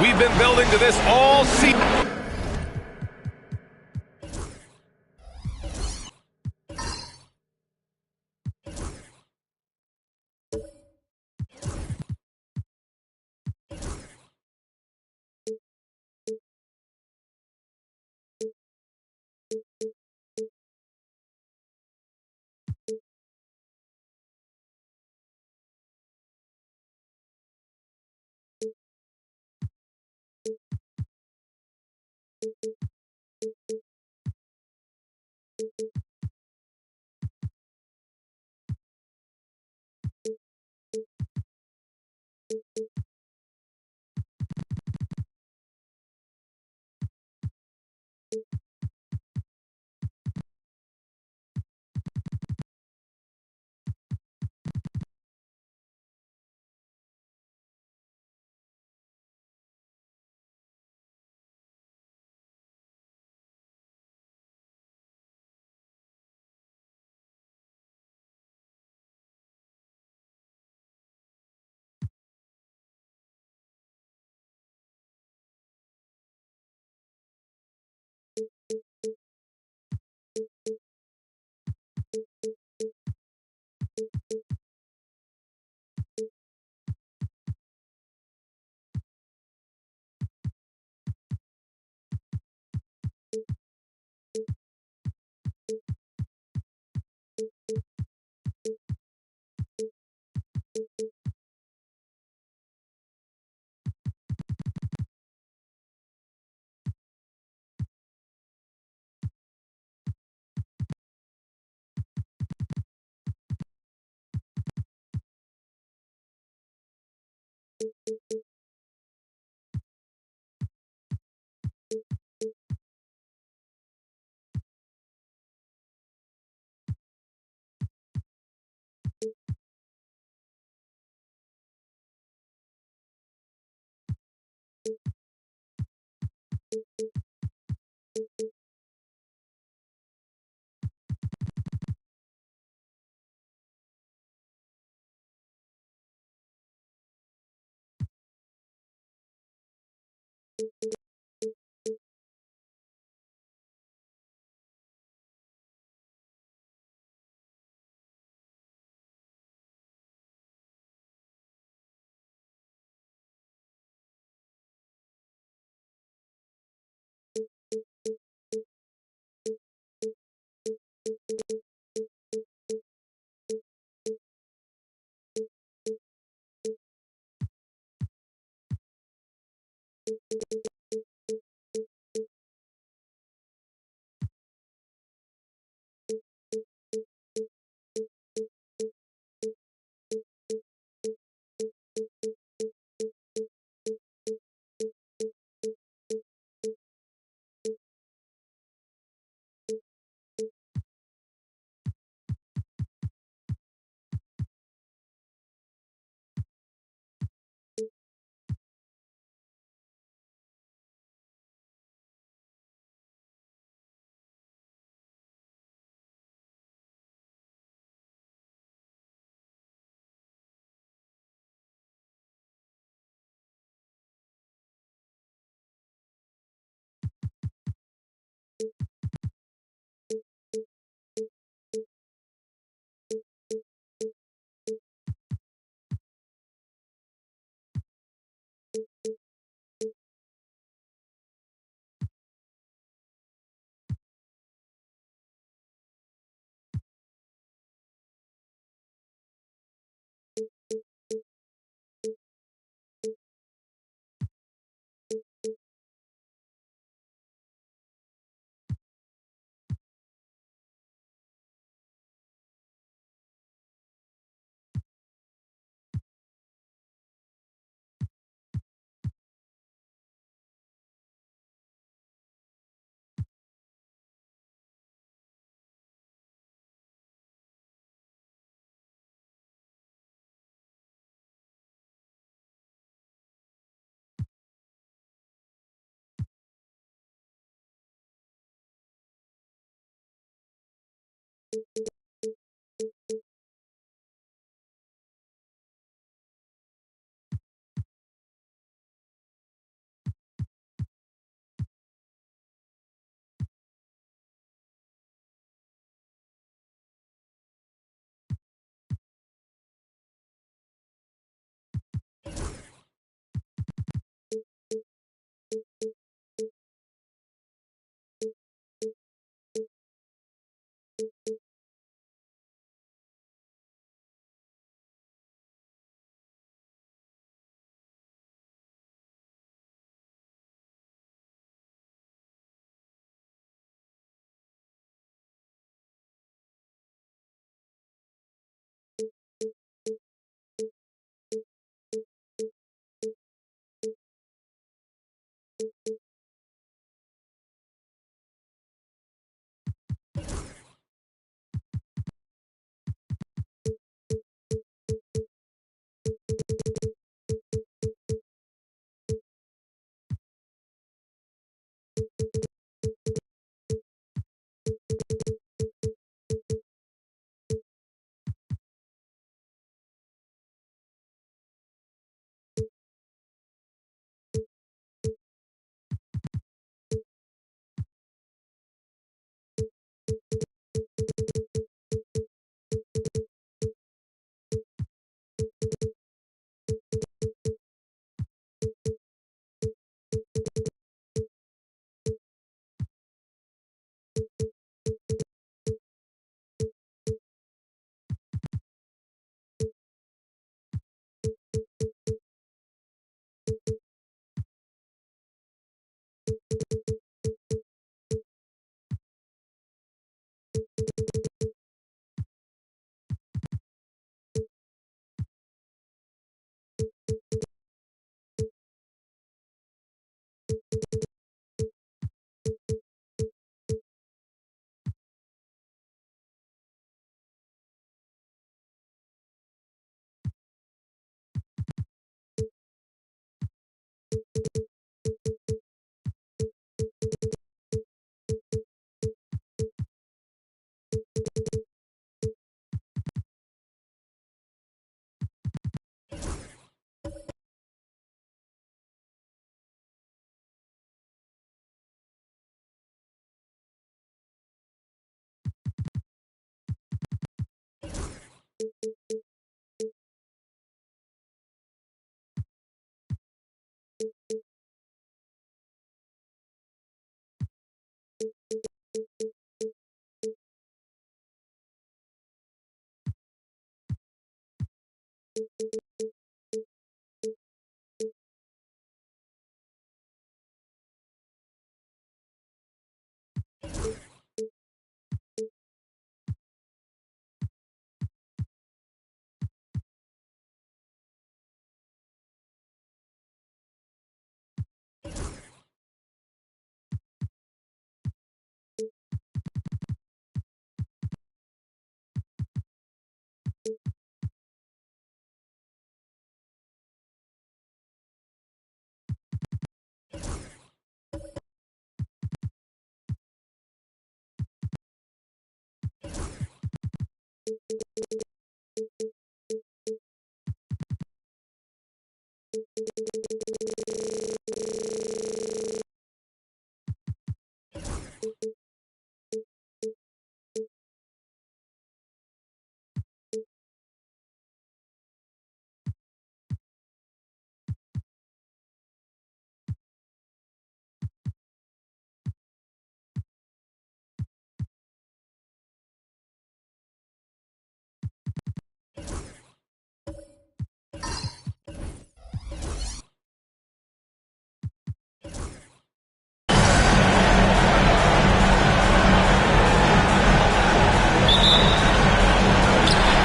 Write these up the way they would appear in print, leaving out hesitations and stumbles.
We've been building to this all season.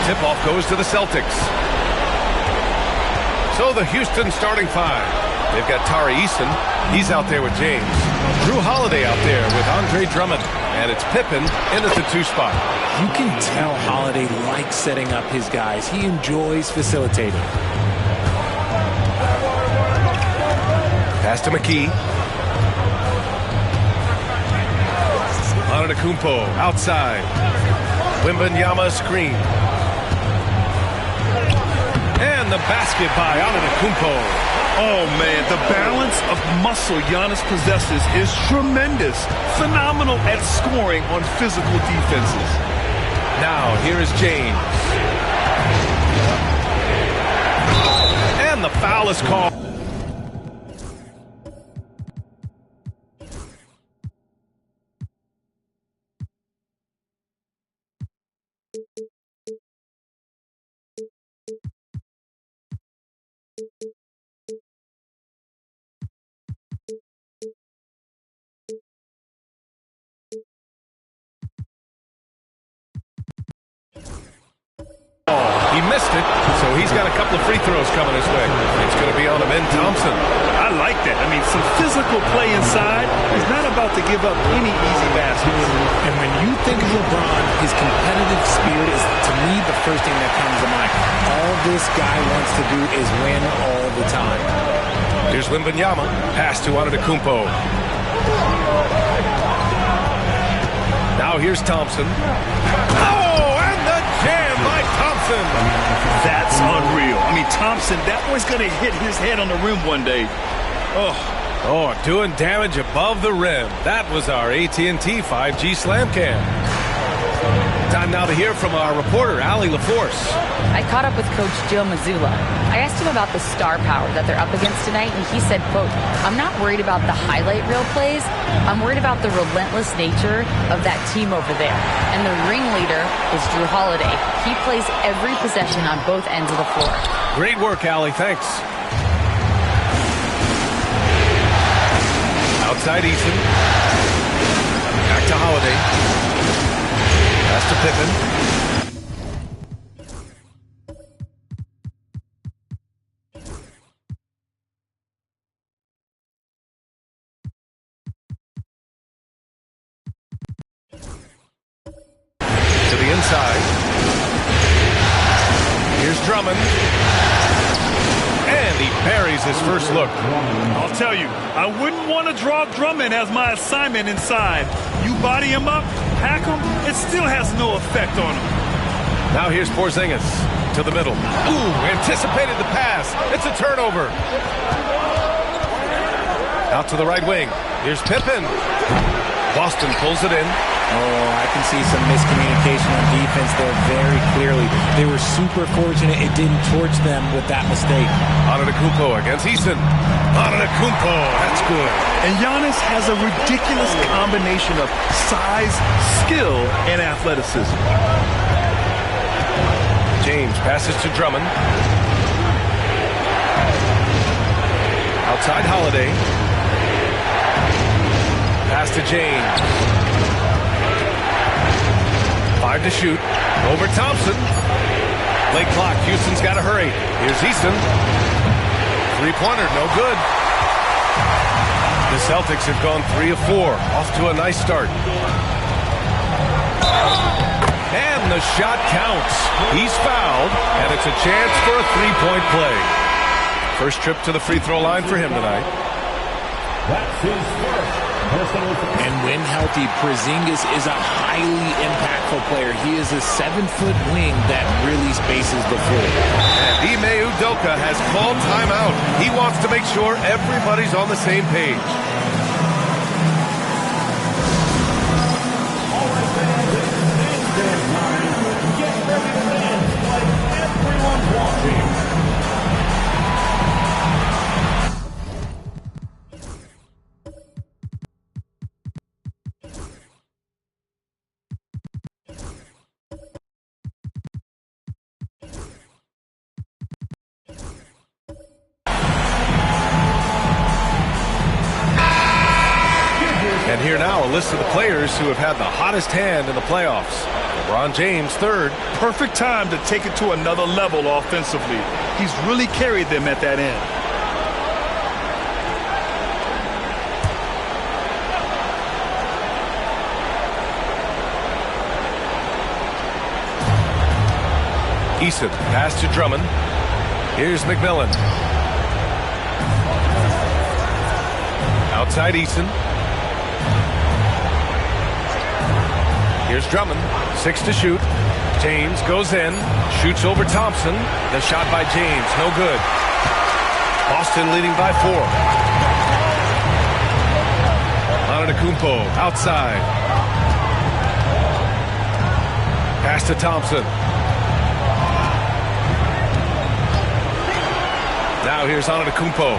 Tip-off goes to the Celtics. So the Houston starting five. They've got Tari Eason. He's out there with James. Drew Holiday out there with Andre Drummond. And it's Pippen in at the 2 spot. You can tell Holiday likes setting up his guys. He enjoys facilitating. Pass to McKee. Antetokounmpo outside. Wembanyama screen. And the basket by Antetokounmpo. Oh, man, the balance of muscle Giannis possesses is tremendous. Phenomenal at scoring on physical defenses. Now, here is James. And the foul is called. He missed it, so he's got a couple of free throws coming his way. It's going to be on Amen Thompson. I like that. I mean, some physical play inside. He's not about to give up any easy baskets. And when you think of LeBron, his competitive spirit is, to me, the first thing that comes to mind. All this guy wants to do is win all the time. Here's Wembanyama. Pass to Antetokounmpo. Now here's Thompson. Oh, and the jam by Thompson. That's unreal. I mean, Thompson, that boy's going to hit his head on the rim one day. Oh, doing damage above the rim. That was our AT&T 5G Slam Cam. Time now to hear from our reporter, Allie LaForce. I caught up with Coach Joe Mazzulla. I asked him about the star power that they're up against tonight, and he said, quote, "I'm not worried about the highlight reel plays. I'm worried about the relentless nature of that team over there. And the ringleader is Drew Holiday. He plays every possession on both ends of the floor." Great work, Allie. Thanks. Outside Eason. Back to Holiday. Pass to Pippen. To the inside. Here's Drummond. And he buries his first look. I'll tell you, I wouldn't want to draw Drummond as my assignment inside. You body him up, hack him, it still has no effect on him. Now here's Porzingis to the middle. Ooh, anticipated the pass. It's a turnover. Out to the right wing. Here's Pippen. Boston pulls it in. Oh, I can see some miscommunication on defense there very clearly. They were super fortunate it didn't torch them with that mistake. Antetokounmpo against Eason. Antetokounmpo, that's good. And Giannis has a ridiculous combination of size, skill, and athleticism. James passes to Drummond. Outside Holiday. Pass to James. 5 to shoot. Over Thompson. Late clock. Houston's got to hurry. Here's Eason. Three-pointer, no good. The Celtics have gone 3 of 4. Off to a nice start. And the shot counts. He's fouled, and it's a chance for a three-point play. First trip to the free throw line for him tonight. That's his first. And when healthy, Porzingis is a highly impactful player. He is a 7-foot wing that really spaces the floor. And Ime Udoka has called timeout. He wants to make sure everybody's on the same page. All right, fans, it's dance time. Get ready to dance like everyone's watching. And here now, a list of the players who have had the hottest hand in the playoffs. LeBron James, third. Perfect time to take it to another level offensively. He's really carried them at that end. Eason, pass to Drummond. Here's McMillan. Outside Eason. Here's Drummond. 6 to shoot. James goes in. Shoots over Thompson. The shot by James. No good. Boston leading by 4. Antetokounmpo outside. Pass to Thompson. Now here's Antetokounmpo.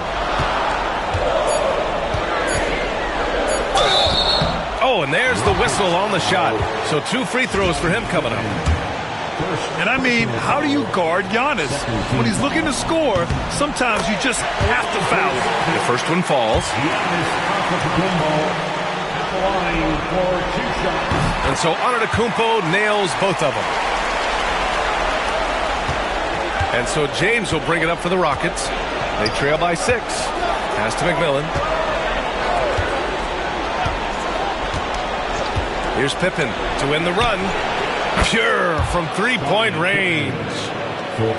Oh, and there's the whistle on the shot. So 2 free throws for him coming up. And I mean, how do you guard Giannis? When he's looking to score, sometimes you just have to foul him. The first one falls. Giannis Antetokounmpo at the line for 2 shots. And so Antetokounmpo nails both of them. And so James will bring it up for the Rockets. They trail by 6. Pass to McMillan. Here's Pippen to win the run. Pure from three-point range.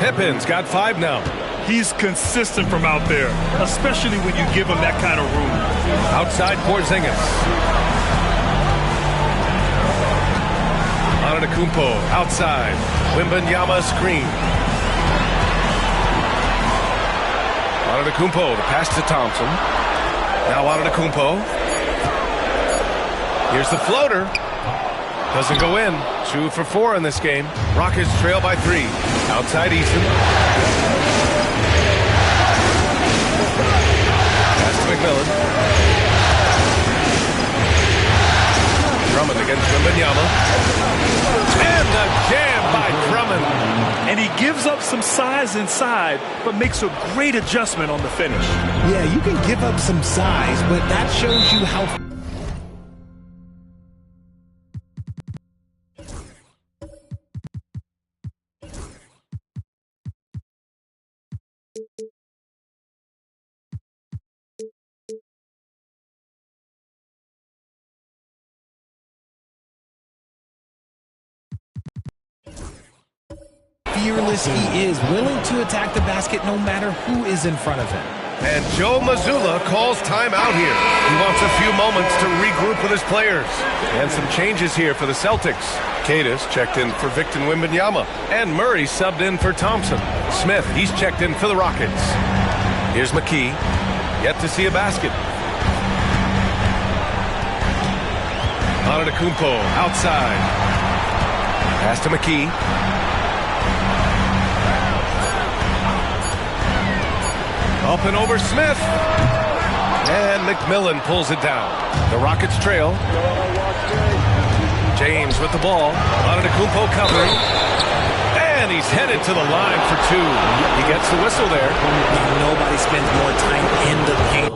Pippen's got 5 now. He's consistent from out there, especially when you give him that kind of room. Outside Porzingis. Antetokounmpo outside. Wembanyama screen. Antetokounmpo, the pass to Thompson. Now Antetokounmpo. Here's the floater. Doesn't go in. 2 for 4 in this game. Rockets trail by 3. Outside Eason. Pass to McMillan. Drummond against Wembanyama. And the jam by Drummond. And he gives up some size inside, but makes a great adjustment on the finish. Yeah, you can give up some size, but that shows you how... fearless he is, willing to attack the basket no matter who is in front of him. And Joe Mazzulla calls timeout here. He wants a few moments to regroup with his players. And some changes here for the Celtics. Cadis checked in for Victor Wembanyama. And Murray subbed in for Thompson. Smith, he's checked in for the Rockets. Here's McKee. Yet to see a basket. Antetokounmpo outside. Pass to McKee. Up and over Smith. And McMillan pulls it down. The Rockets trail. James with the ball. Antetokounmpo covering. And he's headed to the line for two. He gets the whistle there. Nobody spends more time in the paint.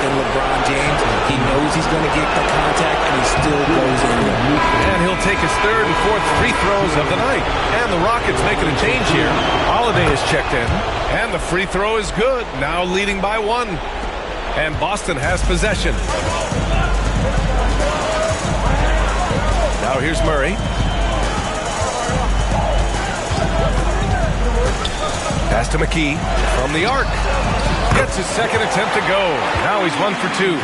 LeBron James, he knows he's going to get the contact, and he still goes in there. And he'll take his third and fourth free throws of the night. And the Rockets making a change here. Holiday is checked in, and the free throw is good. Now leading by one. And Boston has possession. Now here's Murray. Pass to McKee from the arc. Gets his second attempt to go. Now he's 1 for 2.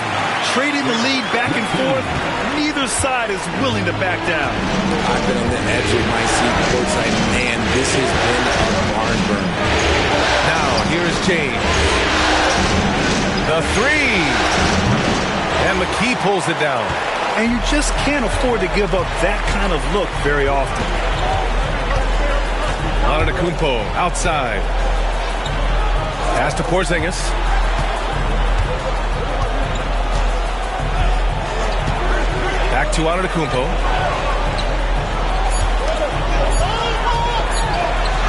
Trading the lead back and forth, neither side is willing to back down. I've been on the edge of my seat courtside. Man, this has been a barn burner. Now here's James. The three. And McKee pulls it down. And you just can't afford to give up that kind of look very often. Antetokounmpo outside. Pass to Porzingis. Back to Antetokounmpo.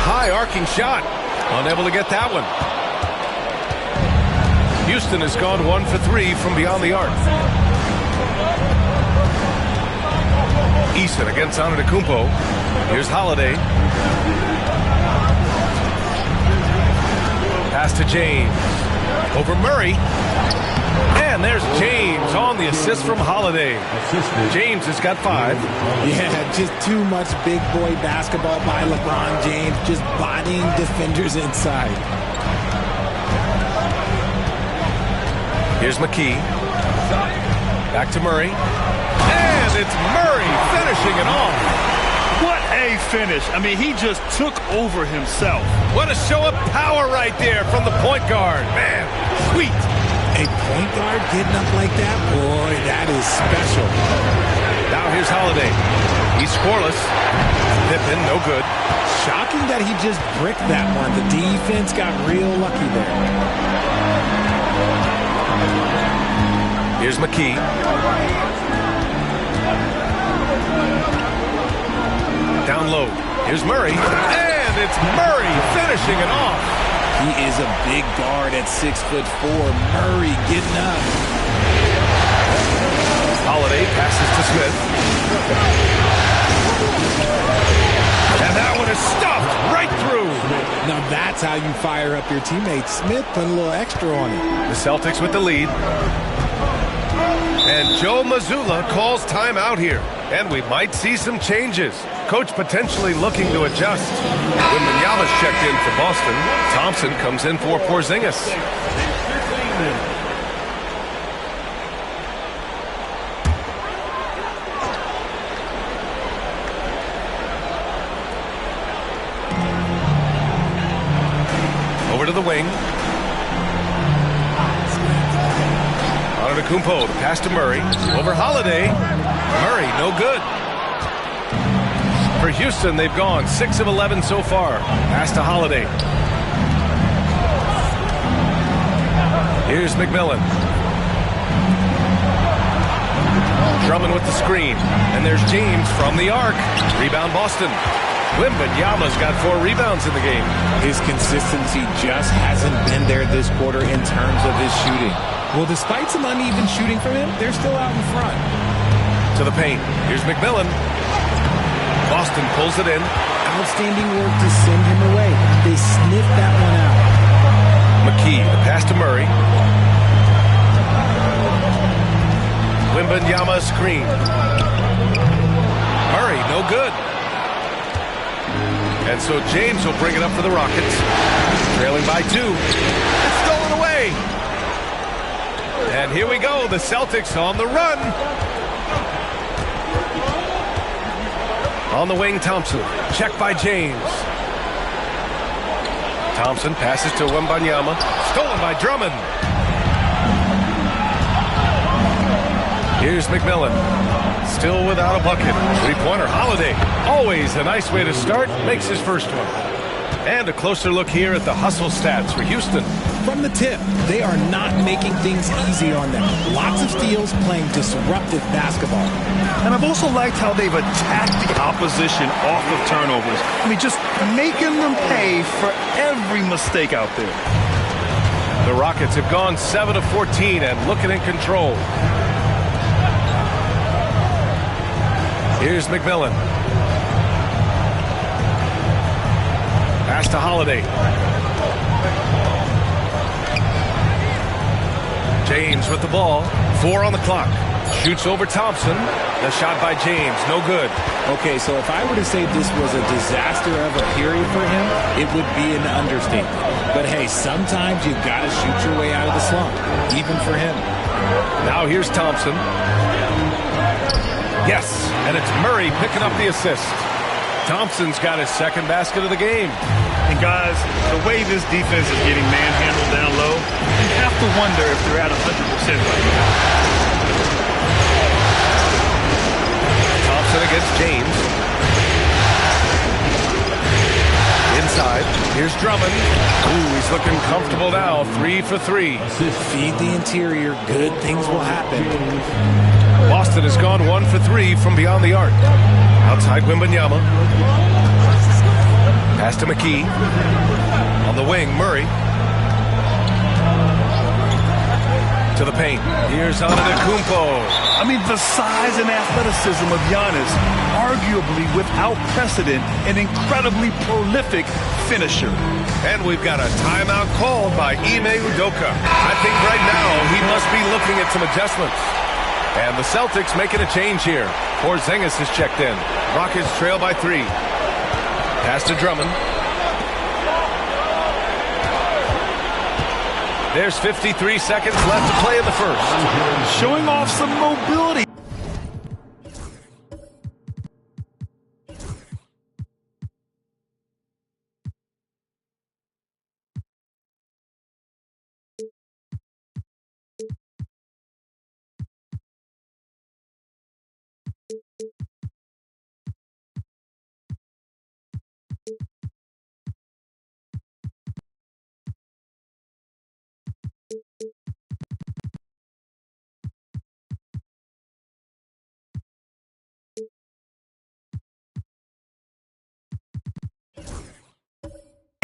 High arcing shot. Unable to get that one. Houston has gone 1 for 3 from beyond the arc. Eason against Antetokounmpo. Here's Holiday. Pass to James. Over Murray. And there's James on the assist from Holiday. James has got 5. Yeah, just too much big boy basketball by LeBron James, just bodying defenders inside. Here's McKee. Back to Murray. And it's Murray finishing it off. What a finish. I mean, he just took over himself. What a show of power right there from the point guard. Man, sweet. A point guard getting up like that? Boy, that is special. Now here's Holiday. He's scoreless. Pippen, no good. Shocking that he just bricked that one. The defense got real lucky there. Here's McKee. Down low. Here's Murray. And it's Murray finishing it off. He is a big guard at 6'4". Murray getting up. Holiday passes to Smith. And that one is stuffed right through. Now that's how you fire up your teammates. Smith put a little extra on it. The Celtics with the lead. And Joe Mazzulla calls timeout here. And we might see some changes. Coach potentially looking to adjust. Wembanyama's checked in for Boston. Thompson comes in for Porzingis. Over to the wing. Antetokounmpo, the pass to Murray. Over Holiday. Murray, no good. For Houston, they've gone 6 of 11 so far. Pass to Holiday. Here's McMillan. Drummond with the screen. And there's James from the arc. Rebound Boston. Wembanyama's got 4 rebounds in the game. His consistency just hasn't been there this quarter in terms of his shooting. Well, despite some uneven shooting from him, they're still out in front. To the paint. Here's McMillan. Boston pulls it in. Outstanding work to send him away. They sniffed that one out. McKee, the pass to Murray. Wembanyama screen. Murray, no good. And so James will bring it up for the Rockets. Trailing by 2. It's stolen away. And here we go. The Celtics on the run. On the wing, Thompson. Checked by James. Thompson passes to Wembanyama. Stolen by Drummond. Here's McMillan. Still without a bucket. Three-pointer, Holiday. Always a nice way to start. Makes his first one. And a closer look here at the hustle stats for Houston. From the tip, they are not making things easy on them. Lots of steals, playing disruptive basketball. And I've also liked how they've attacked the opposition off of turnovers. I mean, just making them pay for every mistake out there. The Rockets have gone 7 of 14 and looking in control. Here's McMillan. Pass to Holiday. James with the ball. 4 on the clock. Shoots over Thompson. The shot by James. No good. Okay, so if I were to say this was a disaster of a period for him, it would be an understatement. But hey, sometimes you've got to shoot your way out of the slump, even for him. Now here's Thompson. Yes, and it's Murray picking up the assist. Thompson's got his second basket of the game. And guys, the way this defense is getting manhandled down low, you have to wonder if they're at 100% right now. Thompson against James. Inside, here's Drummond. Ooh, he's looking comfortable now. 3 for 3. Feed the interior, good things will happen. Boston has gone 1 for 3 from beyond the arc. Outside Wembanyama. Pass to McKee. On the wing, Murray. To the paint. Here's Antetokounmpo. I mean, the size and athleticism of Giannis, arguably without precedent, an incredibly prolific finisher. And we've got a timeout called by Ime Udoka. I think right now he must be looking at some adjustments. And the Celtics making a change here. Porzingis has checked in. Rockets trail by 3. Pass to Drummond. There's 53 seconds left to play in the first. Showing off some mobility.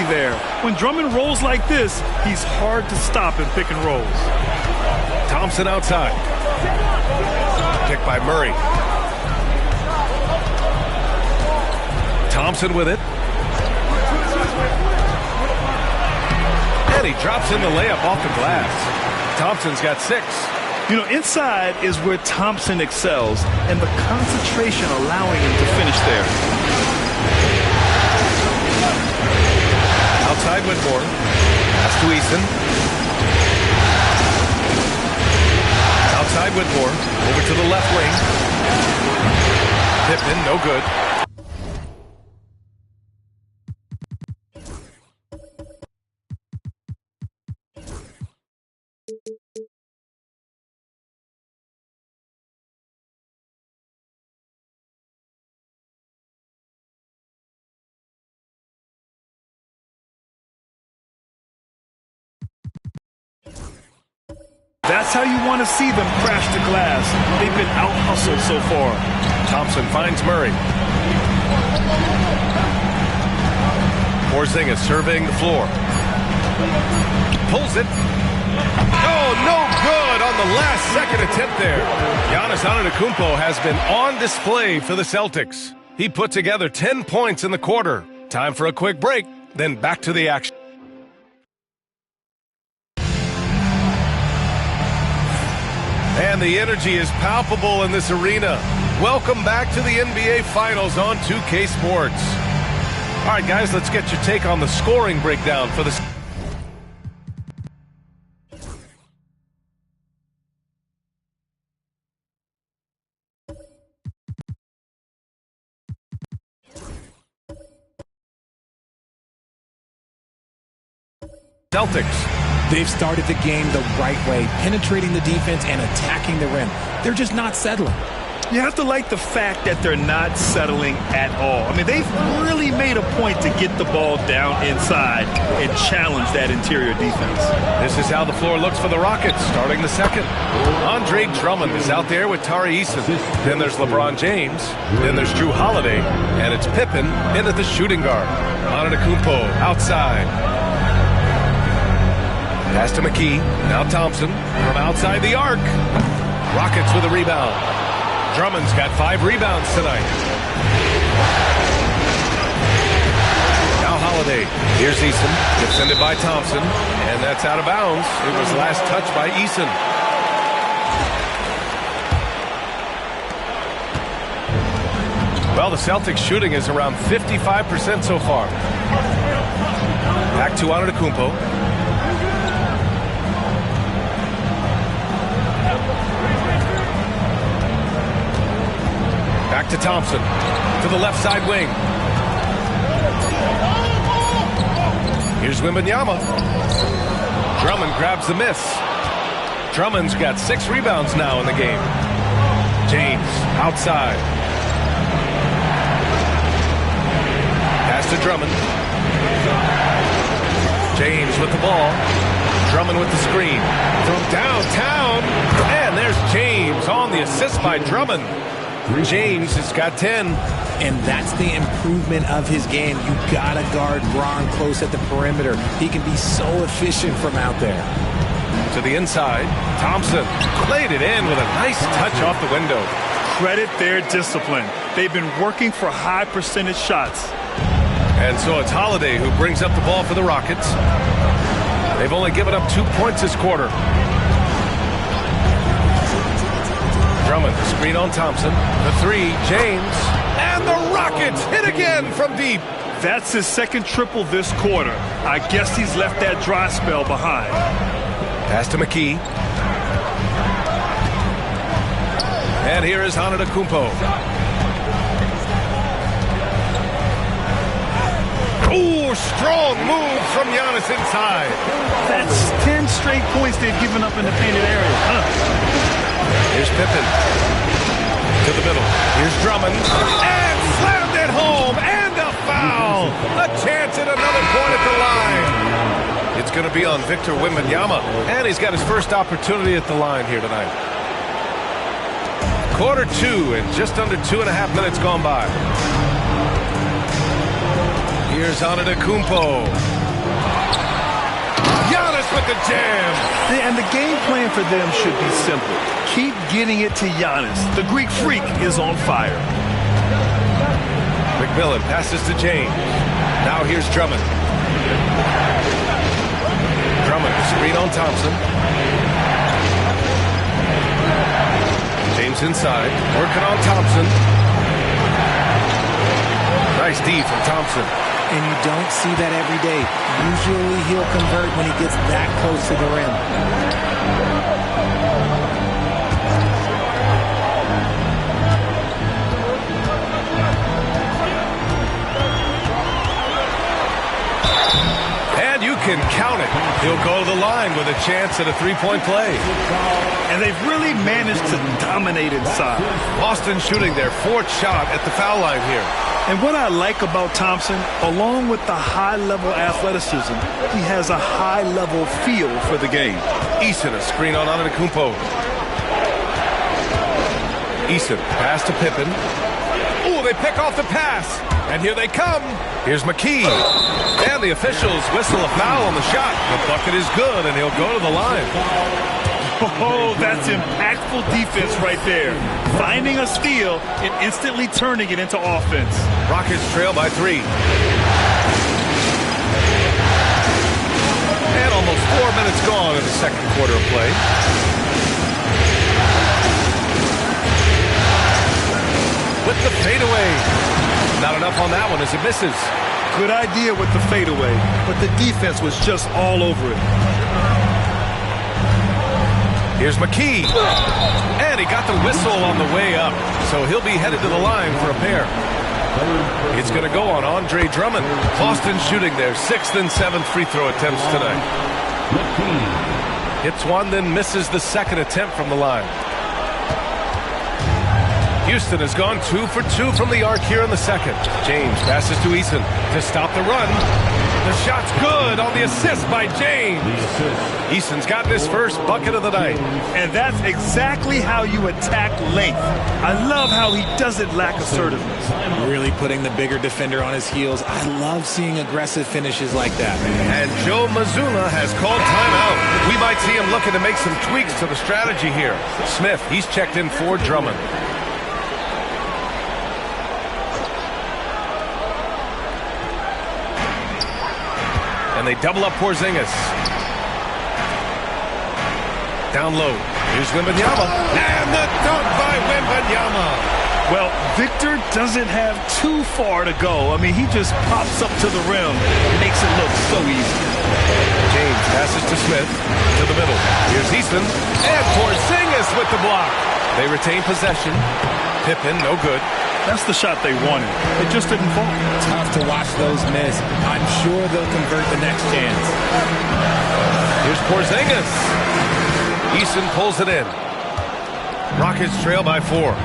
There. When Drummond rolls like this, he's hard to stop in pick and rolls. Thompson outside. Picked by Murray. Thompson with it. And he drops in the layup off the glass. Thompson's got 6. You know, inside is where Thompson excels, and the concentration allowing him to finish there. Outside Whitmore. Pass to Eason. Outside Whitmore. Over to the left wing. Pippen, no good. That's how you want to see them crash the glass. They've been out-hustled so far. Thompson finds Murray. Porzingis surveying the floor. Pulls it. Oh, no good on the last second attempt there. Giannis Antetokounmpo has been on display for the Celtics. He put together 10 points in the quarter. Time for a quick break, then back to the action. And the energy is palpable in this arena. Welcome back to the NBA Finals on 2K Sports. All right, guys, let's get your take on the scoring breakdown for the Celtics. They've started the game the right way, penetrating the defense and attacking the rim. They're just not settling. You have to like the fact that they're not settling at all. I mean, they've really made a point to get the ball down inside and challenge that interior defense. This is how the floor looks for the Rockets, starting the second. Andre Drummond is out there with Tari Eason. Then there's LeBron James. Then there's Jrue Holiday. And it's Pippen in at the shooting guard. Antetokounmpo outside. Pass to McKee. Now Thompson from outside the arc. Rockets with a rebound. Drummond's got 5 rebounds tonight. Now Holiday. Here's Eason. Defended by Thompson. And that's out of bounds. It was last touched by Eason. Well, the Celtics shooting is around 55% so far. Back to Antetokounmpo. Back to Thompson, to the left side wing. Here's Wembanyama. Drummond grabs the miss. Drummond's got 6 rebounds now in the game. James, outside. Pass to Drummond. James with the ball. Drummond with the screen. From downtown. And there's James on the assist by Drummond. James has got 10. And that's the improvement of his game. You got to guard Bron close at the perimeter. He can be so efficient from out there. To the inside, Thompson played it in with a nice touch off the window. Credit their discipline. They've been working for high percentage shots. And so it's Holiday who brings up the ball for the Rockets. They've only given up 2 points this quarter. Drummond, the screen on Thompson. The 3, James. And the Rockets hit again from deep. That's his second triple this quarter. I guess he's left that dry spell behind. Pass to McKee. And here is Antetokounmpo. Ooh, strong move from Giannis inside. That's 10 straight points they've given up in the painted area. Here's Pippen. To the middle. Here's Drummond. And slammed it home. And a foul. A chance at another point at the line. It's going to be on Victor Wembanyama. And he's got his first opportunity at the line here tonight. Quarter 2 and just under 2.5 minutes gone by. Here's Antetokounmpo. Giannis with the jam. And the game plan for them should be simple. Keep getting it to Giannis. The Greek freak is on fire. McMillan passes to James. Now here's Drummond. Drummond, screen on Thompson. James inside, working on Thompson. Nice D from Thompson. And you don't see that every day. Usually he'll convert when he gets that close to the rim. And you can count it. He'll go go to the line with a chance at a three-point play. And they've really managed to dominate inside. Boston shooting their fourth shot at the foul line here. And what I like about Thompson, along with the high-level athleticism, he has a high-level feel for the game. Eason, a screen on Antetokounmpo. Eason, pass to Pippen. Oh, they pick off the pass. And here they come. Here's McKee. And the officials whistle a foul on the shot. The bucket is good, and he'll go to the line. Oh, that's impactful defense right there. Finding a steal and instantly turning it into offense. Rockets trail by 3. And almost 4 minutes gone in the second quarter of play. With the fadeaway. Not enough on that one as it misses. Good idea with the fadeaway, but the defense was just all over it. Here's McKee. And he got the whistle on the way up. So he'll be headed to the line for a pair. It's going to go on Andre Drummond. Boston shooting their 6th and 7th free throw attempts tonight. Hits one, then misses the second attempt from the line. Houston has gone 2 for 2 from the arc here in the second. James passes to Eason to stop the run. The shot's good on the assist by James. Eason's got his first bucket of the night. And that's exactly how you attack length. I love how he doesn't lack assertiveness. Really putting the bigger defender on his heels. I love seeing aggressive finishes like that. And Joe Mazzulla has called timeout. We might see him looking to make some tweaks to the strategy here. Smith, he's checked in for Drummond. And they double up Porzingis. Down low. Here's Wembanyama. And the dunk by Wembanyama. Well, Victor doesn't have too far to go. I mean, he just pops up to the rim and makes it look so easy. James passes to Smith. To the middle. Here's Easton. And Porzingis with the block. They retain possession. Pippen, no good. That's the shot they wanted. It just didn't fall. Tough to watch those miss. I'm sure they'll convert the next chance. Here's Porzingis. Easton pulls it in. Rockets trail by 4.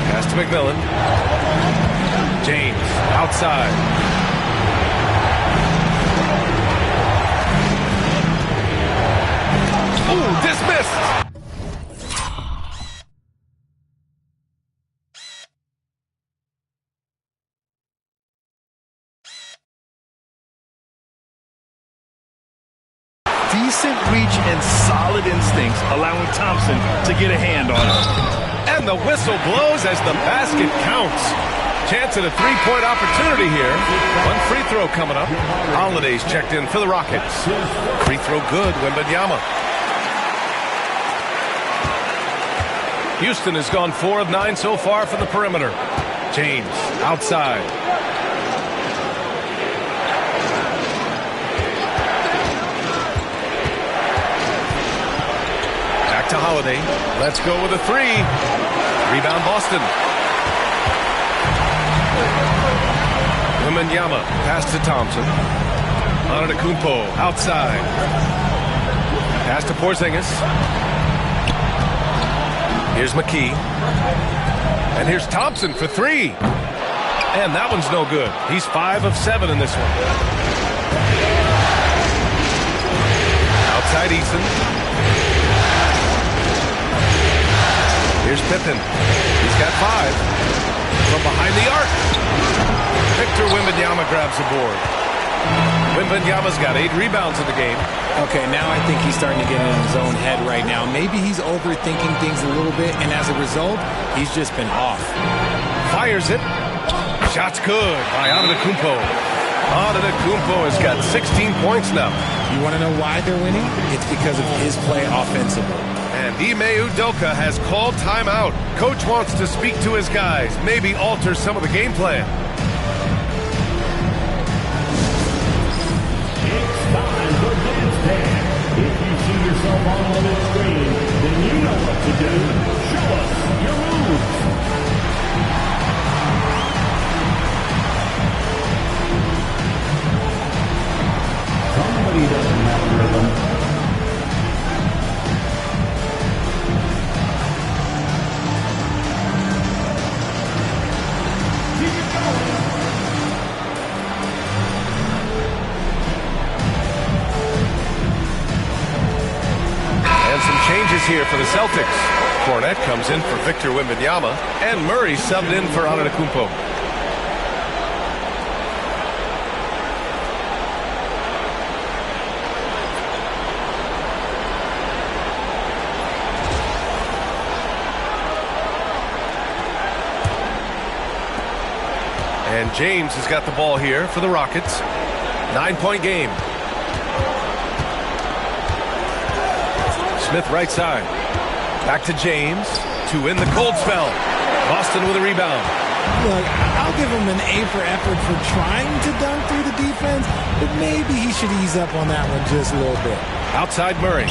Pass to McMillan. James outside. Ooh, dismissed. Decent reach and solid instincts, allowing Thompson to get a hand on it. And the whistle blows as the basket counts. Chance at a three-point opportunity here. One free throw coming up. Holiday's checked in for the Rockets. Free throw good, Wembanyama. Houston has gone 4 of 9 so far from the perimeter. James outside. To Holiday. Let's go with a 3. Rebound Boston. Wembanyama pass to Thompson. Antetokounmpo outside. Pass to Porzingis. Here's McKee. And here's Thompson for 3. And that one's no good. He's 5 of 7 in this one. Outside Eason. Here's Pippen. He's got 5. From behind the arc. Victor Wembanyama grabs the board. Wembanyama's got 8 rebounds in the game. Okay, now I think he's starting to get in his own head right now. Maybe he's overthinking things a little bit, and as a result, he's just been off. Fires it. Shot's good by Antetokounmpo. Antetokounmpo has got 16 points now. You want to know why they're winning? It's because of his play offensively. And Ime Udoka has called timeout. Coach wants to speak to his guys, maybe alter some of the game plan. It's time for Dance Dance. If you see yourself on the screen, then you know what to do. Show us your moves. changes here for the Celtics. Kornet comes in for Victor Wembanyama, and Murray subbed in for Antetokounmpo. And James has got the ball here for the Rockets. 9-point game. Smith right side. Back to James to win the cold spell. Boston with a rebound. Look, I'll give him an A for effort for trying to dunk through the defense, but maybe he should ease up on that one just a little bit. Outside Murray.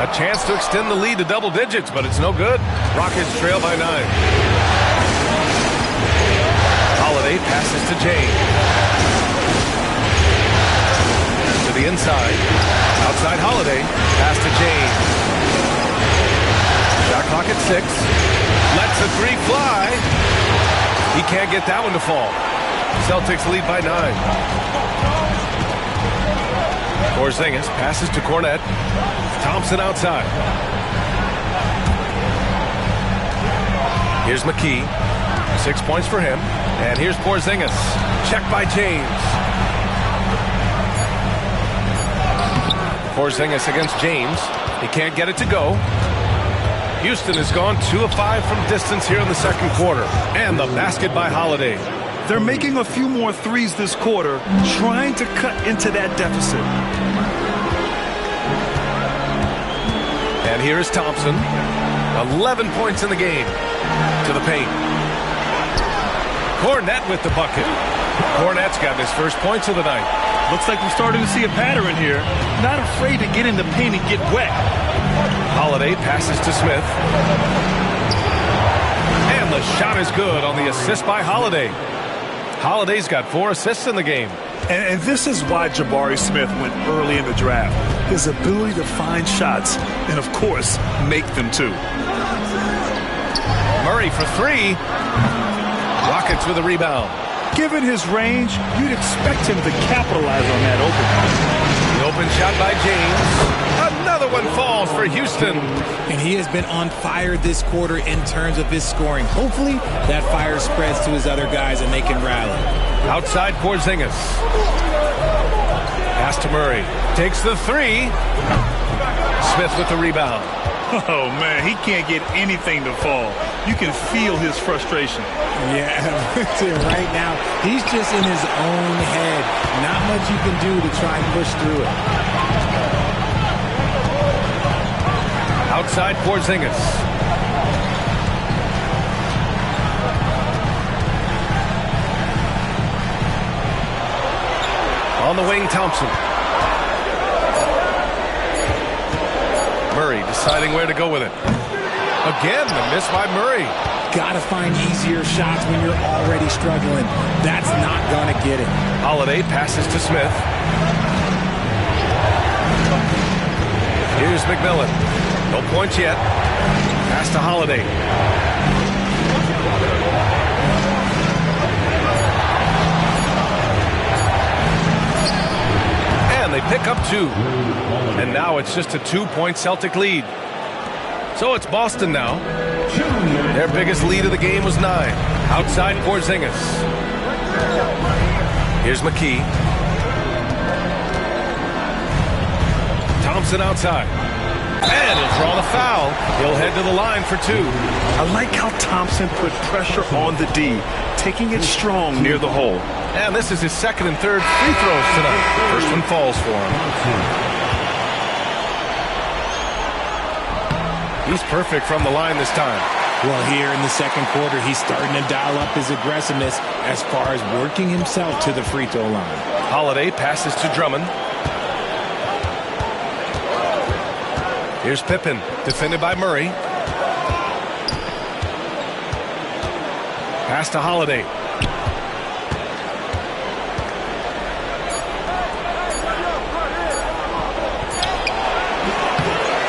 A chance to extend the lead to double digits, but it's no good. Rockets trail by 9. Holiday passes to James. To the inside. Outside Holiday. Pass to James. Shot clock at 6. Lets a 3 fly. He can't get that one to fall. Celtics lead by 9. Porzingis passes to Kornet. Thompson outside. Here's McKee. 6 points for him. And here's Porzingis. Check by James. Porzingis against James. He can't get it to go. Houston has gone 2 of 5 from distance here in the second quarter. And the basket by Holiday. They're making a few more threes this quarter, trying to cut into that deficit. And here is Thompson. 11 points in the game. To the paint. Kornet with the bucket. Kornet's got his first points of the night. Looks like we're starting to see a pattern here. Not afraid to get in the paint and get wet. Holiday passes to Smith. And the shot is good on the assist by Holiday. Holiday's got 4 assists in the game. And this is why Jabari Smith went early in the draft. His ability to find shots and, of course, make them too. Murray for 3. Rockets with a rebound. Given his range, you'd expect him to capitalize on that open. The open shot by James. Another one falls for Houston. And he has been on fire this quarter in terms of his scoring. Hopefully, that fire spreads to his other guys and they can rally. Outside Porzingis. Pass to Murray. Takes the 3. Smith with the rebound. Oh, man, he can't get anything to fall. You can feel his frustration. Yeah, right now, he's just in his own head. Not much you can do to try and push through it. Outside Porzingis. On the wing, Thompson. Murray deciding where to go with it. Again, the miss by Murray. Got to find easier shots when you're already struggling. That's not going to get it. Holiday passes to Smith. Here's McMillan. No points yet. Pass to Holiday. And they pick up 2. And now it's just a 2-point Celtic lead. So it's Boston now. Their biggest lead of the game was 9. Outside Porzingis. Here's McKee. Thompson outside. And he'll draw the foul. He'll head to the line for 2. I like how Thompson put pressure on the D, taking it strong near the hole. And this is his second and third free throws tonight. First one falls for him. He's perfect from the line this time. Well, here in the second quarter, he's starting to dial up his aggressiveness as far as working himself to the free throw line. Holiday passes to Drummond. Here's Pippen, defended by Murray. Pass to Holiday.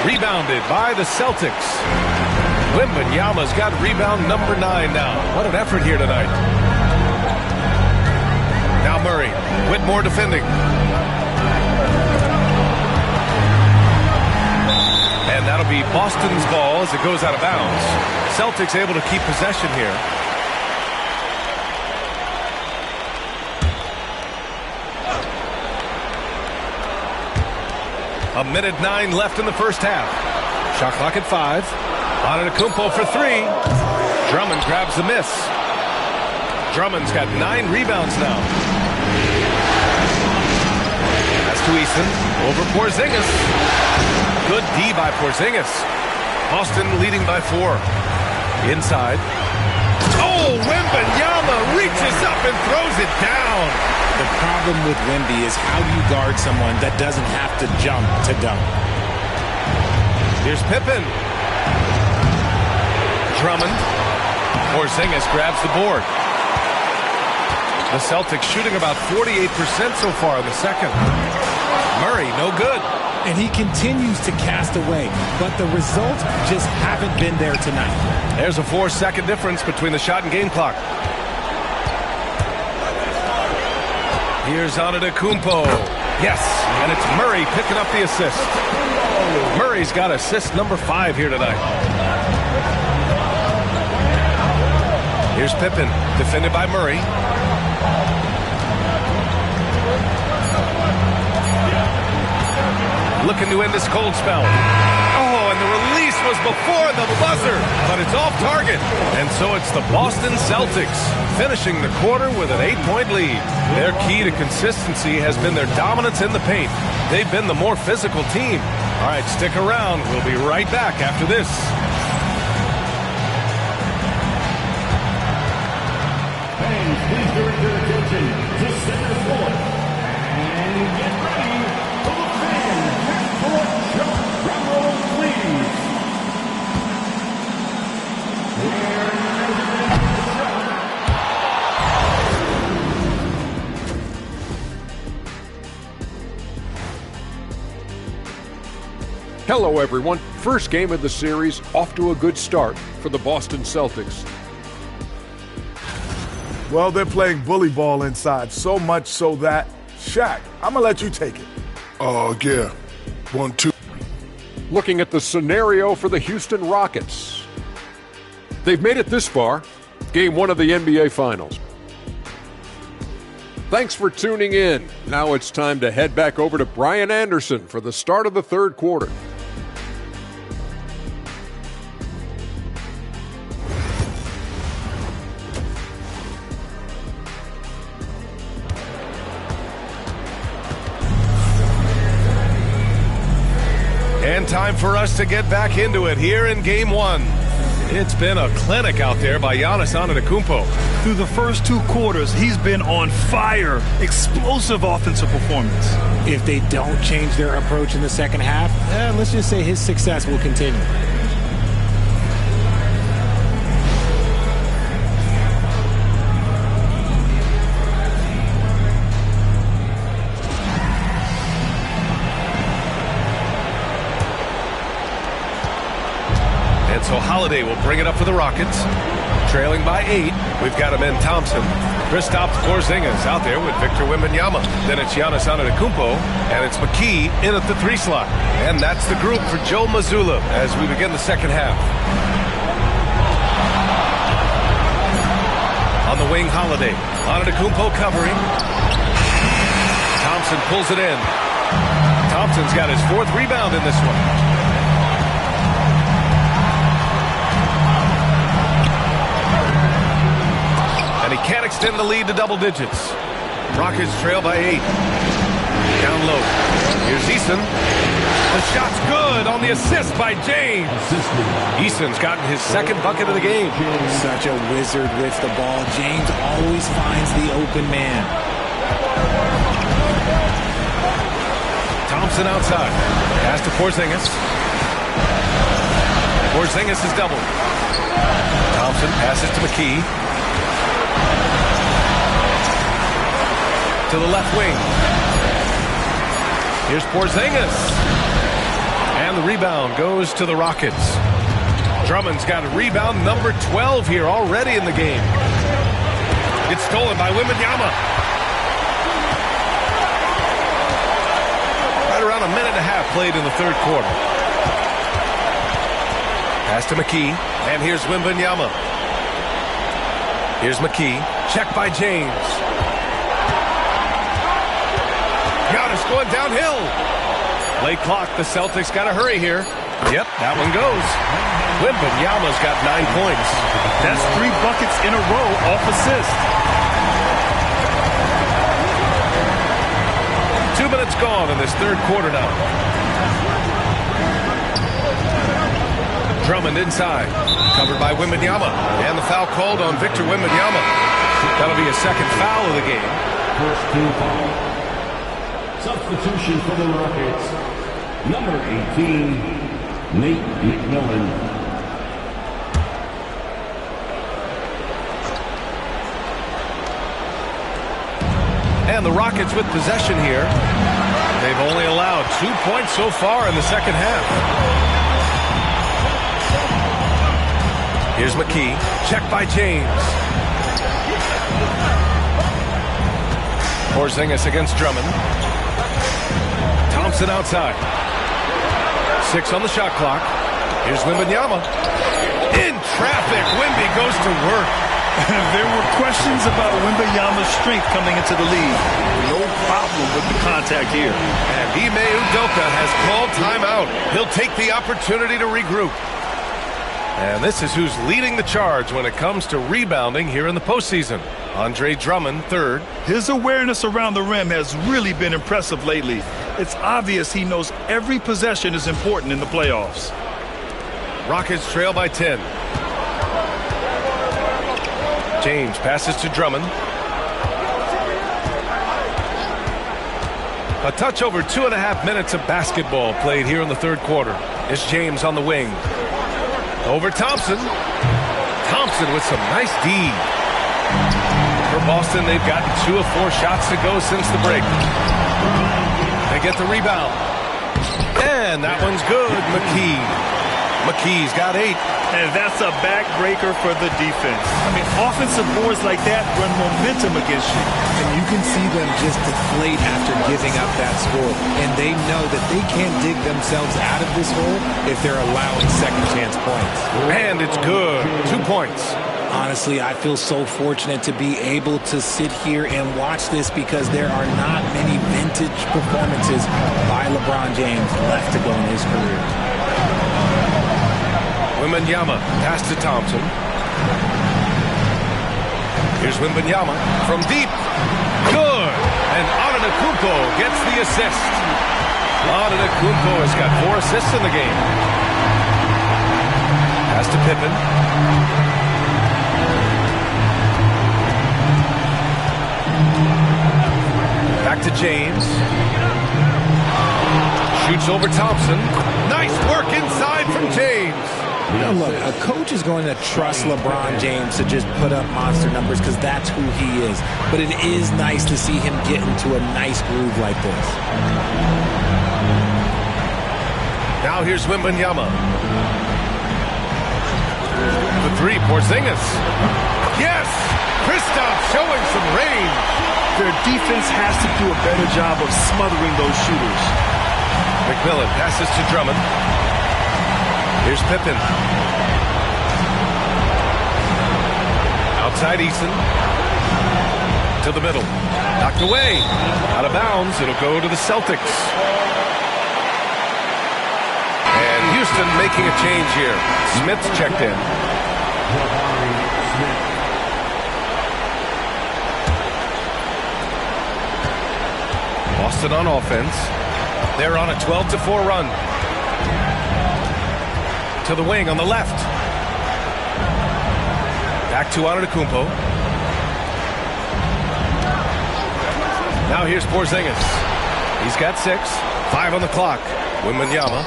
Rebounded by the Celtics. Wembanyama's got rebound number 9 now. What an effort here tonight. Now Murray. Whitmore defending. And that'll be Boston's ball as it goes out of bounds. Celtics able to keep possession here. A minute 9 left in the first half. Shot clock at 5. Antetokounmpo for 3. Drummond grabs the miss. Drummond's got 9 rebounds now. That's to Eason. Over Porzingis. Good D by Porzingis. Boston leading by 4. Inside. Oh, Wembanyama reaches up and throws it down. The problem with Wemby is how do you guard someone that doesn't have to jump to dunk? Here's Pippen. Drummond. Porzingis grabs the board. The Celtics shooting about 48% so far in the second. Murray, no good. And he continues to cast away, but the results just haven't been there tonight. There's a 4-second difference between the shot and game clock. Here's Antetokounmpo. Yes, and it's Murray picking up the assist. Murray's got assist number 5 here tonight. Here's Pippen, defended by Murray. Looking to end this cold spell. Oh, and the release was before the buzzer, but it's off target. And so it's the Boston Celtics finishing the quarter with an 8-point lead. Their key to consistency has been their dominance in the paint. They've been the more physical team. All right, stick around. We'll be right back after this. Fans, please direct your attention to center court. And get ready for the fan half-court show. Drum roll, please. Hello, everyone. First game of the series, off to a good start for the Boston Celtics. Well, they're playing bully ball inside, so much so that, Shaq, I'm going to let you take it. Oh, yeah. 1-2. Looking at the scenario for the Houston Rockets. They've made it this far, Game 1 of the NBA Finals. Thanks for tuning in. Now it's time to head back over to Brian Anderson for the start of the third quarter. And time for us to get back into it here in Game 1. It's been a clinic out there by Giannis Antetokounmpo. Through the first 2 quarters, he's been on fire. Explosive offensive performance. If they don't change their approach in the second half, let's just say his success will continue. So Holiday will bring it up for the Rockets. Trailing by 8, we've got Amen Thompson. Kristaps Porzingis out there with Victor Wembanyama. Then it's Giannis Antetokounmpo, and it's McKee in at the 3 slot. And that's the group for Joe Mazzulla as we begin the second half. On the wing, Holiday. Antetokounmpo covering. Thompson pulls it in. Thompson's got his 4th rebound in this one. And he can't extend the lead to double digits. Rockets trail by 8. Down low. Here's Eason. The shot's good on the assist by James. Eason's gotten his 2nd bucket of the game. Such a wizard with the ball. James always finds the open man. Thompson outside. Pass to Porzingis. Porzingis is doubled. Thompson passes to McKee. To the left wing. Here's Porzingis. And the rebound goes to the Rockets. Drummond's got a rebound number 12 here already in the game. It's stolen by Wembanyama. right around a minute and a half played in the third quarter. Pass to McKee, and here's Wembanyama. Here's McKee, checked by James. Giannis going downhill. Late clock, the Celtics got to hurry here. Yep, that one goes. Wembanyama's got 9 points. That's 3 buckets in a row off assist. 2 minutes gone in this third quarter now. Drummond inside, covered by Wembanyama, and the foul called on Victor Wembanyama. That'll be a second foul of the game. First team foul. Substitution for the Rockets. Number 18, Nate McMillan. And the Rockets with possession here. They've only allowed 2 points so far in the second half. Here's McKee, checked by James. Porzingis against Drummond. Thompson outside. 6 on the shot clock. Here's Wembanyama. In traffic, Wemby goes to work. There were questions about Wembanyama's strength coming into the league. No problem with the contact here. And Ime Udoka has called timeout. He'll take the opportunity to regroup. And this is who's leading the charge when it comes to rebounding here in the postseason. Andre Drummond, third. His awareness around the rim has really been impressive lately. It's obvious he knows every possession is important in the playoffs. Rockets trail by 10. James passes to Drummond. A touch over 2.5 minutes of basketball played here in the third quarter. It's James on the wing. Over Thompson. Thompson with some nice D. For Boston, they've gotten 2 of 4 shots to go since the break. They get the rebound. And that one's good. McKee's got 8. And that's a backbreaker for the defense. I mean, offensive boards like that run momentum against you. And you can see them just deflate after giving up that score. And they know that they can't dig themselves out of this hole if they're allowing second chance points. And it's good. 2 points. Honestly, I feel so fortunate to be able to sit here and watch this because there are not many vintage performances by LeBron James left to go in his career. Wembanyama, pass to Thompson. Here's Wembanyama from deep. Good. And Antetokounmpo gets the assist. Antetokounmpo has got 4 assists in the game. Pass to Pippen. Back to James. Shoots over Thompson. Nice work inside from James. Now look, a coach is going to trust LeBron James to just put up monster numbers because that's who he is. But it is nice to see him get into a nice groove like this. Now here's Wembanyama. The 3, Porzingis. Yes! Kristaps showing some range. Their defense has to do a better job of smothering those shooters. McMillan passes to Drummond. Here's Pippen. Outside Eason. To the middle. Knocked away. Out of bounds. It'll go to the Celtics. And Houston making a change here. Smith's checked in. Boston on offense. They're on a 12-4 run. To the wing on the left. Back to Antetokounmpo. Now here's Porzingis. He's got 6. 5 on the clock. Wembanyama.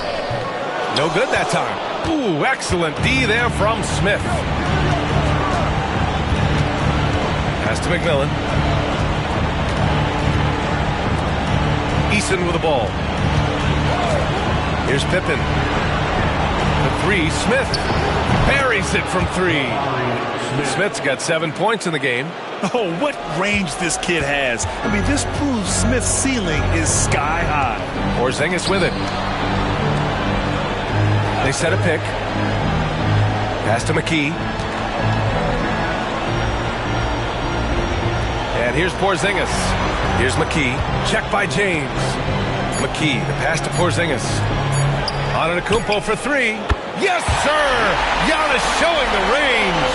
No good that time. Ooh, excellent D there from Smith. Pass to McMillan. Eason with the ball. Here's Pippen. The 3, Smith buries it from 3. Smith's got 7 points in the game. Oh, what range this kid has. I mean, this proves Smith's ceiling is sky high. Porzingis with it. They set a pick. Pass to McKee. And here's Porzingis. Here's McKee. Check by James. McKee, the pass to Porzingis. Antetokounmpo for three. Yes, sir! Giannis showing the range.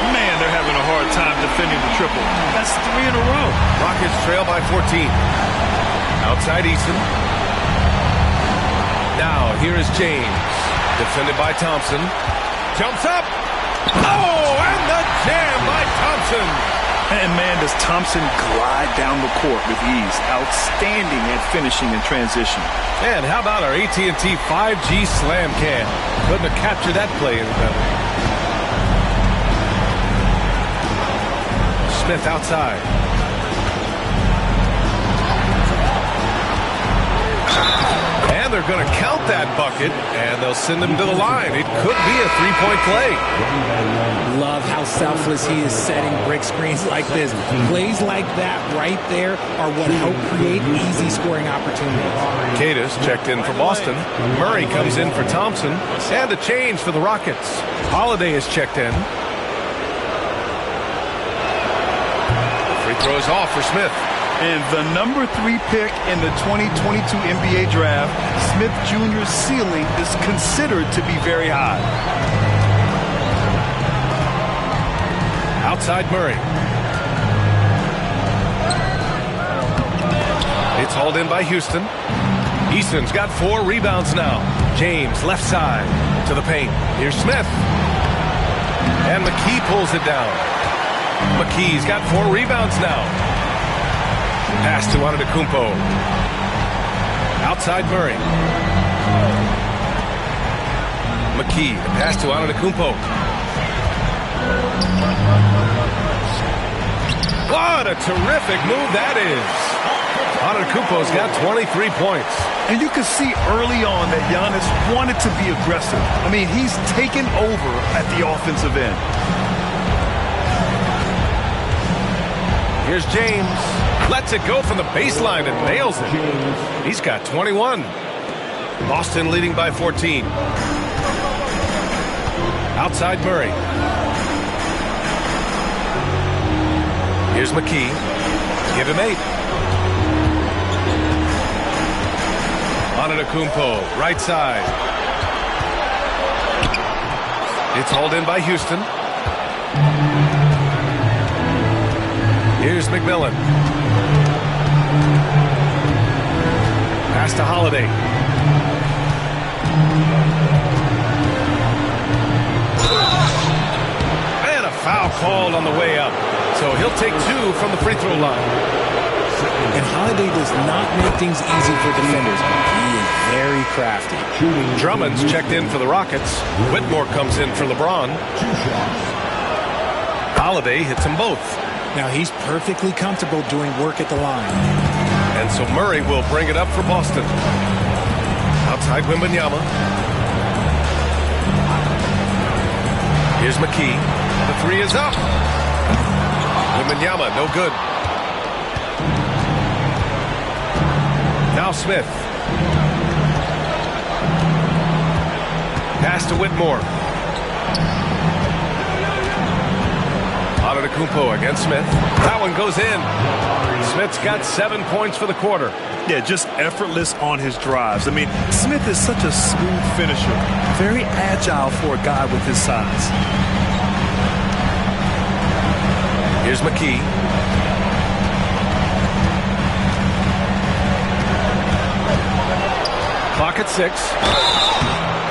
Man, they're having a hard time defending the triple. That's 3 in a row. Rockets trail by 14. Outside Eason. Now, here is James. Defended by Thompson. Jumps up. Oh, and the jam by Thompson. And man, does Thompson glide down the court with ease. Outstanding at finishing in transition. And how about our AT&T 5G slam cam? Couldn't have captured that play any better. Smith outside. And they're going to count that bucket, and they'll send him to the line. It could be a three-point play. Love how selfless he is setting brick screens like this. Plays like that right there are what help create easy scoring opportunities. Cadis checked in for Boston. Murray comes in for Thompson. And a change for the Rockets. Holiday is checked in. Free throws off for Smith. And the number 3 pick in the 2022 NBA draft, Smith Jr.'s ceiling is considered to be very high. Outside Murray. It's hauled in by Houston. Easton's got 4 rebounds now. James left side to the paint. Here's Smith. And McKee pulls it down. McKee's got 4 rebounds now. Pass to Antetokounmpo. Outside Murray. McKee, the pass to Antetokounmpo. What a terrific move that is. Antetokounmpo's got 23 points. And you can see early on that Giannis wanted to be aggressive. I mean, he's taken over at the offensive end. Here's James. Lets it go from the baseline and nails it. He's got 21. Boston leading by 14. Outside Murray. Here's McKee. Give him 8. Antetokounmpo, right side. It's hauled in by Houston. Here's McMillan. Pass to Holiday. And a foul called on the way up. So he'll take 2 from the free throw line. And Holiday does not make things easy for defenders. He is very crafty. Drummond's checked in for the Rockets. Whitmore comes in for LeBron. Holiday hits them both. Now he's perfectly comfortable doing work at the line. And so Murray will bring it up for Boston. Outside Wembanyama. Here's McKee. The 3 is up. Wembanyama, no good. Now Smith. Pass to Whitmore. Antetokounmpo against Smith. That one goes in. Smith's got 7 points for the quarter. Yeah, just effortless on his drives. I mean, Smith is such a smooth finisher. Very agile for a guy with his size. Here's McKee. Clock at 6.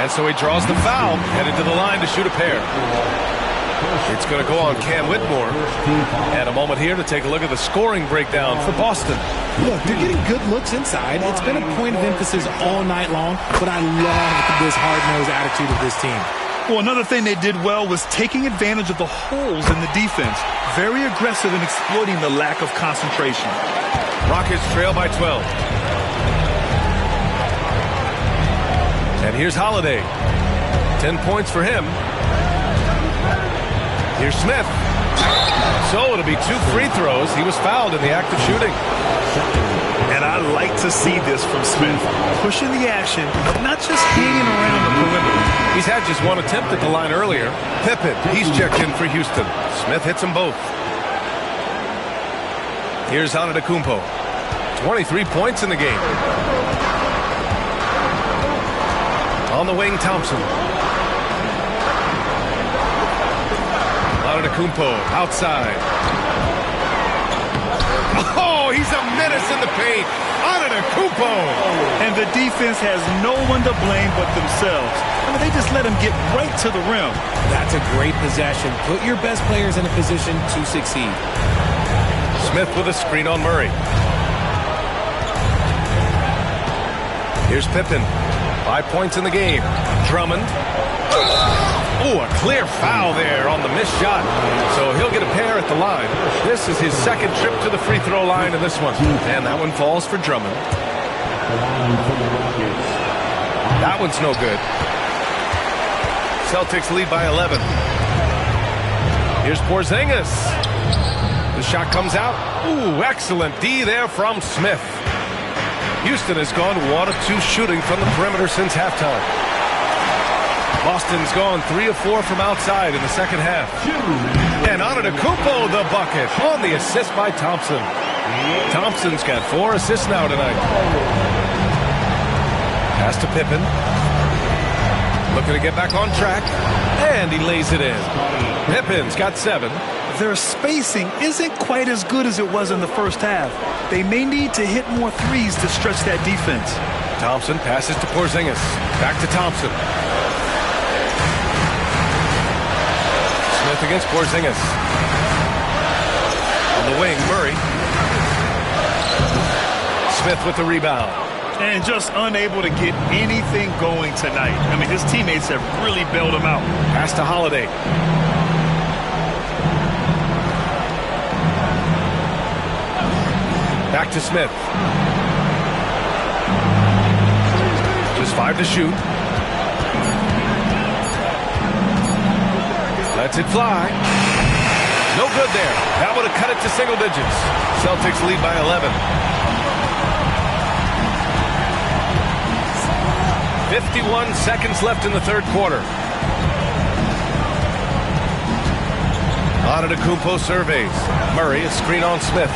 And so he draws the foul, headed to the line to shoot a pair. It's going to go on Cam Whitmore. And a moment here to take a look at the scoring breakdown for Boston. Look, they're getting good looks inside. It's been a point of emphasis all night long, but I love this hard-nosed attitude of this team. Well, another thing they did well was taking advantage of the holes in the defense. Very aggressive in exploiting the lack of concentration. Rockets trail by 12. And here's Holiday. 10 points for him. Here's Smith. So it'll be 2 free throws. He was fouled in the act of shooting. And I like to see this from Smith. Pushing the action, but not just hanging around the perimeter. He's had just 1 attempt at the line earlier. Pippen, he's checked in for Houston. Smith hits them both. Here's Antetokounmpo. 23 points in the game. On the wing, Thompson. Antetokounmpo outside. Oh, he's a menace in the paint. Antetokounmpo. And the defense has no one to blame but themselves. I mean, they just let him get right to the rim. That's a great possession. Put your best players in a position to succeed. Smith with a screen on Murray. Here's Pippen. 5 points in the game. Drummond. Oh, a clear foul there on the missed shot. So he'll get a pair at the line. This is his second trip to the free throw line in this one. And that one falls for Drummond. That one's no good. Celtics lead by 11. Here's Porzingis. The shot comes out. Ooh, excellent D there from Smith. Houston has gone 1 of 2 shooting from the perimeter since halftime. Boston's gone 3 of 4 from outside in the second half. And Antetokounmpo the bucket on the assist by Thompson. Thompson's got 4 assists now tonight. Pass to Pippen. Looking to get back on track. And he lays it in. Pippen's got 7. Their spacing isn't quite as good as it was in the first half. They may need to hit more threes to stretch that defense. Thompson passes to Porzingis. Back to Thompson. Smith against Porzingis. On the wing, Murray. Smith with the rebound. And just unable to get anything going tonight. I mean, his teammates have really bailed him out. Pass to Holiday. Back to Smith. Just 5 to shoot. Lets it fly. No good there. That would have cut it to single digits. Celtics lead by 11. 51 seconds left in the third quarter. Antetokounmpo surveys. Murray, a screen on Smith.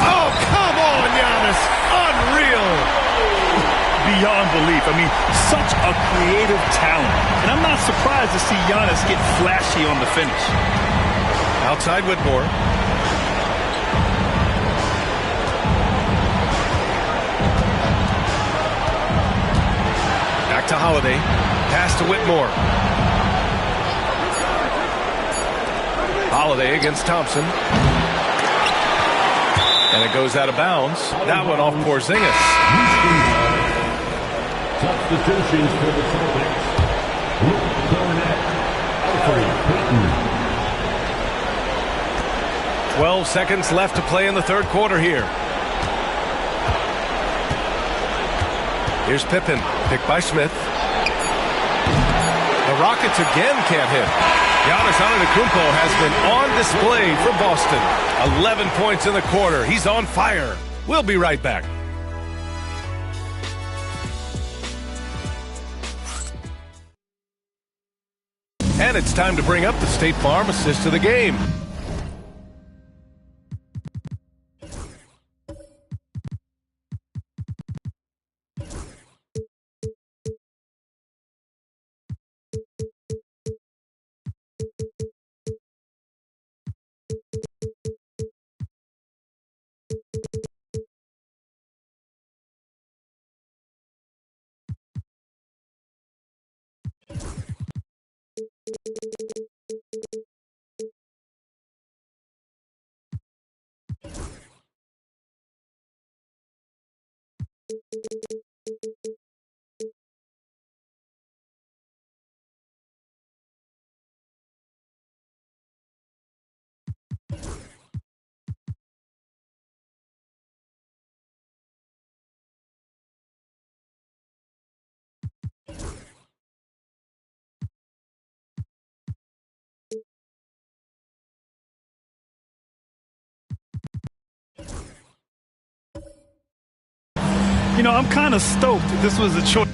Oh, come on, Giannis. Unreal. Beyond belief. I mean, such a creative talent. And I'm not surprised to see Giannis get flashy on the finish. Outside Whitmore. Back to Holiday. Pass to Whitmore. Holiday against Thompson. And it goes out of bounds. That one off Porzingis. Substitutions for the Celtics. Luke Cornett, Elfrid Payton. 12 seconds left to play in the third quarter here. Here's Pippen, picked by Smith. The Rockets again can't hit. Giannis Antetokounmpo has been on display for Boston. 11 points in the quarter. He's on fire. We'll be right back. And it's time to bring up the State Farm assist of the game. know, I'm kind of stoked that this was a choice.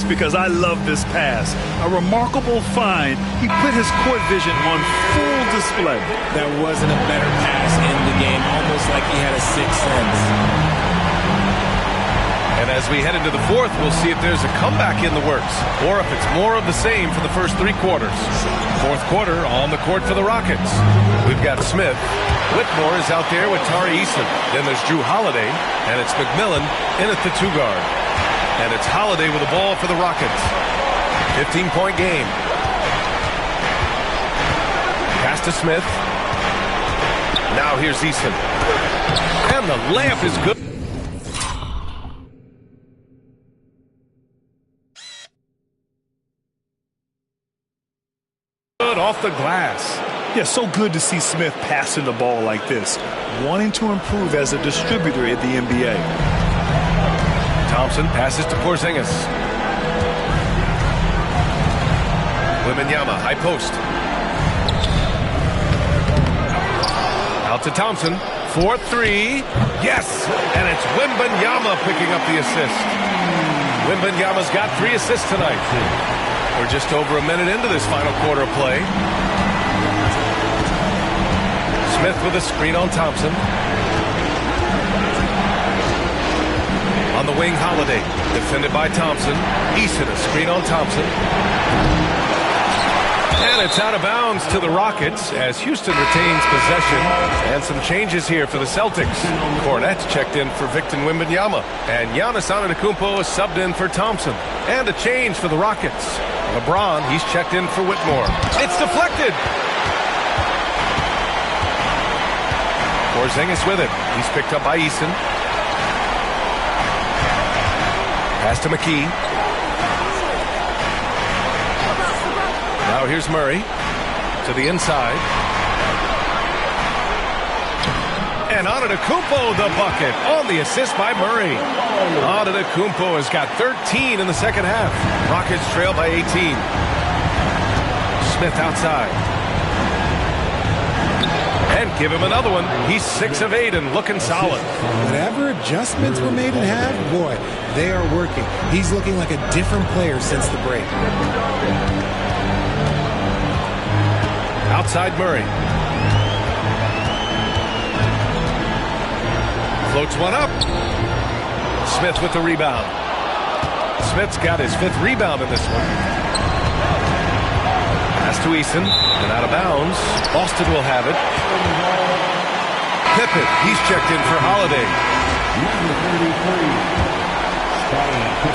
Because I love this pass. A remarkable find. He put his court vision on full display. There wasn't a better pass in the game, almost like he had a sixth sense. And as we head into the fourth, we'll see if there's a comeback in the works or if it's more of the same for the first three quarters. Fourth quarter on the court for the Rockets. We've got Smith. Whitmore is out there with Tari Eason. Then there's Drew Holiday, and it's McMillan in at the two guard. And it's Holiday with the ball for the Rockets. 15-point game. Pass to Smith. Now here's Eason. And the layup is good. Good off the glass. Yeah, so good to see Smith passing the ball like this, wanting to improve as a distributor in the NBA. Thompson passes to Porzingis. Wembanyama, high post. Out to Thompson. 4-3. Yes! And it's Wembanyama picking up the assist. Wembanyama's got 3 assists tonight. We're just over a minute into this final quarter of play. Smith with a screen on Thompson. On the wing, Holiday, defended by Thompson. Eason, a screen on Thompson. And it's out of bounds to the Rockets as Houston retains possession. And some changes here for the Celtics. Cornette checked in for Victor Wembanyama. And Giannis Antetokounmpo is subbed in for Thompson. And a change for the Rockets. LeBron, he's checked in for Whitmore. It's deflected. Porzingis with it. He's picked up by Eason. Pass to McKee. Now here's Murray to the inside. And Antetokounmpo the bucket on the assist by Murray. Antetokounmpo has got 13 in the second half. Rockets trail by 18. Smith outside. And give him another one. He's 6 of 8 and looking solid. Whatever adjustments were made at half, boy, they are working. He's looking like a different player since the break. Outside Murray. Floats one up. Smith with the rebound. Smith's got his 5th rebound in this one. Pass to Eason, and out of bounds. Boston will have it. Pippen, he's checked in for Holiday.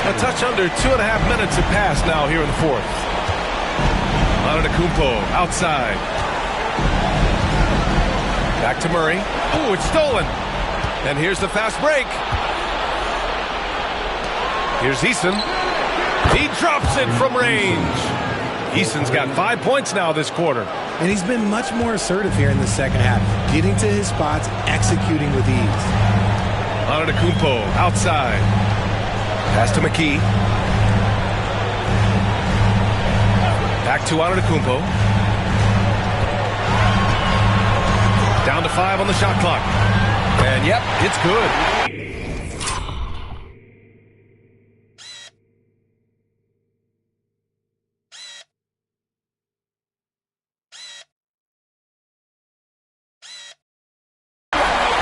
A touch under 2.5 minutes have passed now here in the fourth. Antetokounmpo outside. Back to Murray. Oh, it's stolen. And here's the fast break. Here's Eason. He drops it from range. Eason's got 5 points now this quarter. And he's been much more assertive here in the second half, getting to his spots, executing with ease. Antetokounmpo outside. Pass to McKee. Back to Antetokounmpo. Down to 5 on the shot clock. And yep, it's good.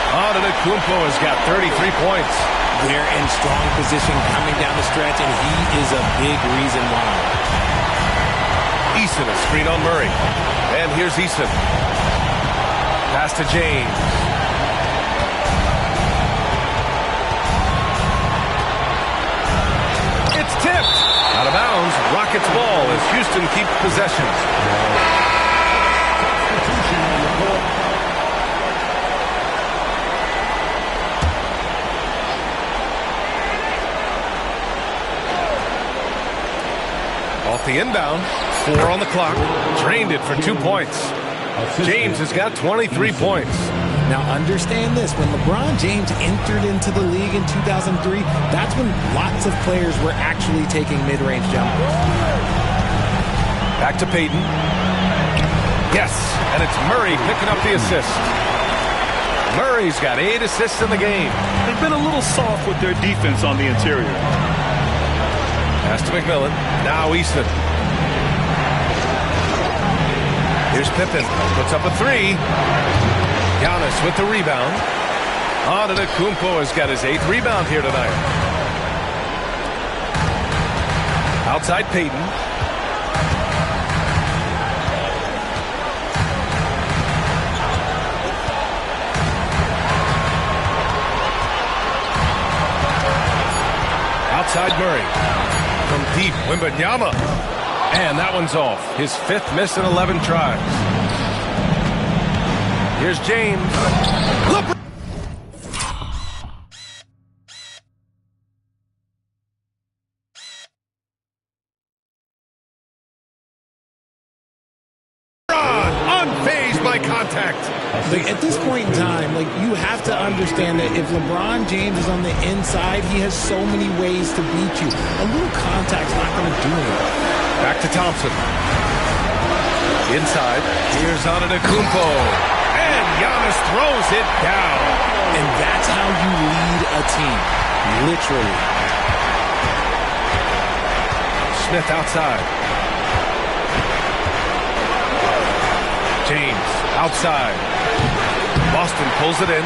Antetokounmpo has got 33 points. They're in strong position coming down the stretch, and he is a big reason why. Eason, a screen on Murray. And here's Eason. Pass to James. tipped. Out of bounds. Rockets ball as Houston keeps possession. Off the inbound. 4 on the clock. Drained it for 2 points. James has got 23 points. Now understand this, when LeBron James entered into the league in 2003, that's when lots of players were actually taking mid-range jumpers. Back to Payton. Yes, and it's Murray picking up the assist. Murray's got 8 assists in the game. They've been a little soft with their defense on the interior. Pass to McMillan. Now Easton. Here's Pippen. Puts up a 3. Giannis with the rebound. Antetokounmpo has got his 8th rebound here tonight. Outside Payton. Outside Murray. From deep, Wembanyama. And that one's off. His 5th miss in 11 tries. Here's James. LeBron unfazed by contact. At this point in time, you have to understand that if LeBron James is on the inside, he has so many ways to beat you. A little contact's not going to do anything. Back to Thompson. Inside. Here's Antetokounmpo. And Giannis throws it down. And that's how you lead a team. Literally. Smith outside. James outside. Boston pulls it in.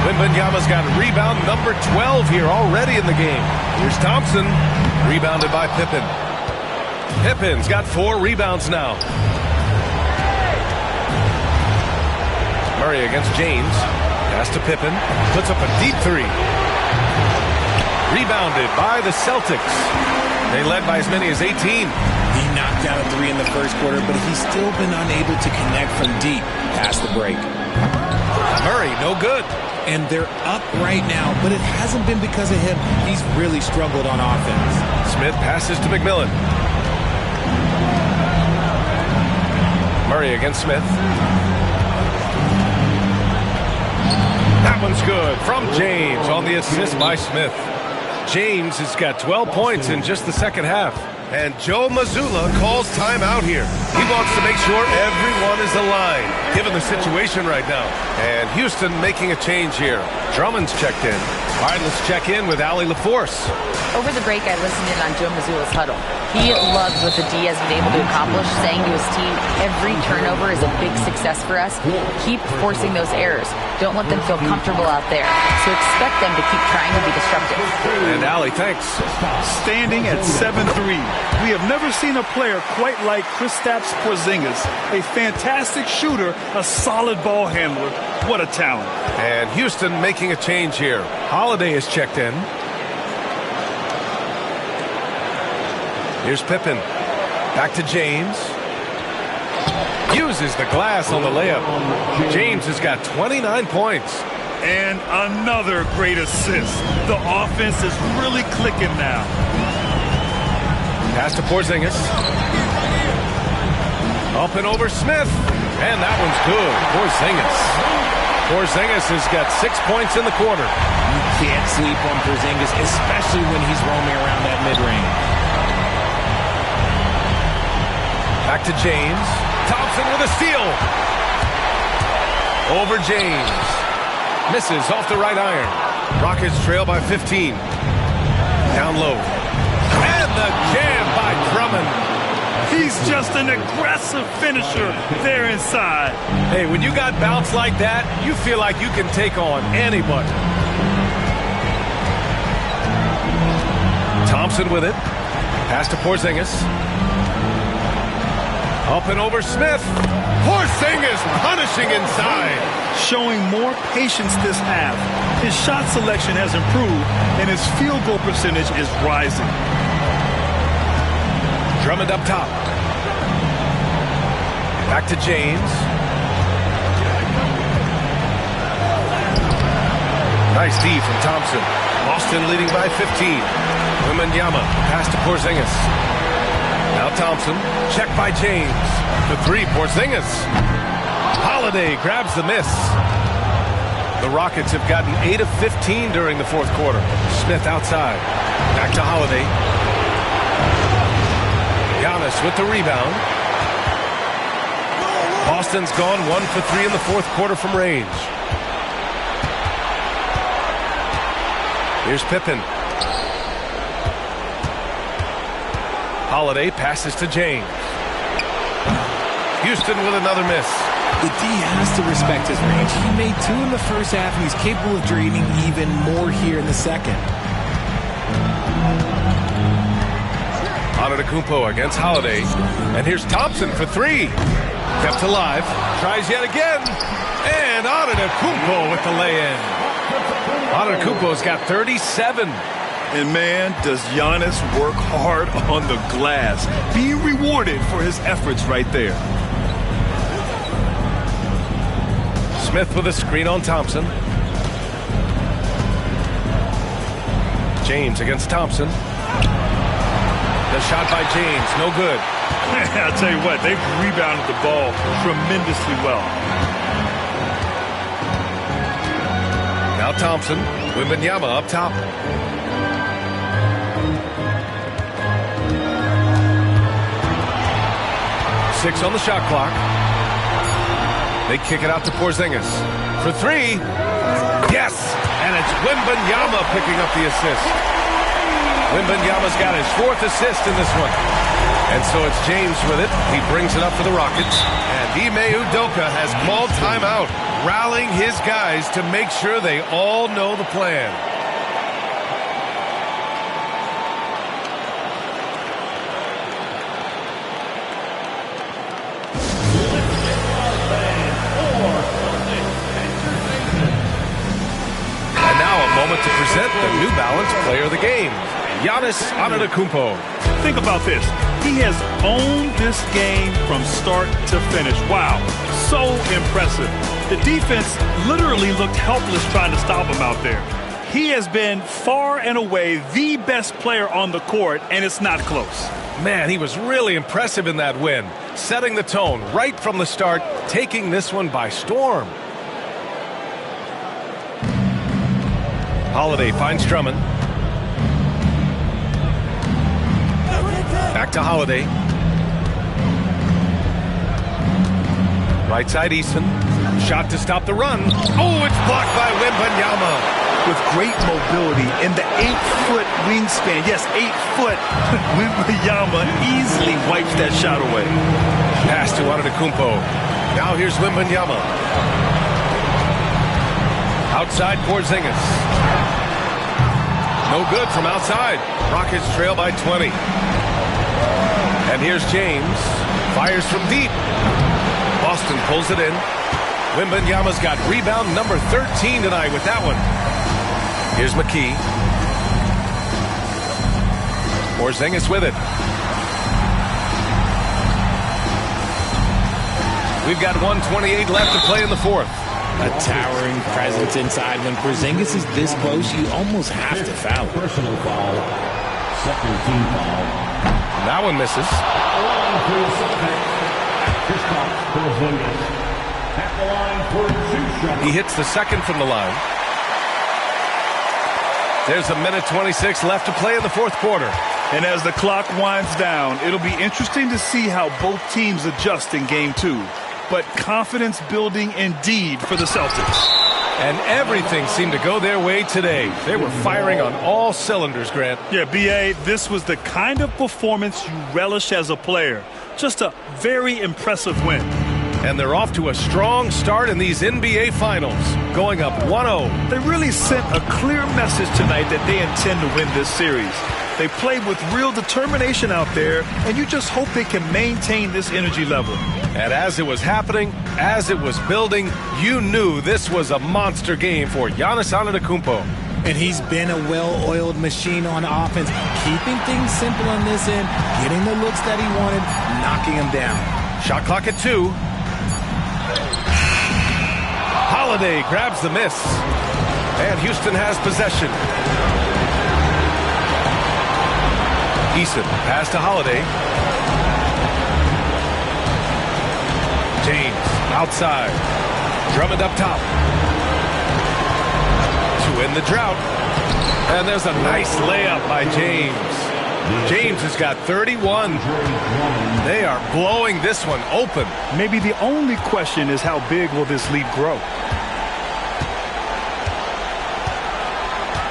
Wembanyama's got rebound number 12 here already in the game. Here's Thompson. Rebounded by Pippen. Pippen's got 4 rebounds now. Murray against James. Pass to Pippen. Puts up a deep 3. Rebounded by the Celtics. They led by as many as 18. He knocked down a 3 in the first quarter, but he's still been unable to connect from deep past the break. Murray, no good. And they're up right now, but it hasn't been because of him. He's really struggled on offense. Smith passes to McMillan. Murray against Smith. That one's good from James on the assist by Smith. James has got 12 points in just the second half. And Joe Mazzulla calls timeout here. He wants to make sure everyone is aligned, given the situation right now. And Houston making a change here. Drummond's checked in. All right, let's check in with Allie LaForce. Over the break, I listened in on Joe Mazzulla's huddle. He loves what the D has been able to accomplish, saying to his team, every turnover is a big success for us. Keep forcing those errors. Don't let them feel comfortable out there. So expect them to keep trying to be disruptive. And Allie, thanks. Standing at 7'3", we have never seen a player quite like Kristaps Porzingis. A fantastic shooter, a solid ball handler. What a talent. And Houston making a change here. Holiday is checked in. Here's Pippen. Back to James. Uses the glass on the layup. James has got 29 points. And another great assist. The offense is really clicking now. Pass to Porzingis. Up and over Smith. And that one's good. Porzingis has got 6 points in the quarter. You can't sleep on Porzingis, especially when he's roaming around that mid-range. Back to James. Thompson with a steal. Over James. Misses off the right iron. Rockets trail by 15. Down low. And the jam by Drummond. He's just an aggressive finisher there inside. Hey, when you got bounce like that, you feel like you can take on anybody. Thompson with it. Pass to Porzingis. Up and over Smith. Porzingis punishing inside. Showing more patience this half. His shot selection has improved, and his field goal percentage is rising. Drummond up top. Back to James. Nice D from Thompson. Boston leading by 15. Wembanyama pass to Porzingis. Now Thompson. Check by James. The three, Porzingis. Holiday grabs the miss. The Rockets have gotten 8 of 15 during the fourth quarter. Smith outside. Back to Holiday. Giannis with the rebound. Boston's gone 1 for 3 in the fourth quarter from range. Here's Pippen. Holiday passes to James. Houston with another miss. The D has to respect his range. He made 2 in the first half, and he's capable of draining even more here in the second. Antetokounmpo against Holiday. And here's Thompson for 3. Kept alive. Tries yet again. And Antetokounmpo with the lay-in. Antetokounmpo's got 37. And man, does Giannis work hard on the glass. Being rewarded for his efforts right there. Smith with a screen on Thompson. James against Thompson. The shot by James, no good. I'll tell you what, they've rebounded the ball tremendously well. Now Thompson, Wembanyama up top. Six on the shot clock. They kick it out to Porzingis. For 3. Yes! And it's Wembanyama picking up the assist. Wembanyama's got his 4th assist in this one. And so it's James with it. He brings it up for the Rockets. And Ime Udoka has called timeout, rallying his guys to make sure they all know the plan. To present the New Balance Player of the Game, Giannis Antetokounmpo. Think about this. He has owned this game from start to finish. Wow, so impressive. The defense literally looked helpless trying to stop him out there. He has been far and away the best player on the court, and it's not close. Man, he was really impressive in that win, setting the tone right from the start, taking this one by storm. Holiday finds Drummond. Back to Holiday. Right side Easton. Shot to stop the run. Oh, it's blocked by Wembanyama. With great mobility in the 8-foot wingspan. Yes, 8 foot. Wembanyama easily wipes that shot away. Pass to Antetokounmpo. Now here's Wembanyama. Outside Porzingis. No good from outside. Rockets trail by 20. And here's James. Fires from deep. Boston pulls it in. Wembanyama's got rebound number 13 tonight with that one. Here's McKee. Porzingis with it. We've got 1:28 left to play in the fourth. A towering presence inside. When Porzingis is this close, you almost have to foul. Personal foul. Second team foul. That one misses. At the line for 2 shots. He hits the second from the line. There's a minute 26 left to play in the fourth quarter. And as the clock winds down, it'll be interesting to see how both teams adjust in game 2. But confidence building indeed for the Celtics. And everything seemed to go their way today. They were firing on all cylinders, Grant. Yeah, B.A., this was the kind of performance you relish as a player. Just a very impressive win. And they're off to a strong start in these NBA Finals, going up 1-0. They really sent a clear message tonight that they intend to win this series. They played with real determination out there, and you just hope they can maintain this energy level. And as it was happening, as it was building, you knew this was a monster game for Giannis Antetokounmpo. And he's been a well-oiled machine on offense, keeping things simple on this end, getting the looks that he wanted, knocking them down. Shot clock at 2. Holiday grabs the miss. And Houston has possession. Eason, pass to Holiday. James, outside. Drummond up top. To end the drought. And there's a nice layup by James. James has got 31. They are blowing this one open. Maybe the only question is how big will this lead grow?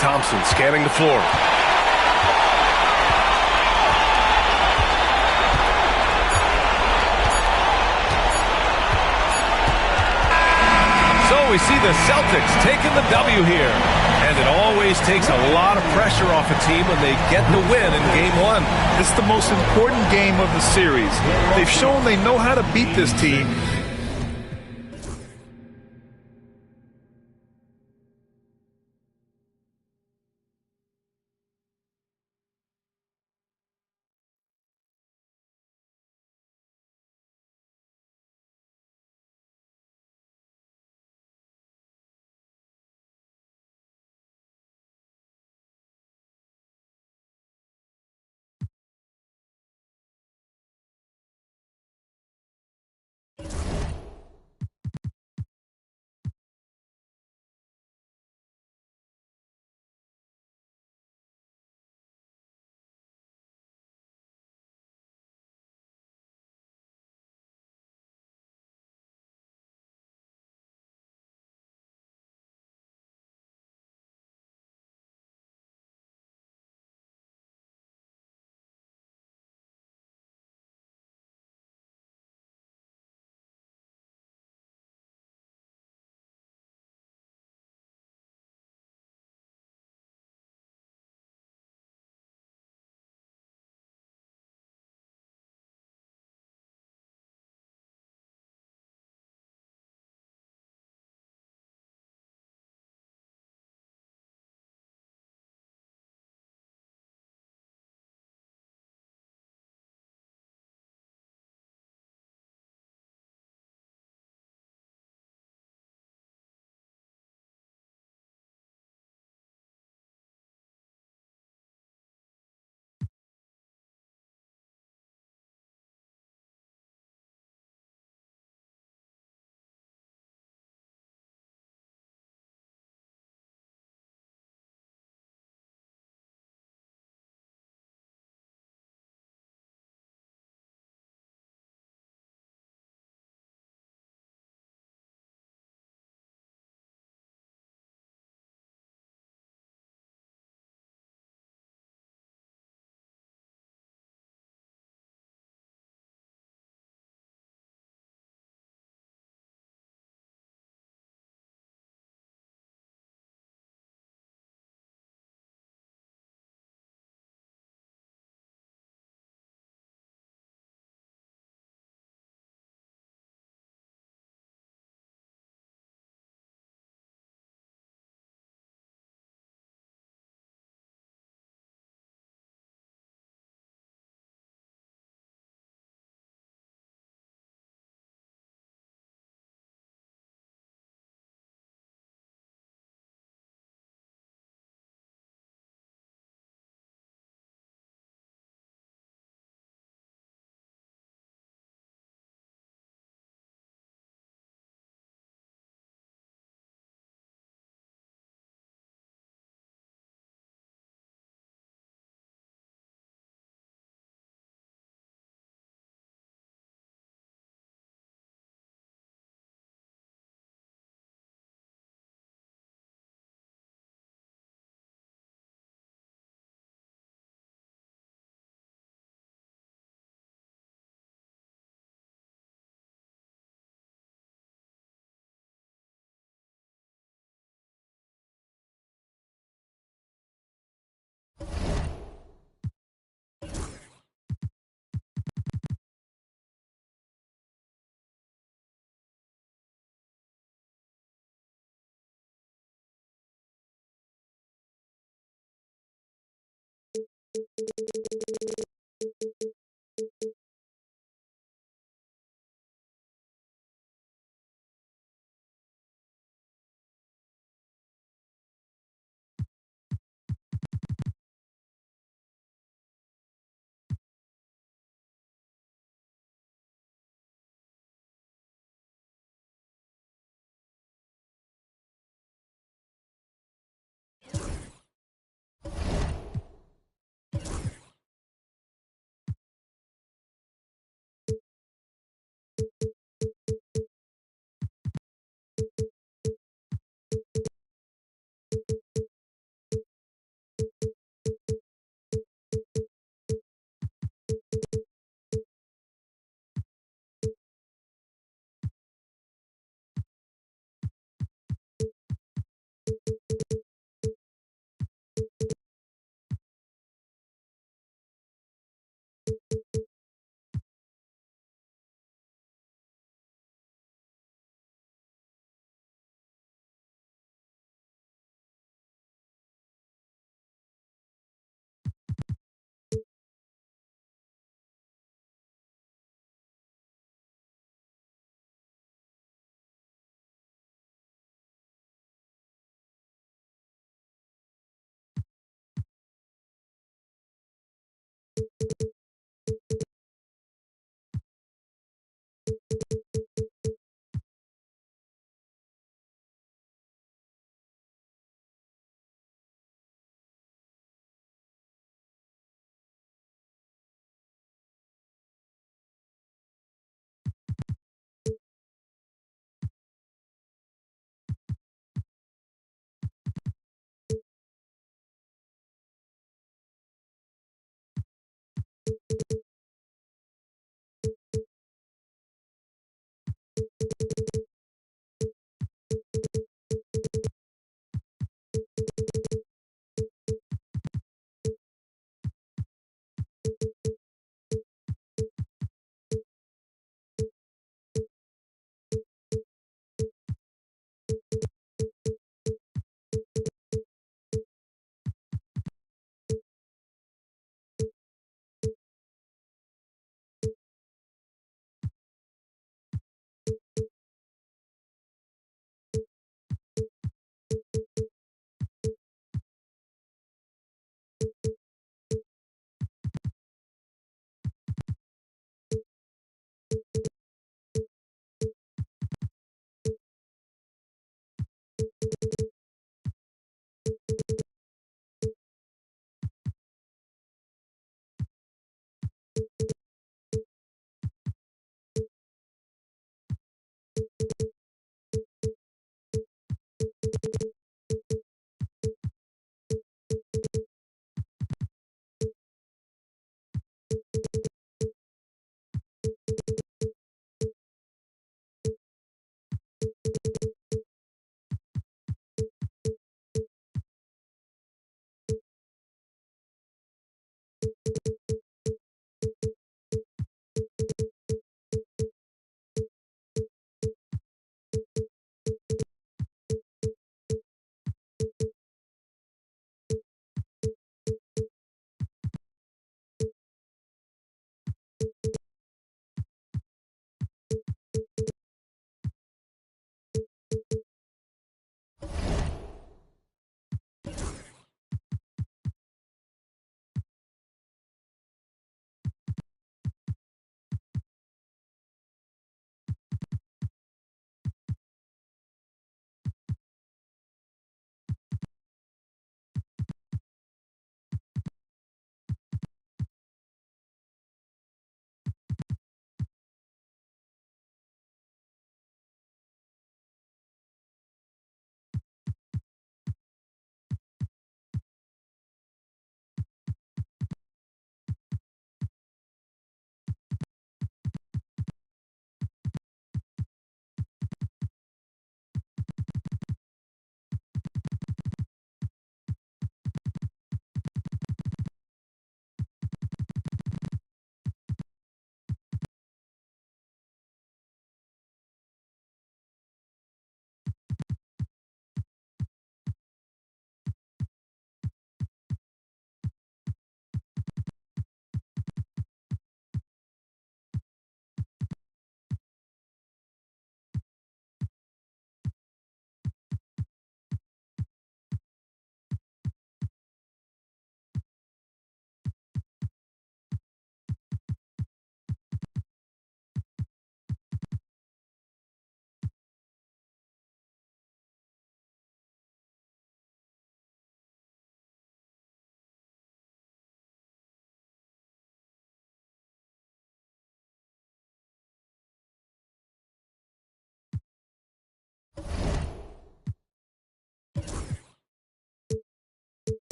Thompson scanning the floor. So we see the Celtics taking the W here. And it always takes a lot of pressure off a team when they get the win in Game 1. It's the most important game of the series. They've shown they know how to beat this team.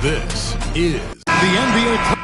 This is the NBA.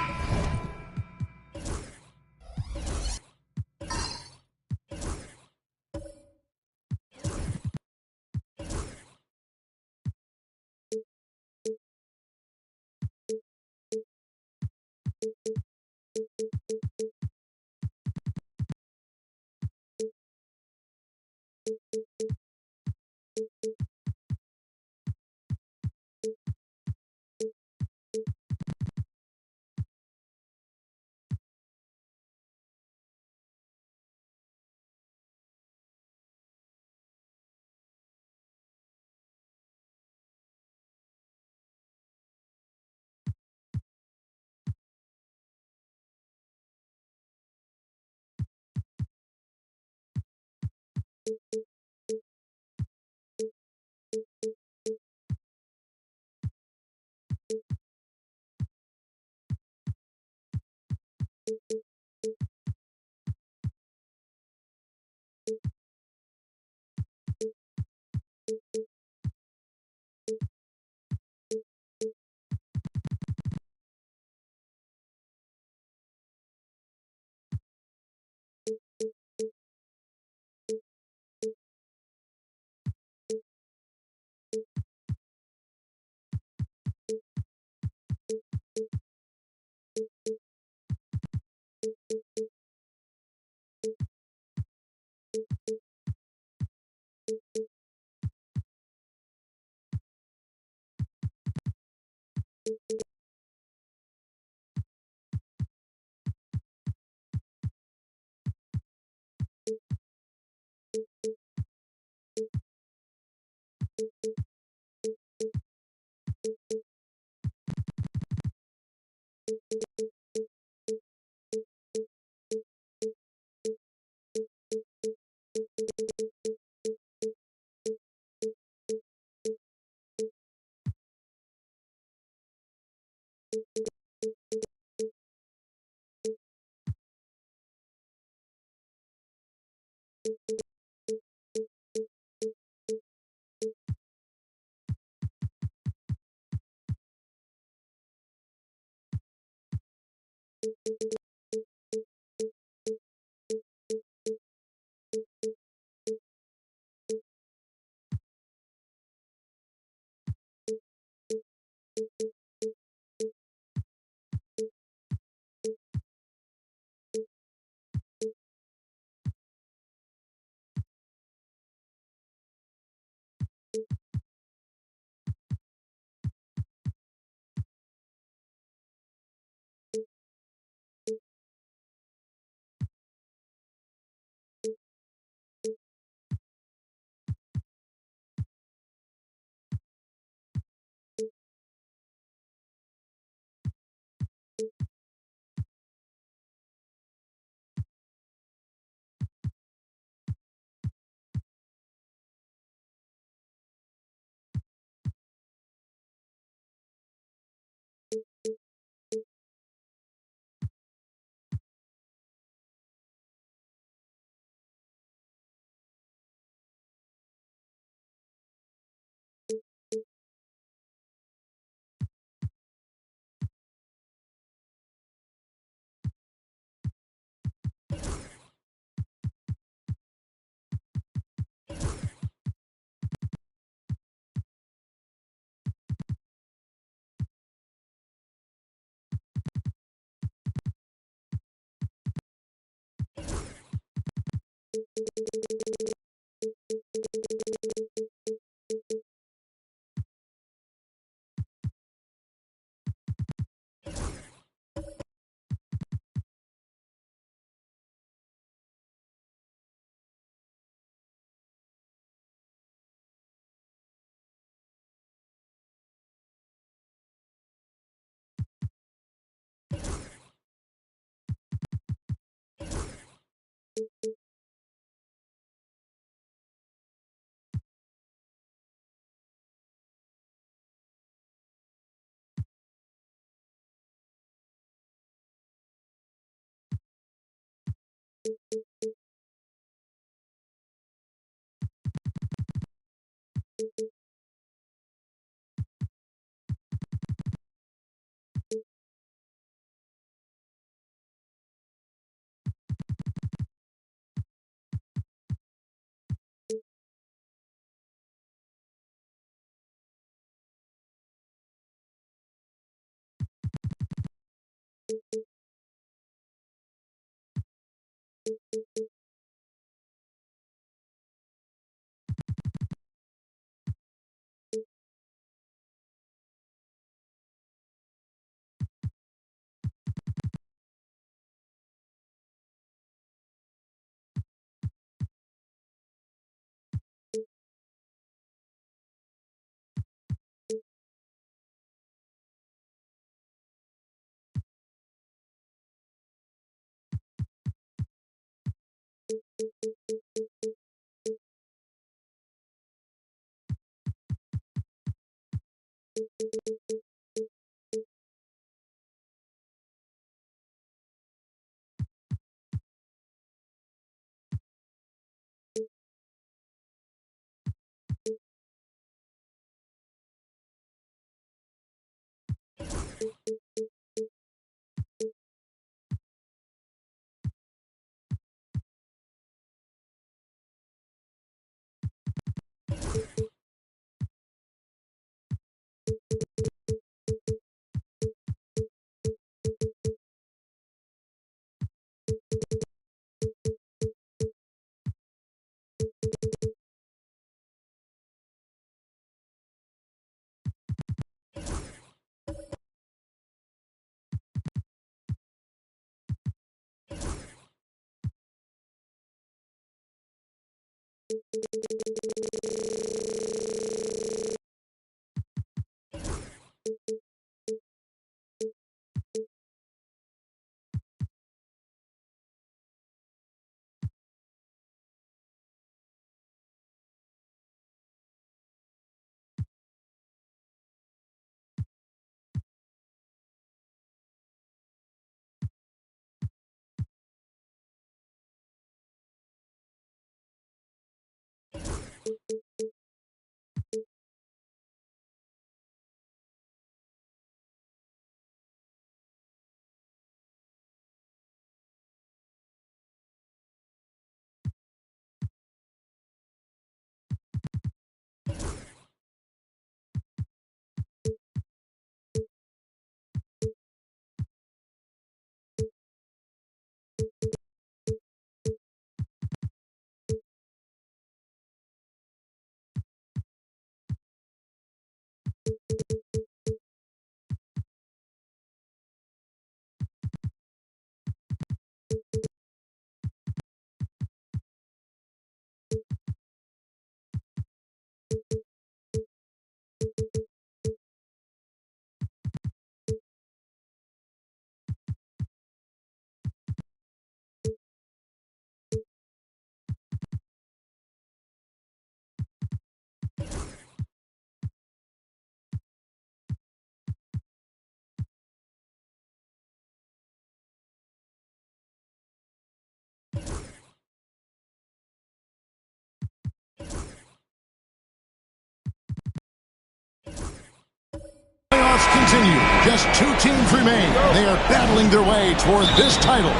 Playoffs continue. Just 2 teams remain. They are battling their way toward this title.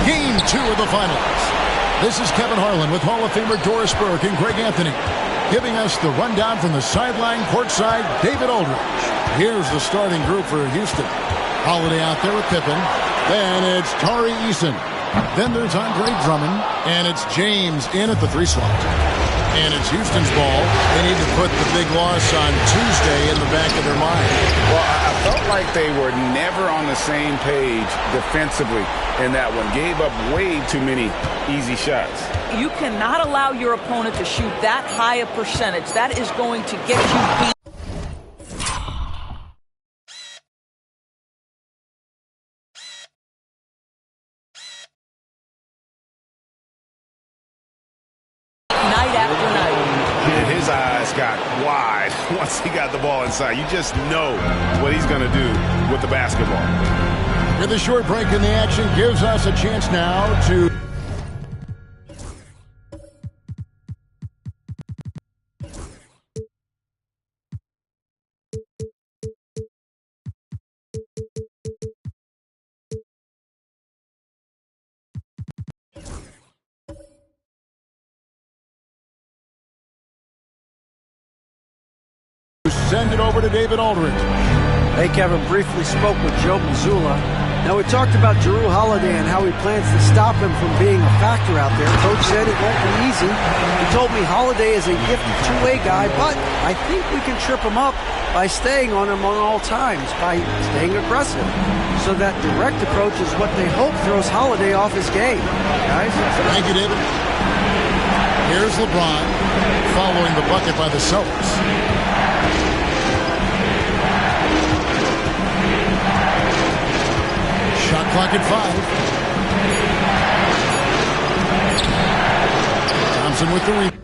Game 2 of the finals. This is Kevin Harlan with Hall of Famer Doris Burke and Greg Anthony, giving us the rundown from the sideline courtside, David Aldridge. Here's the starting group for Houston. Holiday out there with Pippen. Then it's Tari Eason. Then there's Andre Drummond. And it's James in at the 3 slot. And it's Houston's ball. They need to put the big loss on Tuesday in the back of their mind. Well, I felt like they were never on the same page defensively in that one. Gave up way too many easy shots. You cannot allow your opponent to shoot that high a percentage. That is going to get you beat. Night after night. And his eyes got wide once he got the ball inside. You just know what he's going to do with the basketball. With a short break in the action gives us a chance now to... send it over to David Aldridge. Hey, Kevin, briefly spoke with Joe Mazzulla. Now, we talked about Jrue Holiday and how he plans to stop him from being a factor out there. Coach said it won't be easy. He told me Holiday is a gifted two-way guy, but I think we can trip him up by staying on him on all times, by staying aggressive. So that direct approach is what they hope throws Holiday off his game. Guys? Thank you, David. Here's LeBron following the bucket by the Celtics. Shot clock at 5. Thompson with the rebound.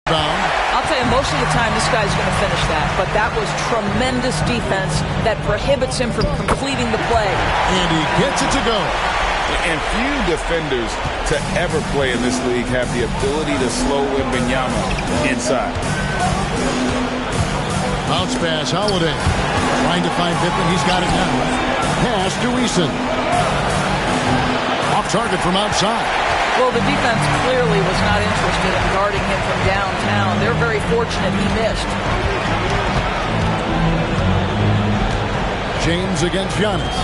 I'll tell you, most of the time this guy's going to finish that, but that was tremendous defense that prohibits him from completing the play. And he gets it to go. And few defenders to ever play in this league have the ability to slow Wembanyama inside. Bounce pass, Holiday. Trying to find Pippen. He's got it now. Pass to Eason. Off target from outside. Well, the defense clearly was not interested in guarding him from downtown. They're very fortunate he missed. James against Giannis.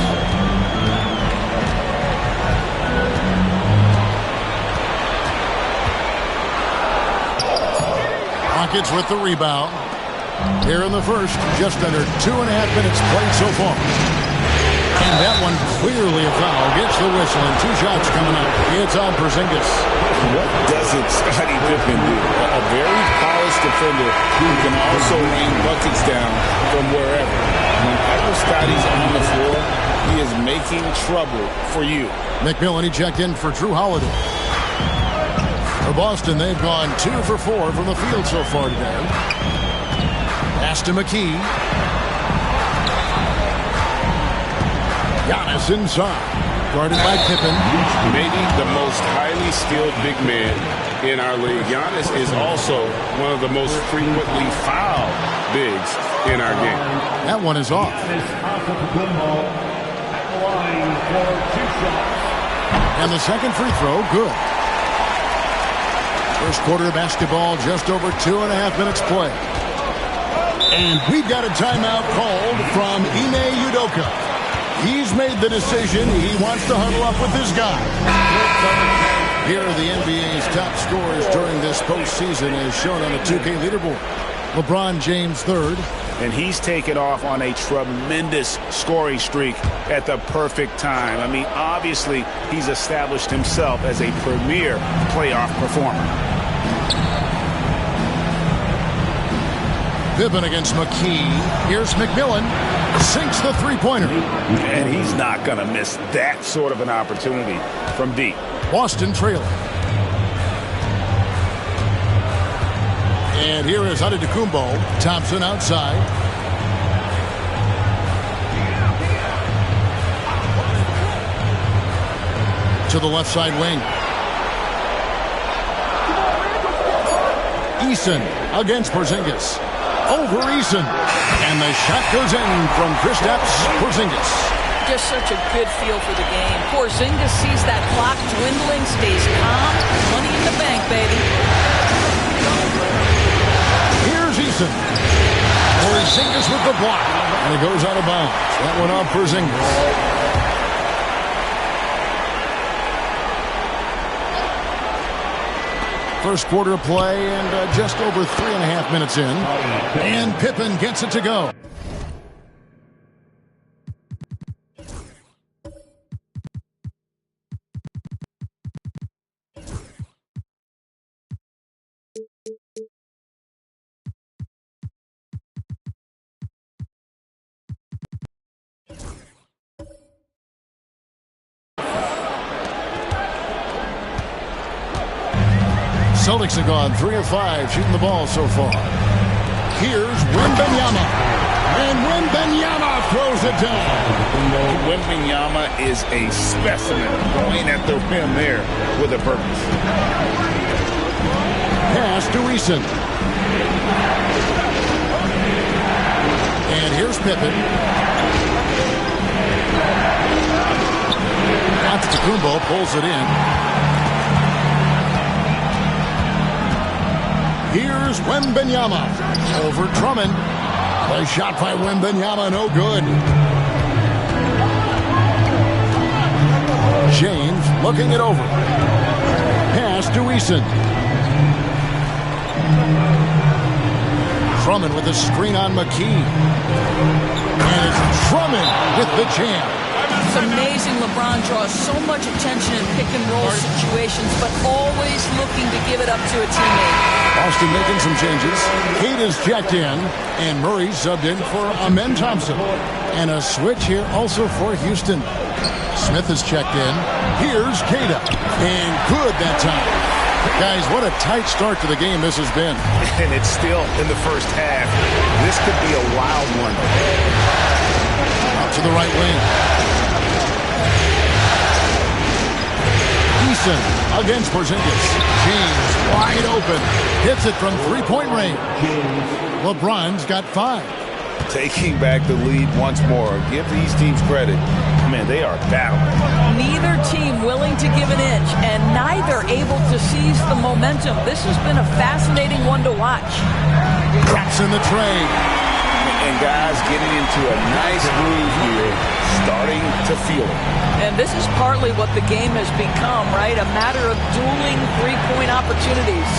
Rockets with the rebound. Here in the first, just under 2.5 minutes played so far. And that one clearly a foul. Gets the whistle and 2 shots coming up. It's on Porzingis. What doesn't Scottie Pippen do? A very polished defender who can also rain buckets down from wherever. Whenever Scottie's on the floor, he is making trouble for you. McMillan ejected in for Jrue Holiday. For Boston, they've gone 2 for 4 from the field so far today. Pass to McKee. Giannis inside. Guarded by Pippen. Maybe the most highly skilled big man in our league. Giannis is also one of the most frequently fouled bigs in our game. That one is off. And the second free throw, good. First quarter of basketball, just over 2.5 minutes play. And we've got a timeout called from Ime Udoka. He's made the decision. He wants to huddle up with this guy. Here are the NBA's top scorers during this postseason as shown on the 2K leaderboard. LeBron James third. And he's taken off on a tremendous scoring streak at the perfect time. I mean, obviously, he's established himself as a premier playoff performer. Pippen against McKee. Here's McMillan. Sinks the three-pointer. And he's not going to miss that sort of an opportunity from deep. Boston trailing. And here is Antetokounmpo. Thompson outside. To the left side wing. Eason against Porzingis. Over Eason. And the shot goes in from Kristaps Porzingis. Just such a good feel for the game. Porzingis sees that clock dwindling, stays calm. Money in the bank, baby. Eason. Porzingis with the block. And it goes out of bounds. That one off Porzingis. First quarter play and just over 3.5 minutes in. And Pippen gets it to go. Celtics have gone 3 of 5 shooting the ball so far. Here's Wembanyama. And Wembanyama throws it down. Wembanyama is a specimen going at the rim there with a purpose. Pass to Eason. And here's Pippen. Antetokounmpo pulls it in. Here's Wembanyama over Drummond. A shot by Wembanyama, no good. James looking it over. Pass to Eason. Drummond with a screen on McKee. And it's Drummond with the jam. It's amazing LeBron draws so much attention in pick-and-roll situations, but always looking to give it up to a teammate. Boston making some changes. Cade is checked in, and Murray subbed in for Amen Thompson. And a switch here also for Houston. Smith is checked in. Here's Cade. And good that time. Guys, what a tight start to the game this has been. And it's still in the first half. This could be a wild one. Out to the right wing. Eason against Porzingis. James wide open. Hits it from three-point range. LeBron's got 5. Taking back the lead once more. Give these teams credit. Man, they are battling. Neither team willing to give an inch, and neither able to seize the momentum. This has been a fascinating one to watch. Drops in the trade. And guys getting into a nice groove here, starting to feel it. And this is partly what the game has become, right? A matter of dueling three-point opportunities.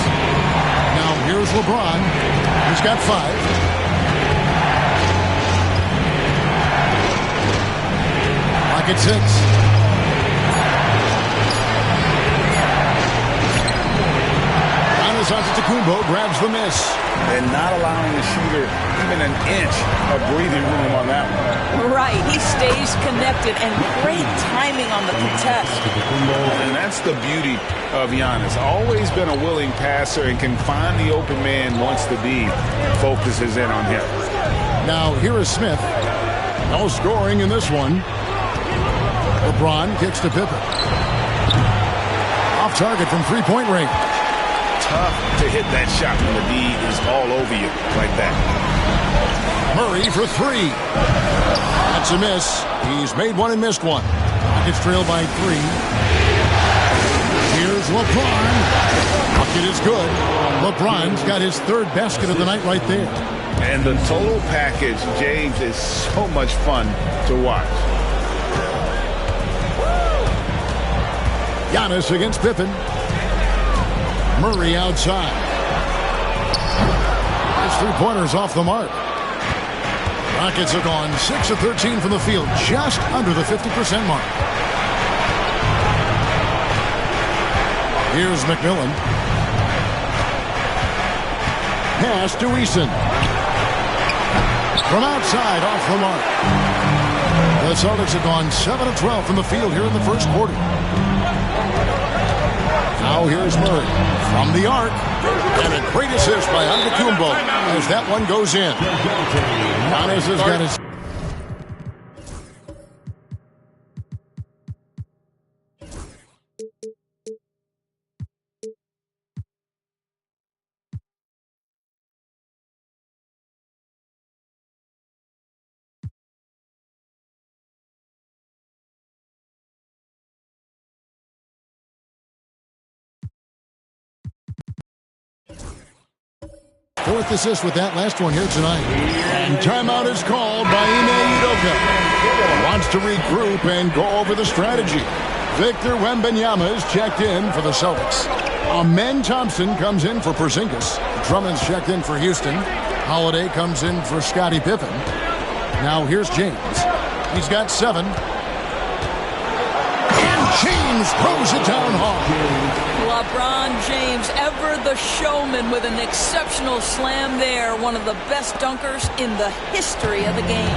Now here's LeBron. He's got 5. At 6. Giannis Antetokounmpo grabs the miss. And not allowing the shooter even an inch of breathing room on that one. Right. He stays connected, and great timing on the contest. And that's the beauty of Giannis. Always been a willing passer and can find the open man once the D focuses in on him. Now here is Smith. No scoring in this one. LeBron kicks to Pippen. Off target from three-point range. Tough to hit that shot when the D is all over you like that. Murray for 3. That's a miss. He's made one and missed one. Rockets trail by 3. Here's LeBron. Bucket is good. LeBron's got his 3rd basket of the night right there. And the total package, James, is so much fun to watch. Giannis against Pippen. Murray outside. His three-pointers off the mark. Rockets have gone 6 of 13 from the field, just under the 50% mark. Here's McMillan. Pass to Eason. From outside, off the mark. The Celtics have gone 7 of 12 from the field here in the first quarter. Now here's Murray from the arc. And a great assist by Antetokounmpo as that one goes in. Giannis has got his... fourth assist with that last one here tonight. And timeout is called by Ime Udoka. Wants to regroup and go over the strategy. Victor Wembanyama is checked in for the Celtics. Amen Thompson comes in for Porzingis. Drummond's checked in for Houston. Holiday comes in for Scottie Pippen. Now here's James. He's got 7. And James throws it down hard. LeBron James, ever the showman, with an exceptional slam there. One of the best dunkers in the history of the game.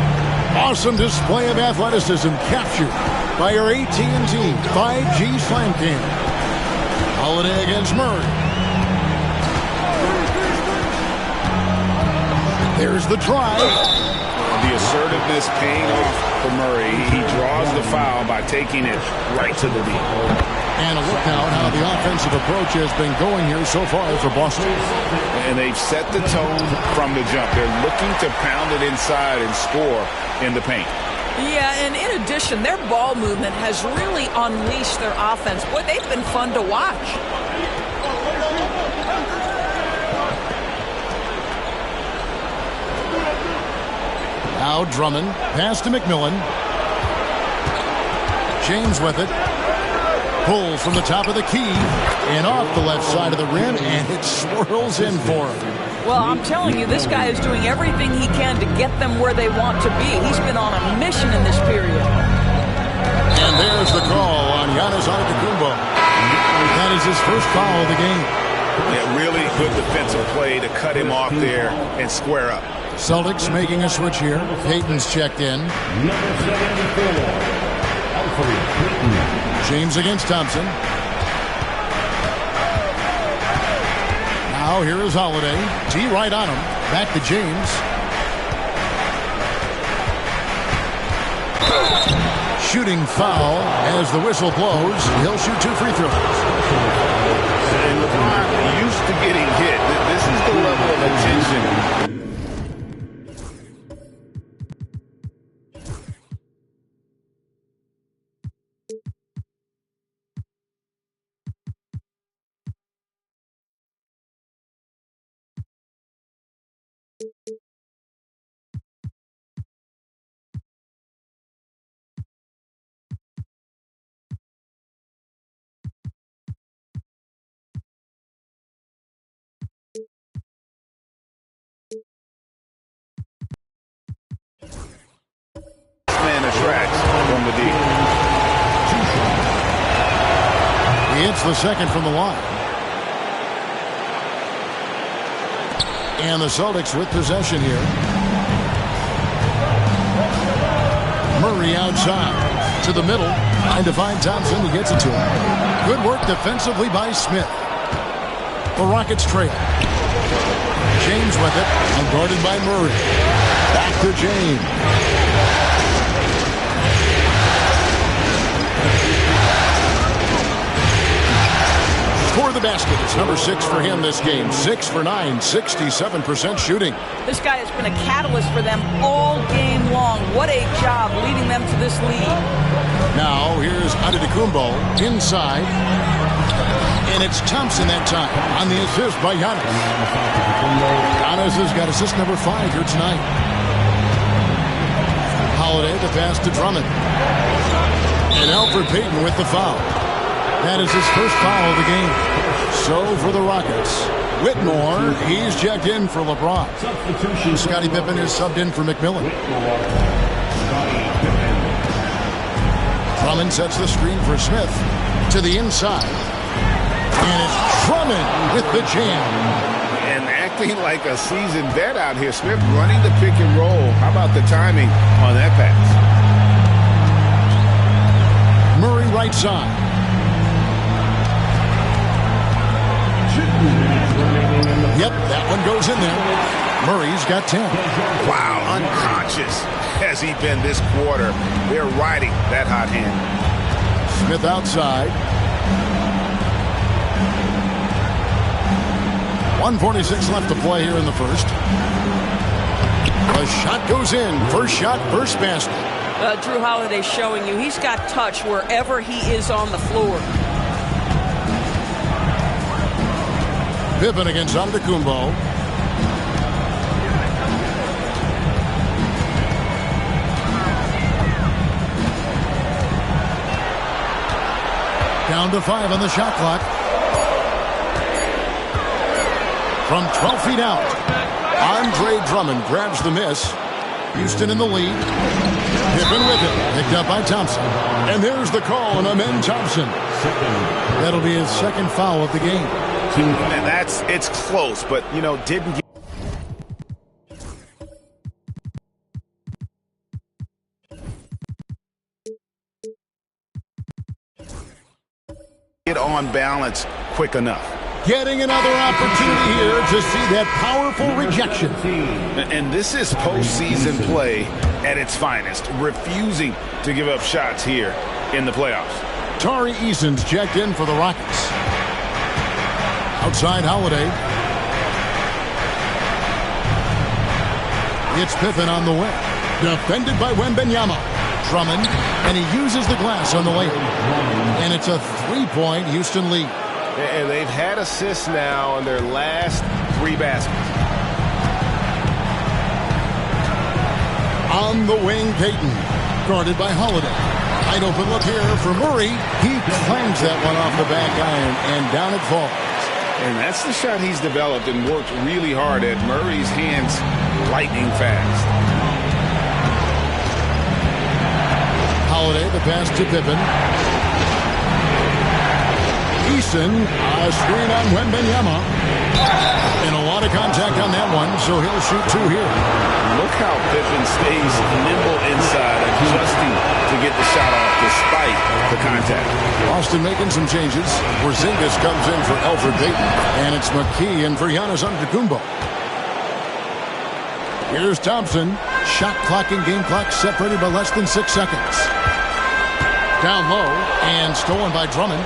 Awesome display of athleticism captured by our AT&T 5G Slam Cam. Holiday against Murray. There's the drive. The assertiveness paying off for Murray. He draws the foul by taking it right to the lead. And a look now at how the offensive approach has been going here so far for Boston. And they've set the tone from the jump. They're looking to pound it inside and score in the paint. Yeah, and in addition, their ball movement has really unleashed their offense. Boy, they've been fun to watch. Now Drummond, pass to McMillan. James with it. Pulls from the top of the key and off the left side of the rim, and it swirls in for him. Well, I'm telling you, this guy is doing everything he can to get them where they want to be. He's been on a mission in this period. And there's the call on Giannis Antetokounmpo. That is his first foul of the game. Yeah, really good defensive play to cut him off there and square up. Celtics making a switch here. Payton's checked in. James against Thompson. Now here is Holiday. T right on him. Back to James. Shooting foul as the whistle blows. He'll shoot 2 free throws. And LeBron used to getting hit. This is the level of attention. Man attracts from the deep. He hits the second from the line. And the Celtics with possession here. Murray outside to the middle. Trying to find Thompson. He gets it to him. Good work defensively by Smith. The Rockets trail. James with it. And guarded by Murray. Back to James. For the basket, it's number 6 for him this game. 6 for 9, 67% shooting. This guy has been a catalyst for them all game long. What a job leading them to this lead. Now here's Antetokounmpo inside. And it's Thompson that time on the assist by Giannis. Giannis has got assist number 5 here tonight. Holiday the pass to Drummond. And Elfrid Payton with the foul. That is his first foul of the game. So for the Rockets, Whitmore, he's checked in for LeBron. Scottie Pippen is subbed in for McMillan. Drummond sets the screen for Smith to the inside. And it's Drummond with the jam. And acting like a seasoned vet out here. Smith running the pick and roll. How about the timing on that pass? Murray right side. Yep, that one goes in there. Murray's got 10. Wow, unconscious has he been this quarter. They're riding that hot hand. Smith outside. 1:46 left to play here in the first. The shot goes in. First shot, first basket. Drew Holiday showing you he's got touch wherever he is on the floor. Pippen against Antetokounmpo. Down to 5 on the shot clock. From 12 feet out, Andre Drummond grabs the miss. Houston in the lead. Pippen with it. Picked up by Thompson. And there's the call on Amen Thompson. That'll be his second foul of the game. And it's close, but, didn't get on balance quick enough. Getting another opportunity here to see that powerful rejection. And this is postseason play at its finest, refusing to give up shots here in the playoffs. Tari Eason's checked in for the Rockets. Outside Holiday. It's Pippen on the wing. Defended by Wembanyama. Drummond, and he uses the glass on the layup. And it's a 3-point Houston lead. And they've had assists now on their last 3 baskets. On the wing, Payton. Guarded by Holiday. Wide open look here for Murray. He clangs that one off the back iron, and down it falls. And that's the shot he's developed and worked really hard at. Murray's hands lightning fast. Holiday, the pass to Pippen. Eason, a screen on Wembanyama. And a lot of contact on that one, so he'll shoot 2 here. Look how Pippen stays nimble inside, adjusting to get the shot off despite the contact. Boston making some changes. Porzingis comes in for Elfrid Payton. And it's McKee in for Giannis Antetokounmpo. Here's Thompson. Shot clock and game clock separated by less than 6 seconds. Down low and stolen by Drummond.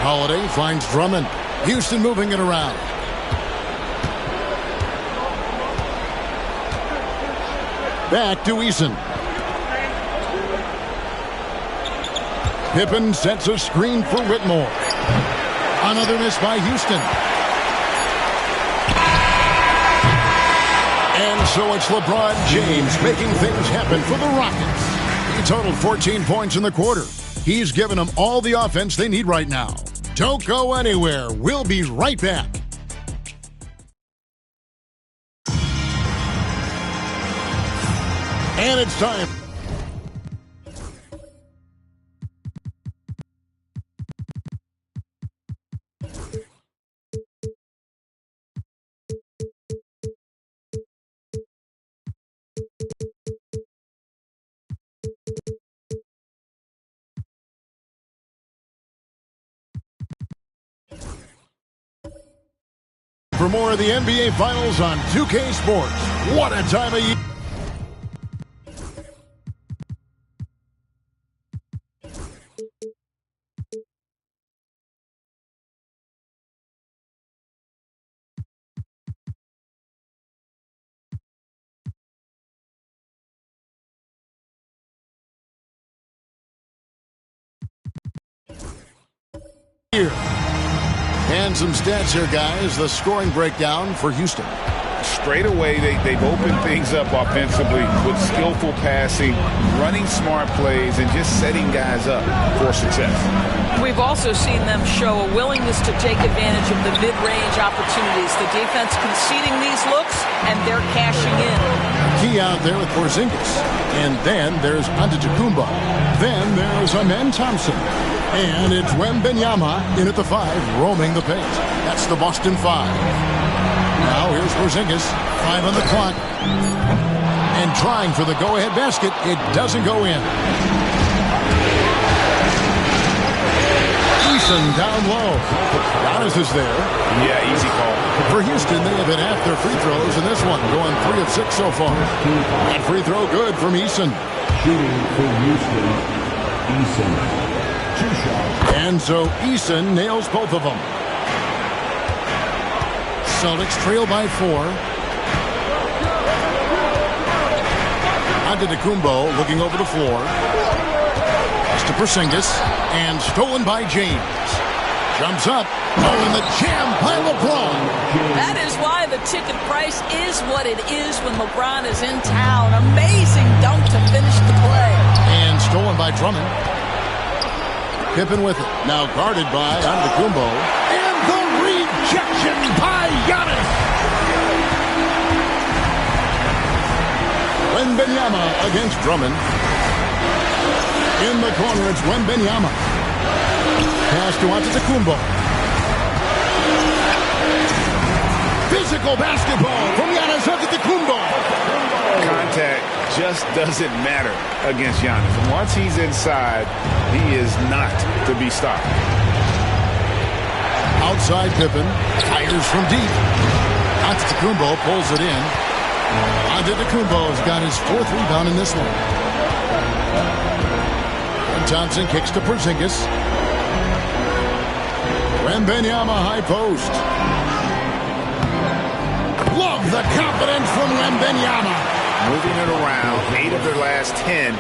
Holiday finds Drummond. Houston moving it around. Back to Eason. Pippen sets a screen for Whitmore. Another miss by Houston. And so it's LeBron James making things happen for the Rockets. He totaled 14 points in the quarter. He's given them all the offense they need right now. Don't go anywhere. We'll be right back. And it's time. For more of the NBA Finals on 2K Sports. What a time of year. And some stats here, guys. The scoring breakdown for Houston. Straight away, they've opened things up offensively with skillful passing, running smart plays, and just setting guys up for success. We've also seen them show a willingness to take advantage of the mid-range opportunities. The defense conceding these looks, and they're cashing in. Key out there with Porzingis. And then there's Antetokounmpo. Then there's Amen Thompson. And it's Wembanyama in at the 5, roaming the paint. That's the Boston 5. Now here's Porzingis, 5 on the clock. And trying for the go-ahead basket. It doesn't go in. Eason down low. Giannis is there. Yeah, easy call. For Houston, they have been at their free throws in this one, going 3 of 6 so far. That free throw good from Eason. Shooting for Houston, Eason. 2 shots. And so Eason nails both of them. Celtics trail by 4. Antetokounmpo looking over the floor. Pass to Porzingis. And stolen by James. Jumps up. Oh, and the jam by LeBron. That is why the ticket price is what it is when LeBron is in town. Amazing dunk to finish the play. And stolen by Drummond. Pippen with it. Now guarded by Antetokounmpo. And the rejection by Giannis. Wembanyama against Drummond. In the corner, it's Wembanyama. Pass to Antetokounmpo. Physical basketball from Giannis Antetokounmpo. Contact just doesn't matter against Giannis. Once he's inside, he is not to be stopped. Outside Pippen. Fires from deep. Antetokounmpo pulls it in. Antetokounmpo's got his 4th rebound in this one. And Thompson kicks to Porzingis. Wembanyama high post. Love the confidence from Wembanyama. Moving it around, 8 of their last 10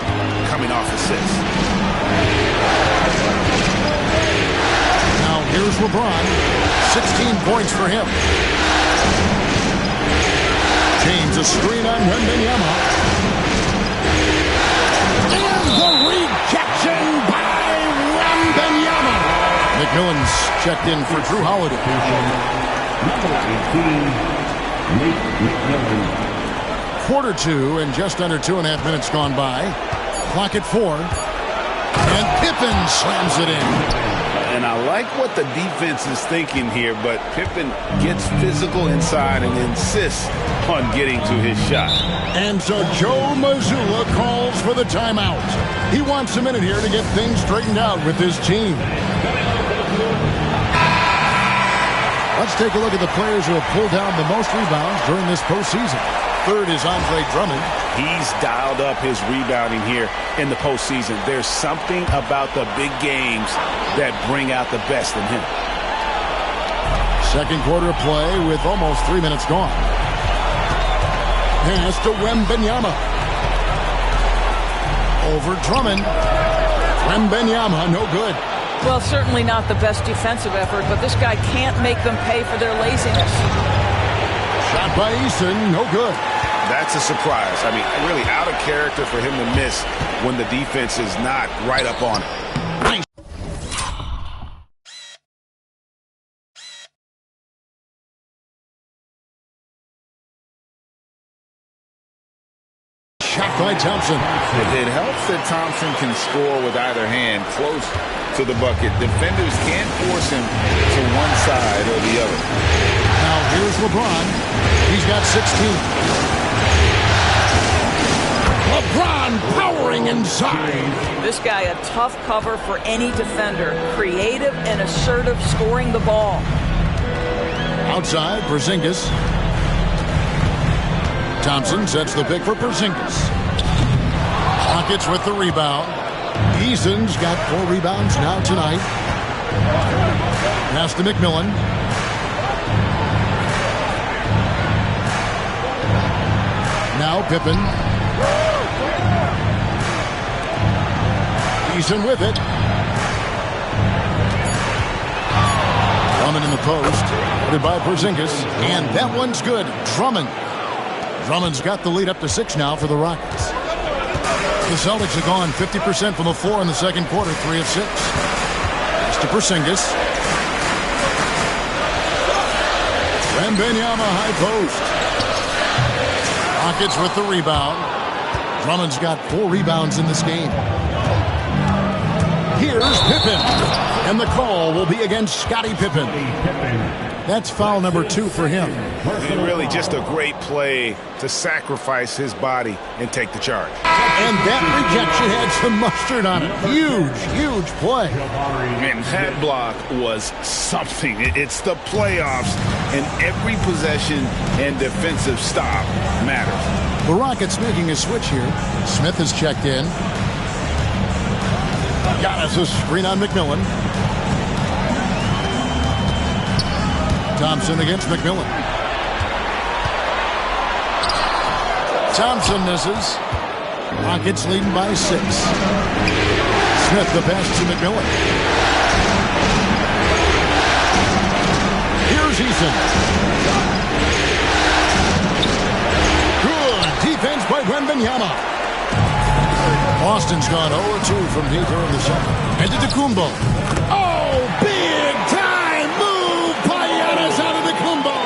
coming off assists. Now here's LeBron. 16 points for him. James a screen on Wembanyama. And the rejection by Wembanyama. McMillan's checked in for Drew Holiday. Number 18, Nate McMillan. Quarter 2 and just under 2.5 minutes gone by. Clock at 4. And Pippen slams it in. And I like what the defense is thinking here, but Pippen gets physical inside and insists on getting to his shot. And so Joe Mazzulla calls for the timeout. He wants a minute here to get things straightened out with his team. Let's take a look at the players who have pulled down the most rebounds during this postseason. Third is Andre Drummond. He's dialed up his rebounding here in the postseason. There's something about the big games that bring out the best in him. Second quarter play with almost 3 minutes gone. Pass to Wembanyama. Over Drummond. Wembanyama, no good. Well, certainly not the best defensive effort, but this guy can't make them pay for their laziness. Shot by Eason, no good. That's a surprise. I mean, really out of character for him to miss when the defense is not right up on it. Nice. Shot by Thompson. It helps that Thompson can score with either hand close to the bucket. Defenders can't force him to one side or the other. Now here's LeBron. He's got 16. LeBron powering inside. This guy a tough cover for any defender. Creative and assertive scoring the ball. Outside, Porzingis. Thompson sets the pick for Porzingis. Rockets with the rebound. Eason's got 4 rebounds now tonight. Pass to McMillan. Now Pippen. Eason with it. Drummond in the post. Guarded by Porzingis. And that one's good. Drummond. Drummond's got the lead up to 6 now for the Rockets. The Celtics have gone 50% from the floor in the second quarter, 3 of 6. Pass to Porzingis. Wembanyama high post. Rockets with the rebound. Drummond's got 4 rebounds in this game. Here's Pippen. And the call will be against Scottie Pippen. That's foul number 2 for him. And really just a great play to sacrifice his body and take the charge. And that rejection had some mustard on it. Huge, huge play. And that block was something. It's the playoffs, and every possession and defensive stop matters. The Rockets making a switch here. Smith has checked in. Giannis a screen on McMillan. Thompson against McMillan. Thompson misses. Rockets leading by 6. Smith the pass to McMillan. Here's Eason. Good defense by Wembanyama. Boston's gone 0-2 from deep here in the second. Antetokounmpo. Oh, big time move by Giannis Antetokounmpo.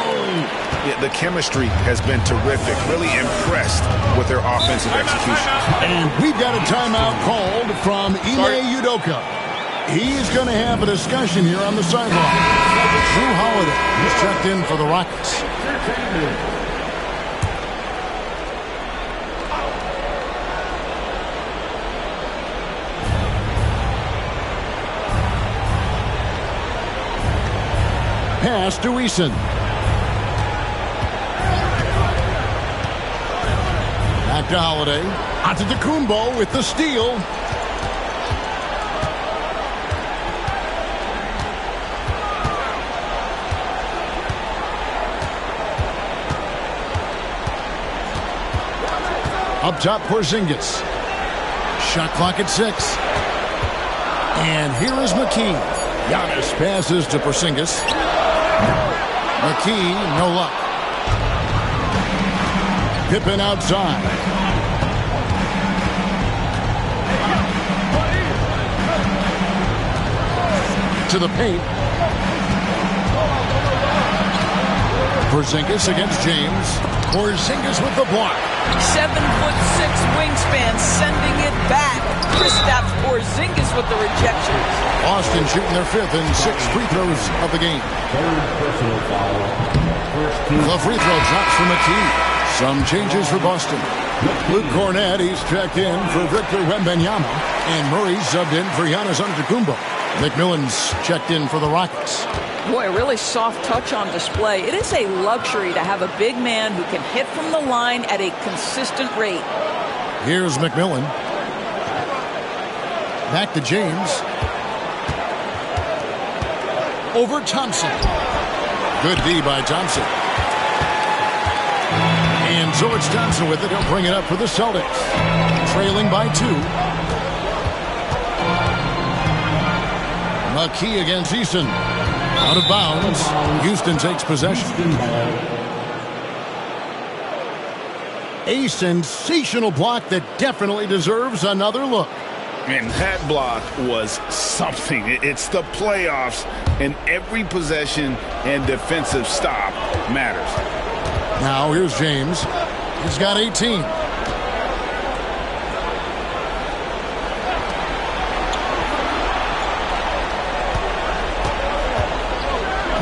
Yeah, the chemistry has been terrific. Really impressed with their offensive execution. And we've got a timeout called from Ime Udoka. He's going to have a discussion here on the sideline. Drew Holiday has checked in for the Rockets. Pass to Eason. Back to Holiday. Antetokounmpo with the steal. Up top, Porzingis. Shot clock at 6. And here is McKee. Giannis passes to Porzingis. McKee, no luck. Pippen outside. To the paint. Porzingis against James. Porzingis with the block. 7'6" wingspan, sending it back. Kristaps Porzingis with the rejection. Boston shooting their 5th and 6 free throws of the game. The free throw drops for McKee. Some changes for Boston. Luke Cornett, he's checked in for Victor Wembanyama. And Murray subbed in for Giannis Antetokounmpo. McMillan's checked in for the Rockets. Boy, a really soft touch on display. It is a luxury to have a big man who can hit from the line at a consistent rate. Here's McMillan. Back to James. Over Thompson. Good D by Thompson. And so it's Thompson with it. He'll bring it up for the Celtics. Trailing by 2. McKee against Eason. Out of bounds. Houston takes possession. A sensational block that definitely deserves another look. And that block was something. It's the playoffs, and every possession and defensive stop matters. Now here's James. He's got 18.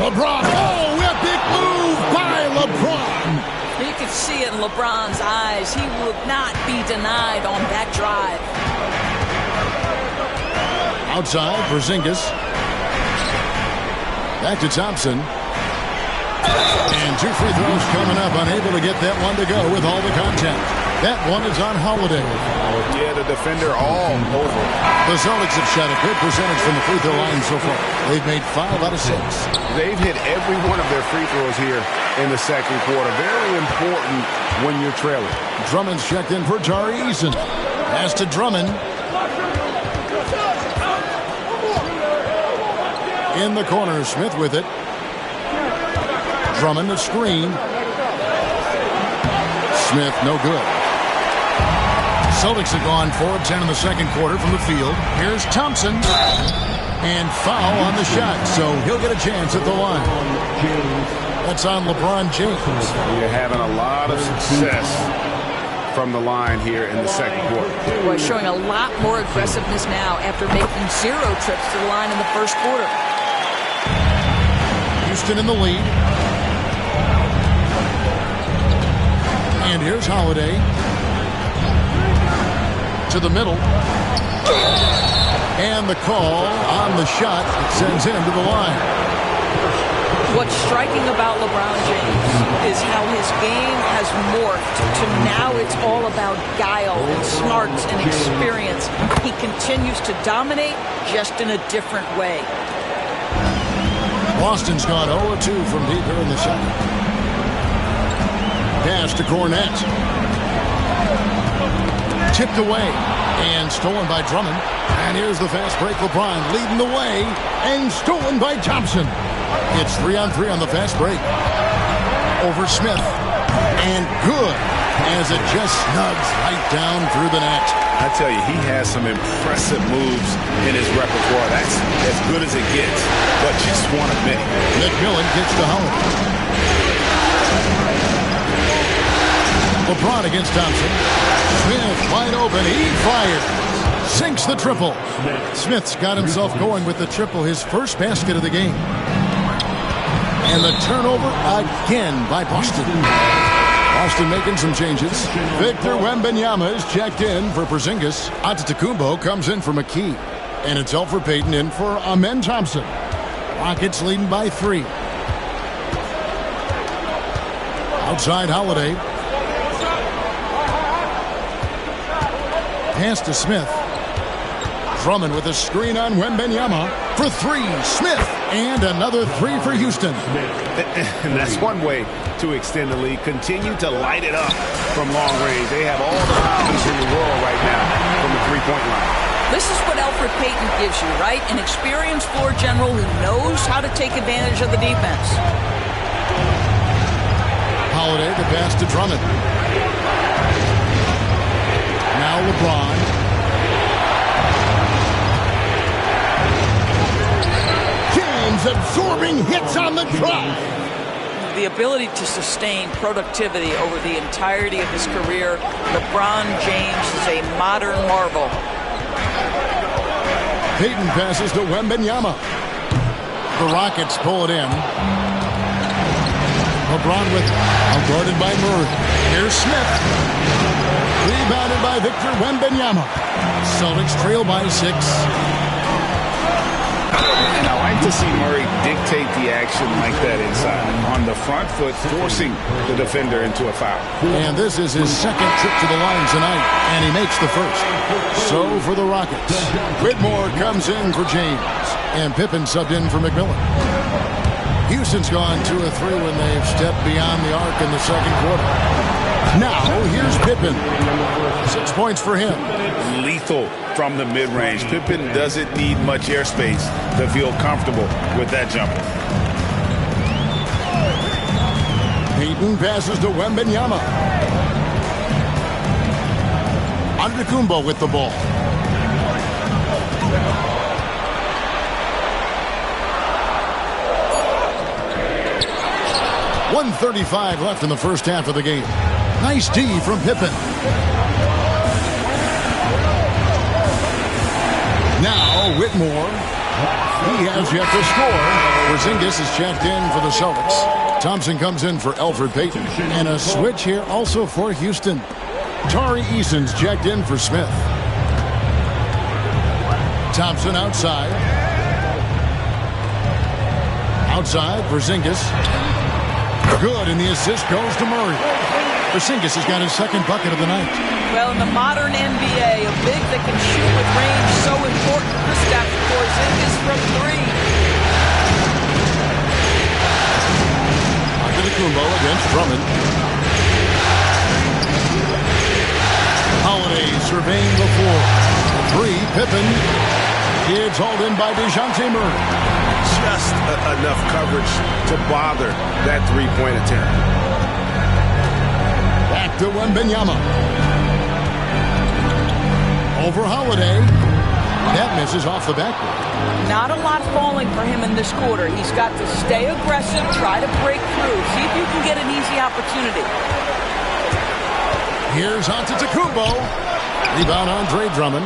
LeBron. Oh, epic move by LeBron. You could see it in LeBron's eyes. He would not be denied on that drive. Outside, Porzingis. Back to Thompson. And 2 free throws coming up. Unable to get that one to go with all the contact. That one is on Holiday. Yeah, the defender all over. The Celtics have shot a good percentage from the free throw line so far. They've made 5 out of 6. They've hit every one of their free throws here in the second quarter. Very important when you're trailing. Drummond's checked in for Tari Eason. Pass to Drummond. In the corner, Smith with it. Drummond the screen. Smith no good. Celtics have gone 4 of 10 in the second quarter from the field. Here's Thompson. And foul on the shot, so he'll get a chance at the line. That's on LeBron James. You're having a lot of success from the line here in the second quarter. Boy, showing a lot more aggressiveness now after making 0 trips to the line in the first quarter. Houston in the lead. And here's Holiday. To the middle. And the call on the shot that sends him to the line. What's striking about LeBron James is how his game has morphed to now it's all about guile and smarts and experience. He continues to dominate just in a different way. Boston's gone 0-2 from deep here in the second. Pass to Cornett. Tipped away and stolen by Drummond. And here's the fast break. LeBron leading the way and stolen by Thompson. It's 3-on-3 on the fast break. Over Smith. And good as it just snugs right down through the net. I tell you, he has some impressive moves in his repertoire. That's as good as it gets, but just one of many. McMillan gets to Holiday. LeBron against Thompson. Smith wide open. He fires. Sinks the triple. Smith's got himself going with the triple, his first basket of the game. And the turnover again by Boston. Boston making some changes. Victor Wembanyama is checked in for Porzingis. Antetokounmpo comes in for McKee. And it's Elfrid Payton in for Amen Thompson. Rockets leading by 3. Outside Holiday. Pass to Smith. Drummond with a screen on Wembanyama for 3. Smith, and another 3 for Houston. And that's one way to extend the lead. Continue to light it up from long range. They have all the confidence in the world right now from the three-point line. This is what Elfrid Payton gives you, right? An experienced floor general who knows how to take advantage of the defense. Holiday, the pass to Drummond. Now LeBron. Absorbing hits on the drive. The ability to sustain productivity over the entirety of his career. LeBron James is a modern marvel. Payton passes to Wembanyama. The Rockets pull it in. LeBron with guarded by Murray. Here's Smith. Rebounded by Victor Wembanyama. Celtics trail by 6. And I like to see Murray dictate the action like that inside. On the front foot, forcing the defender into a foul. And this is his second trip to the line tonight, and he makes the first. So for the Rockets, Whitmore comes in for James, and Pippen subbed in for McMillan. Houston's gone 2 of 3 when they've stepped beyond the arc in the second quarter. Now, here's Pippen. 6 points for him. Lethal from the mid-range. Pippen doesn't need much airspace to feel comfortable with that jumper. Payton passes to Wembanyama. Antetokounmpo with the ball. .135 left in the first half of the game. Nice D from Pippen. Now Whitmore. He has yet to score. Porzingis is checked in for the Celtics. Thompson comes in for Elfrid Payton. And a switch here also for Houston. Tari Eason's checked in for Smith. Thompson outside. Outside, Porzingis. Good, and the assist goes to Murray. Porzingis has got his second bucket of the night. Well, in the modern NBA, a big that can shoot with range is so important. Kristaps Porzingis from 3. Antetokounmpo against Drummond. Holiday surveying the floor. 3, Pippen. It's hauled in by DeJounte Murray. Just enough coverage to bother that three-point attempt. Back to Wembanyama. Over Holiday. That misses off the backboard. Not a lot falling for him in this quarter. He's got to stay aggressive, try to break through, see if you can get an easy opportunity. Here's Antetokounmpo. Rebound Andre Drummond.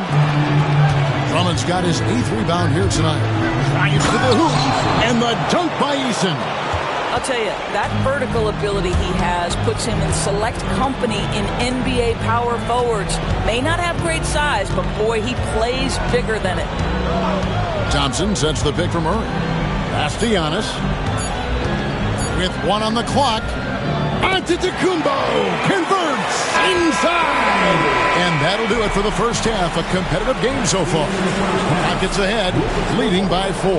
Drummond's got his 8th rebound here tonight. Drives to the hoop. And the dunk by Eason. I'll tell you, that vertical ability he has puts him in select company in NBA power forwards. May not have great size, but boy, he plays bigger than it. Thompson sets the pick for Murray. Pass to Giannis. With 1 on the clock. Antetokounmpo converts inside. And that'll do it for the first half. A competitive game so far. Rockets ahead, leading by 4.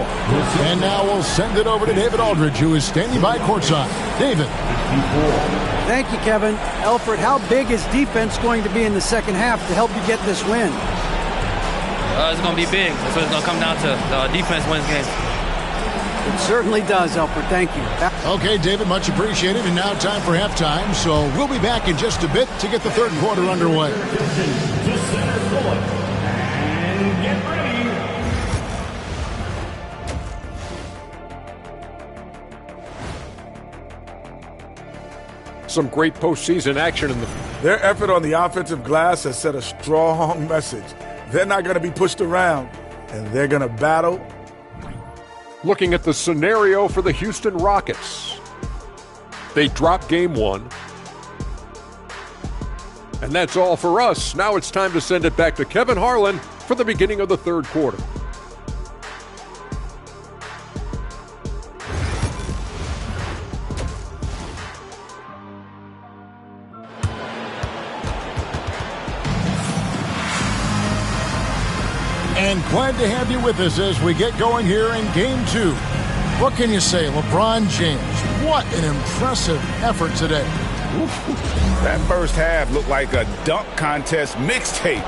And now we'll send it over to David Aldridge, who is standing by courtside. David. Thank you, Kevin. Elfrid, how big is defense going to be in the second half to help you get this win? It's going to be big. That's what it's going to come down to. Defense wins games. It certainly does, Alfred. Thank you. Okay, David, much appreciated. And now time for halftime. So we'll be back in just a bit to get the third quarter underway. To center court. And get ready. Some great postseason action in the... Their effort on the offensive glass has sent a strong message. They're not going to be pushed around, and they're going to battle. Looking at the scenario for the Houston Rockets. They dropped game one. And that's all for us. Now it's time to send it back to Kevin Harlan for the beginning of the third quarter. And glad to have you with us as we get going here in Game 2. What can you say, LeBron James? What an impressive effort today. That first half looked like a dunk contest mixtape.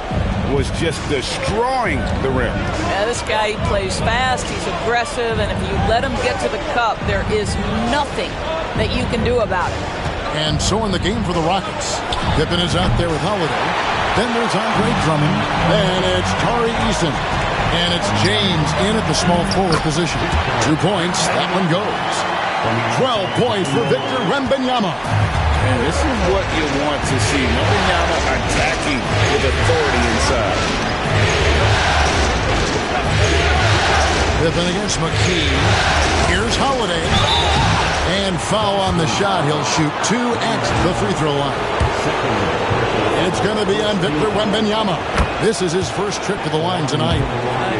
Was just destroying the rim. Yeah, this guy, he plays fast, he's aggressive, and if you let him get to the cup, there is nothing that you can do about it. And so in the game for the Rockets, Pippen is out there with Holiday. Then there's Andre Drummond. Then it's Tari Eason. And it's James in at the small forward position. 2 points, that one goes. 12 points for Victor Wembanyama. And this is what you want to see. Wembanyama attacking with authority inside. Pippen against McKee. Here's Holiday. And foul on the shot. He'll shoot 2 at the free throw line. It's going to be on Victor Wembanyama. This is his first trip to the line tonight.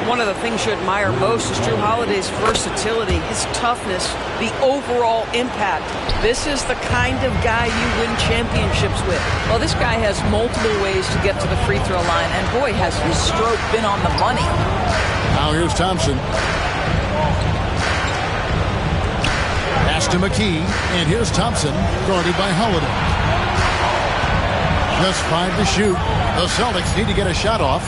One of the things you admire most is Jrue Holiday's versatility, his toughness, the overall impact. This is the kind of guy you win championships with. Well, this guy has multiple ways to get to the free throw line, and boy, has his stroke been on the money. Now here's Thompson. Pass to McKee, and here's Thompson, guarded by Holiday. Just 5 to shoot. The Celtics need to get a shot off.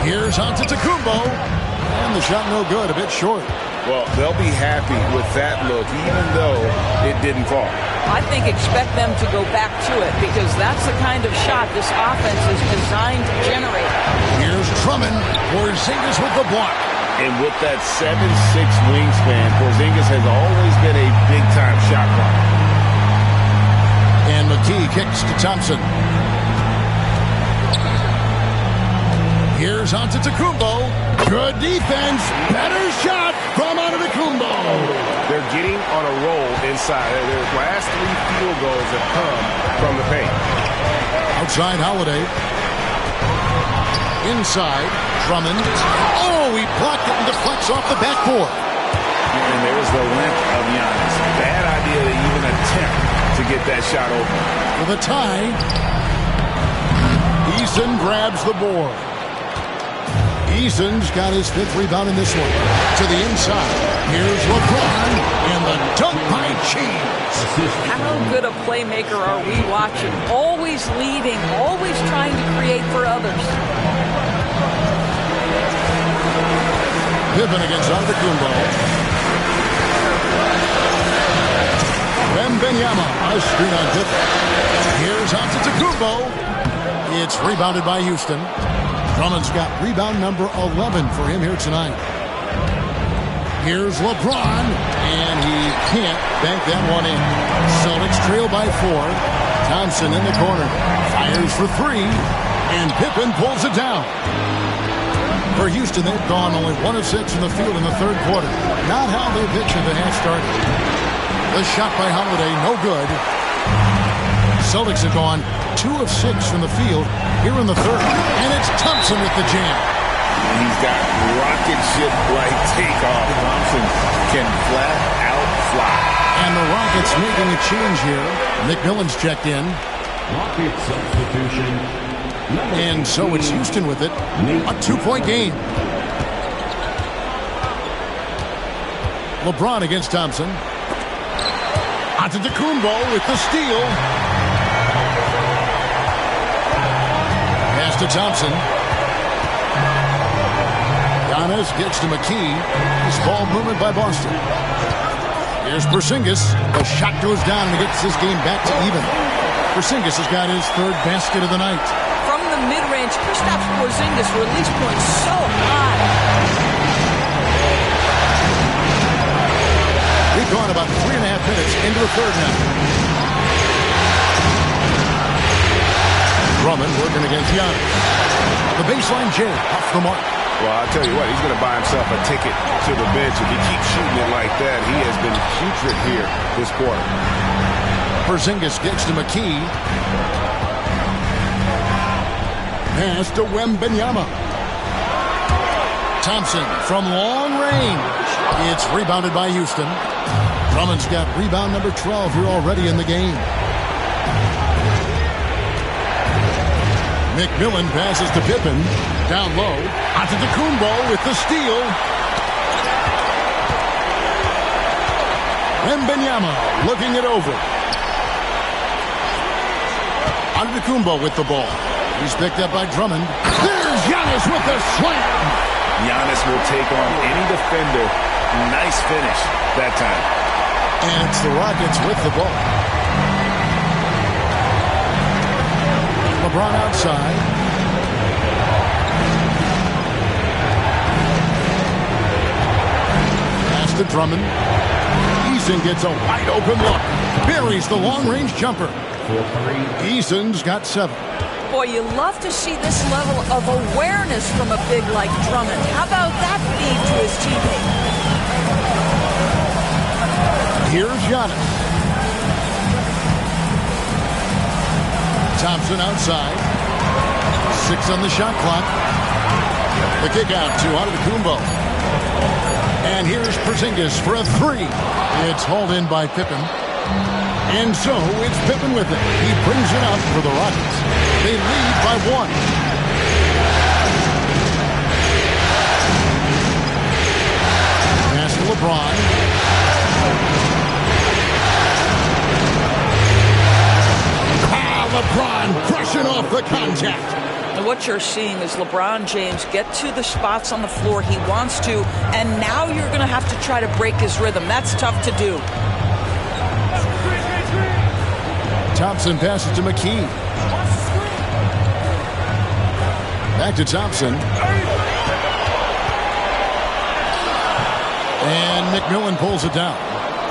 Here's Antetokounmpo. And the shot no good, a bit short. Well, they'll be happy with that look, even though it didn't fall. I think expect them to go back to it because that's the kind of shot this offense is designed to generate. Here's Drummond. Porzingis with the block. And with that 7'6" wingspan, Porzingis has always been a big-time shot blocker. And McKee kicks to Thompson. Here's Antetokounmpo. Good defense. Better shot from Antetokounmpo. They're getting on a roll inside. Their last 3 field goals have come from the paint. Outside Holiday. Inside Drummond. Oh, he blocked it and deflects off the backboard. And there's the length of Giannis. Bad idea to even attempt to get that shot open. For the tie, Eason grabs the board. Eason's got his 5th rebound in this one. To the inside. Here's LeBron and the dunk by James. How good a playmaker are we watching? Always leading, always trying to create for others. Pippen against Antetokounmpo. Wembanyama, a screen on Pippen. Here's Antetokounmpo. It's rebounded by Houston. Drummond's got rebound number 11 for him here tonight. Here's LeBron, and he can't bank that one in. Celtics trail by 4. Thompson in the corner. Fires for 3, and Pippen pulls it down. For Houston, they've gone only 1 of 6 in the field in the third quarter. Not how they pictured the half started. The shot by Holiday, no good. Celtics have gone 2 of 6 from the field here in the third. And it's Thompson with the jam. He's got rocket ship-like takeoff. Thompson can flat out fly. And the Rockets making a change here. McMillan's checked in. Rocket substitution. And so it's Houston with it. A 2-point game. LeBron against Thompson. Antetokounmpo with the steal. Pass to Thompson. Giannis gets to McKee. This ball movement by Boston. Here's Porzingis. The shot goes down and he gets this game back to even. Porzingis has got his third basket of the night. From the mid-range, Kristaps Porzingis release points so high. We've gone about 3.5 minutes into the third now. Drummond working against Giannis. The baseline J off the mark. Well, I'll tell you what, he's going to buy himself a ticket to the bench. If he keeps shooting it like that, he has been putrid here this quarter. Porzingis gets to McKee. Pass to Wembanyama. Thompson from long range. It's rebounded by Houston. Drummond's got rebound number 12 here already in the game. McMillan passes to Pippen. Down low. Antetokounmpo with the steal. Wembanyama looking it over. Antetokounmpo with the ball. He's picked up by Drummond. There's Giannis with the slam. Giannis will take on any defender. Nice finish that time. And it's the Rockets with the ball. LeBron outside. Pass to Drummond. Eason gets a wide open look. Buries the long-range jumper. Eason's got 7. Boy, you love to see this level of awareness from a big like Drummond. How about that feed to his teammate? Here's Giannis. Thompson outside. 6 on the shot clock. The kick out to Antetokounmpo. And here's Porzingis for a 3. It's hauled in by Pippen. And so it's Pippen with it. He brings it up for the Rockets. They lead by 1. Pass to LeBron. LeBron brushing off the contact. And what you're seeing is LeBron James get to the spots on the floor he wants to, and now you're going to have to try to break his rhythm. That's tough to do. Thompson passes to McKee. Back to Thompson. And McMillan pulls it down.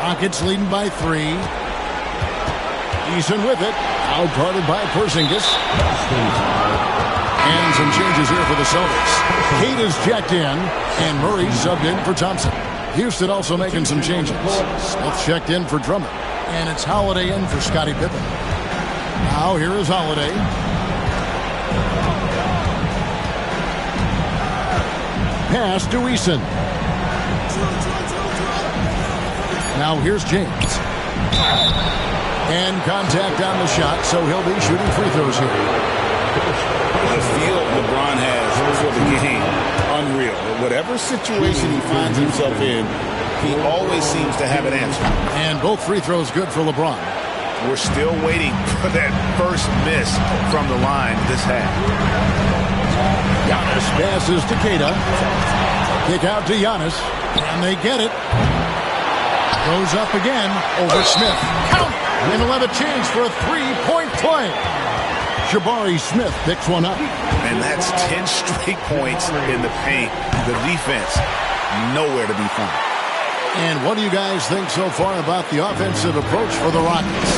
Rockets leading by 3. Eason with it. Out guarded by Porzingis. And some changes here for the Celtics. Kate is checked in, and Murray subbed in for Thompson. Houston also making some changes. Smith checked in for Drummond. And it's Holiday in for Scottie Pippen. Now here is Holiday. Pass to Eason. Now here's James. And contact on the shot, so he'll be shooting free throws here. The feel LeBron has for the game, unreal. Whatever situation he finds himself in, he always seems to have an answer. And both free throws good for LeBron. We're still waiting for that first miss from the line this half. Giannis passes to Keita. Kick out to Giannis. And they get it. Goes up again over Smith. Count! And he'll have a chance for a 3-point play. Jabari Smith picks one up. And that's 10 straight points in the paint. The defense, nowhere to be found. And what do you guys think so far about the offensive approach for the Rockets?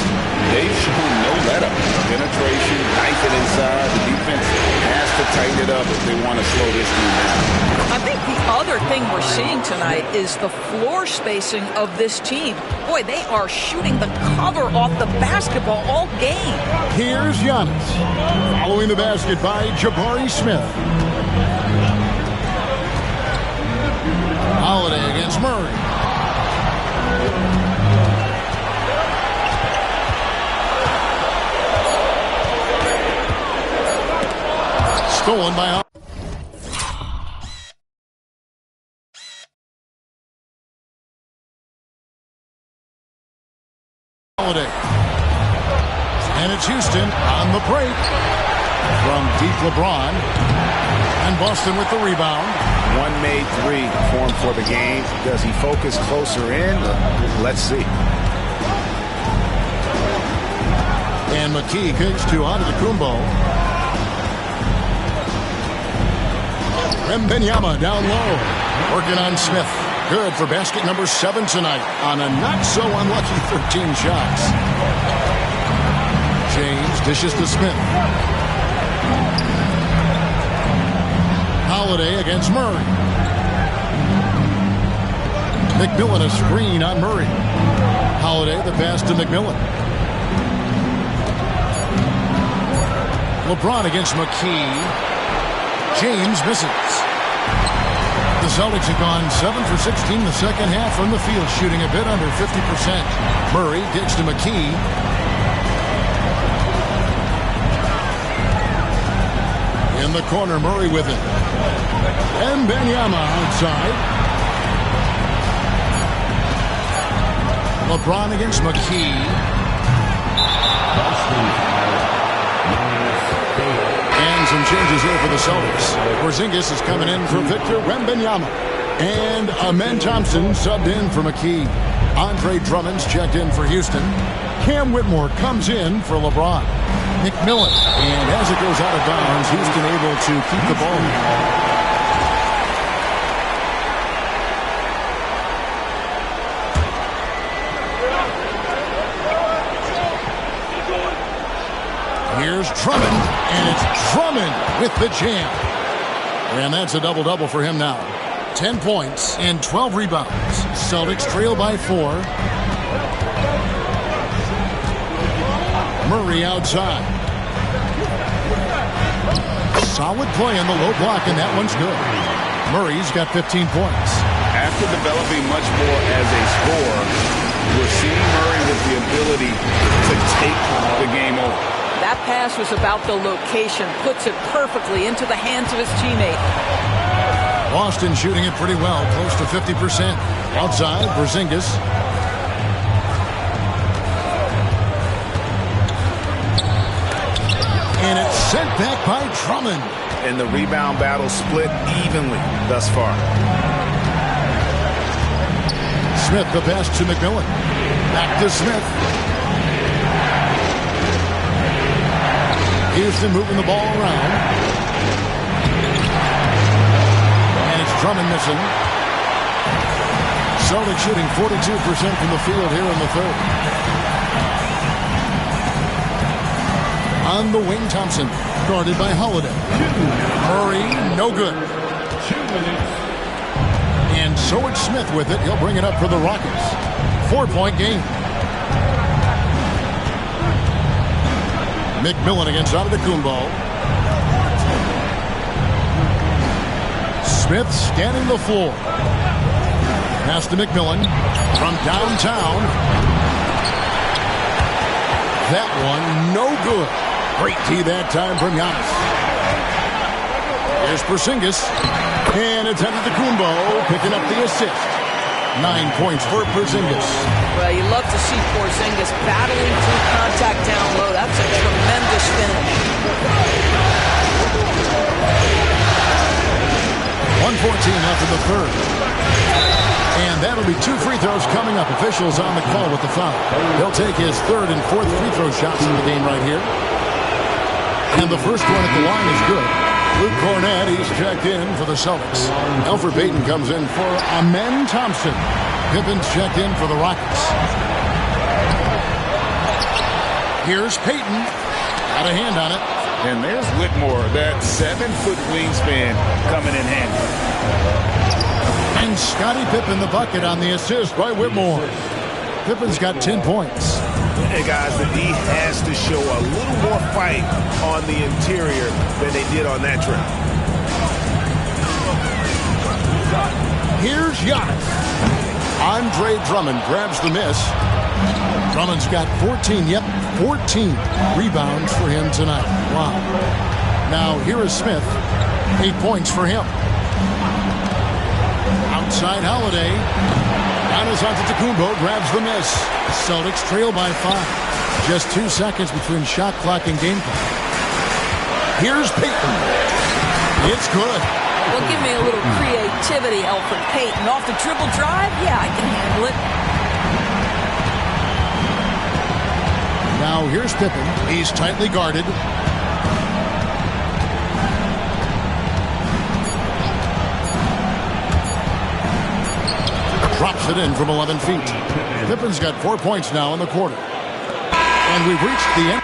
They've shown no let-up. Penetration, knife it inside. The defense has to tighten it up if they want to slow this team down. I think the other thing we're seeing tonight is the floor spacing of this team. Boy, they are shooting the cover off the basketball all game. Here's Giannis. Following the basket by Jabari Smith. Holiday against Murray. Stolen by Holiday. And it's Houston on the break. From deep LeBron. And Boston with the rebound. one made three for him for the game. Does he focus closer in? Let's see. And McKee kicks to Antetokounmpo. Wembanyama down low. Working on Smith. Good for basket number 7 tonight on a not-so-unlucky 13 shots. James dishes to Smith. Holiday against Murray. McMillan a screen on Murray. Holiday the pass to McMillan. LeBron against McKee. James misses. The Celtics have gone 7 for 16 the second half from the field, shooting a bit under 50%. Murray digs to McKee. In the corner, Murray with it. And Wembanyama outside. LeBron against McKee. And some changes here for the Celtics. Porzingis is coming in for Victor Wembanyama. And Amen Thompson subbed in for McKee. Andre Drummond's checked in for Houston. Cam Whitmore comes in for LeBron. McMillan. And as it goes out of bounds, Houston able to keep the ball. Here's Drummond, and it's Drummond with the jam. And that's a double-double for him now. 10 points and 12 rebounds. Celtics trail by 4. Murray outside. Solid play in the low block, and that one's good. Murray's got 15 points. After developing much more as a scorer, we're seeing Murray with the ability to take the game over. That pass was about the location, puts it perfectly into the hands of his teammate. Boston shooting it pretty well, close to 50%. Outside, Porzingis. And it's sent back by Drummond. And the rebound battle split evenly thus far. Smith, the pass to McMillan. Back to Smith. Houston moving the ball around. And it's Drummond missing. Celtics shooting 42% from the field here in the third. On the wing, Thompson, guarded by Holiday. Murray, no good. 2 minutes. And so it's Smith with it. He'll bring it up for the Rockets. 4-point game. McMillan against Antetokounmpo. Smith scanning the floor. Pass to McMillan from downtown. That one, no good. Great D that time from Giannis. Here's Porzingis. And it's Antetokounmpo picking up the assist. 9 points for Porzingis. Well, you love to see Porzingis battling through contact down low. That's a tremendous finish. 1:14 left in the third. And that'll be 2 free throws coming up. Officials on the call with the foul. He'll take his 3rd and 4th free throw shots in the game right here. And the first one at the line is good. Luke Cornett, he's checked in for the Celtics. Elfrid Payton comes in for Amen Thompson. Pippen's checked in for the Rockets. Here's Payton. Got a hand on it. And there's Whitmore, that 7-foot wingspan coming in handy. And Scottie Pippen the bucket on the assist by Whitmore. Pippen's got 10 points. Hey, guys, the D has to show a little more fight on the interior than they did on that trip. Here's Giannis. Andre Drummond grabs the miss. Drummond's got 14 rebounds for him tonight. Wow. Now, here is Smith. 8 points for him. Outside Holiday. Giannis Antetokounmpo grabs the miss. Celtics trail by 5. Just 2 seconds between shot clock and game clock. Here's Payton. It's good. Well, give me a little creativity, Elfrid Payton. Off the dribble drive? Yeah, I can handle it. Now here's Pippen. He's tightly guarded. Drops it in from 11 feet. Pippen's got 4 points now in the quarter. And we've reached the end.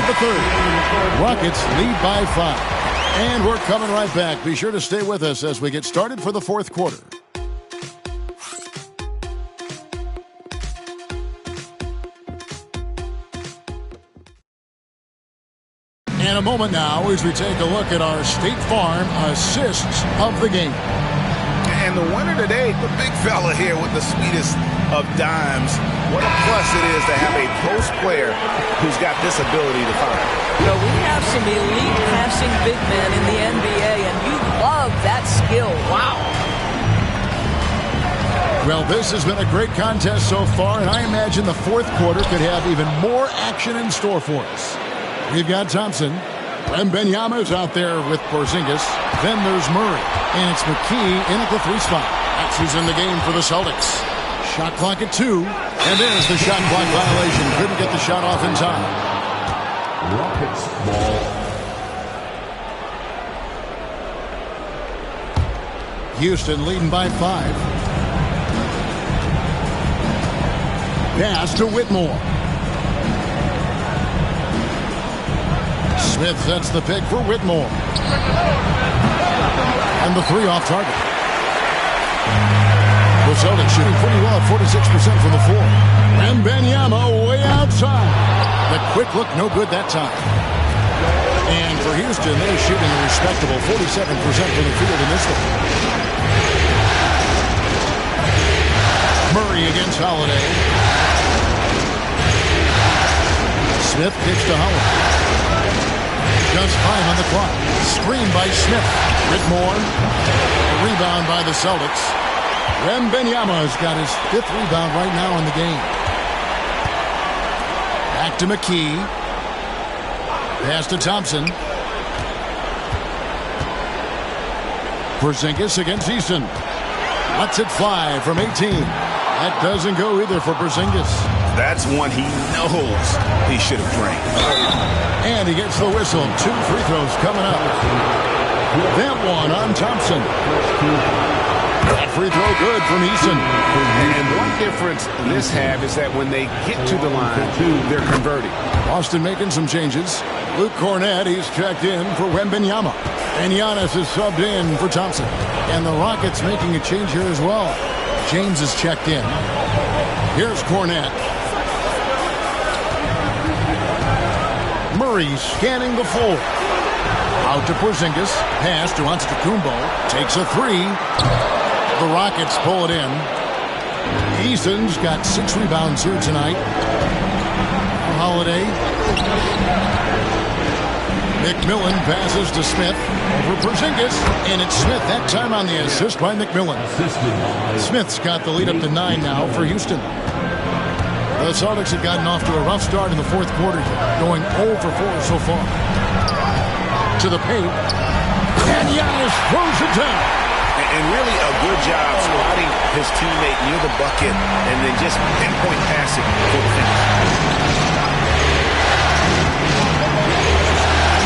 The third. Rockets lead by 5. And we're coming right back. Be sure to stay with us as we get started for the fourth quarter. And a moment now as we take a look at our State Farm assists of the game. And the winner today, the big fella here with the sweetest of dimes. What a plus it is to have a post player who's got this ability to find. You know, we have some elite passing big men in the NBA, and you love that skill. Wow. Well, this has been a great contest so far, and I imagine the fourth quarter could have even more action in store for us. We've got Thompson. Wembanyama's out there with Porzingis. Then there's Murray. And it's McKee in at the 3 spot. That's who's in the game for the Celtics. Shot clock at 2. And there's the shot clock violation. Couldn't get the shot off in time. Rockets ball. Houston leading by 5. Pass to Whitmore. Smith sets the pick for Whitmore. And the 3 off target. The Celtics shooting pretty well at 46% from the floor. And Wembanyama way outside. The quick look, no good that time. And for Houston, they're shooting a respectable 47% from the field in this one. Murray against Holiday. Smith kicks to Holiday. Just 5 on the clock. Screen by Smith. Whitmore. Rebound by the Celtics. Wembanyama's got his 5th rebound right now in the game. Back to McKee. Pass to Thompson. Porzingis against Easton. Lets it fly from 18. That doesn't go either for Porzingis. That's one he knows he should have drained. And he gets the whistle. 2 free throws coming up. That one on Thompson. That free throw good from Easton. And one difference this have is that when they get to the line, they're converting. Boston making some changes. Luke Cornett, he's checked in for Wembanyama. And Giannis is subbed in for Thompson. And the Rockets making a change here as well. James is checked in. Here's Cornett. Murray scanning the floor. Out to Porzingis. Pass to Antetokounmpo. Takes a 3. The Rockets pull it in. Easton's got 6 rebounds here tonight. Holiday. McMillan passes to Smith. For Porzingis. And it's Smith that time on the assist by McMillan. Smith's got the lead up to 9 now for Houston. The Celtics have gotten off to a rough start in the fourth quarter, going 0 for 4 so far. To the paint. And Giannis throws it down. And really a good job spotting his teammate near the bucket and then just pinpoint passing for the finish.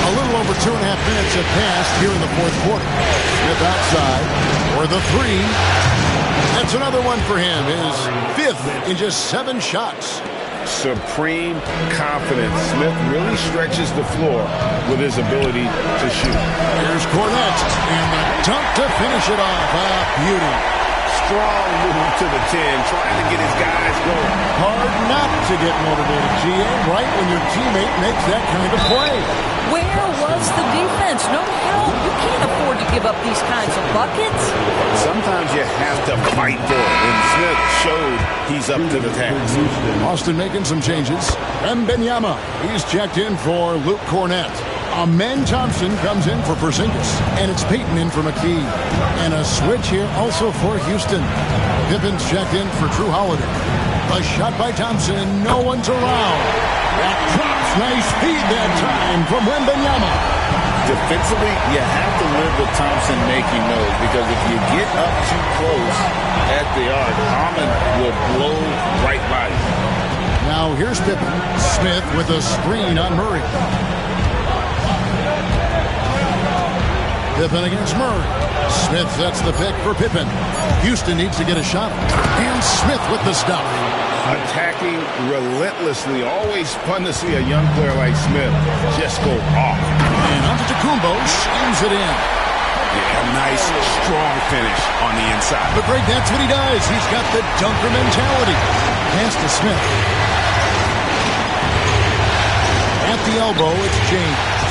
A little over 2.5 minutes have passed here in the fourth quarter. Smith outside for the 3. That's another one for him. His 5th in just 7 shots. Supreme confidence. Smith really stretches the floor with his ability to shoot. Here's Cornett. And the dunk to finish it off. Beauty. Strong move to the 10, trying to get his guys going. Hard not to get motivated, GA, right when your teammate makes that kind of play. Where was the defense? No help. You can't afford to give up these kinds of buckets. Sometimes you have to fight for it, and Smith showed he's up to the task. Austin making some changes. Wembanyama, he's checked in for Luke Cornett. Amen Thompson comes in for Porzingis, and it's Payton in for McKee. And a switch here also for Houston. Pippen's checked in for Drew Holiday. A shot by Thompson, no one's around. That drops, nice feed that time from Wembanyama. Defensively, you have to live with Thompson making those, because if you get up too close at the arc, Hammond will blow right by you. Now here's Pippen. Smith with a screen on Murray. Pippen against Murray. Smith sets the pick for Pippen. Houston needs to get a shot. And Smith with the stop. Attacking relentlessly. Always fun to see a young player like Smith just go off. And Antetokounmpo slams it in. Yeah, a nice, strong finish on the inside. But Greg, that's what he does. He's got the dunker mentality. Pass to Smith. At the elbow, it's James.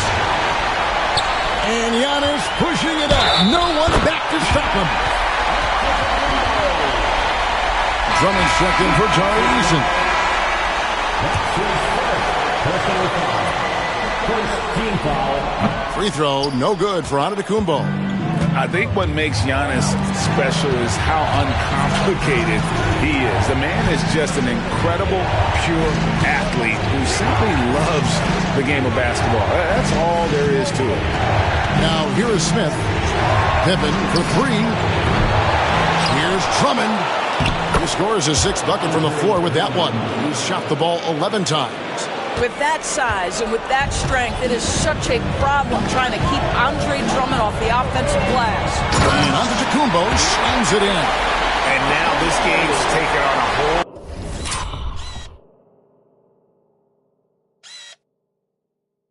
Giannis pushing it up. No one back to stop him. Drummond's checked in for Tari Eason. Free throw, no good for Antetokounmpo. I think what makes Giannis special is how uncomplicated he is. The man is just an incredible, pure athlete who simply loves the game of basketball. That's all there is to it. Now here is Smith. Pippen for three. Here's Drummond. He scores his sixth bucket from the floor with that one. He's shot the ball 11 times. With that size and with that strength, it is such a problem trying to keep Andre Drummond off the offensive glass. And Antetokounmpo slams it in. And now this game's taken on a whole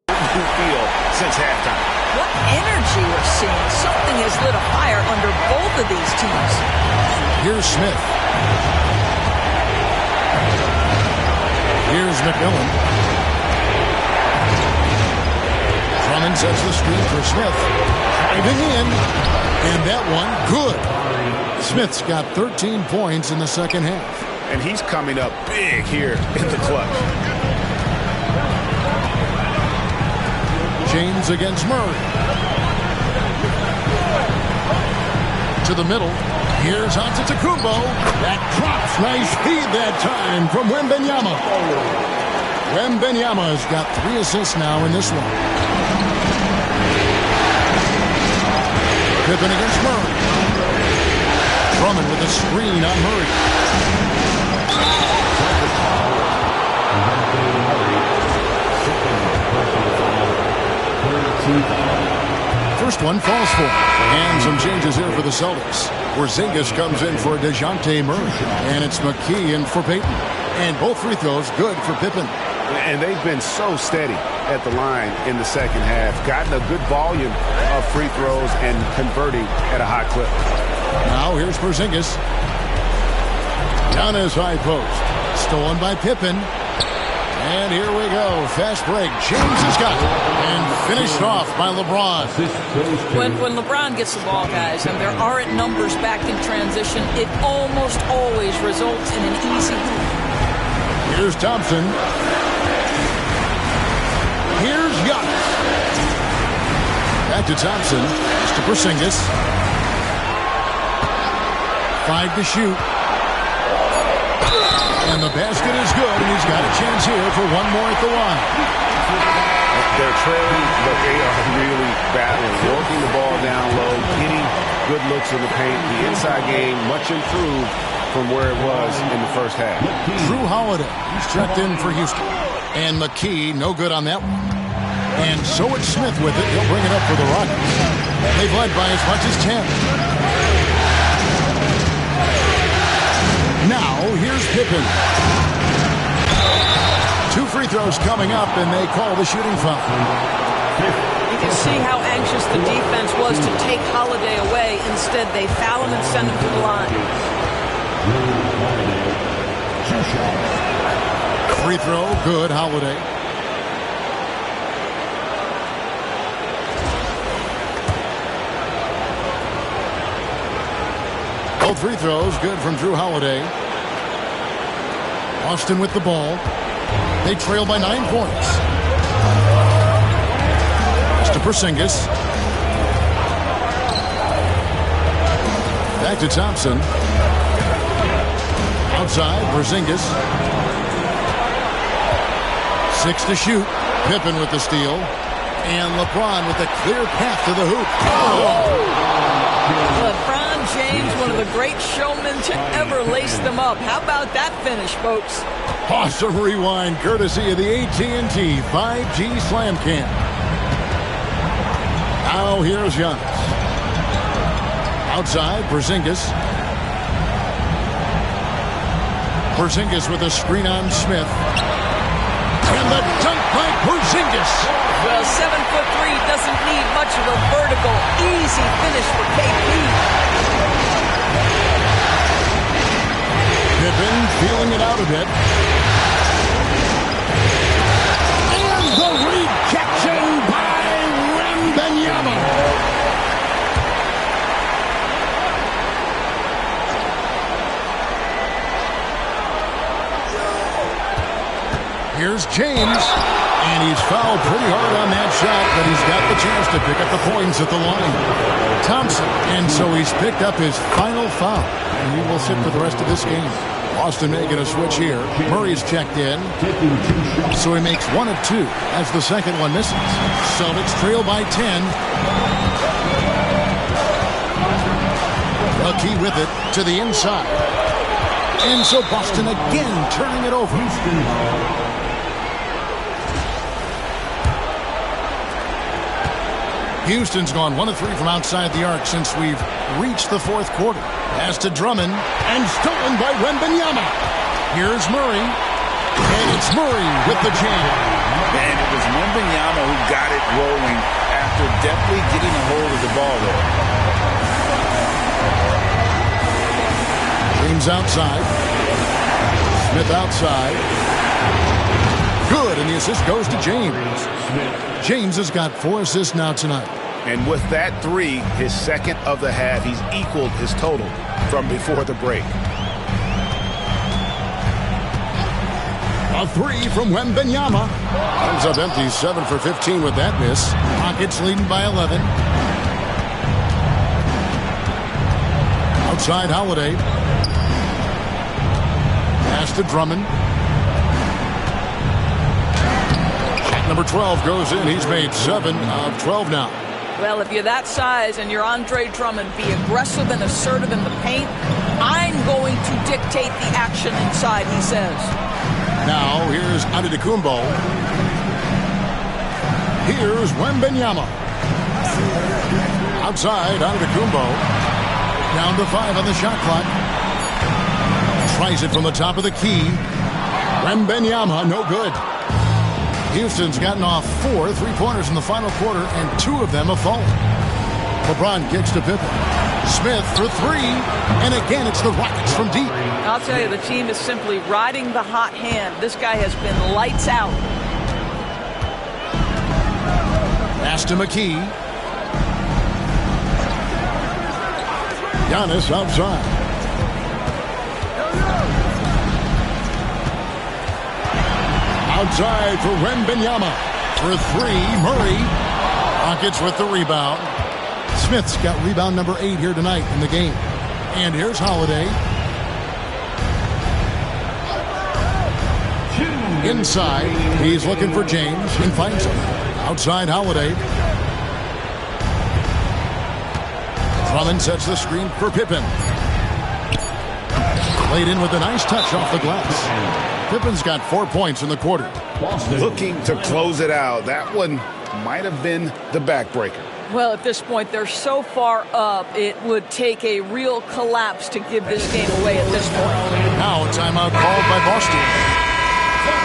new feel since halftime. What energy we're seeing. Something has lit a fire under both of these teams. Here's Smith. Here's McMillan. Drummond sets the screen for Smith. Driving in. And that one, good. Smith's got 13 points in the second half. And he's coming up big here in the clutch. James against Murray. To the middle. Here's Antetokounmpo. That drops. Nice feed that time from Wembanyama. Wembanyama's got 3 assists now in this one. Pippen against Murray. Drummond with a screen on Murray. First one falls for him. And some changes here for the Celtics. Porzingis comes in for DeJounte Murray. And it's McKee in for Payton. And both free throws good for Pippen. And they've been so steady at the line in the second half. Gotten a good volume of free throws and converting at a high clip. Now here's Porzingis. Down his high post. Stolen by Pippen. And here we go. Fast break. James has got it. And finished off by LeBron. When LeBron gets the ball, guys, and there aren't numbers back in transition, it almost always results in an easy hoop. Here's Thompson. Here's Giannis. Back to Thompson. It's to Porzingis. 5 to shoot. And the basket is good, and he's got a chance here for one more at the line. They're trailing, but they are really battling. Working the ball down low, getting good looks in the paint. The inside game much improved from where it was in the first half. Drew Holiday, he's checked in for Houston. And McKee, no good on that one. And so it's Smith with it. He'll bring it up for the Rockets. They've led by as much as 10. Now, here's Pippen. 2 free throws coming up, and they call the shooting foul. You can see how anxious the defense was to take Holiday away. Instead, they foul him and send him to the line. Free throw, good, Holiday. Both free throws, good from Drew Holiday. Austin with the ball. They trail by 9 points. It's to Porzingis. Back to Thompson. Outside, Porzingis. 6 to shoot. Pippen with the steal. And LeBron with a clear path to the hoop. LeBron James, one of the great showmen to ever lace them up. How about that finish, folks? Awesome rewind, courtesy of the AT&T 5G Slam Cam. Now here's Giannis. Outside, Porzingis. Porzingis with a screen on Smith. And the dunk by Porzingis. Well, 7'3" doesn't need much of a vertical, easy finish for KP. Pippen feeling it out a bit. And the rejection by Wembanyama. James. And he's fouled pretty hard on that shot, but he's got the chance to pick up the points at the line. Thompson. And so he's picked up his final foul. And he will sit for the rest of this game. Boston making a switch here. Murray's checked in. So he makes 1 of 2 as the second one misses. Celtics trail by 10. McKee with it to the inside. And so Boston again turning it over. Houston's gone 1 of 3 from outside the arc since we've reached the fourth quarter. Pass to Drummond and stolen by Wembanyama. Here's Murray. And it's Murray with the jam. And it was Wembanyama who got it rolling after deftly getting a hold of the ball there. James outside. Smith outside. Good, and the assist goes to James. James has got 4 assists now tonight. And with that 3, his second of the half, he's equaled his total from before the break. A 3 from Wembanyama. Comes up empty, 7 for 15 with that miss. Rockets leading by 11. Outside Holiday. Pass to Drummond. Shot number 12 goes in. He's made 7 of 12 now. Well, if you're that size and you're Andre Drummond, be aggressive and assertive in the paint. I'm going to dictate the action inside, he says. Now, here's Antetokounmpo. Here's Wembanyama. Outside, Antetokounmpo. Down to 5 on the shot clock. Tries it from the top of the key. Wembanyama, no good. Houston's gotten off 4 3-pointers in the final quarter, and 2 of them have fallen. LeBron kicks to Pippen. Smith for 3, and again it's the Rockets from deep. I'll tell you, the team is simply riding the hot hand. This guy has been lights out. Pass to McKee. Giannis outside. Outside for Wembanyama. For 3, Murray. Rockets with the rebound. Smith's got rebound number 8 here tonight in the game. And here's Holiday. Inside, he's looking for James and finds him. Outside Holiday. Drummond sets the screen for Pippen. Played in with a nice touch off the glass. Pippen's got 4 points in the quarter. Looking to close it out. That one might have been the backbreaker. Well, at this point, they're so far up, it would take a real collapse to give this game away at this point. Now a timeout called by Boston.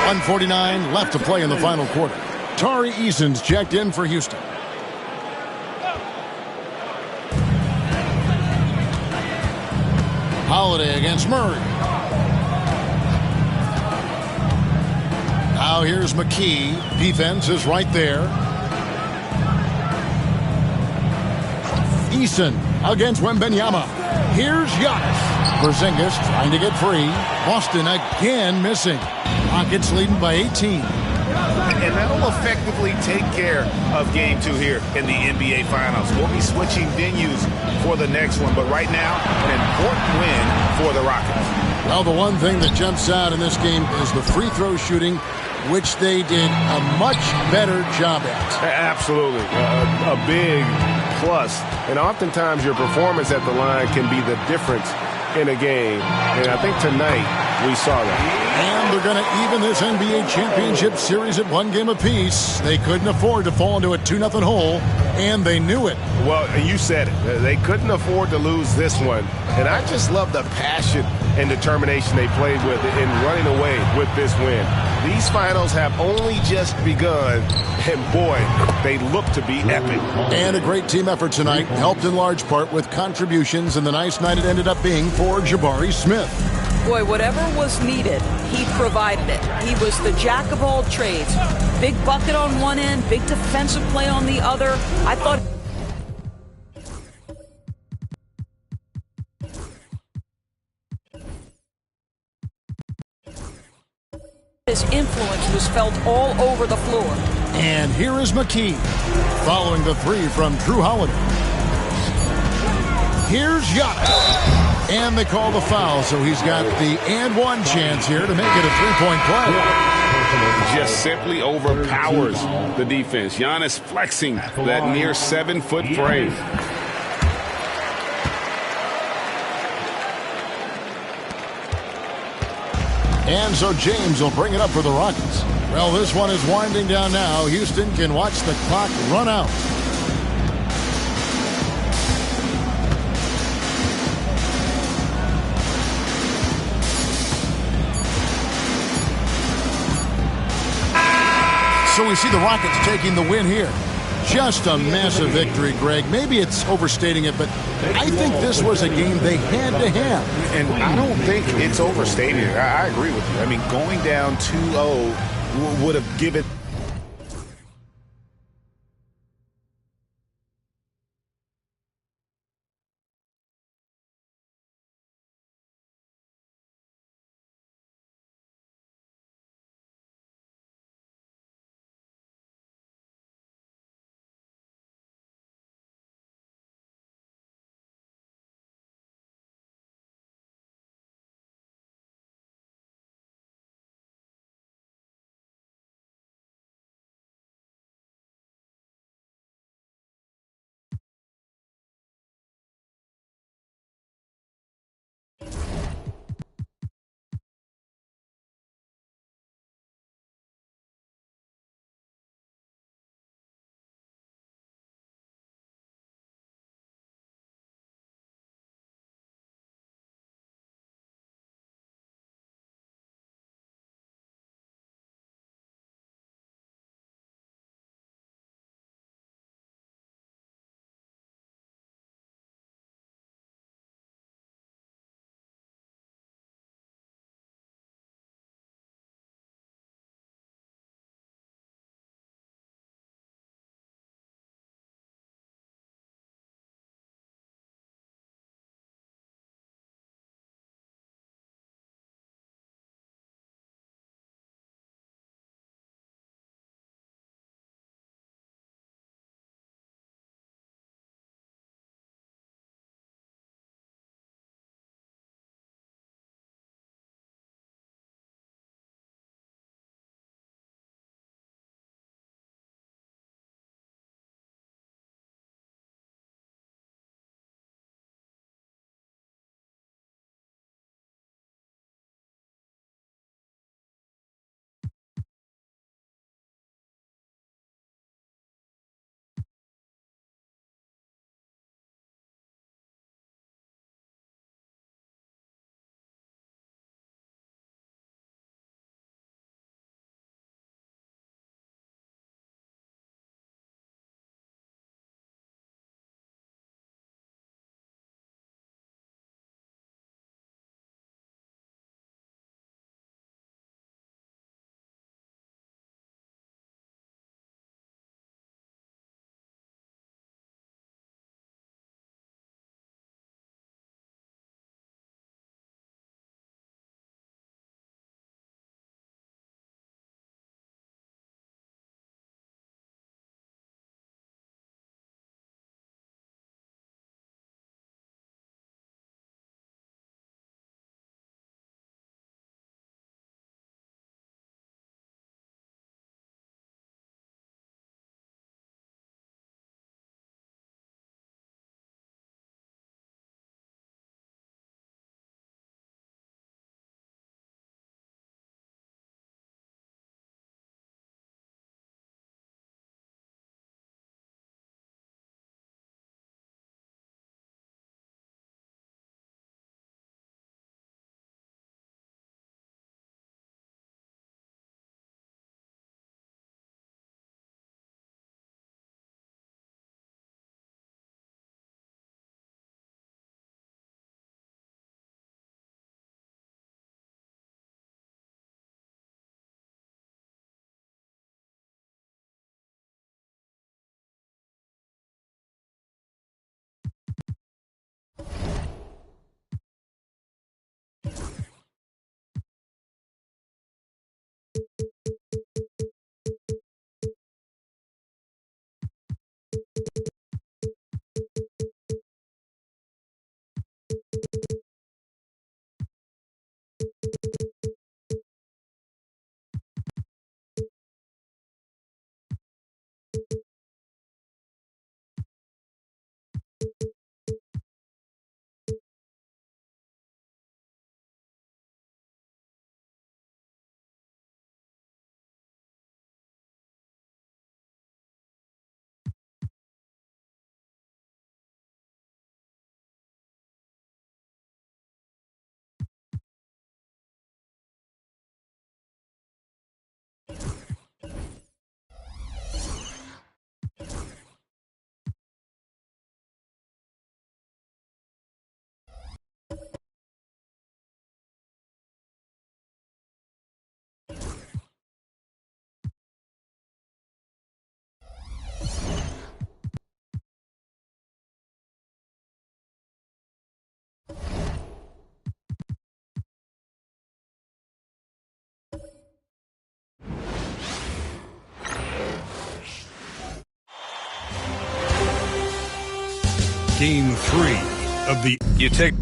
1:49 left to play in the final quarter. Tari Eason's checked in for Houston. Holiday against Murray. Now here's McKee. Defense is right there. Eason against Wembanyama. Here's Giannis. Porzingis trying to get free. Boston again missing. Rockets leading by 18. And that'll effectively take care of Game 2 here in the NBA Finals. We'll be switching venues for the next one, but right now, an important win for the Rockets. Well, the one thing that jumps out in this game is the free throw shooting, which they did a much better job at. Absolutely. A big plus. And oftentimes your performance at the line can be the difference in a game. And I think tonight we saw that. And they're going to even this NBA championship series at 1 game apiece. They couldn't afford to fall into a 2-0 hole, and they knew it. Well, you said it. They couldn't afford to lose this one. And I just love the passion and determination they played with in running away with this win. These finals have only just begun, and boy, they look to be epic. And a great team effort tonight, helped in large part with contributions, and the nice night it ended up being for Jabari Smith. Boy, whatever was needed, he provided it. He was the jack of all trades. Big bucket on one end, big defensive play on the other. I thought his influence was felt all over the floor. And here is McKee, following the three from Drew Holiday. Here's Giannis. And they call the foul, so he's got the and one chance here to make it a three-point play. Just simply overpowers the defense. Giannis flexing that near 7-foot frame. And so James will bring it up for the Rockets. Well, this one is winding down now. Houston can watch the clock run out. So we see the Rockets taking the win here. Just a massive victory, Greg. Maybe it's overstating it, but I think this was a game they had to have. And I don't think it's overstated. I agree with you. I mean, going down 2-0 would have given Game 3 of the... You take...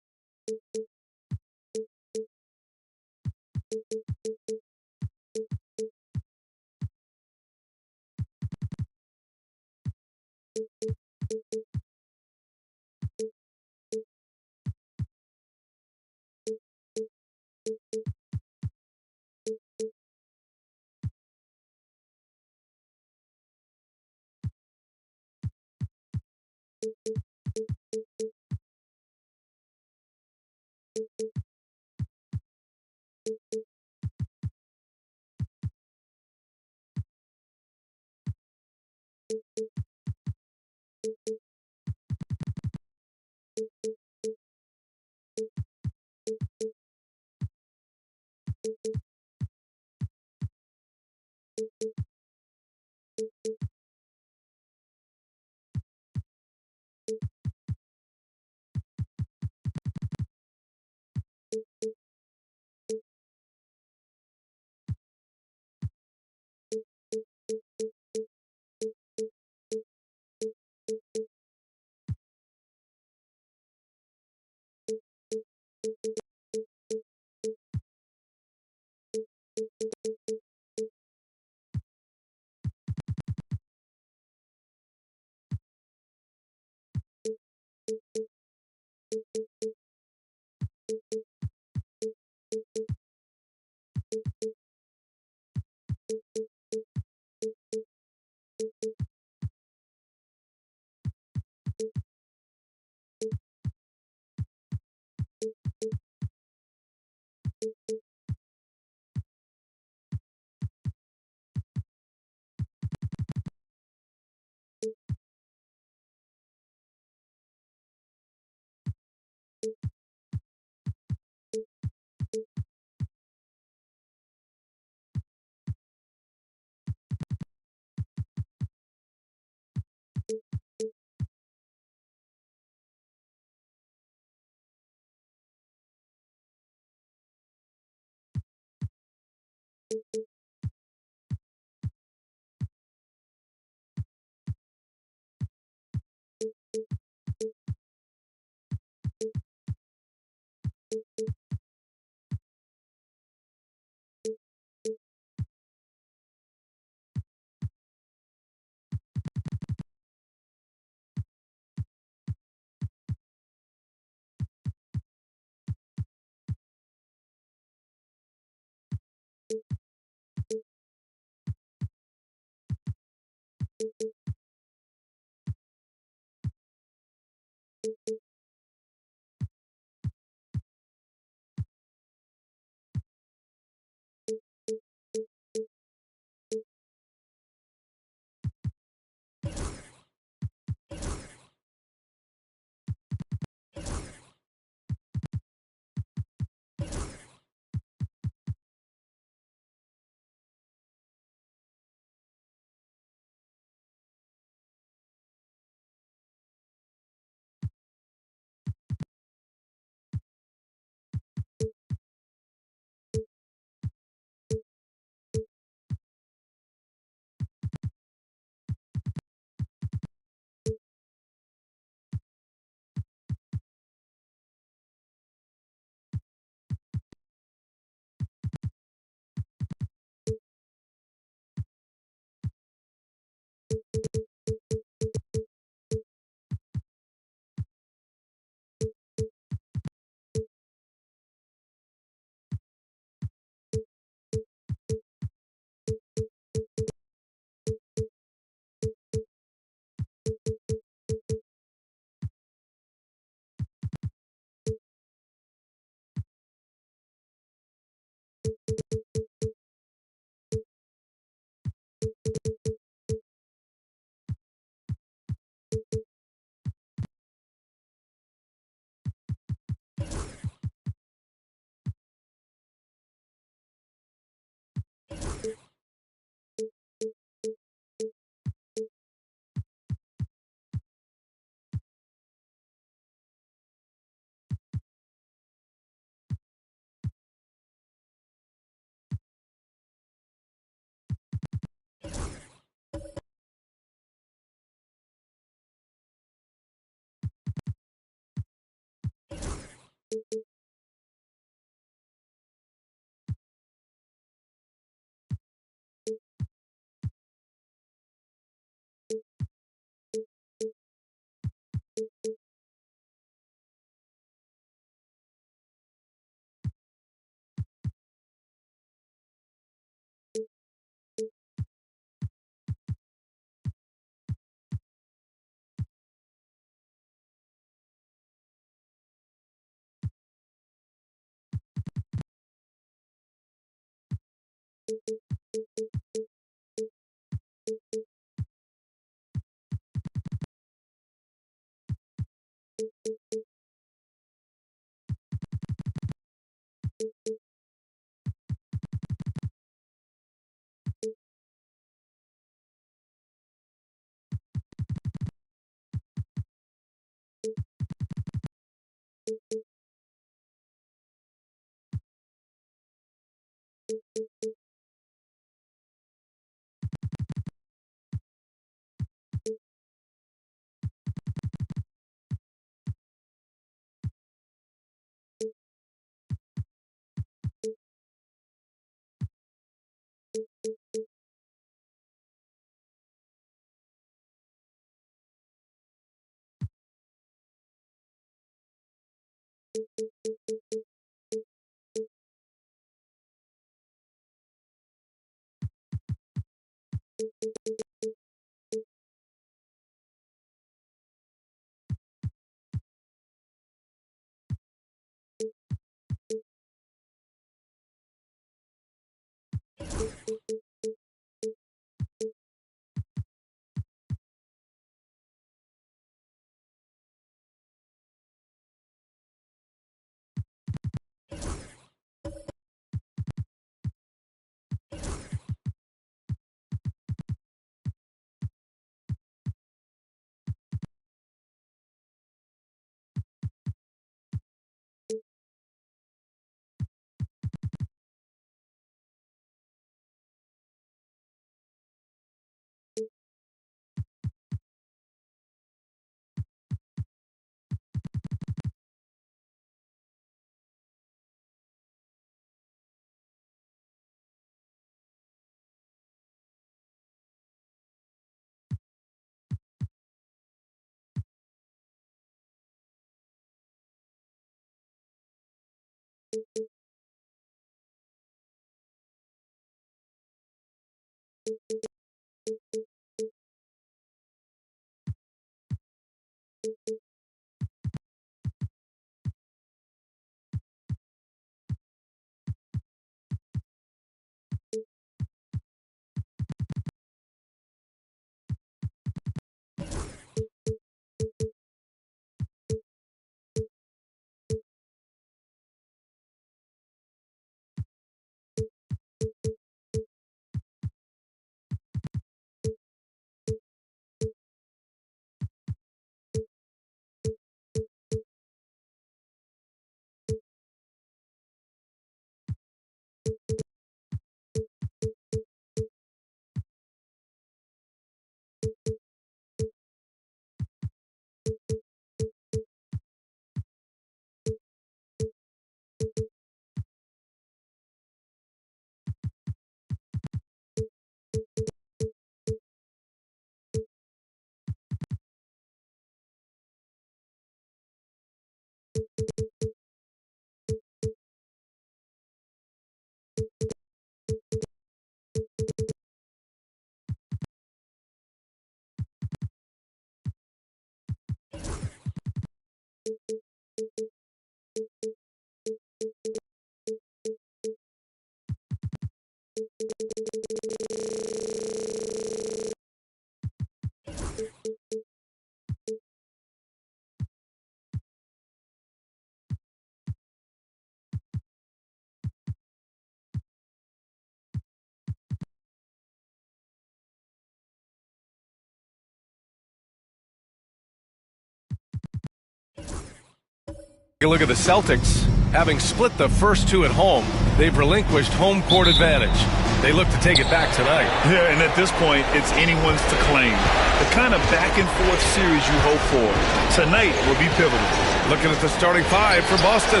Take a look at the Celtics. Having split the first two at home, they've relinquished home court advantage. They look to take it back tonight. Yeah, and at this point, it's anyone's to claim. The kind of back-and-forth series you hope for. Tonight will be pivotal. Looking at the starting five for Boston.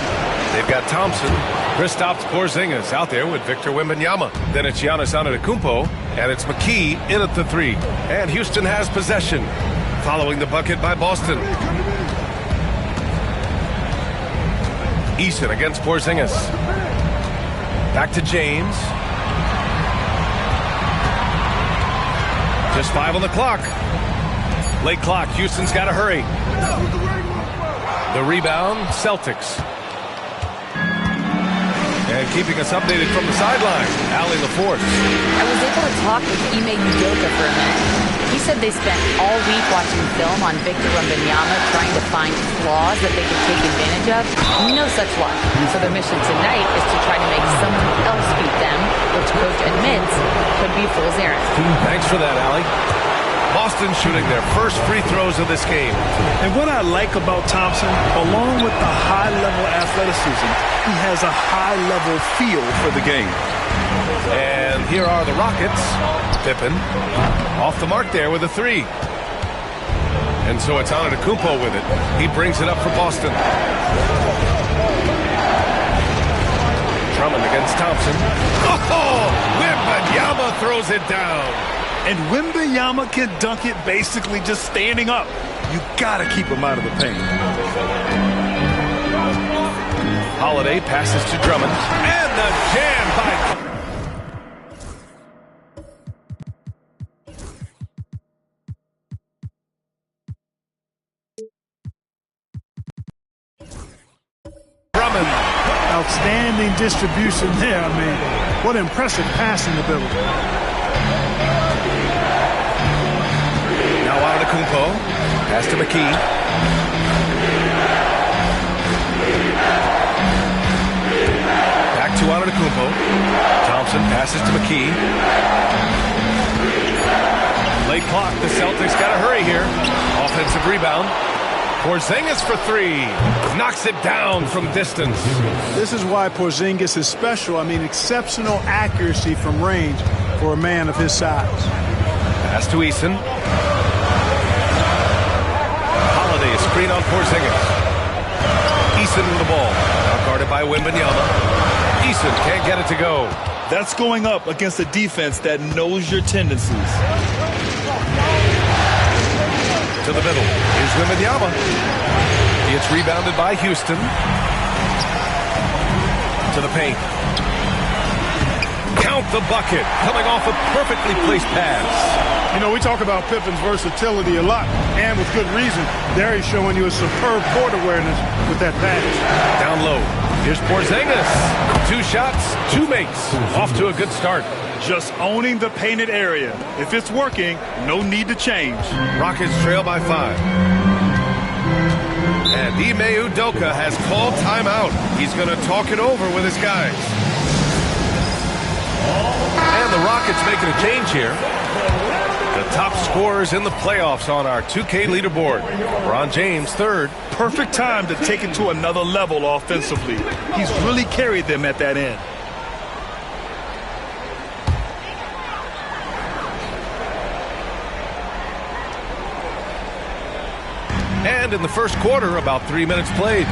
They've got Thompson, Kristaps Porzingis out there with Victor Wembanyama. Then it's Giannis Antetokounmpo, and it's McKee in at the three. And Houston has possession, following the bucket by Boston. Eason against Porzingis. Back to James. Just 5 on the clock. Late clock. Houston's got to hurry. The rebound, Celtics. And And keeping us updated from the sideline, Allie LaForce. I was able to talk with Ime Udoka for a minute. He said they spent all week watching film on Victor Wembanyama trying to find flaws that they could take advantage of. No such luck. So their mission tonight is to try to make someone else beat them, which coach admits could be a fool's errand. Thanks for that, Allie. Boston shooting their first free throws of this game. And what I like about Thompson, along with the high-level athleticism, he has a high-level feel for the game. And here are the Rockets. Pippen off the mark there with a three. And so it's Antetokounmpo with it. He brings it up for Boston. Drummond against Thompson. Oh! Wembanyama throws it down. And Wembanyama can dunk it basically just standing up. You gotta keep him out of the paint. Holiday passes to Drummond. And the jam by... Drummond. Outstanding distribution there. I mean, what impressive passing ability. Now Antetokounmpo. Pass to McKee. Back to Antetokounmpo. Thompson passes to McKee. Late clock. The Celtics got to hurry here. Offensive rebound. Porzingis for three. Knocks it down from distance. This is why Porzingis is special. I mean, exceptional accuracy from range for a man of his size. Pass to Eason. Holiday, a screen on Porzingis. Eason with the ball. Now guarded by Wembanyama. Eason can't get it to go. That's going up against a defense that knows your tendencies. To the middle. Here's Wembanyama. It's rebounded by Houston. To the paint. Count the bucket. Coming off a perfectly placed pass. You know, we talk about Pippen's versatility a lot, and with good reason. There he's showing you a superb court awareness with that pass. Down low. Here's Porzingis. 2 shots, 2 makes. Off to a good start. Just owning the painted area. If it's working, no need to change. Rockets trail by 5. And Ime Udoka has called timeout. He's going to talk it over with his guys. And the Rockets making a change here. The top scorers in the playoffs on our 2K leaderboard. LeBron James, 3rd. Perfect time to take it to another level offensively. He's really carried them at that end. And in the first quarter, about 3 minutes played.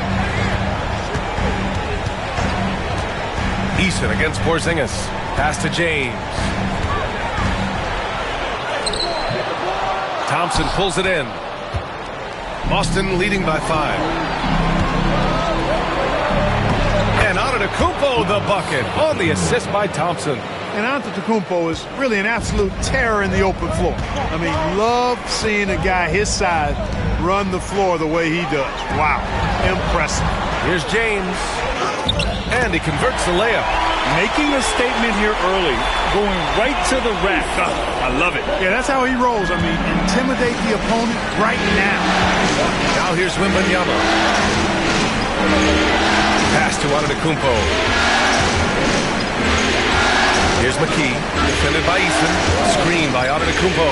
Eason against Porzingis. Pass to James. Thompson pulls it in. Boston leading by 5. And Antetokounmpo the bucket on the assist by Thompson. And Antetokounmpo is really an absolute terror in the open floor. I mean, love seeing a guy his size run the floor the way he does. Wow, impressive. Here's James. And he converts the layup. Making a statement here early, going right to the rack. I love it. Yeah, that's how he rolls. I mean, intimidate the opponent right now. Now here's Wembanyama. Pass to Antetokounmpo. Here's McKee, defended by Eason. Screen by Antetokounmpo.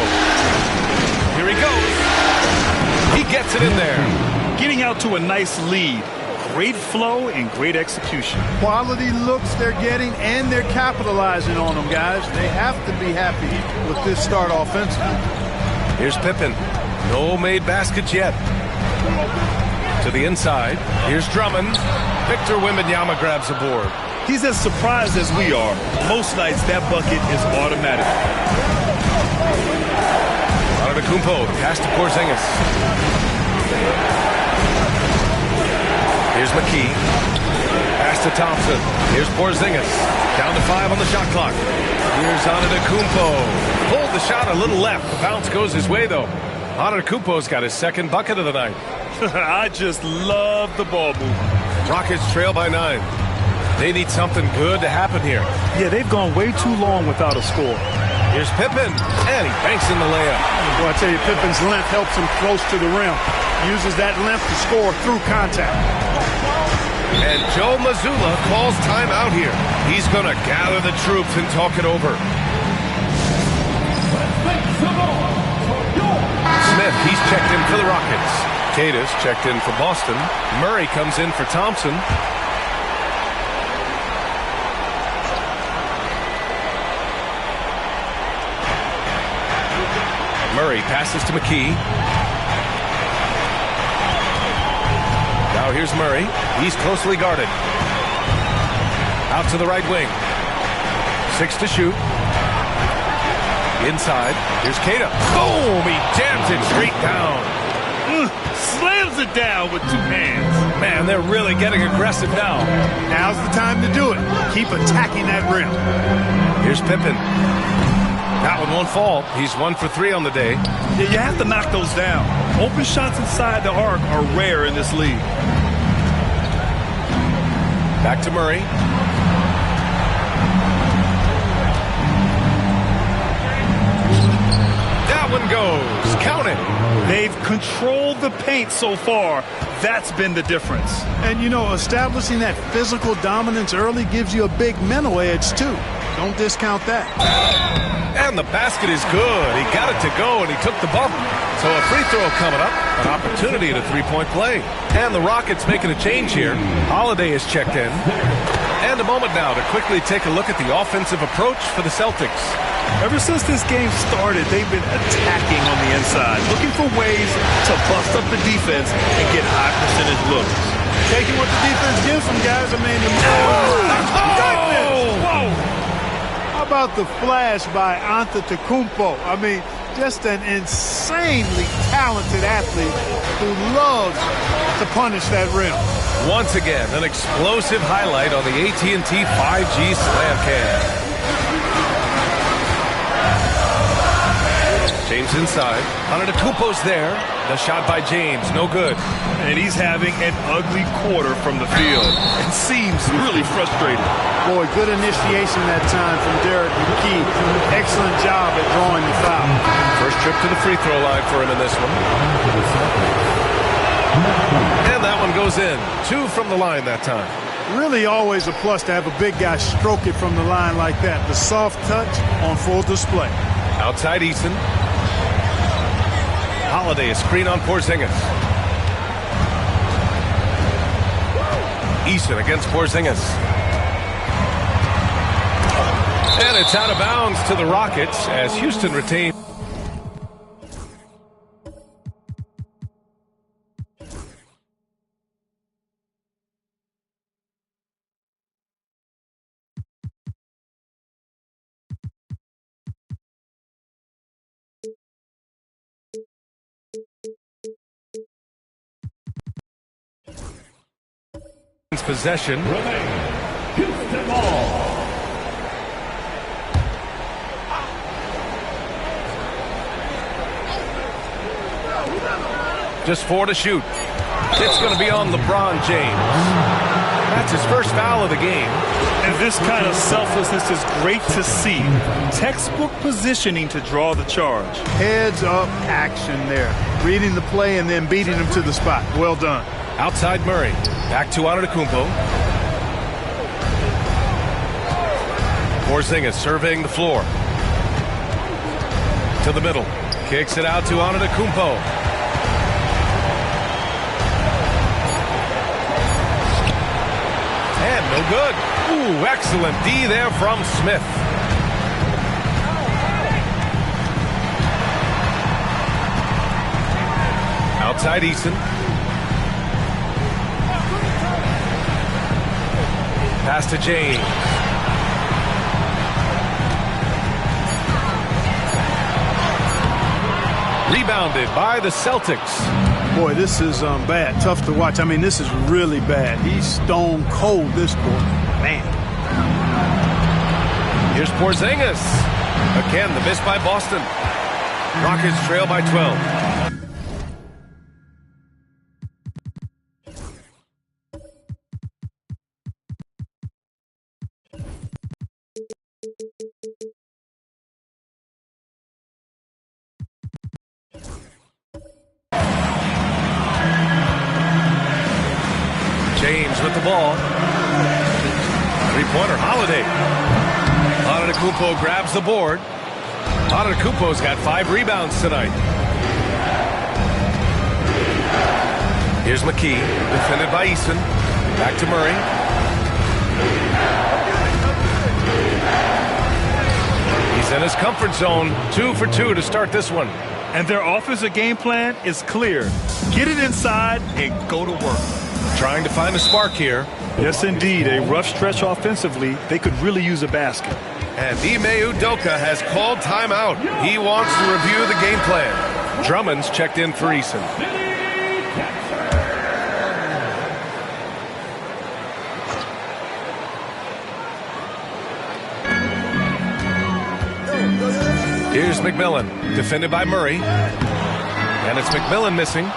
Here he goes. He gets it in there. Getting out to a nice lead. Great flow and great execution. Quality looks they're getting, and they're capitalizing on them, guys. They have to be happy with this start offensively. Here's Pippen. No made baskets yet. To the inside. Here's Drummond. Victor Wembanyama grabs the board. He's as surprised as we are. Most nights, that bucket is automatic. Antetokounmpo, pass to Porzingis. Here's McKee. Pass to Thompson. Here's Porzingis. Down to 5 on the shot clock. Here's Antetokounmpo. Pulled the shot a little left. The bounce goes his way, though. Antetokounmpo's got his 2nd bucket of the night. I just love the ball movement. Rockets trail by 9. They need something good to happen here. Yeah, they've gone way too long without a score. Here's Pippen, and he banks in the layup. Well, I tell you, Pippen's length helps him close to the rim. Uses that length to score through contact. And Joe Mazzulla calls timeout here. He's going to gather the troops and talk it over. Smith, he's checked in for the Rockets. Cadis checked in for Boston. Murray comes in for Thompson. Murray passes to McKee. Now here's Murray. He's closely guarded. Out to the right wing. 6 to shoot. Inside. Here's Queta. Boom! He jams it straight down. Slams it down with 2 hands. Man, they're really getting aggressive now. Now's the time to do it. Keep attacking that rim. Here's Pippen. That one won't fall. He's 1 for 3 on the day. Yeah, you have to knock those down. Open shots inside the arc are rare in this league. Back to Murray. That one goes. Count it. They've controlled the paint so far. That's been the difference. And, you know, establishing that physical dominance early gives you a big mental edge, too. Don't discount that. And the basket is good. He got it to go, and he took the bump. So a free throw coming up, an opportunity at a three-point play. And the Rockets making a change here. Holiday is checked in. And a moment now to quickly take a look at the offensive approach for the Celtics. Ever since this game started, they've been attacking on the inside, looking for ways to bust up the defense and get high percentage looks. Taking what the defense gives them, guys. I mean, whoa! How about the flash by Antetokounmpo? I mean, just an insanely talented athlete who loves to punish that rim. Once again, an explosive highlight on the AT&T 5G Slam Cam. James inside. Antetokounmpo's there. The shot by James, no good. And he's having an ugly quarter from the field. It seems really frustrated. Boy, good initiation that time from Derek McKee. Excellent job at drawing the foul. First trip to the free throw line for him in this one. And that one goes in. 2 from the line that time. Really always a plus to have a big guy stroke it from the line like that. The soft touch on full display. Outside Eason. Holiday, a screen on Porzingis. Eason against Porzingis. And it's out of bounds to the Rockets as Houston retains. Possession. Houston ball. Just 4 to shoot. It's going to be on LeBron James. That's his first foul of the game. And this kind of selflessness is great to see. Textbook positioning to draw the charge. Heads up action there. Reading the play and then beating him to the spot. Well done. Outside Murray. Back to Antetokounmpo. Porzingis surveying the floor. To the middle. Kicks it out to Antetokounmpo. And no good. Ooh, excellent D there from Smith. Outside Eason. Pass to James. Rebounded by the Celtics. Boy, this is bad. Tough to watch. I mean, this is really bad. He's stone cold this quarter. Man. Here's Porzingis. Again, the miss by Boston. Rockets trail by 12. with the ball. Three-pointer, Holiday. Antetokounmpo grabs the board. Antetokounmpo's got 5 rebounds tonight. Here's McKee, defended by Eason. Back to Murray. He's in his comfort zone. 2 for 2 to start this one. And their offensive game plan is clear. Get it inside and go to work. Trying to find a spark here. Yes, indeed. A rough stretch offensively. They could really use a basket. And Ime Udoka has called timeout. He wants to review the game plan. Drummond's checked in for Eason. Here's McMillan, defended by Murray. And it's McMillan missing.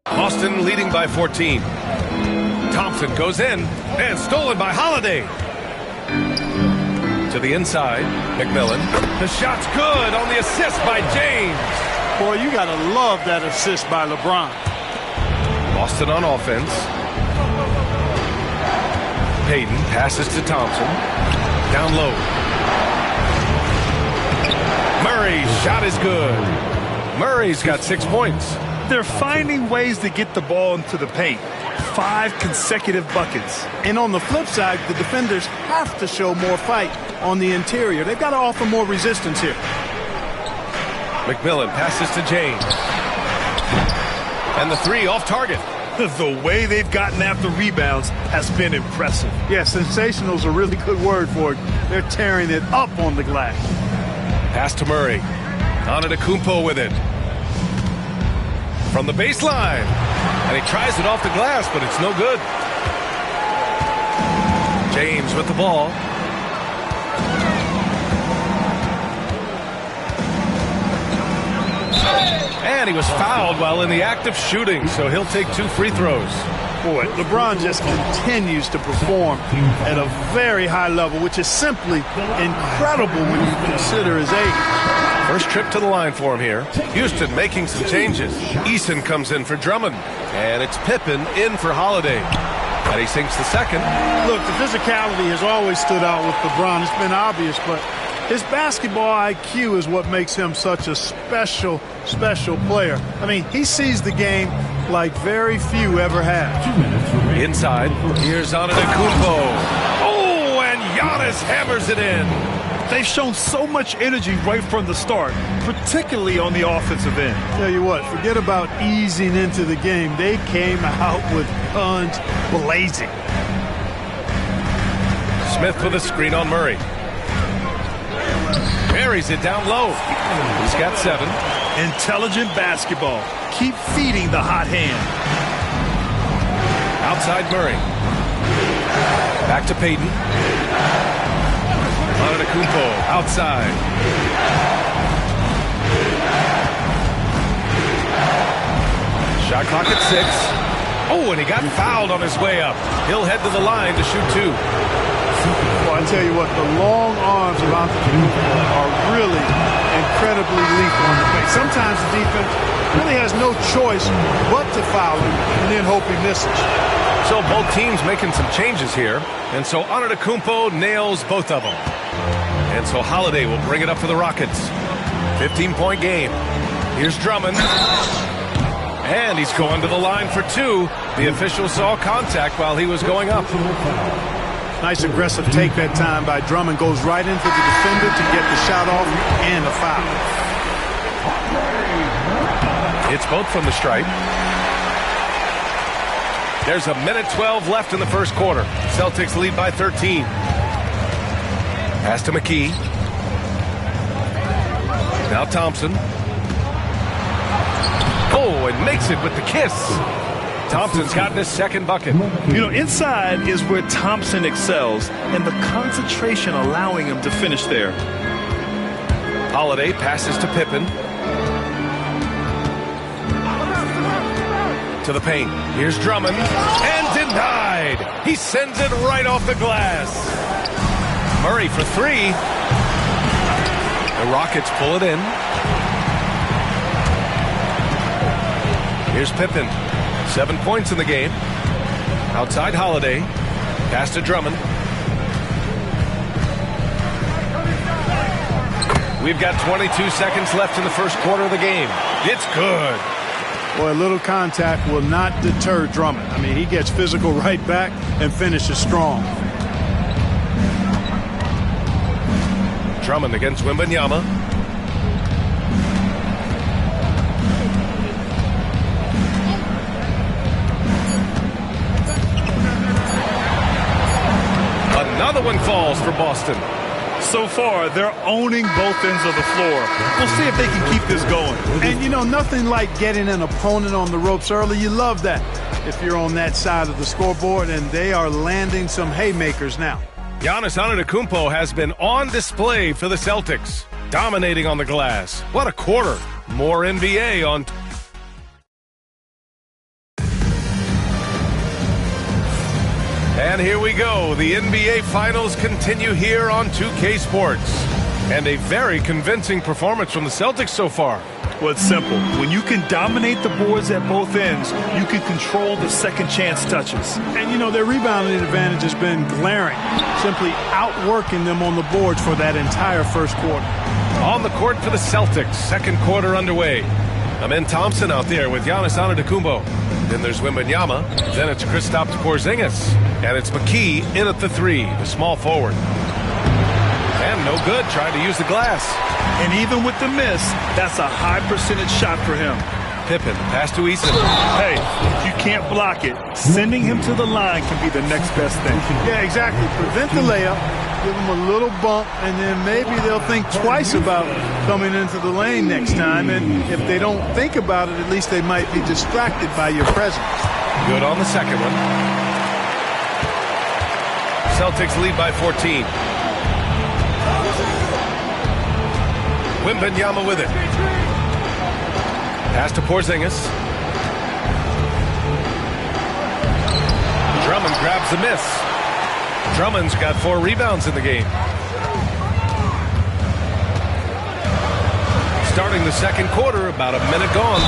Boston leading by 14. Thompson goes in and stolen by Holiday. To the inside, McMillan. The shot's good on the assist by James. Boy, you got to love that assist by LeBron. Boston on offense. Payton passes to Thompson. Down low. Murray's shot is good. Murray's got 6 points. They're finding ways to get the ball into the paint. 5 consecutive buckets. And on the flip side, the defenders have to show more fight on the interior. They've got to offer more resistance here. McMillan passes to James. And the 3 off target. The way they've gotten after rebounds has been impressive. Yeah, sensational is a really good word for it. They're tearing it up on the glass. Pass to Murray. Antetokounmpo with it. From the baseline. And he tries it off the glass, but it's no good. James with the ball. And he was fouled while in the act of shooting, so he'll take 2 free throws. Boy, LeBron just continues to perform at a very high level, which is simply incredible when you consider his age. First trip to the line for him here. Houston making some changes. Eason comes in for Drummond. And it's Pippen in for Holiday. And he sinks the second. Look, the physicality has always stood out with LeBron. It's been obvious, but his basketball IQ is what makes him such a special player. I mean, he sees the game like very few ever have. Inside, here's Antetokounmpo. Oh, and Giannis hammers it in. They've shown so much energy right from the start, particularly on the offensive end. Tell you what, forget about easing into the game. They came out with guns blazing. Smith with a screen on Murray. Buries it down low. He's got 7. Intelligent basketball. Keep feeding the hot hand. Outside Murray. Back to Payton. Antetokounmpo outside. Shot clock at 6. Oh, and he got fouled on his way up. He'll head to the line to shoot 2. Well, I tell you what, the long arms of Antetokounmpo are really incredibly lethal on the pace. Sometimes the defense really has no choice but to foul him and then hope he misses. So both teams making some changes here. And so Antetokounmpo nails both of them. And so Holiday will bring it up for the Rockets. 15-point game. Here's Drummond. And he's going to the line for 2. The official saw contact while he was going up. Nice aggressive take that time by Drummond. Goes right into the defender to get the shot off and a foul. It's both from the stripe. There's a minute 12 left in the first quarter. Celtics lead by 13. Pass to McKee. Now Thompson. Oh, and makes it with the kiss. Thompson's gotten his second bucket. You know, inside is where Thompson excels, and the concentration allowing him to finish there. Holiday passes to Pippen. To the paint. Here's Drummond. And denied. He sends it right off the glass. Murray for three. The Rockets pull it in. Here's Pippen. 7 points in the game. Outside Holiday. Pass to Drummond. We've got 22 seconds left in the first quarter of the game. It's good. Boy, a little contact will not deter Drummond. I mean, he gets physical right back and finishes strong. Drummond against Wembanyama. Another one falls for Boston. So far, they're owning both ends of the floor. We'll see if they can keep this going. And, you know, nothing like getting an opponent on the ropes early. You love that if you're on that side of the scoreboard, and they are landing some haymakers now. Giannis Antetokounmpo has been on display for the Celtics, dominating on the glass. What a quarter. More NBA on... And here we go. The NBA Finals continue here on 2K Sports. And a very convincing performance from the Celtics so far. Well, it's simple. When you can dominate the boards at both ends, you can control the second chance touches. And, you know, their rebounding advantage has been glaring, simply outworking them on the boards for that entire first quarter. On the court for the Celtics, second quarter underway. Amen Thompson out there with Giannis Antetokounmpo. Then there's Wembanyama. Then it's Kristaps Porzingis. And it's McKee in at the three, the small forward. And no good, trying to use the glass. And even with the miss, that's a high percentage shot for him. Pippen, pass to Eason. Hey, if you can't block it, sending him to the line can be the next best thing. Yeah, exactly. Prevent the layup, give them a little bump, and then maybe they'll think twice about coming into the lane next time. And if they don't think about it, at least they might be distracted by your presence. Good on the second one. Celtics lead by 14. Wembanyama with it. Pass to Porzingis. Drummond grabs the miss. Drummond's got 4 rebounds in the game. Starting the second quarter, about a minute gone.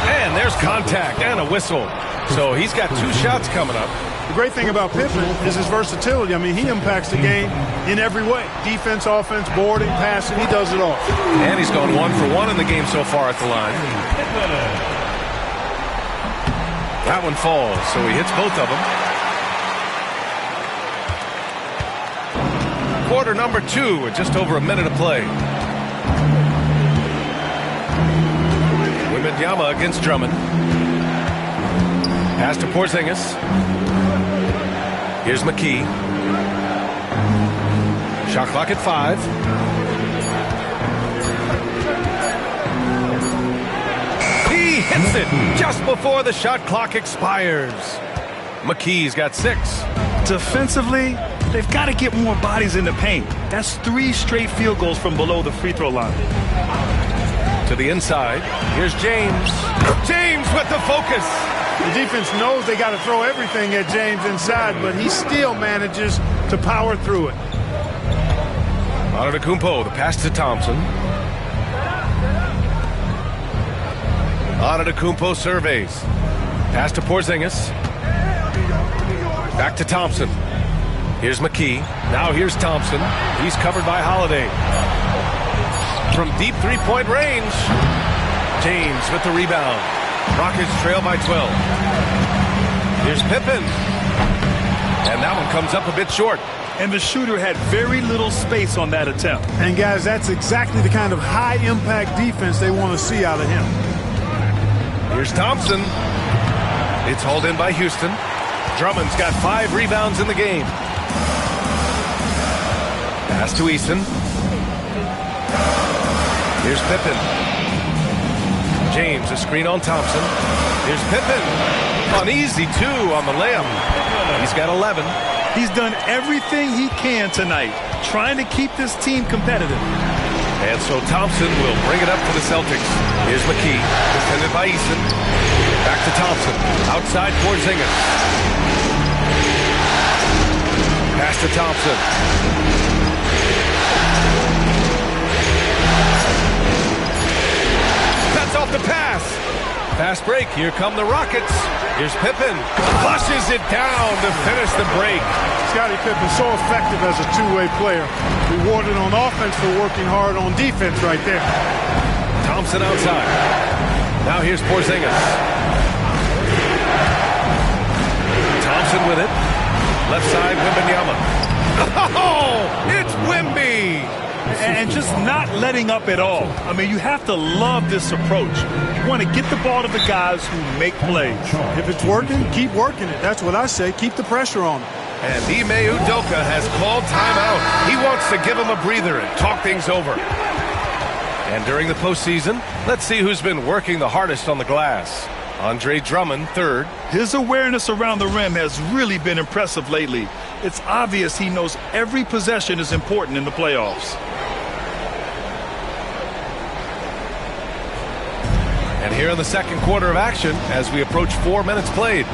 And there's contact and a whistle. So he's got 2 shots coming up. The great thing about Pippen is his versatility. I mean, he impacts the game in every way. Defense, offense, boarding, passing, he does it all. And he's gone 1 for 1 in the game so far at the line. That one falls, so he hits both of them. Quarter number 2 with just over a minute of play. Wembanyama against Drummond. Pass to Porzingis. Here's McKee. Shot clock at 5. He hits it just before the shot clock expires. McKee's got 6. Defensively, they've got to get more bodies in the paint. That's 3 straight field goals from below the free throw line. To the inside. Here's James. James with the focus. The defense knows they got to throw everything at James inside, but he still manages to power through it. Antetokounmpo, the pass to Thompson. Antetokounmpo surveys. Pass to Porzingis. Back to Thompson. Here's McKee. Now here's Thompson. He's covered by Holiday. From deep three-point range. James with the rebound. Rockets trail by 12. Here's Pippen. And that one comes up a bit short. And the shooter had very little space on that attempt. And, guys, that's exactly the kind of high-impact defense they want to see out of him. Here's Thompson. It's hauled in by Houston. Drummond's got 5 rebounds in the game. Pass to Eason. Here's Pippen. James, a screen on Thompson. Here's Pippen. An easy 2 on the layup. He's got 11. He's done everything he can tonight, trying to keep this team competitive. And so Thompson will bring it up for the Celtics. Here's McKee, defended by Eason. Back to Thompson. Outside Porzingis. Pass to Thompson. Cuts off the pass. Fast break. Here come the Rockets. Here's Pippen. Flushes it down to finish the break. Scottie Pippen so effective as a two-way player. Rewarded on offense for working hard on defense right there. Thompson outside. Now here's Porzingis. Thompson with it. Left side, Wembanyama. Oh, it's Wemby! And just not letting up at all. I mean, you have to love this approach. You want to get the ball to the guys who make plays. If it's working, keep working it. That's what I say. Keep the pressure on them. And Ime Udoka has called timeout. He wants to give him a breather and talk things over. And during the postseason, let's see who's been working the hardest on the glass. Andre Drummond, third. His awareness around the rim has really been impressive lately. It's obvious he knows every possession is important in the playoffs. And here in the second quarter of action, as we approach 4 minutes played.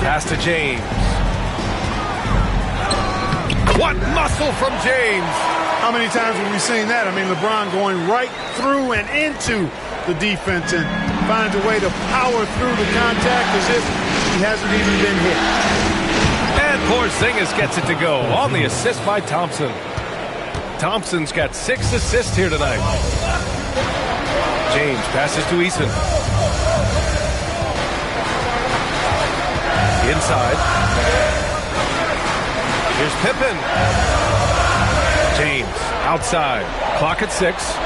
Pass to James. What muscle from James! How many times have we seen that? I mean, LeBron going right through and into the defense and finds a way to power through the contact as if he hasn't even been hit. And Porzingis gets it to go on the assist by Thompson. Thompson's got 6 assists here tonight. James passes to Eason. Inside. Here's Pippen. James outside. Clock at 6.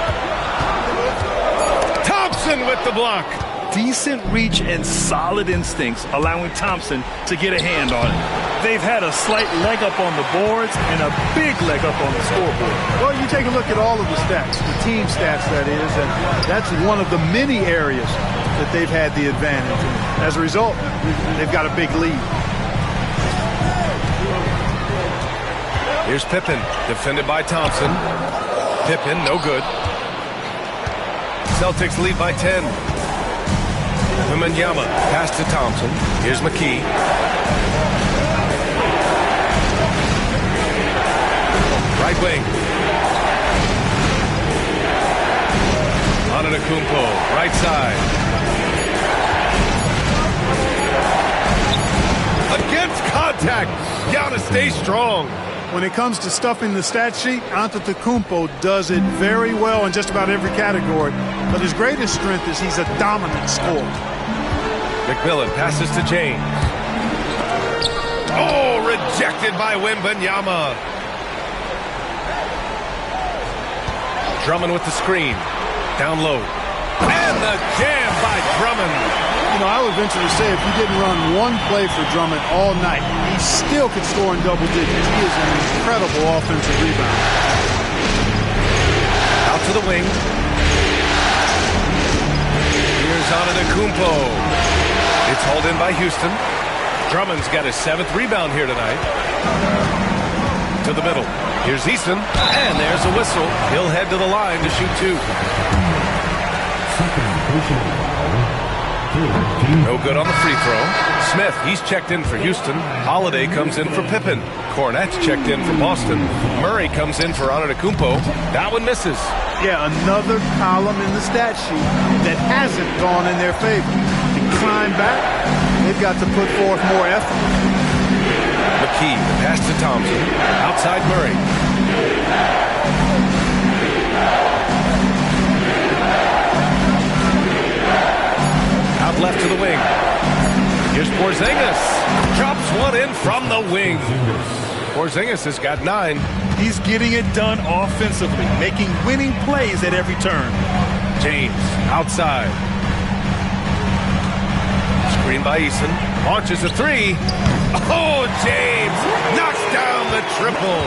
Thompson with the block. Decent reach and solid instincts, allowing Thompson to get a hand on it. They've had a slight leg up on the boards and a big leg up on the scoreboard. Well, you take a look at all of the stats, the team stats that is, and that's one of the many areas that they've had the advantage. And as a result, they've got a big lead. Here's Pippen, defended by Thompson. Pippen, no good. Celtics lead by 10. Wembanyama, pass to Thompson. Here's McKee. Right wing. Antetokounmpo, right side. Against contact. Giannis stays strong. When it comes to stuffing the stat sheet, Antetokounmpo does it very well in just about every category. But his greatest strength is he's a dominant scorer. McMillan passes to James. Oh, rejected by Wembanyama. Drummond with the screen. Down low. And the jam by Drummond. You know, I would venture to say if you didn't run one play for Drummond all night, he still could score in double digits. He is an incredible offensive rebounder. Out to the wing. Here's Antetokounmpo. It's hauled in by Houston. Drummond's got his 7th rebound here tonight. To the middle. Here's Eason. And there's a whistle. He'll head to the line to shoot 2. No good on the free throw. Smith, he's checked in for Houston. Holiday comes in for Pippen. Cornette's checked in for Boston. Murray comes in for Antetokounmpo. That one misses. Yeah, another column in the stat sheet that hasn't gone in their favor. To climb back, they've got to put forth more effort. McKee, pass to Thompson. Outside Murray. Out left to the wing. Here's Porzingis. Drops one in from the wing. Porzingis has got 9. He's getting it done offensively, making winning plays at every turn. James, outside. Screen by Eason. Launches a 3. Oh, James knocks down the triple.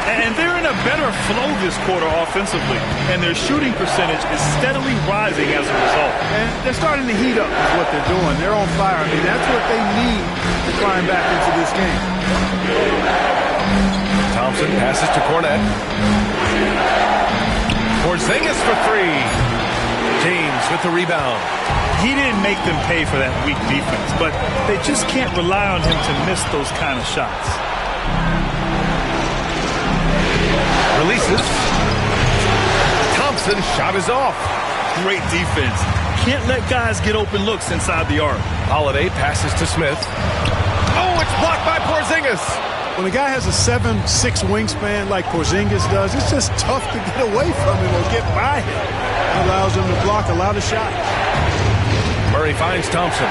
And they're in a better flow this quarter offensively, and their shooting percentage is steadily rising as a result. And they're starting to heat up is what they're doing. They're on fire. I mean, that's what they need to climb back into this game. Thompson passes to Cornette. Porzingis for three. James with the rebound. He didn't make them pay for that weak defense, but they just can't rely on him to miss those kind of shots. Releases. Thompson shot is off. Great defense. Can't let guys get open looks inside the arc. Holiday passes to Smith. Oh, it's blocked by Porzingis. When a guy has a 7'6" wingspan like Porzingis does, it's just tough to get away from him or get by him. It allows him to block a lot of shots. Murray finds Thompson.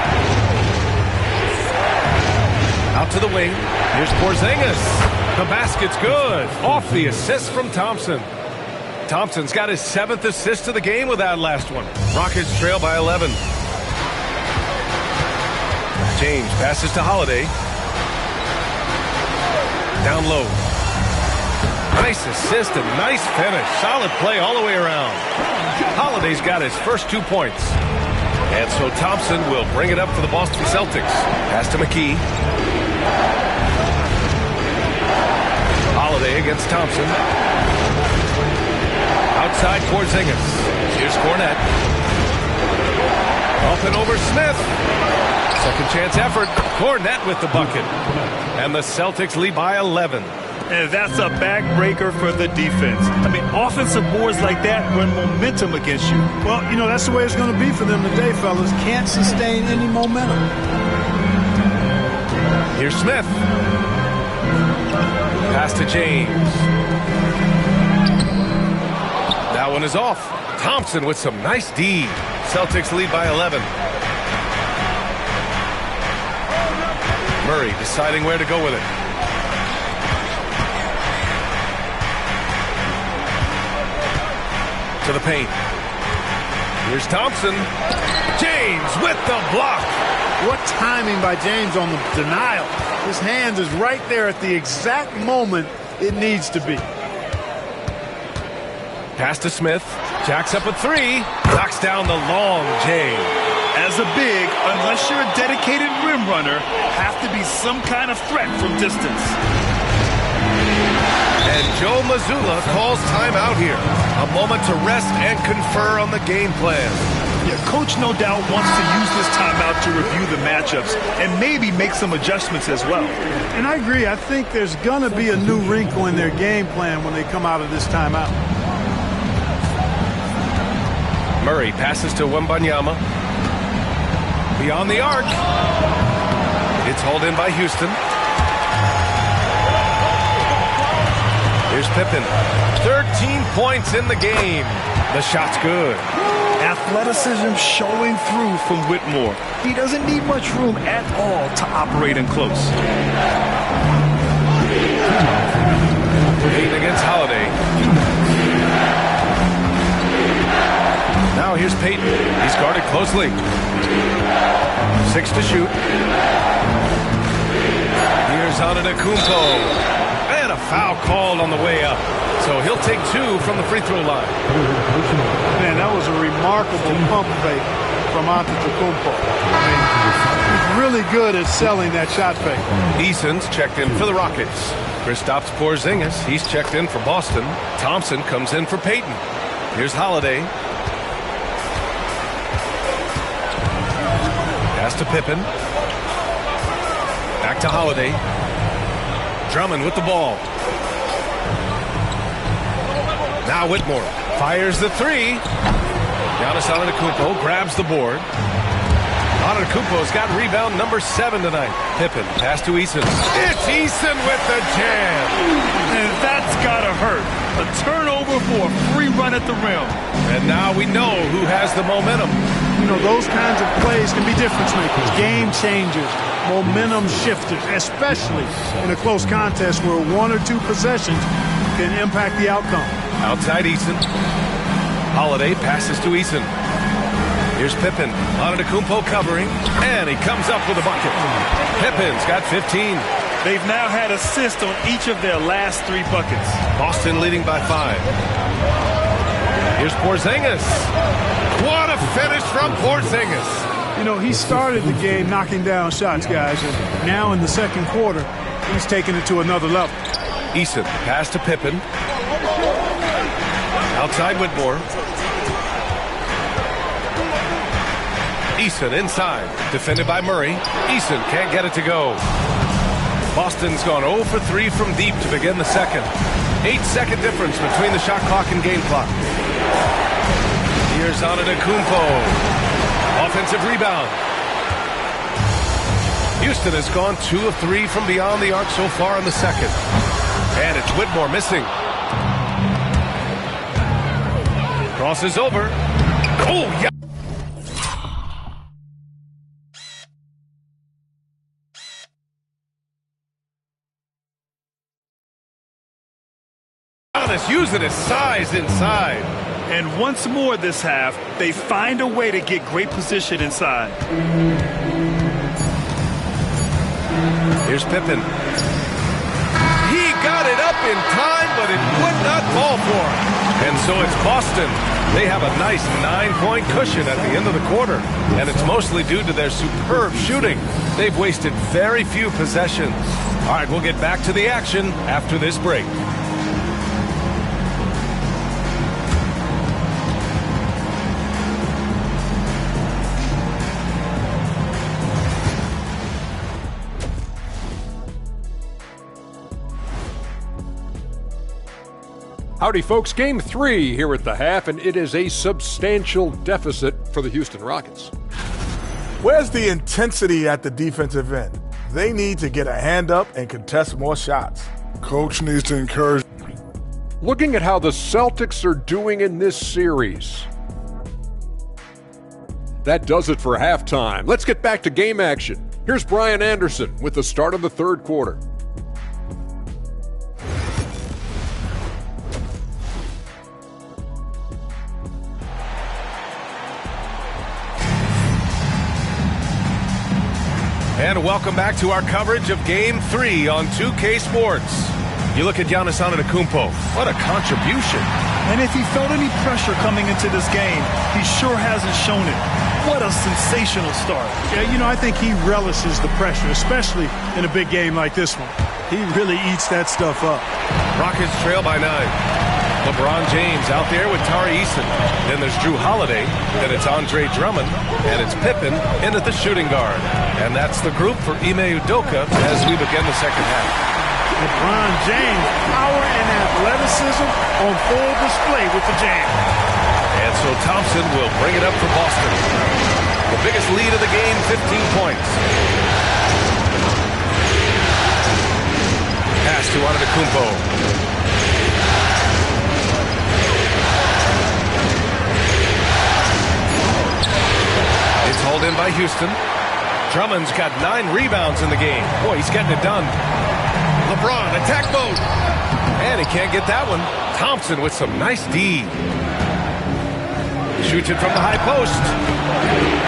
Out to the wing. Here's Porzingis. The basket's good. Off the assist from Thompson. Thompson's got his 7th assist of the game with that last one. Rockets trail by 11. James passes to Holiday. Down low. Nice assist and nice finish. Solid play all the way around. Holiday's got his first 2 points. And so Thompson will bring it up for the Boston Celtics. Pass to McKee. Holiday against Thompson. Outside Porzingis. Here's Cornette. Up and over Smith. Second chance effort. Cornette with the bucket. And the Celtics lead by 11. And that's a backbreaker for the defense. I mean, offensive boards like that run momentum against you. Well, you know, that's the way it's going to be for them today, fellas. Can't sustain any momentum. Here's Smith. Pass to James. That one is off. Thompson with some nice D. Celtics lead by 11. Murray deciding where to go with it. To the paint. Here's Thompson. James with the block. What timing by James on the denial. His hand is right there at the exact moment it needs to be. Pass to Smith. Jacks up a three. Knocks down the long J. As a big, unless you're a dedicated rim runner, have to be some kind of threat from distance. And Joe Mazzulla calls timeout here. A moment to rest and confer on the game plan. Yeah, Coach no doubt wants to use this timeout to review the matchups and maybe make some adjustments as well. And I agree. I think there's going to be a new wrinkle in their game plan when they come out of this timeout. Murray passes to Wembanyama. Beyond the arc. It's hauled in by Houston. Here's Pippen. 13 points in the game. The shot's good. Athleticism showing through from Whitmore. He doesn't need much room at all to operate in close. Payton against Holiday. Now here's Payton. He's guarded closely. 6 to shoot. Here's Antetokounmpo. And a foul called on the way up. So he'll take 2 from the free throw line. Man, that was a remarkable pump fake from Antetokounmpo. I mean, he's really good at selling that shot fake. Eason's checked in for the Rockets. Kristaps Porzingis, he's checked in for Boston. Thompson comes in for Payton. Here's Holiday. Pass to Pippen. Back to Holiday. Drummond with the ball. Now Whitmore fires the three. Giannis Antetokounmpo grabs the board. Antetokounmpo's got rebound number 7 tonight. Pippen, pass to Eason. It's Eason with the jam. And that's gotta hurt. A turnover for a free run at the rim. And now we know who has the momentum. You know, those kinds of plays can be difference makers, game changers, momentum shifters, especially in a close contest where 1 or 2 possessions can impact the outcome. Outside Eason. Holiday passes to Eason. Here's Pippen. Antetokounmpo covering, and he comes up with a bucket. Pippen's got 15. They've now had assists on each of their last 3 buckets. Boston leading by 5. Here's Porzingis. What a finish from Porzingis. You know, he started the game knocking down shots, guys, and now in the second quarter, he's taking it to another level. Eason, pass to Pippen. Outside Whitmore. Eason inside. Defended by Murray. Eason can't get it to go. Boston's gone 0 for 3 from deep to begin the second. 8-second difference between the shot clock and game clock. Here's Antetokounmpo. Offensive rebound. Houston has gone 2 of 3 from beyond the arc so far in the second. And it's Whitmore missing. Crosses over. Oh, yeah. Giannis using his size inside. And once more this half, they find a way to get great position inside. Here's Pippen. He got it up in time, but it would not fall for him. And so it's Boston. They have a nice 9-point cushion at the end of the quarter, and it's mostly due to their superb shooting. They've wasted very few possessions. All right, we'll get back to the action after this break. Howdy, folks. Game 3 here at the half, and it is a substantial deficit for the Houston Rockets. Where's the intensity at the defensive end? They need to get a hand up and contest more shots. Coach needs to encourage. Looking at how the Celtics are doing in this series. That does it for halftime. Let's get back to game action. Here's Brian Anderson with the start of the third quarter. And welcome back to our coverage of Game 3 on 2K Sports. You look at Giannis Antetokounmpo. What a contribution. And if he felt any pressure coming into this game, he sure hasn't shown it. What a sensational start. Yeah, you know, I think he relishes the pressure, especially in a big game like this one. He really eats that stuff up. Rockets trail by 9. LeBron James out there with Tari Eason. Then there's Drew Holiday. Then it's Andre Drummond. And it's Pippen in at the shooting guard. And that's the group for Ime Udoka as we begin the second half. LeBron James, power and athleticism on full display with the jam. And so Thompson will bring it up for Boston. The biggest lead of the game, 15 points. Pass to Antetokounmpo. It's hauled in by Houston. Drummond's got 9 rebounds in the game. Boy, he's getting it done. LeBron, attack mode. And he can't get that one. Thompson with some nice D. Shoots it from the high post.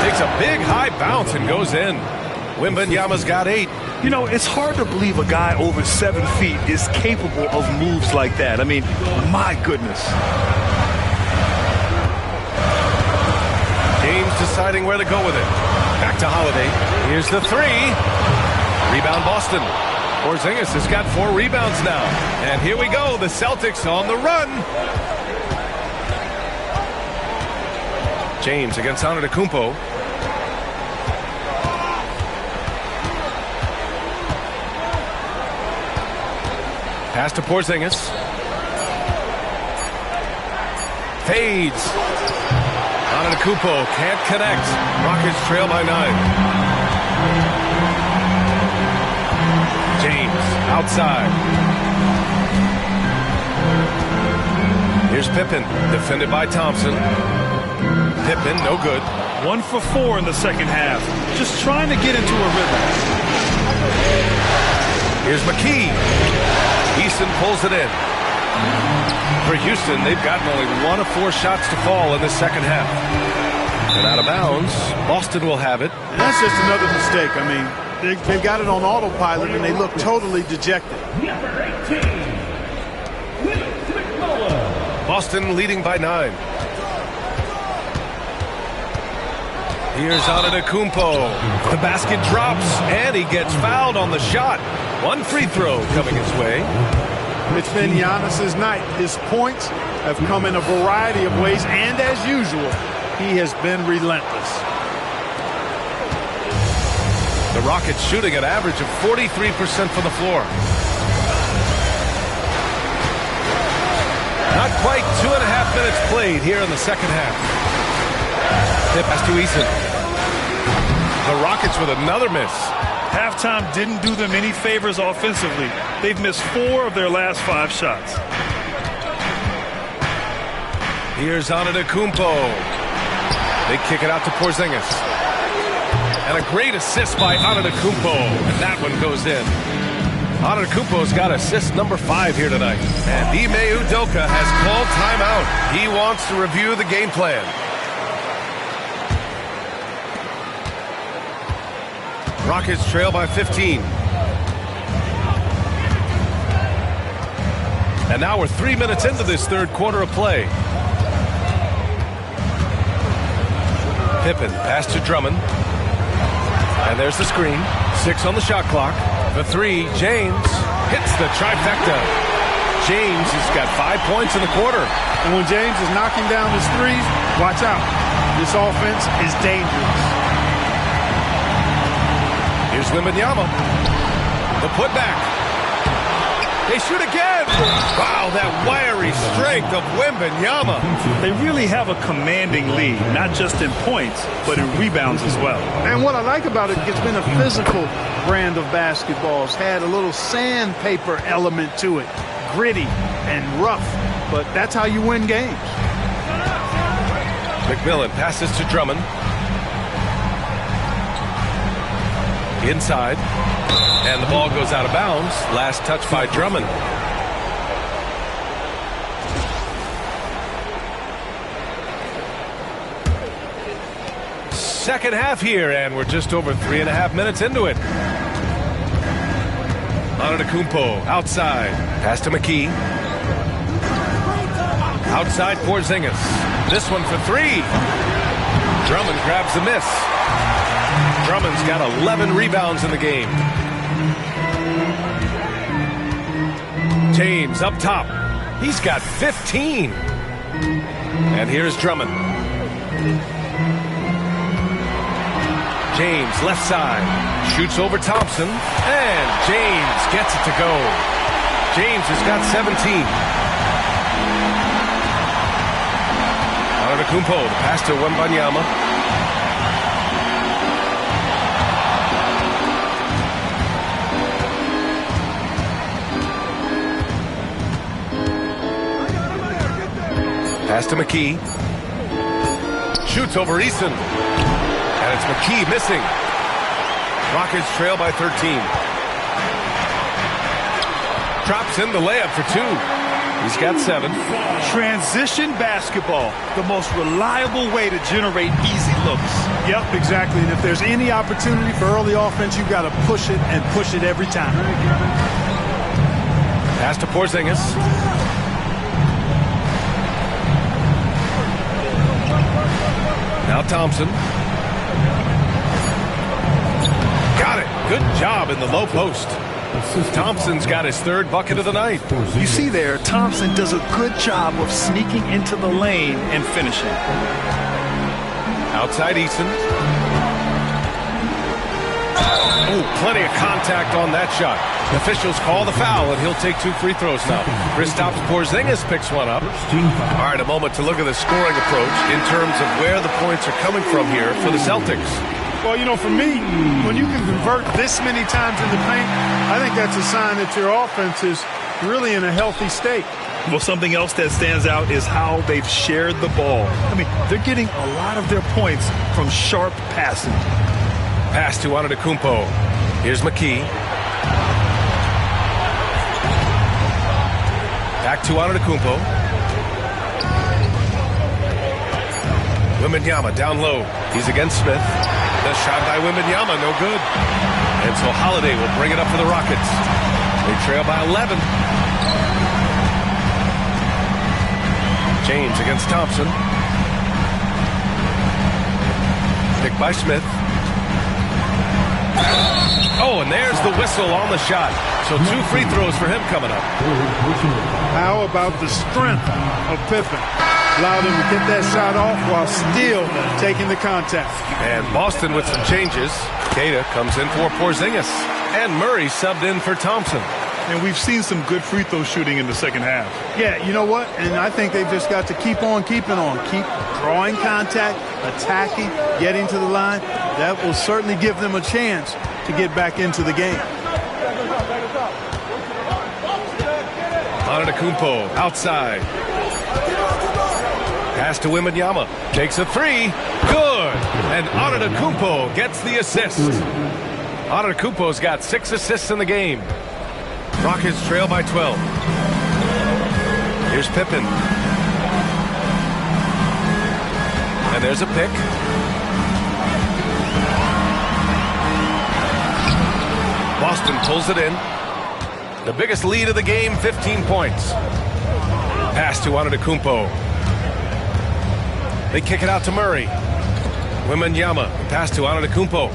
Takes a big high bounce and goes in. Wembanyama's got 8. You know, it's hard to believe a guy over 7 feet is capable of moves like that. I mean, my goodness. James deciding where to go with it. Back to Holiday. Here's the 3. Rebound Boston. Porzingis has got 4 rebounds now. And here we go. The Celtics on the run. James against Antetokounmpo. Pass to Porzingis. Fades. Antetokounmpo can't connect. Rockets trail by 9. James outside. Here's Pippen, defended by Thompson. Pippen, no good. 1 for 4 in the second half. Just trying to get into a rhythm. Here's McKee. Eason pulls it in. For Houston, they've gotten only 1 of 4 shots to fall in the second half. And out of bounds, Boston will have it. And that's just another mistake. I mean, they've got it on autopilot, and they look totally dejected. Boston leading by 9. Here's Antetokounmpo. The basket drops, and he gets fouled on the shot. 1 free throw coming his way. It's been Giannis's night. His points have come in a variety of ways, and as usual, he has been relentless. The Rockets shooting an average of 43% from the floor. Not quite 2.5 minutes played here in the second half. Tip pass to Eason. The Rockets with another miss. Halftime didn't do them any favors offensively. They've missed 4 of their last 5 shots. Here's Antetokounmpo. They kick it out to Porzingis. And a great assist by Antetokounmpo. And that one goes in. Antetokounmpo's got assist number 5 here tonight. And Ime Udoka has called timeout. He wants to review the game plan. Rockets trail by 15. And now we're 3 minutes into this third quarter of play. Pippen pass to Drummond. And there's the screen. 6 on the shot clock. The 3, James hits the trifecta. James has got 5 points in the quarter. And when James is knocking down his threes, watch out. This offense is dangerous. Here's Wembanyama. The putback. They shoot again. Wow, that wiry strength of Wembanyama. They really have a commanding lead, not just in points, but in rebounds as well. And what I like about it, it's been a physical brand of basketball. It's had a little sandpaper element to it. Gritty and rough, but that's how you win games. McMillan passes to Drummond. Inside. And the ball goes out of bounds. Last touch by Drummond. Second half here, and we're just over 3.5 minutes into it. Antetokounmpo outside. Pass to McKee. Outside Porzingis. This one for 3. Drummond grabs the miss. Drummond's got 11 rebounds in the game. James up top. He's got 15. And here's Drummond. James left side. Shoots over Thompson. And James gets it to go. James has got 17. Antetokounmpo, the pass to Wembanyama. Pass to McKee. Shoots over Eason. And it's McKee missing. Rockets trail by 13. Drops in the layup for 2. He's got 7. Transition basketball, the most reliable way to generate easy looks. Yep, exactly. And if there's any opportunity for early offense, you've got to push it and push it every time. Pass to Porzingis. Now Thompson. Got it. Good job in the low post. Thompson's got his 3rd bucket of the night. You see there, Thompson does a good job of sneaking into the lane and finishing. Outside Eason. Oh, plenty of contact on that shot. Officials call the foul, and he'll take 2 free throws now. Kristaps Porzingis picks one up. All right, a moment to look at the scoring approach in terms of where the points are coming from here for the Celtics. Well, you know, for me, when you can convert this many times in the paint, I think that's a sign that your offense is really in a healthy state. Well, something else that stands out is how they've shared the ball. I mean, they're getting a lot of their points from sharp passing. Pass to Antetokounmpo. Here's McKee. Back to Antetokounmpo. Wembanyama down low. He's against Smith. The shot by Wembanyama, no good. And so Holiday will bring it up for the Rockets. They trail by 11. James against Thompson. Picked by Smith. Oh, and there's the whistle on the shot. So 2 free throws for him coming up. How about the strength of Pippen? Allowed him to get that shot off while still taking the contact. And Boston with some changes. Queta comes in for Porzingis. And Murray subbed in for Thompson. And we've seen some good free throw shooting in the second half. Yeah, you know what? And I think they've just got to keep on keeping on. Keep drawing contact, attacking, getting to the line. That will certainly give them a chance to get back into the game. Antetokounmpo outside. Pass to Wembanyama. Takes a 3. Good. And Antetokounmpo gets the assist. Antetokounmpo's got 6 assists in the game. Rockets trail by 12. Here's Pippen. And there's a pick. Boston pulls it in. The biggest lead of the game, 15 points. Pass to Antetokounmpo. They kick it out to Murray. Wembanyama. Pass to Antetokounmpo.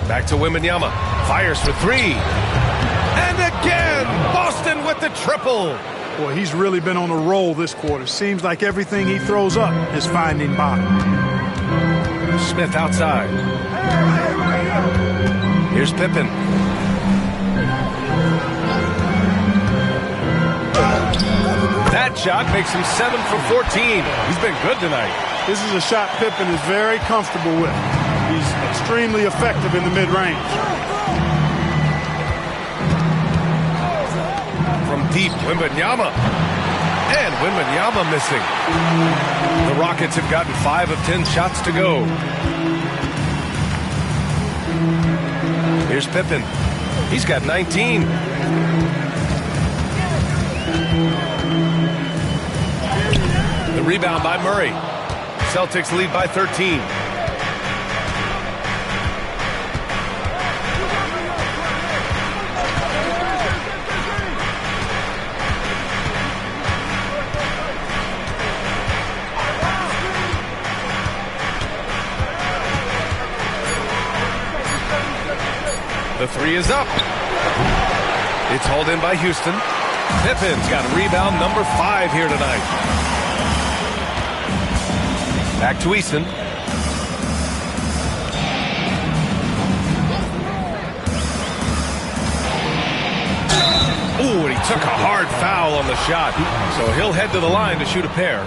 Back to Wembanyama. Fires for 3. And again, Boston with the triple. Boy, he's really been on a roll this quarter. Seems like everything he throws up is finding bottom. Smith outside. Here's Pippen. That shot makes him 7 for 14. He's been good tonight. This is a shot Pippen is very comfortable with. He's extremely effective in the mid-range. From deep, Wembanyama. And Wembanyama missing. The Rockets have gotten 5 of 10 shots to go. Here's Pippen. He's got 19. The rebound by Murray. Celtics lead by 13. The 3 is up. It's hauled in by Houston. Pippen's got rebound number 5 here tonight. Back to Eason. Ooh, and he took a hard foul on the shot. So he'll head to the line to shoot a pair.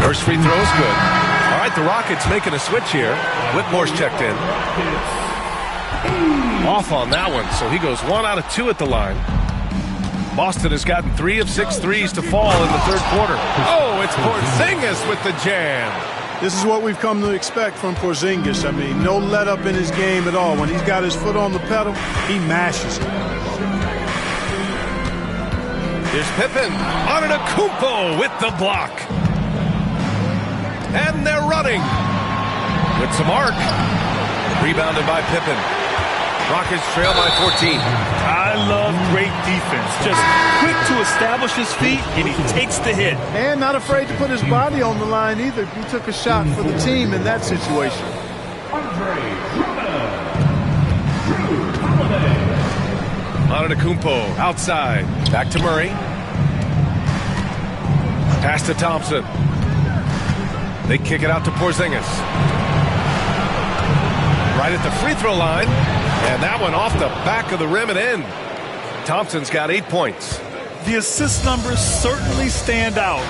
First free throw is good. All right, the Rockets making a switch here. Whitmore's checked in. Off on that one, so he goes 1 out of 2 at the line. Boston has gotten 3 of 6 threes to fall in the third quarter. Oh, it's Porzingis with the jam. This is what we've come to expect from Porzingis. I mean, no let up in his game at all. When he's got his foot on the pedal, he mashes it. Here's Pippen. Antetokounmpo with the block. And they're running with some arc. Rebounded by Pippen. Rockets trail by 14. I love great defense. Just quick to establish his feet, and he takes the hit. And not afraid to put his body on the line either. He took a shot for the team in that situation. Antetokounmpo outside. Back to Murray. Pass to Thompson. They kick it out to Porzingis. Right at the free throw line. And that one off the back of the rim and in. Thompson's got 8 points. The assist numbers certainly stand out.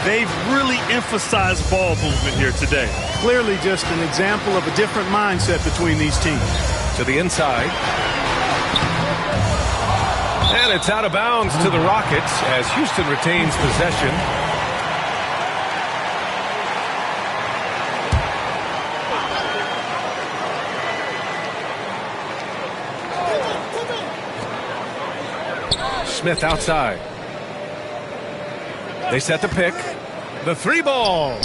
They've really emphasized ball movement here today. Clearly just an example of a different mindset between these teams. To the inside. And it's out of bounds to the Rockets as Houston retains possession. Smith outside. They set the pick. The 3 ball.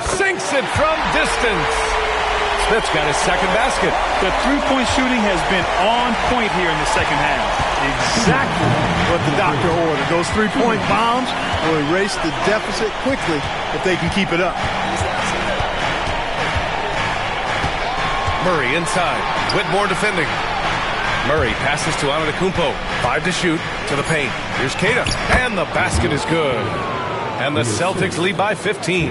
Sinks it from distance. Smith's got his second basket. The three-point shooting has been on point here in the second half. Exactly what the doctor ordered. Those 3-point bombs will erase the deficit quickly if they can keep it up. Murray inside. Whitmore defending. Murray passes to Antetokounmpo. 5 to shoot to the paint. Here's Queta. And the basket is good. And the Celtics lead by 15.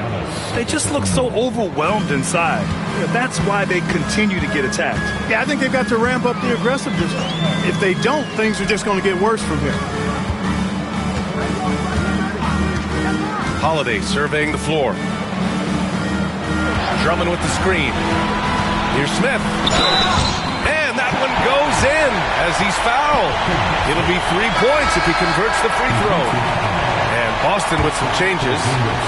They just look so overwhelmed inside. Yeah, that's why they continue to get attacked. Yeah, I think they've got to ramp up the aggressiveness. If they don't, things are just going to get worse from here. Holiday surveying the floor. Drummond with the screen. Here's Smith. And that one goes in as he's fouled. It'll be 3 points if he converts the free throw. And Boston with some changes.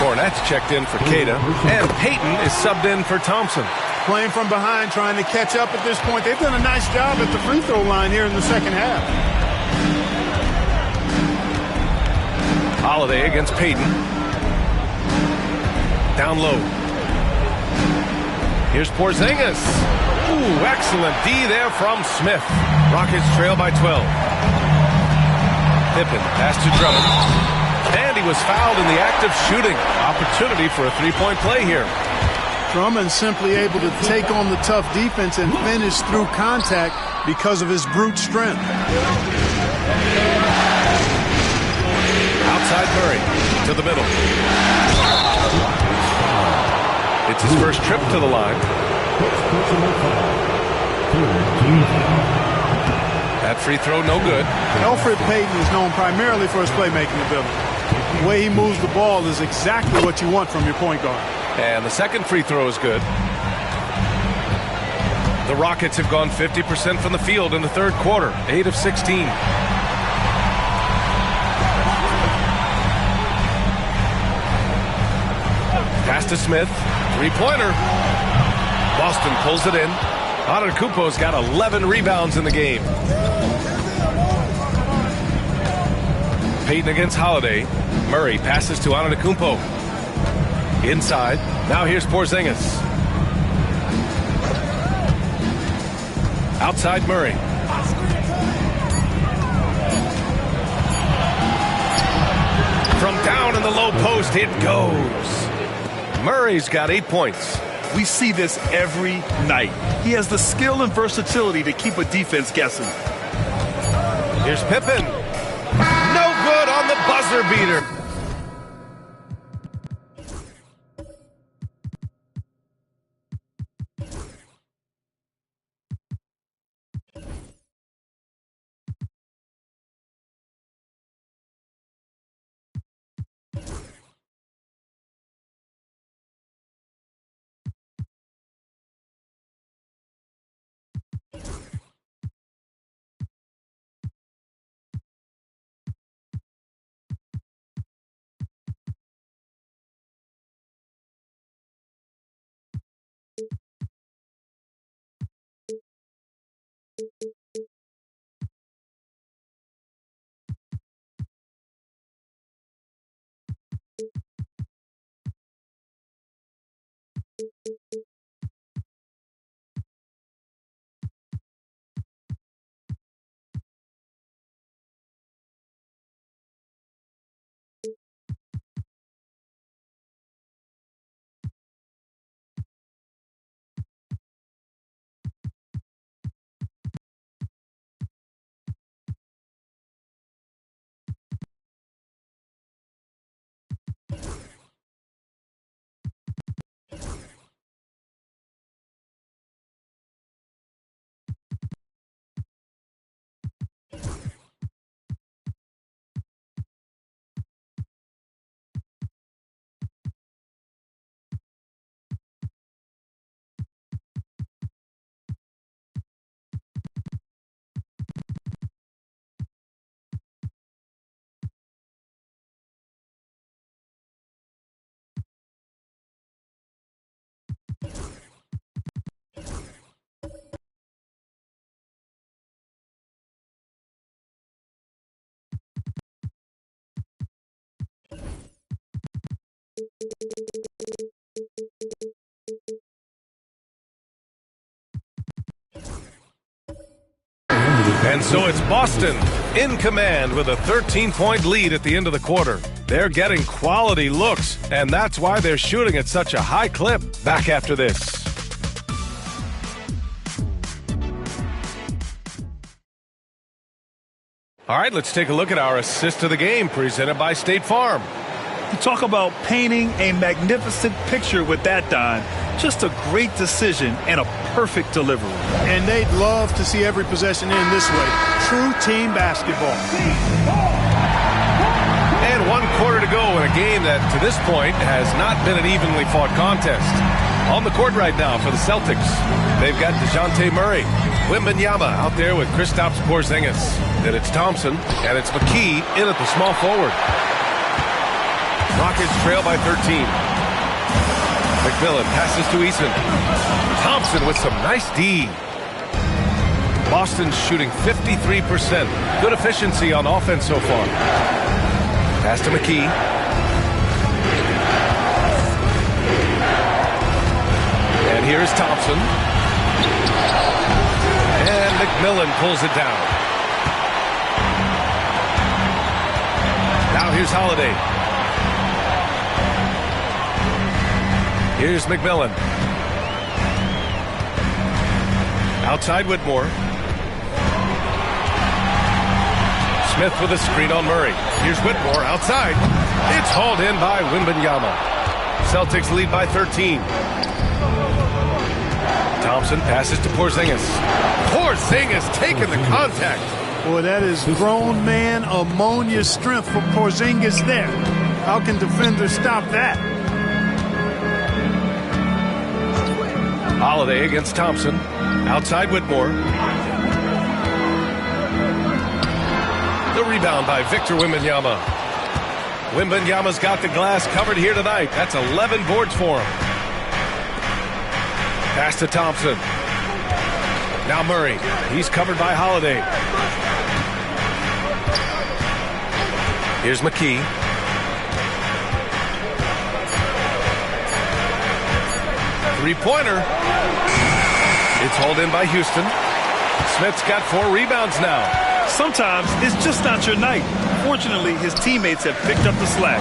Cornette's checked in for Queta. And Payton is subbed in for Thompson. Playing from behind, trying to catch up at this point. They've done a nice job at the free throw line here in the second half. Holiday against Payton. Down low. Here's Porzingis. Ooh, excellent D there from Smith. Rockets trail by 12. Pippen pass to Drummond. And he was fouled in the act of shooting. Opportunity for a three-point play here. Drummond simply able to take on the tough defense and finish through contact because of his brute strength. Outside Murray to the middle. It's his first trip to the line. That free throw no good. Elfrid Payton is known primarily for his playmaking ability. The way he moves the ball is exactly what you want from your point guard. And the second free throw is good. The Rockets have gone 50% from the field in the third quarter, 8 of 16. Pass to Smith, three-pointer. Boston pulls it in. Antetokounmpo's got 11 rebounds in the game. Payton against Holiday. Murray passes to Antetokounmpo. Inside. Now here's Porzingis. Outside Murray. From down in the low post, it goes. Murray's got 8 points. We see this every night. He has the skill and versatility to keep a defense guessing. Here's Pippen. No good on the buzzer beater. And so it's Boston in command with a 13-point lead at the end of the quarter. They're getting quality looks, and that's why they're shooting at such a high clip. Back after this. All right, let's take a look at our assist of the game presented by State Farm. You talk about painting a magnificent picture with that, Don. Just a great decision and a perfect delivery. And they'd love to see every possession end this way. True team basketball. And 1 quarter to go in a game that, to this point, has not been an evenly fought contest. On the court right now for the Celtics, they've got DeJounte Murray. Wembanyama out there with Kristaps Porzingis. Then it's Thompson, and it's McKee in at the small forward. Rockets trail by 13. McMillan passes to Eason. Thompson with some nice D. Boston's shooting 53%. Good efficiency on offense so far. Pass to McKee. And here's Thompson. And McMillan pulls it down. Now here's Holiday. Here's McMillan. Outside Whitmore. Smith with a screen on Murray. Here's Whitmore outside. It's hauled in by Wembanyama. Celtics lead by 13. Thompson passes to Porzingis. Porzingis taking the contact. Boy, that is grown man ammonia strength for Porzingis there. How can defenders stop that? Holiday against Thompson. Outside Whitmore. The rebound by Victor Wembanyama. Wembanyama's got the glass covered here tonight. That's 11 boards for him. Pass to Thompson. Now Murray. He's covered by Holiday. Here's McKee. Three-pointer. It's hauled in by Houston. Smith's got 4 rebounds now. Sometimes it's just not your night. Fortunately, his teammates have picked up the slack.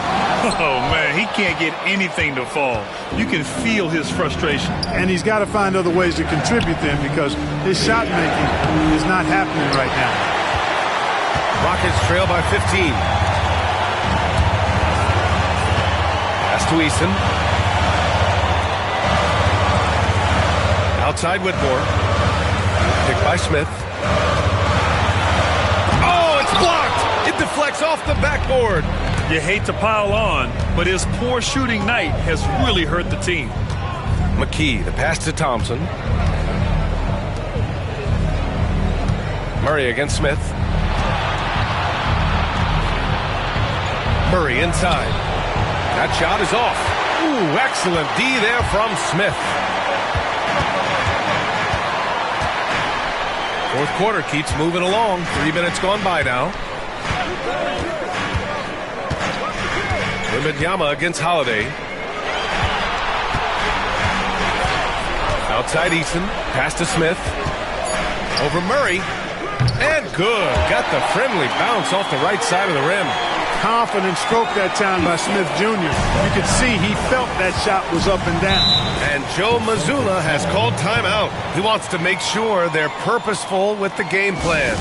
Oh, man, he can't get anything to fall. You can feel his frustration. And he's got to find other ways to contribute then because his shot making is not happening right now. Rockets trail by 15. Pass to Eason. Outside Whitmore. Picked by Smith. Oh, it's blocked! It deflects off the backboard. You hate to pile on, but his poor shooting night has really hurt the team. McKee, the pass to Thompson. Murray against Smith. Murray inside. That shot is off. Ooh, excellent D there from Smith. Fourth quarter keeps moving along. 3 minutes gone by now. Wembanyama against Holiday. Outside Eason. Pass to Smith. Over Murray. And good. Got the friendly bounce off the right side of the rim. Confident stroke that time by Smith Jr. You could see he felt that shot was up and down. And Joe Mazzulla has called timeout. He wants to make sure they're purposeful with the game plan.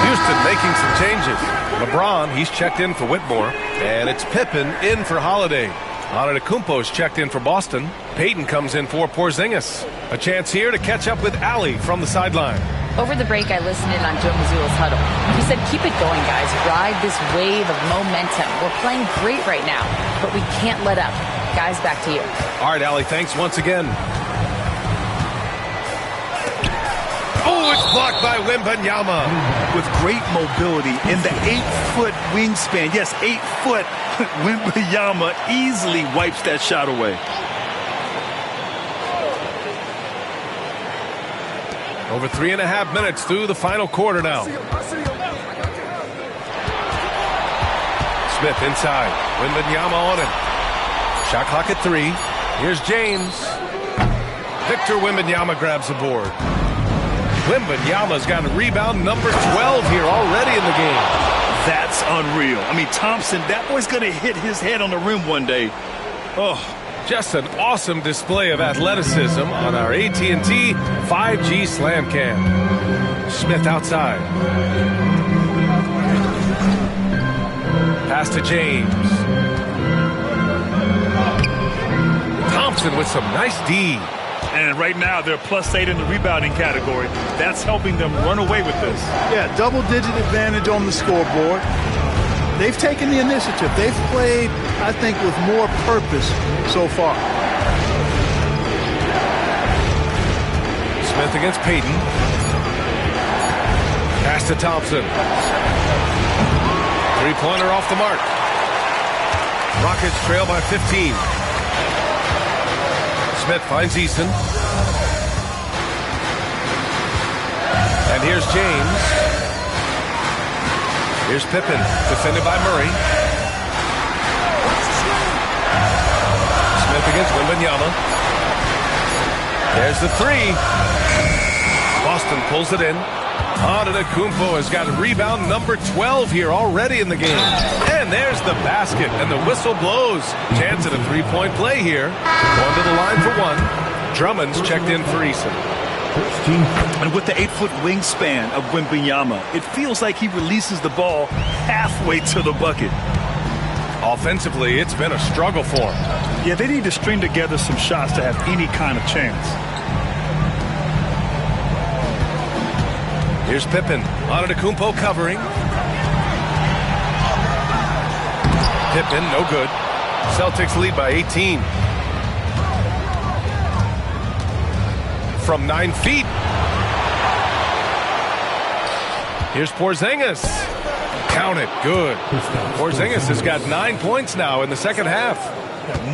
Houston making some changes. LeBron, he's checked in for Whitmore. And it's Pippen in for Holiday. Antetokounmpo's checked in for Boston. Payton comes in for Porzingis. A chance here to catch up with Allie from the sideline. Over the break, I listened in on Joe Mazzulla's huddle. He said, keep it going, guys. Ride this wave of momentum. We're playing great right now, but we can't let up. Guys, back to you. All right, Allie, thanks once again. Oh, it's blocked by Wembanyama. With great mobility in the 8-foot wingspan. Yes, 8 foot. Wembanyama easily wipes that shot away. Over 3.5 minutes through the final quarter now. Smith inside. Wembanyama on him. Shot clock at 3. Here's James. Victor Wembanyama grabs the board. Wembanyama's got a rebound number 12 here already in the game. That's unreal. I mean, Thompson, that boy's going to hit his head on the rim one day. Oh, Just an awesome display of athleticism on our AT&T 5G Slam Cam. Smith outside. Pass to James. Thompson with some nice D. And right now, they're +8 in the rebounding category. That's helping them run away with this. Yeah, double-digit advantage on the scoreboard. They've taken the initiative. They've played, I think, with more purpose so far. Smith against Payton. Pass to Thompson. Three-pointer off the mark. Rockets trail by 15. Smith finds Eason. And here's James. Here's Pippen, defended by Murray. Smith against Wembanyama. There's the three. Boston pulls it in. Antetokounmpo has got rebound number 12 here already in the game. And there's the basket, and the whistle blows. Chance at a three-point play here. Going to the line for one. Drummond's checked in for Eason. And with the 8-foot wingspan of Wembanyama, it feels like he releases the ball halfway to the bucket. Offensively, it's been a struggle for him. Yeah, they need to string together some shots to have any kind of chance. Here's Pippen. Antetokounmpo covering. Pippen, no good. Celtics lead by 18. From 9 feet. Here's Porzingis. Count it. Good. Porzingis has got 9 points now in the second half.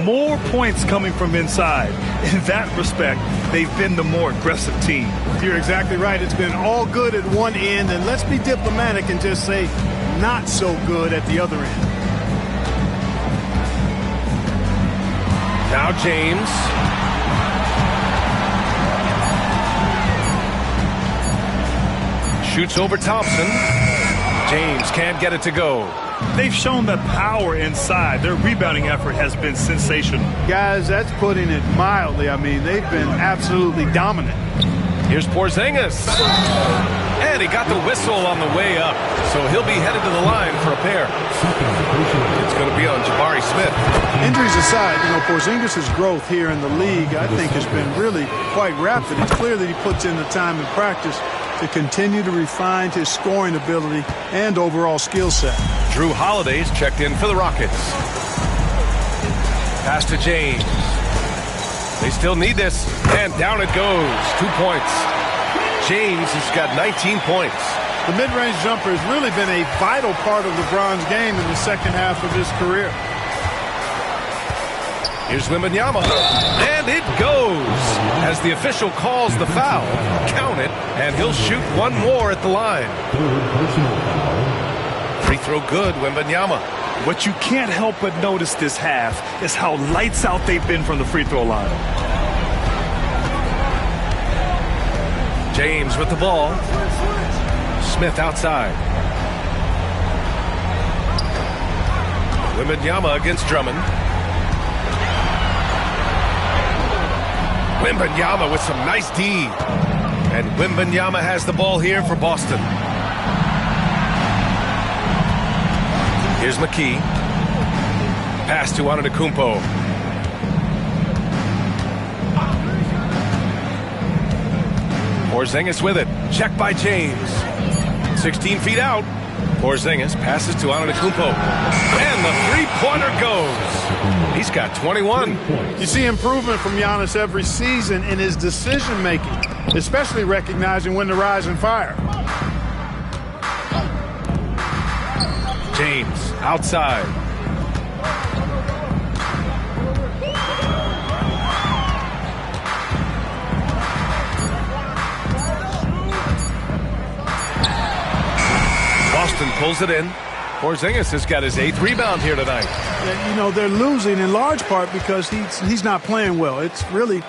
More points coming from inside. In that respect, they've been the more aggressive team. You're exactly right. It's been all good at one end, and let's be diplomatic and just say not so good at the other end. Now James. Shoots over Thompson. James can't get it to go. They've shown that power inside. Their rebounding effort has been sensational. Guys, that's putting it mildly. I mean, they've been absolutely dominant. Here's Porzingis. And he got the whistle on the way up. So he'll be headed to the line for a pair. It's going to be on Jabari Smith. Injuries aside, you know, Porzingis' growth here in the league, I think, has been really quite rapid. It's clear that he puts in the time in practice to continue to refine his scoring ability and overall skill set. Drew Holiday's checked in for the Rockets. Pass to James. They still need this, and down it goes. 2 points. James has got 19 points. The mid-range jumper has really been a vital part of LeBron's game in the second half of his career. Here's Wembanyama, and it goes. As the official calls the foul, count it, and he'll shoot one more at the line. Free throw good, Wembanyama. What you can't help but notice this half is how lights out they've been from the free throw line. James with the ball. Smith outside. Wembanyama against Drummond. Wembanyama with some nice D. And Wembanyama has the ball here for Boston. Here's McKee. Pass to Antetokounmpo. Porzingis with it. Checked by James. 16 feet out. Porzingis passes to Antetokounmpo. And the three-pointer goes. He's got 21. You see improvement from Giannis every season in his decision-making, especially recognizing when to rise and fire. James outside. Boston pulls it in. Porzingis has got his 8th rebound here tonight. You know, they're losing in large part because he's not playing well. It's really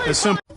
as simple.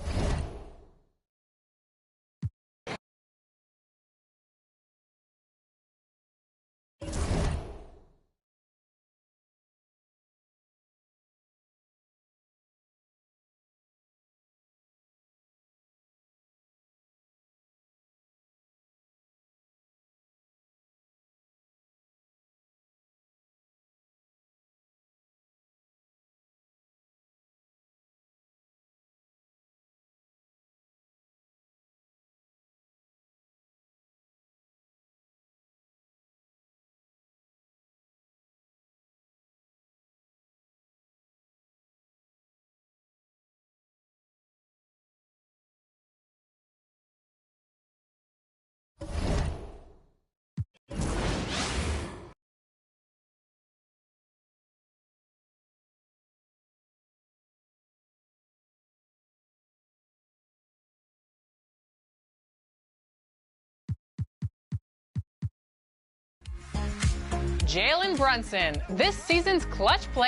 Jalen Brunson, this season's clutch play.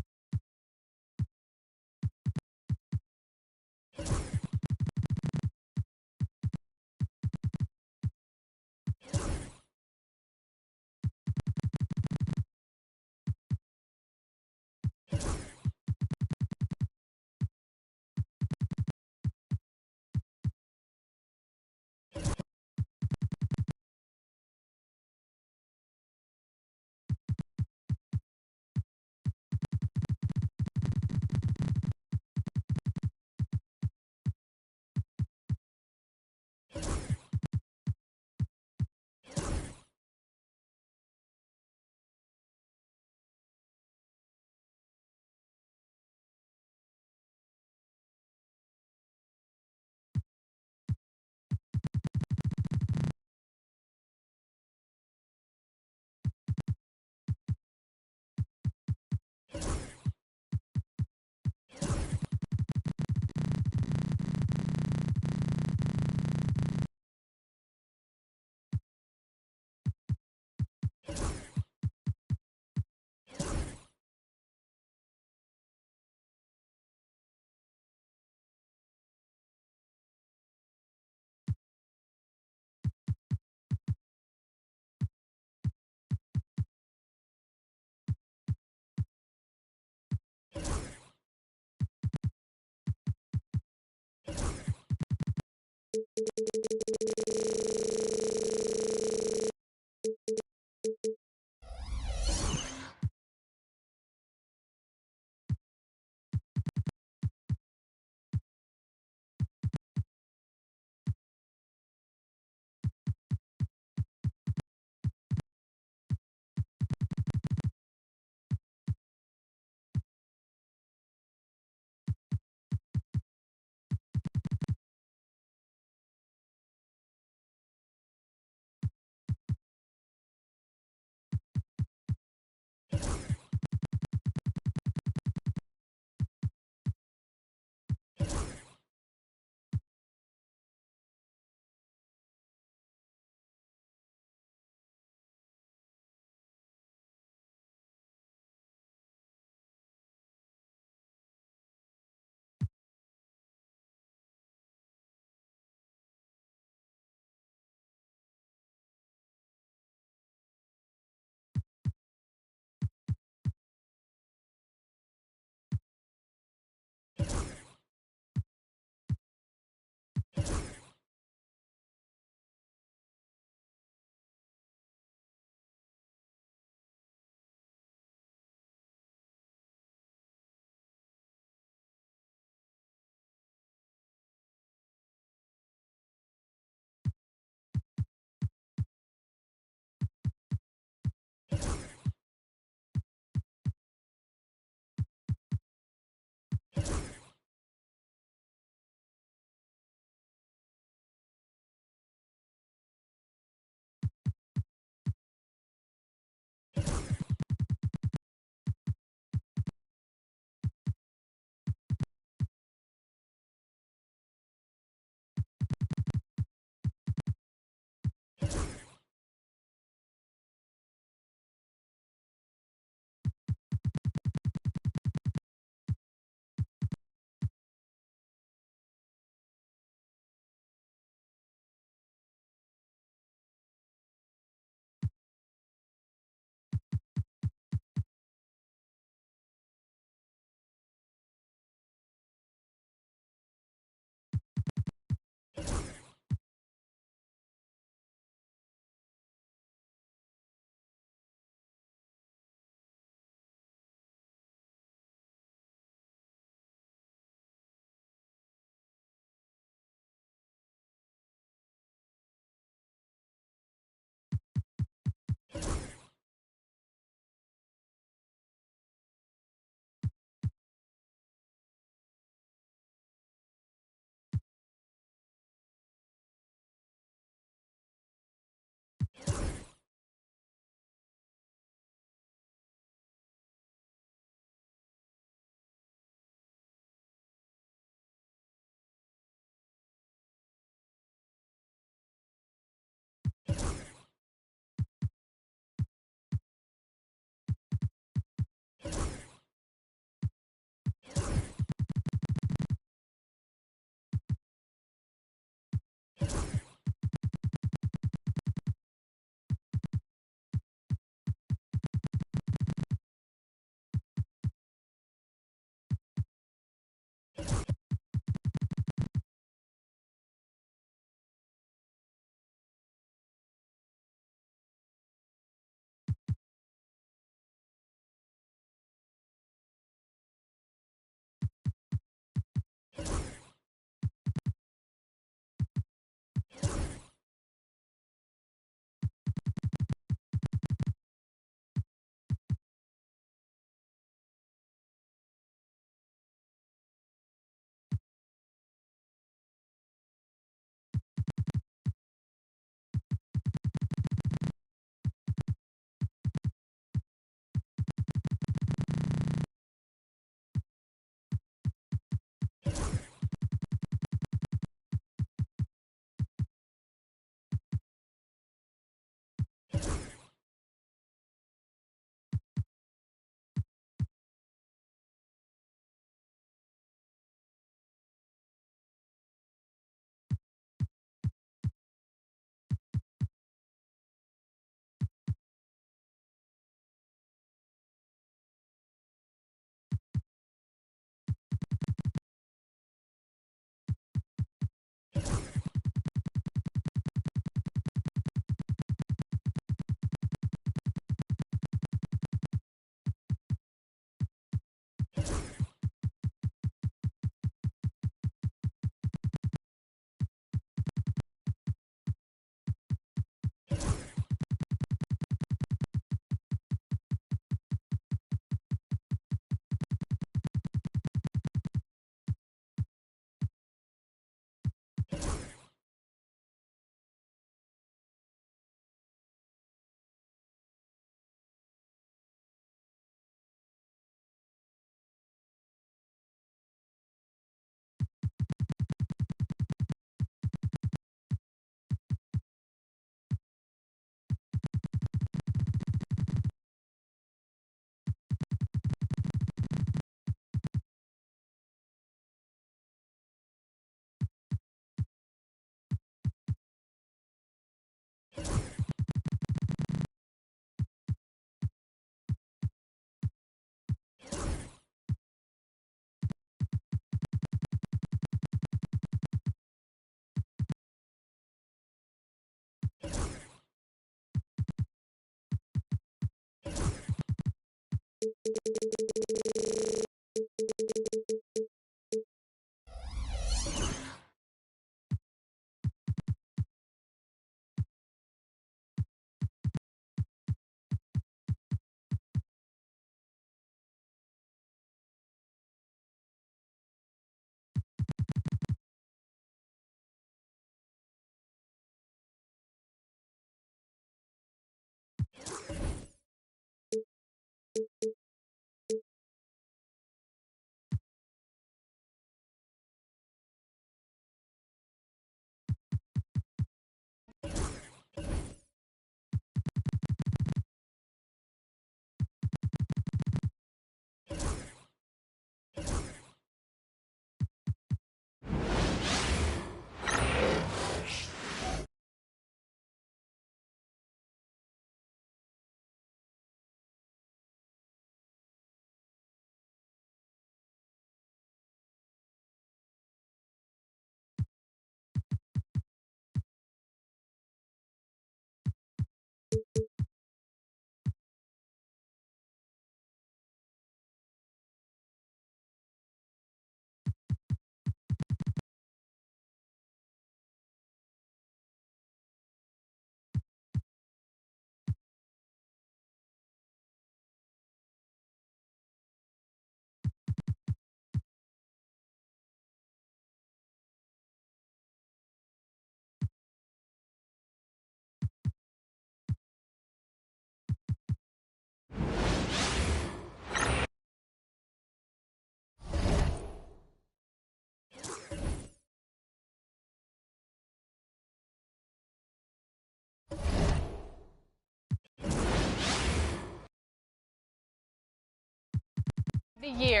The year.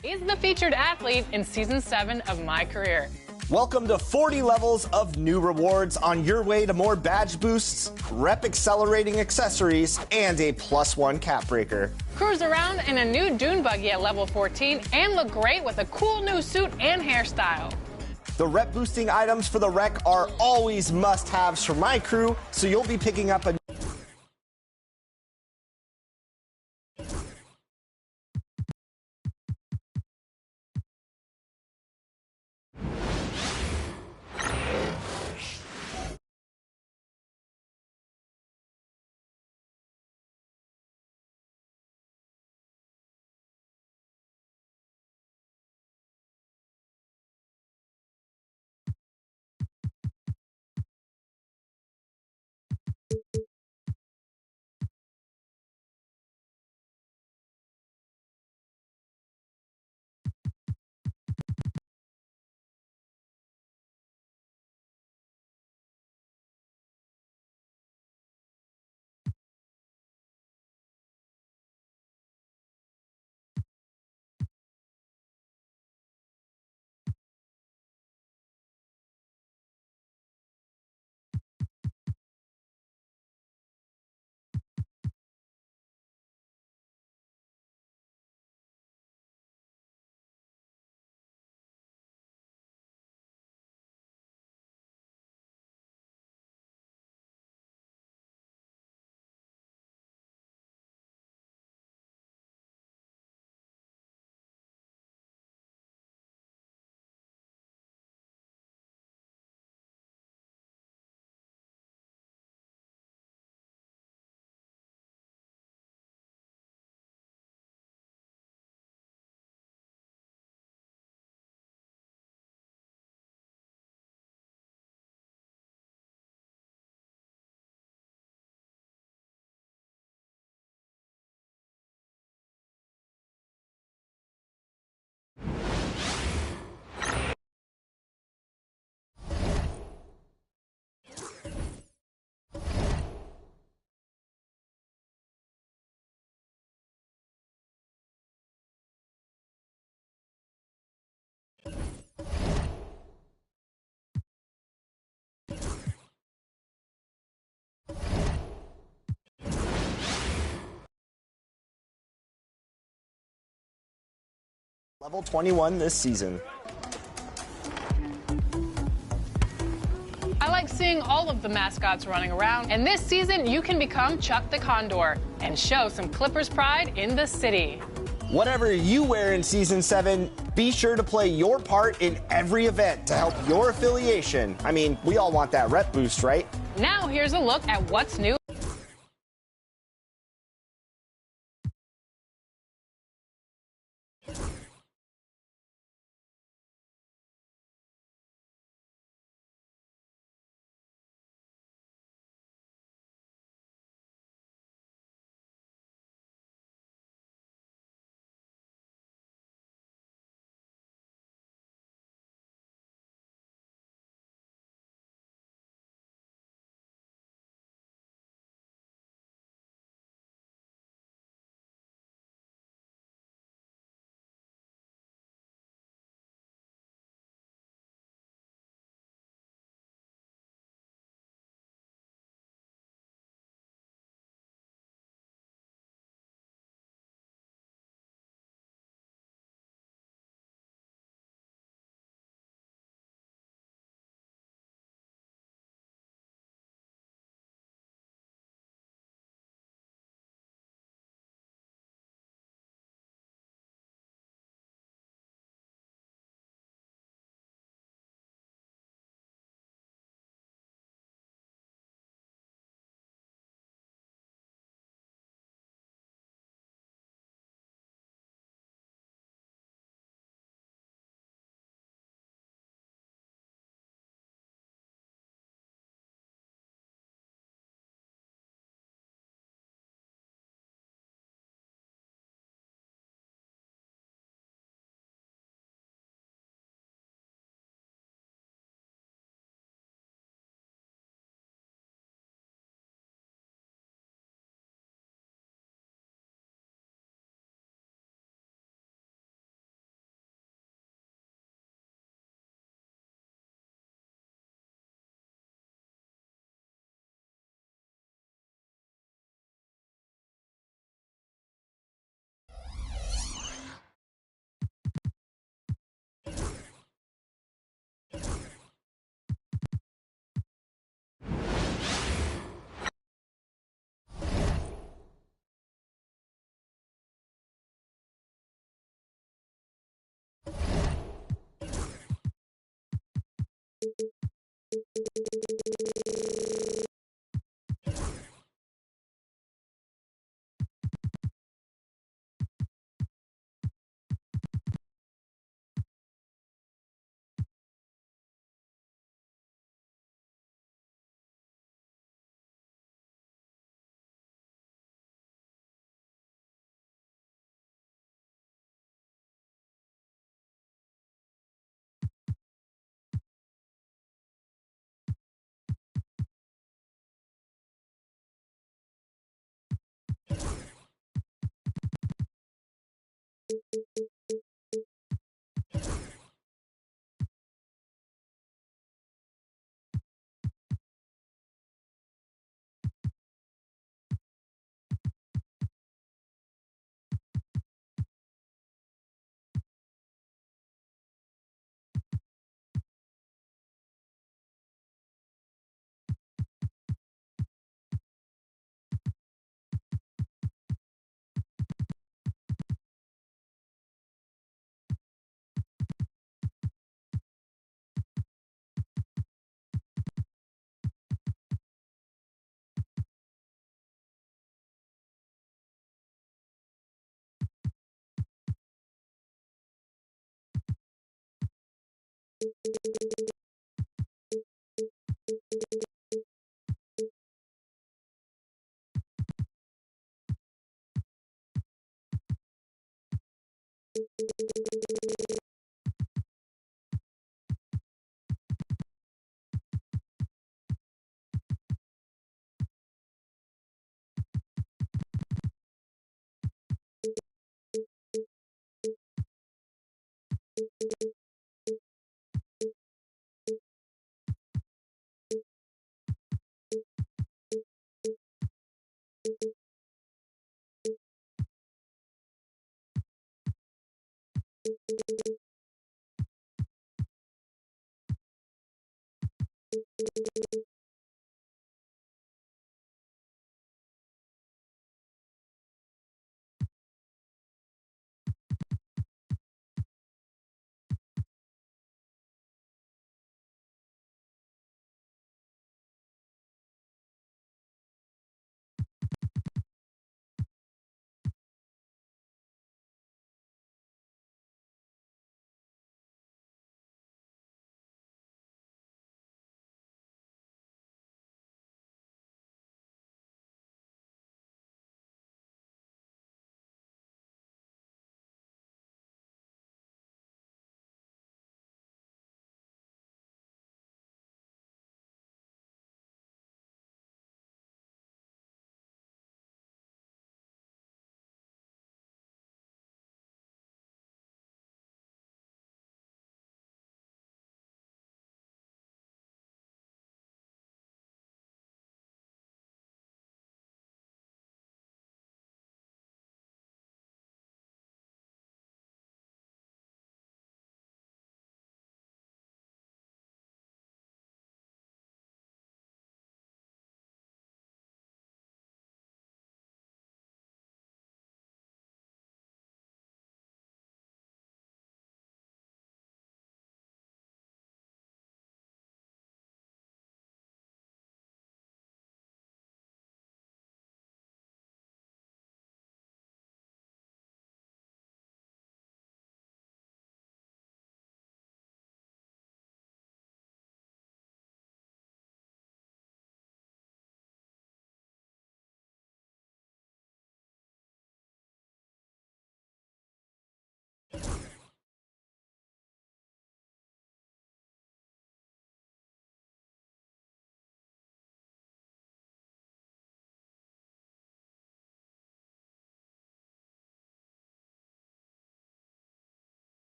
He's the featured athlete in season 7 of My Career. Welcome to 40 levels of new rewards on your way to more badge boosts, rep accelerating accessories, and a +1 cap breaker. Cruise around in a new dune buggy at level 14 and look great with a cool new suit and hairstyle. The rep boosting items for the rec are always must-haves for my crew, so you'll be picking up a level 21 this season. I like seeing all of the mascots running around, and this season you can become Chuck the Condor and show some Clippers pride in the city. Whatever you wear in Season 7, be sure to play your part in every event to help your affiliation. I mean, we all want that rep boost, right? Now here's a look at what's new.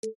You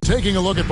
Taking a look at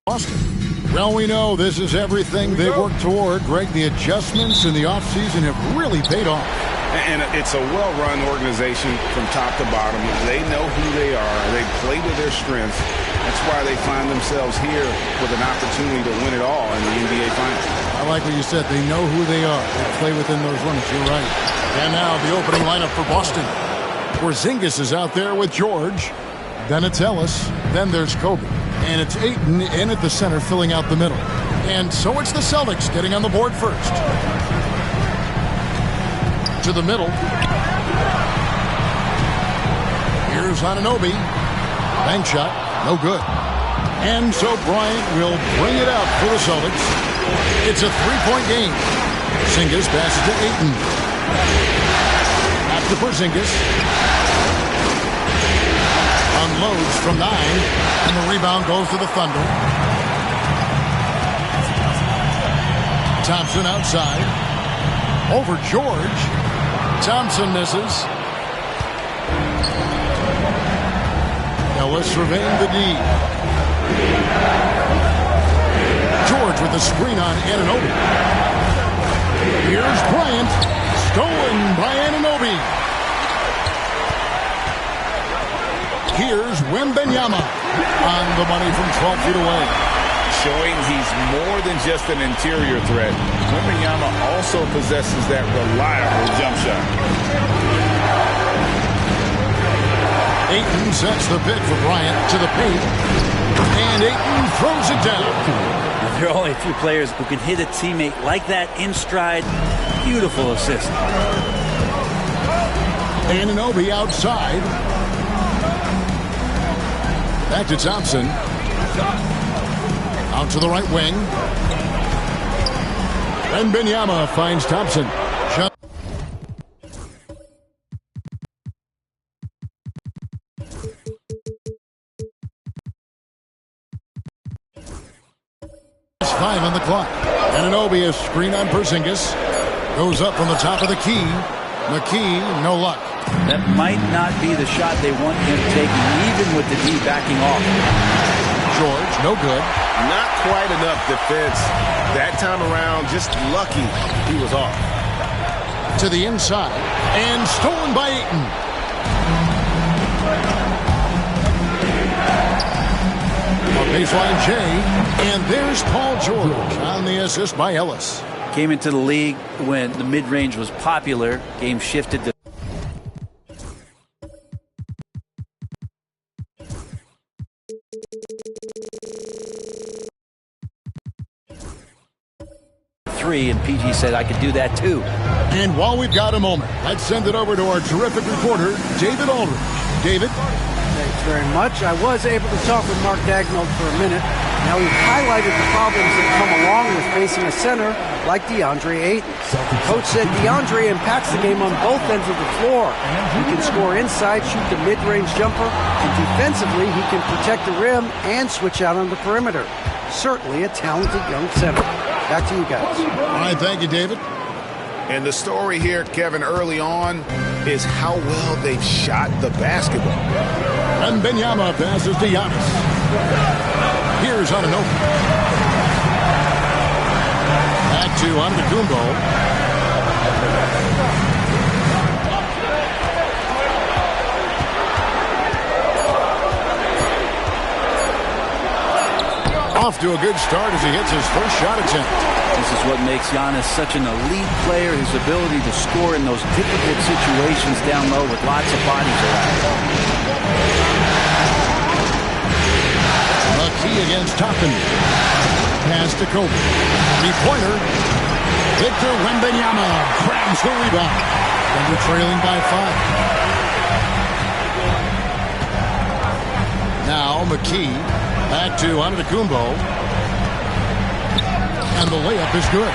Boston. Well, we know this is everything they worked toward. Greg, the adjustments in the offseason have really paid off. And it's a well-run organization from top to bottom. They know who they are. They play to their strengths. That's why they find themselves here with an opportunity to win it all in the NBA Finals. I like what you said. They know who they are. They play within those limits. You're right. And now the opening lineup for Boston. Porzingis is out there with George. Then it's Ellis. Then there's Kobe. And it's Ayton in at the center, filling out the middle. And so it's the Celtics getting on the board first. To the middle. Here's Anunoby. Bank shot. No good. And so Bryant will bring it out for the Celtics. It's a three-point game. Porzingis passes to Ayton. Back to Porzingis. Unloads from 9, and the rebound goes to the Thunder. Thompson outside. Over George. Thompson misses. Ellis surveying the D. George with the screen on Anunoby. Here's Bryant. Stolen by Anunoby. Here's Wembanyama on the money from 12 feet away. Showing he's more than just an interior threat. Wembanyama also possesses that reliable jump shot. Ayton sets the pick for Bryant to the paint. And Ayton throws it down. There are only a few players who can hit a teammate like that in stride. Beautiful assist. Anunoby outside. Back to Thompson. Out to the right wing. Wembanyama finds Thompson. Shot. It's 5 on the clock. Anunoby is screen on Porzingis. Goes up from the top of the key. McKee, no luck. That might not be the shot they want him taking, even with the D backing off. George, no good. Not quite enough defense. That time around, just lucky he was off. To the inside, and stolen by Ayton. A baseline J, and there's Paul George on the assist by Ellis. Came into the league when the mid-range was popular. Game shifted to three, and PG said I could do that too. And while we've got a moment, let's send it over to our terrific reporter, David Aldridge. David? Thanks very much. I was able to talk with Mark Daigneault for a minute. Now, he highlighted the problems that come along with facing a center like DeAndre Ayton. Coach said DeAndre impacts the game on both ends of the floor. He can score inside, shoot the mid-range jumper, and defensively, he can protect the rim and switch out on the perimeter. Certainly a talented young center. Back to you guys. All right, thank you, David. And the story here, Kevin, early on is how well they've shot the basketball. And Wembanyama passes to Giannis. Here's Anunoby. Back to Antetokounmpo. Off to a good start as he hits his first shot attempt. This is what makes Giannis such an elite player, his ability to score in those difficult situations down low with lots of bodies around. McKee against Toppin. Pass to Kobe. Three-pointer. Victor Wembanyama grabs the rebound. Thunder trailing by 5. Now McKee back to Antetokounmpo. And the layup is good.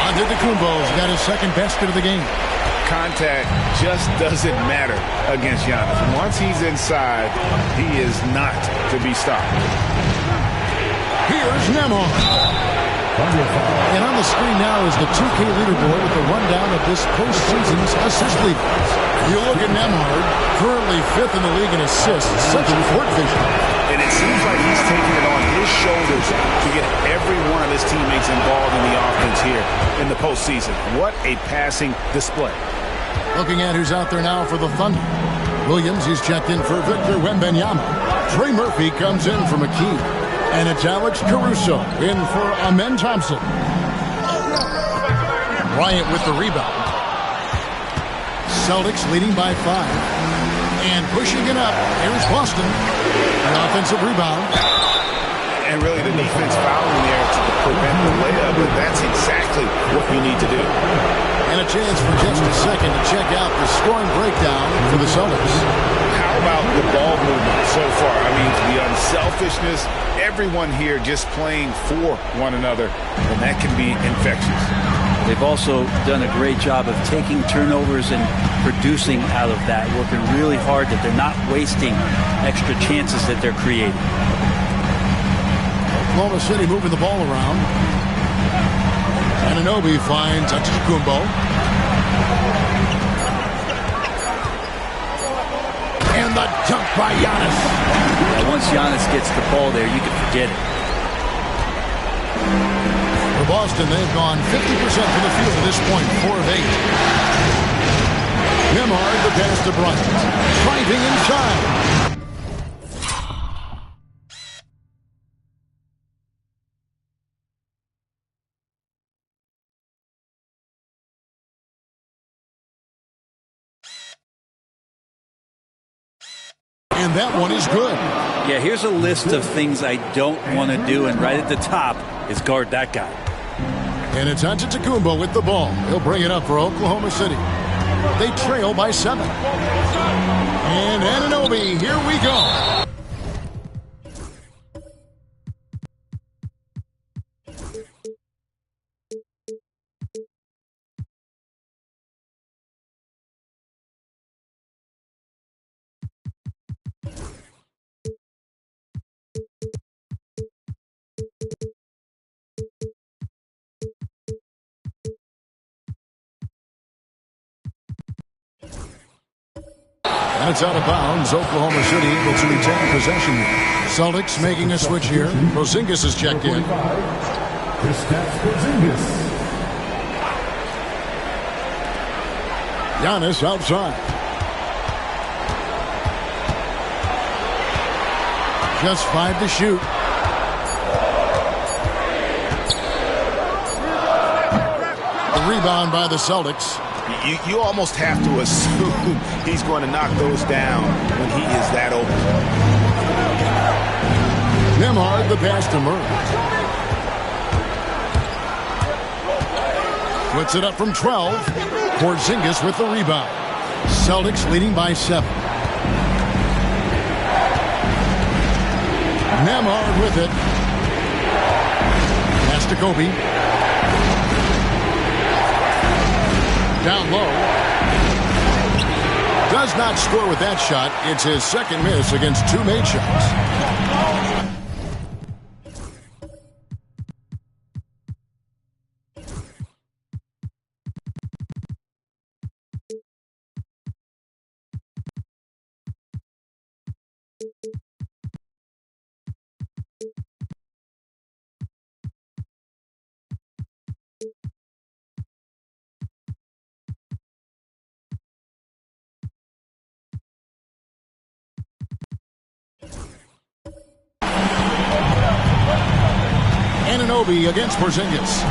Antetokounmpo's got his second basket of the game. Contact just doesn't matter against Giannis. Once he's inside, he is not to be stopped. Here's Nembhard. And on the screen now is the 2K leaderboard with the rundown of this postseason's assist leaders. You look at Nembhard, currently 5th in the league in assists. Such a court vision. And it seems like he's taking it on his shoulders to get every one of his teammates involved in the offense here in the postseason. What a passing display. Looking at who's out there now for the Thunder. Williams, he's checked in for Victor Wembanyama. Trey Murphy comes in for McKee. And it's Alex Caruso in for Amen Thompson. Bryant with the rebound. Celtics leading by 5. And pushing it up, here's Boston. An offensive rebound. And really the defense fouling there to prevent the layup, but that's exactly what you need to do. And a chance for just a second to check out the scoring breakdown for the Celtics. How about the ball movement so far? I mean, the unselfishness, everyone here just playing for one another, and that can be infectious. They've also done a great job of taking turnovers and producing out of that, working really hard that they're not wasting extra chances that they're creating. Oklahoma City moving the ball around. Anunoby finds Antetokounmpo. And the dunk by Giannis. Yeah, once Giannis gets the ball there, you can forget it. For Boston, they've gone 50% from the field at this point, 4 of 8. Nembhard, the pass to Bryant. Driving inside. And that one is good. Yeah, here's a list of things I don't want to do, and right at the top is guard that guy. And it's Antetokounmpo with the ball. He'll bring it up for Oklahoma City. They trail by 7. And Anunoby, here we go. And it's out of bounds. Oklahoma City able to retain possession. Celtics making a switch here. Porzingis is checked in. Kristaps Porzingis. Giannis outside. Just 5 to shoot. The rebound by the Celtics. You almost have to assume he's going to knock those down when he is that open. Nembhard, the pass to Murray. Puts it up from 12. Porzingis with the rebound. Celtics leading by 7. Nembhard with it. Pass to Kobe. Down low. Does not score with that shot. It's his second miss against 2 made shots. Anunoby against Porzingis.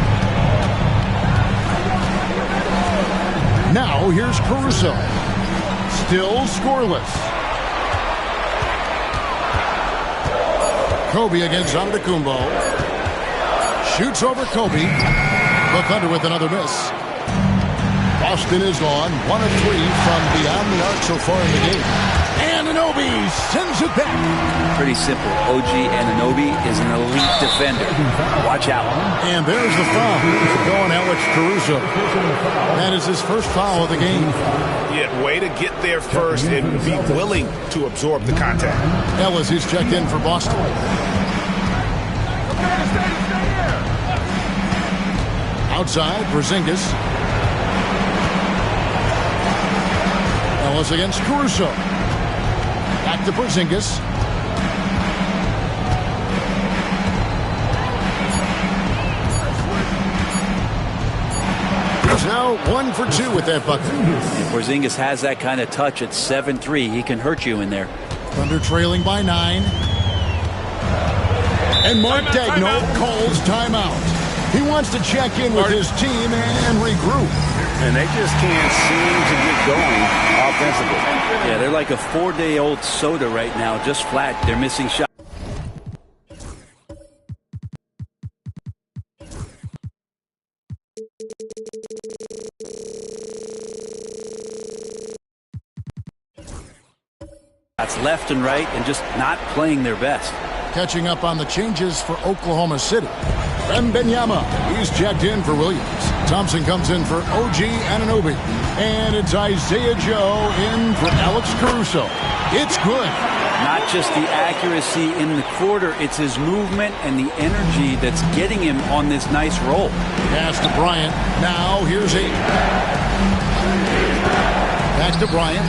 Now here's Caruso. Still scoreless. Kobe against Antetokounmpo. Shoots over Kobe. The Thunder with another miss. Boston is on 1 of 3 from beyond the arc so far in the game. Anunoby sends it back. Pretty simple. OG Anunoby is an elite defender. Watch out. And there's the foul. Going Alex Caruso. That is his first foul of the game. Yeah, way to get there first and be willing to absorb the contact. Ellis is checked in for Boston. Outside, Porzingis. Ellis against Caruso. Back to Porzingis. He's now 1 for 2 with that bucket. And Porzingis has that kind of touch at 7-3. He can hurt you in there. Thunder trailing by 9. And Mark Daigneault calls timeout. He wants to check in with his team and regroup. And they just can't seem to get going offensively. Yeah, they're like a 4-day-old soda right now, just flat. They're missing shots. That's left and right and just not playing their best. Catching up on the changes for Oklahoma City. Wembanyama, he's checked in for Williams. Thompson comes in for OG Anunoby. And it's Isaiah Joe in for Alex Caruso. It's good. Not just the accuracy in the quarter, it's his movement and the energy that's getting him on this nice roll. Pass to Bryant. Now here's 8. Back to Bryant.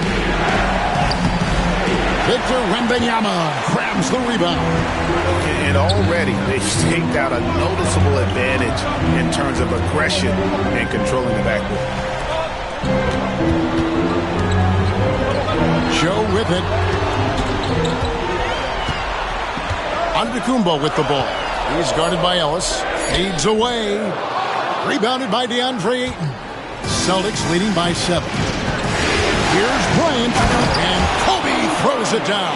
Victor Wembanyama grabs the rebound. And already they've staked out a noticeable advantage in terms of aggression and controlling the backcourt. Joe with it. Antetokounmpo with the ball. He's guarded by Ellis. Fades away. Rebounded by DeAndre Ayton. Celtics leading by 7. Here's Bryant. And Kobe throws it down.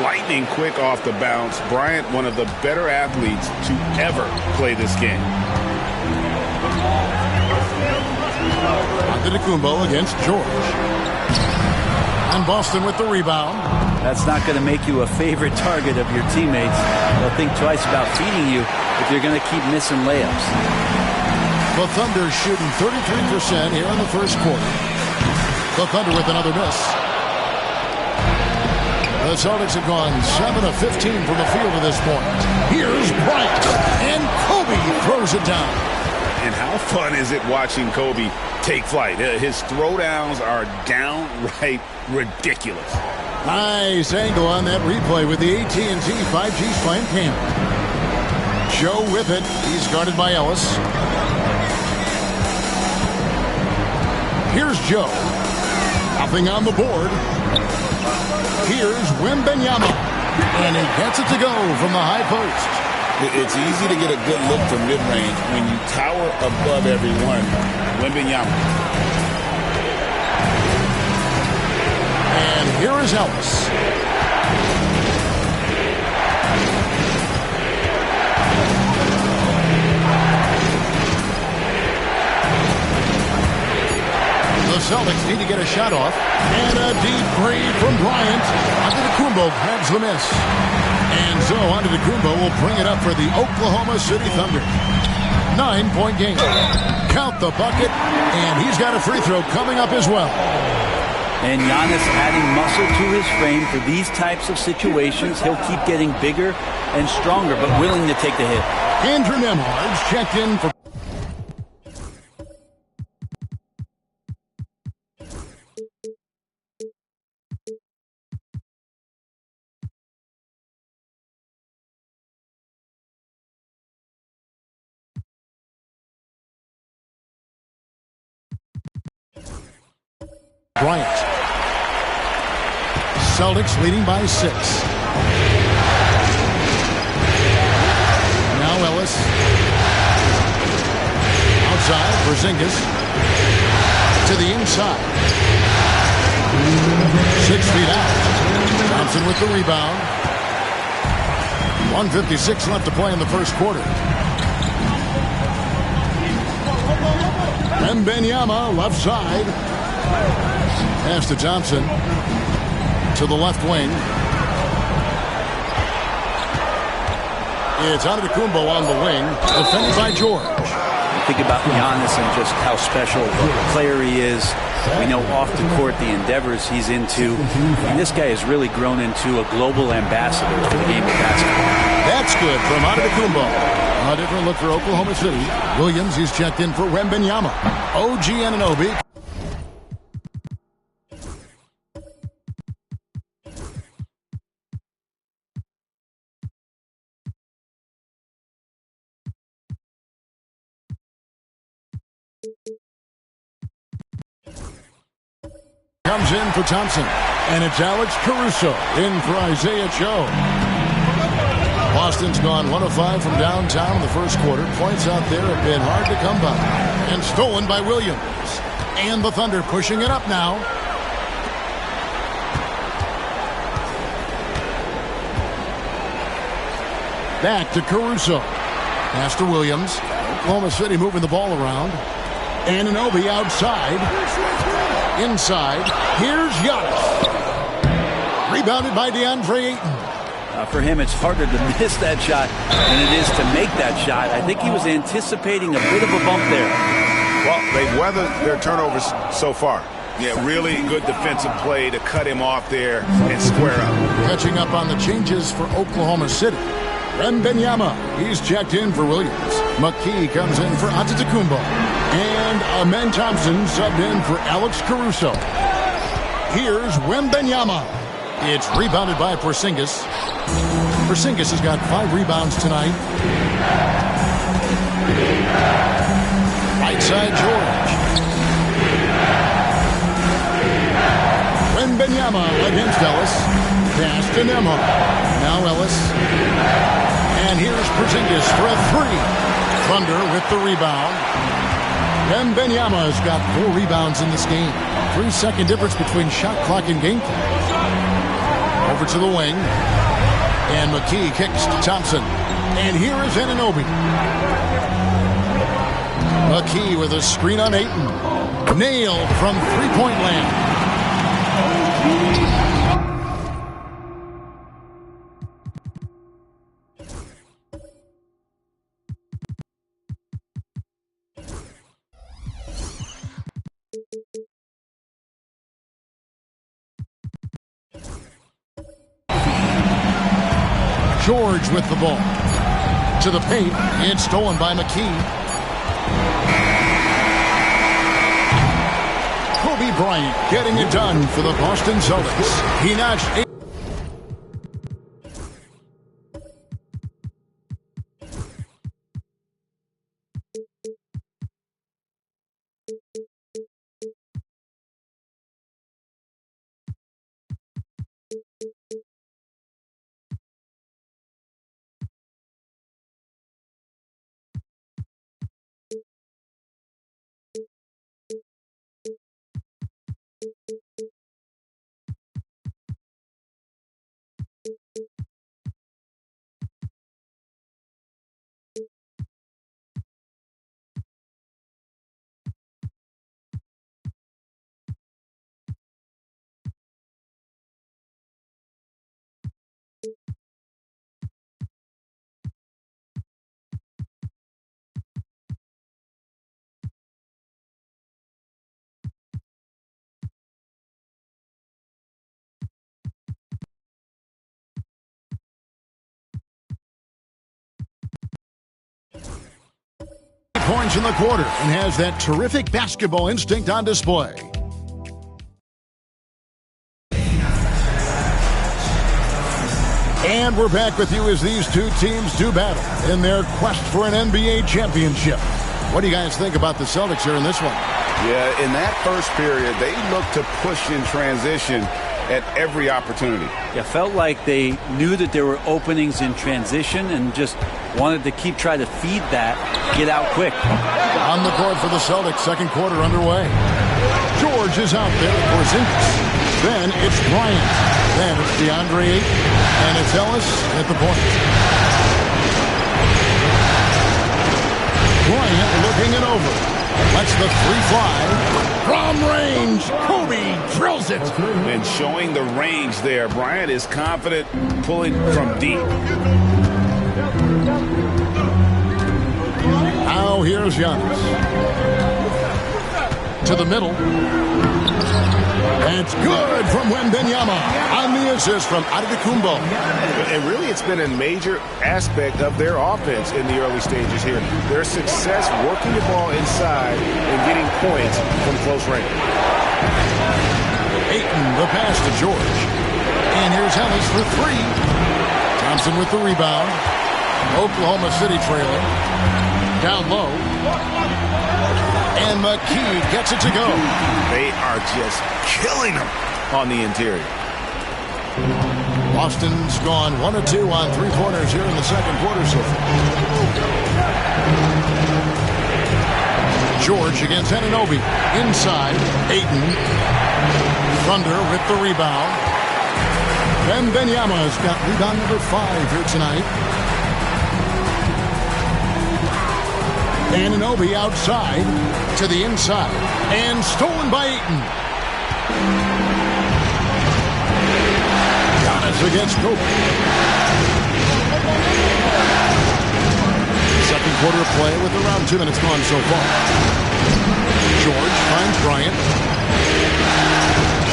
Lightning quick off the bounce. Bryant, one of the better athletes to ever play this game. Antetokounmpo against George. And Boston with the rebound. That's not going to make you a favorite target of your teammates. They'll think twice about feeding you if you're going to keep missing layups. The Thunder shooting 33% here in the first quarter. The Thunder with another miss. The Celtics have gone 7 of 15 from the field at this point. Here's Bryant, and Kobe throws it down. And how fun is it watching Kobe take flight? His throwdowns are downright ridiculous. Nice angle on that replay with the AT&T 5G Slant camera. Joe with it. He's guarded by Ellis. Here's Joe. Nothing on the board. Here's Wembanyama. And he gets it to go from the high post. It's easy to get a good look from mid-range when you tower above everyone. Wembanyama. And here is Ellis. The Celtics need to get a shot off. And a deep three from Bryant. Antetokounmpo grabs the miss. And so Antetokounmpo will bring it up for the Oklahoma City Thunder. 9-point game. Count the bucket. And he's got a free throw coming up as well. And Giannis adding muscle to his frame for these types of situations. He'll keep getting bigger and stronger, but willing to take the hit. Andrew Nembhard's checked in for... Bryant. Celtics leading by 6. Now Ellis. Outside, Porzingis. to the inside. 6 feet out. Thompson with the rebound. 1:56 left to play in the first quarter. Wembanyama, left side. Pass to Thompson. To the left wing. It's Antetokounmpo on the wing. Defended by George. Think about Giannis and just how special a player he is. We know off the court the endeavors he's into. And this guy has really grown into a global ambassador for the game of basketball. That's good from Antetokounmpo. A different look for Oklahoma City. Williams, he's checked in for Wembanyama. OG Anunoby. Comes in for Thompson. And it's Alex Caruso in for Isaiah Joe. Boston's gone 1 of 5 from downtown in the first quarter. Points out there have been hard to come by. And stolen by Williams. And the Thunder pushing it up now. Back to Caruso. Pass to Williams. Oklahoma City moving the ball around. Anunoby outside. Inside. Here's Giannis. Rebounded by DeAndre Ayton. For him, it's harder to miss that shot than it is to make that shot. I think he was anticipating a bit of a bump there. Well, they've weathered their turnovers so far. Yeah, really good defensive play to cut him off there and square up. Catching up on the changes for Oklahoma City. Wembanyama, he's checked in for Williams. McKee comes in for Antetokounmpo. And Amen Thompson subbed in for Alex Caruso. Here's Wembanyama. It's rebounded by Porzingis. Porzingis has got 5 rebounds tonight. Right side, George. Wembanyama against Ellis. Pass to Nembhard. Now Ellis. And here's Porzingis for a 3. Thunder with the rebound. Wembanyama's got 4 rebounds in this game. 3-second difference between shot clock and game clock. Over to the wing. And McKee kicks to Thompson. And here is Anunoby. McKee with a screen on Ayton. Nailed from three-point land. George with the ball. To the paint. It's stolen by McKee. Kobe Bryant getting it done for the Boston Celtics. He notched 8. Points in the quarter and has that terrific basketball instinct on display. And we're back with you as these two teams do battle in their quest for an NBA championship. What do you guys think about the Celtics here in this one? Yeah, in that first period, they looked to push in transition at every opportunity. It felt like they knew that there were openings in transition and just wanted to trying to feed that, get out quick. On the court for the Celtics, second quarter underway. George is out there for Porzingis. Then it's Bryant. Then it's DeAndre Ayton. And it's Ellis at the point. Bryant looking it over. Lets the three fly. From range, Kobe drills it. And showing the range there. Bryant is confident pulling from deep. Now here's Giannis. To the middle. And it's good from Wembanyama on the assist from Antetokounmpo. And really, it's been a major aspect of their offense in the early stages here. Their success working the ball inside and getting points from close range. Ayton, the pass to George. And here's Ellis for three. Thompson with the rebound. Oklahoma City trailing. Down low. And McKee gets it to go. They are just killing them on the interior. Boston's gone 1 of 2 on three-pointers here in the second quarter so far. George against Anunoby. Inside, Ayton. Thunder with the rebound. Wembanyama's got rebound number 5 here tonight. Anunoby outside to the inside. And stolen by Ayton. Giannis against Kobe. Second quarter of play with around 2 minutes gone so far. George finds Bryant.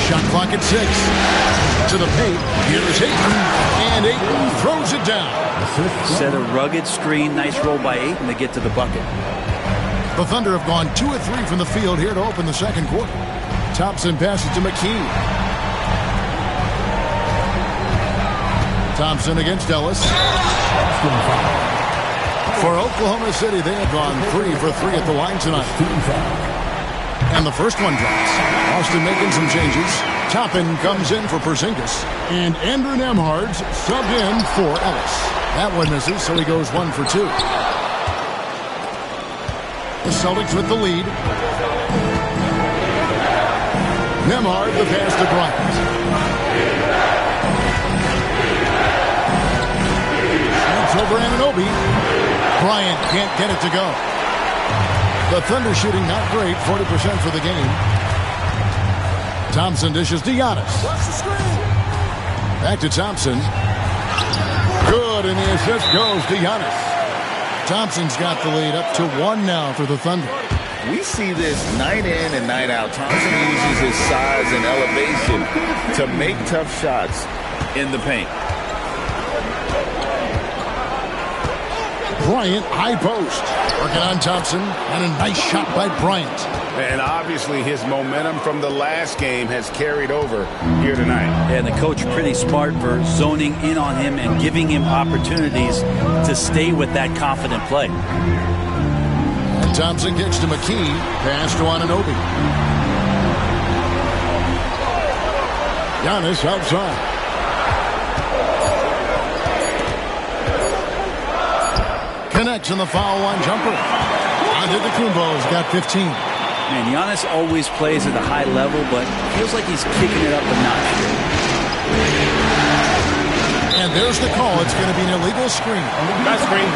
Shot clock at 6. To the paint. Here's Ayton. And Ayton throws it down. Set a rugged screen. Nice roll by Ayton to get to the bucket. The Thunder have gone 2 of 3 from the field here to open the second quarter. Thompson passes to McKee. Thompson against Ellis. For Oklahoma City, they have gone 3 for 3 at the line tonight. And the first one drops. Austin making some changes. Toppin comes in for Porzingis. And Andrew Nembhard's subbed in for Ellis. That one misses, so he goes 1 for 2. The Celtics with the lead. Nembhard the pass to Bryant. It's over Anunoby. Bryant can't get it to go. The Thunder shooting not great, 40% for the game. Thompson dishes to Giannis. Back to Thompson. Good, and the assist goes to Giannis. Thompson's got the lead up to 1 now for the Thunder. We see this night in and night out. Thompson uses his size and elevation to make tough shots in the paint. Bryant, high post. Working on Thompson, and a nice shot by Bryant. And obviously his momentum from the last game has carried over here tonight. And the coach pretty smart for zoning in on him and giving him opportunities to stay with that confident play. And Thompson kicks to McKee. Pass to Anunoby. Giannis outside. Connects in the foul line jumper. Antetokounmpo's got 15. Man, Giannis always plays at a high level, but feels like he's kicking it up a notch. And there's the call. It's going to be an illegal screen. Nice screen.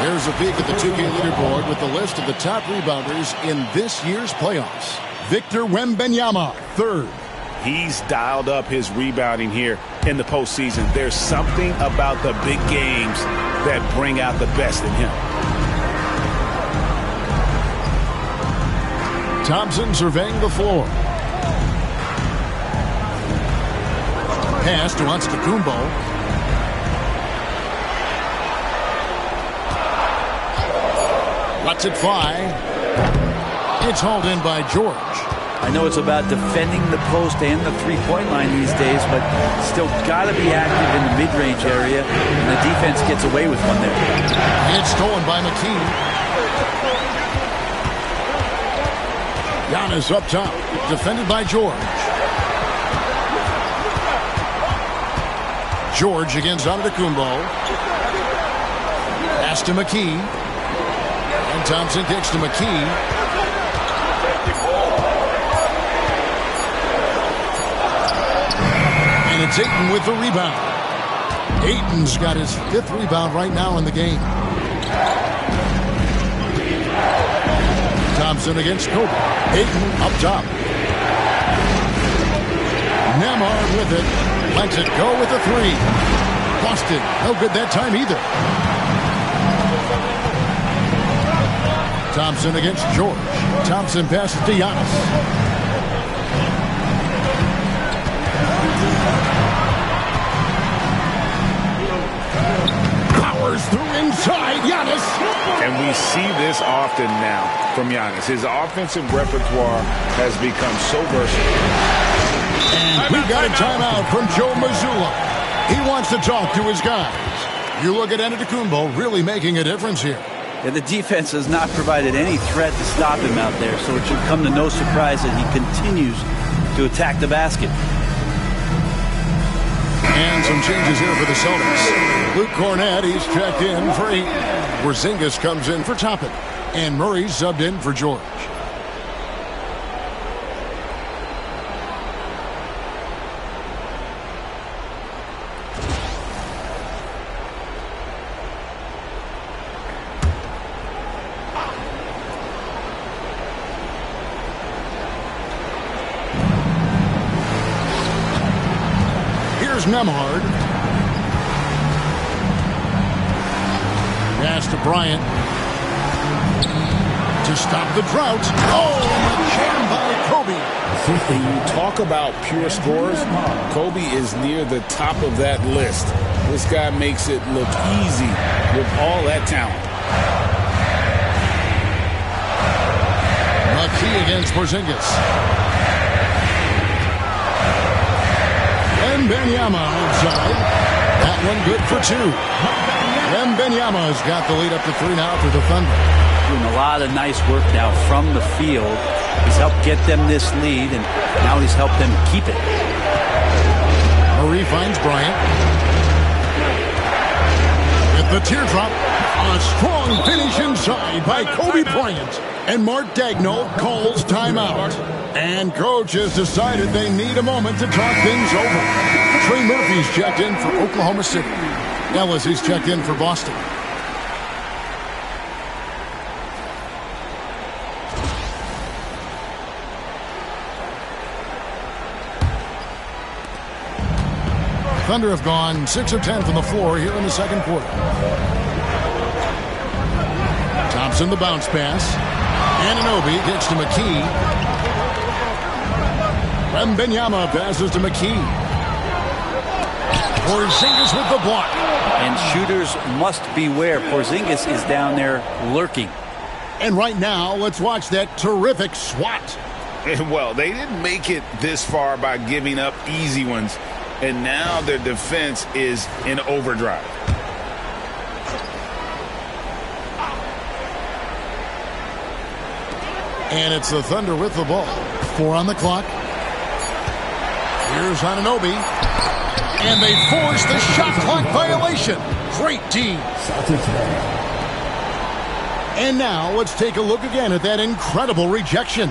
Here's a peek at the 2K leaderboard with the list of the top rebounders in this year's playoffs. Victor Wembanyama, 3rd. He's dialed up his rebounding here in the postseason. There's something about the big games that bring out the best in him. Thompson surveying the floor. Pass to Antetokounmpo. Lets it fly. It's hauled in by George. I know it's about defending the post and the three-point line these days, but still got to be active in the mid-range area, and the defense gets away with one there. And it's stolen by McKee. Giannis up top, defended by George. George against Antetokounmpo. Pass to McKee. And Thompson kicks to McKee. It's Ayton with the rebound. Ayton's got his 5th rebound right now in the game. Thompson against Kobe. Ayton up top. Nembhard with it. Lets it go with the 3. Boston, no good that time either. Thompson against George. Thompson passes to Giannis. Powers through inside. Giannis. And we see this often now from Giannis. His offensive repertoire has become so versatile. And we got a timeout from Joe Mazzulla. He wants to talk to his guys. You look at Antetokounmpo really making a difference here. Yeah, the defense has not provided any threat to stop him out there, so it should come to no surprise that he continues to attack the basket. And some changes here for the Celtics. Luke Cornett, he's checked in for 8. Porzingis comes in for Toppin. And Murray's subbed in for George. Nembhard. Pass to Bryant. To stop the drought. Oh, and a jam by Kobe. When you talk about pure scorers, Kobe is near the top of that list. This guy makes it look easy with all that talent. McKee against Porzingis. Wembanyama outside. That one good for 2. Wembanyama's got the lead up to 3 now for the Thunder. Doing a lot of nice work now from the field. He's helped get them this lead, and now he's helped them keep it. Murray finds Bryant. With the teardrop. A strong finish inside by Kobe Bryant. And Mark Daigneault calls timeout. And coach has decided they need a moment to talk things over. Trey Murphy's checked in for Oklahoma City. Ellis is checked in for Boston. Thunder have gone 6 of 10 from the floor here in the second quarter. Thompson the bounce pass. Anunoby gets to McKee. Wembanyama passes to McKee. Porzingis with the block. And shooters must beware. Porzingis is down there lurking. And right now, let's watch that terrific swat. Well, they didn't make it this far by giving up easy ones. And now their defense is in overdrive. And it's the Thunder with the ball. 4 on the clock. Here's Anunoby. And they force the shot clock violation. Great D. And now let's take a look again at that incredible rejection.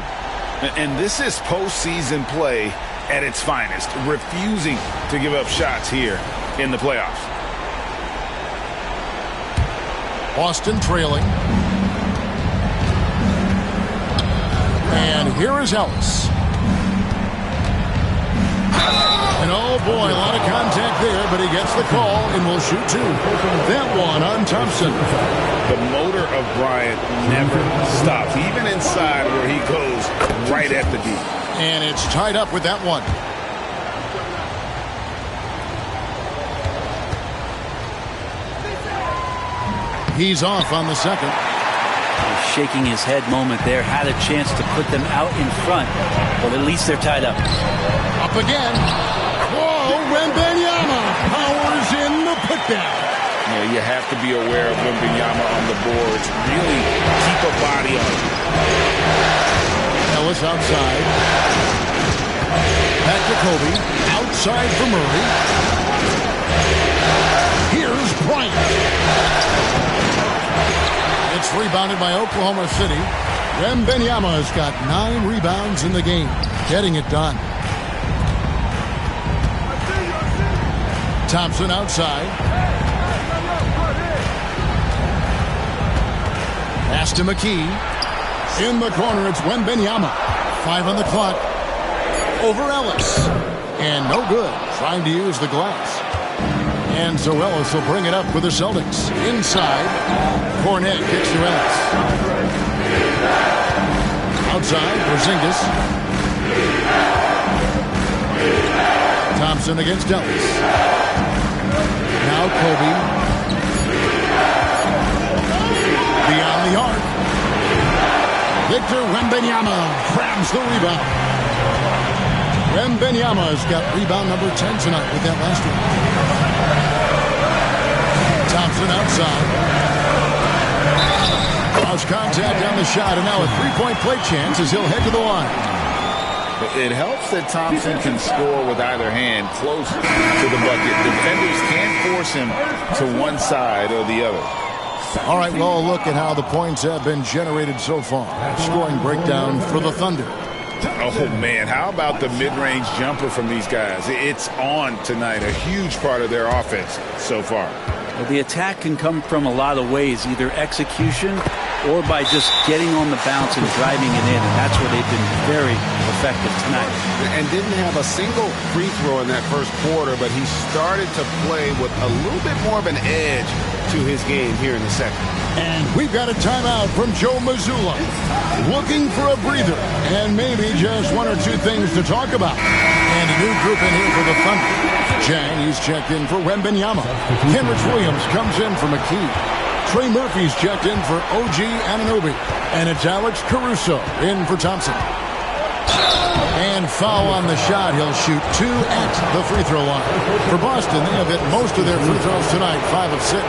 And this is postseason play at its finest. Refusing to give up shots here in the playoffs. Boston trailing. And here is Ellis. And oh boy, a lot of contact there, but he gets the call and will shoot 2. That one on Thompson. The motor of Bryant never stops, even inside where he goes right at the D. And it's tied up with that one. He's off on the second. Shaking his head moment there. Had a chance to put them out in front, but at least they're tied up. Up again. Whoa, Wembanyama powers in the putdown. Yeah, you have to be aware of Wembanyama on the boards. Really keep a body on him. Ellis outside. Back to Kobe. Outside for Murray. Here's Bryant. It's rebounded by Oklahoma City. Wembanyama has got 9 rebounds in the game, getting it done. Thompson outside. Pass to McKee. In the corner, it's Wembanyama. 5 on the clock. Over Ellis. And no good. Trying to use the glass. And so Ellis will bring it up for the Celtics. Inside. Cornet kicks to Ellis. Outside, Porzingis. Thompson against Ellis. Now Kobe. Beyond the arc. Victor Wembanyama grabs the rebound. Wembanyama's got rebound number 10 tonight with that last one. Thompson outside. Cross contact on the shot, and now a three-point play chance as he'll head to the line. It helps that Thompson can score with either hand close to the bucket. Defenders can't force him to one side or the other. All right, well, look at how the points have been generated so far. Scoring breakdown for the Thunder. Oh, man, how about the mid-range jumper from these guys? It's on tonight, a huge part of their offense so far. Well, the attack can come from a lot of ways, either execution or by just getting on the bounce and driving it in, and that's where they've been very effective tonight. And didn't have a single free throw in that first quarter, but he started to play with a little bit more of an edge to his game here in the second. And we've got a timeout from Joe Mazzulla. Looking for a breather and maybe just one or two things to talk about. And a new group in here for the Thunder. Jang, he's checked in for Wembanyama. Kenrich Williams comes in for McKee. Trey Murphy's checked in for OG Anunoby. And it's Alex Caruso in for Thompson. And foul on the shot. He'll shoot 2 at the free throw line. For Boston, they have hit most of their free throws tonight, 5 of 6.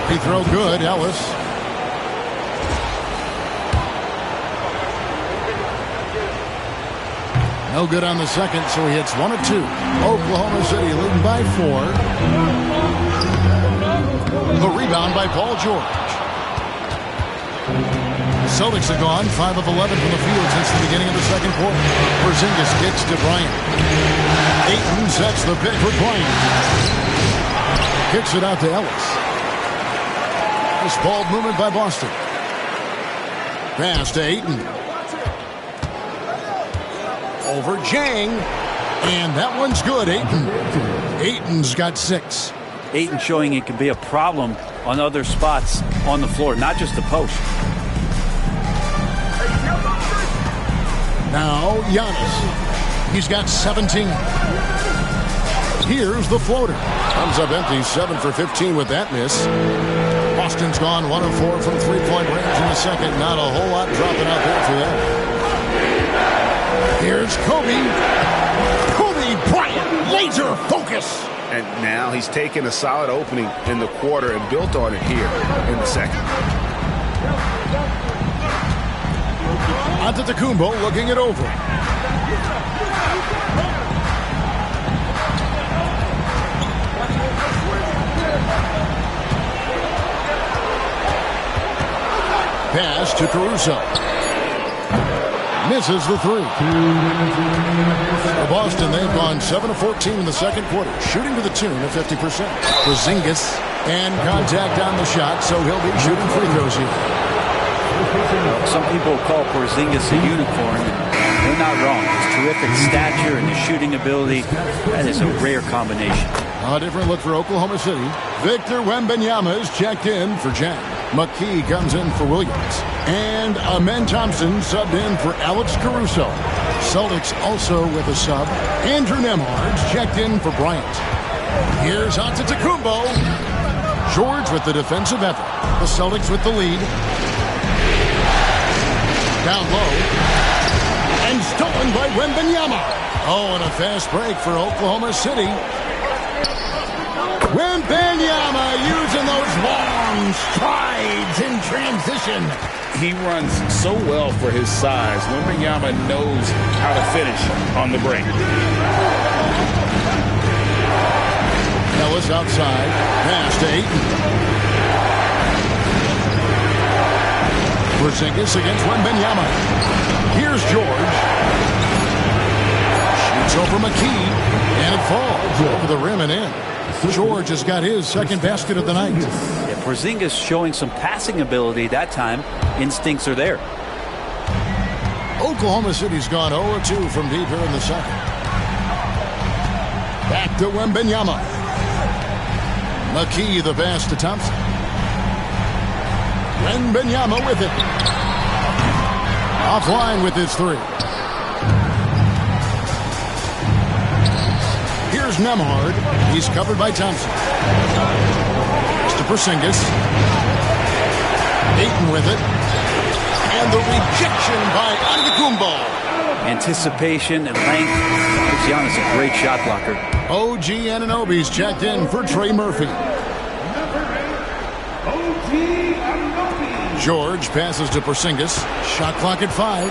Free throw good, Ellis. No good on the second, so he hits 1 of 2. Oklahoma City leading by 4. The rebound by Paul George. Celtics have gone 5 of 11 from the field since the beginning of the second quarter. Porzingis kicks to Bryant. Ayton sets the pick for Bryant. Kicks it out to Ellis. This ball movement by Boston. Pass to Ayton. Over Jang. And that one's good, Ayton. Ayton's got 6. Ayton showing it can be a problem on other spots on the floor, not just the post. Now, Giannis. He's got 17. Here's the floater. Comes up empty, 7 for 15 with that miss. Boston's gone 1 of 4 from three-point range in the second. Not a whole lot dropping out there for them. Here's Kobe. Kobe Bryant, laser focus. And now he's taken a solid opening in the quarter and built on it here in the second. Antetokounmpo looking it over. Pass to Caruso. Misses the 3. For Boston, they've gone 7 of 14 in the second quarter, shooting to the tune of 50%. Porzingis and contact on the shot, so he'll be shooting free throws here. Some people call Porzingis a unicorn, and they're not wrong. His terrific stature and his shooting ability, that is a rare combination. A different look for Oklahoma City. Victor Wembanyama is checked in for Jang. McKee comes in for Williams. And Amen Thompson subbed in for Alex Caruso. Celtics also with a sub. Andrew Nembhard's checked in for Bryant. Here's Antetokounmpo. George with the defensive effort. The Celtics with the lead. Down low. And stolen by Wembanyama. Oh, and a fast break for Oklahoma City. Wembanyama using those long strides in transition. He runs so well for his size. Wembanyama knows how to finish on the break. Ellis outside. Pass to Ayton. Porzingis against Wembanyama. Here's George. Shoots over McKee, and it falls over the rim and in. George has got his second basket of the night. Yeah, Porzingis showing some passing ability that time. Instincts are there. Oklahoma City's gone 0-2 from deep here in the second. Back to Wembanyama. McKee the pass to Thompson. Wembanyama with it. Offline with his three. Here's Nembhard. He's covered by Thompson. To Porzingis. Ayton with it. And the rejection by Antetokounmpo. Anticipation and length gives Giannis a great shot blocker. OG Anunoby's checked in for Trey Murphy. George passes to Porzingis. Shot clock at 5.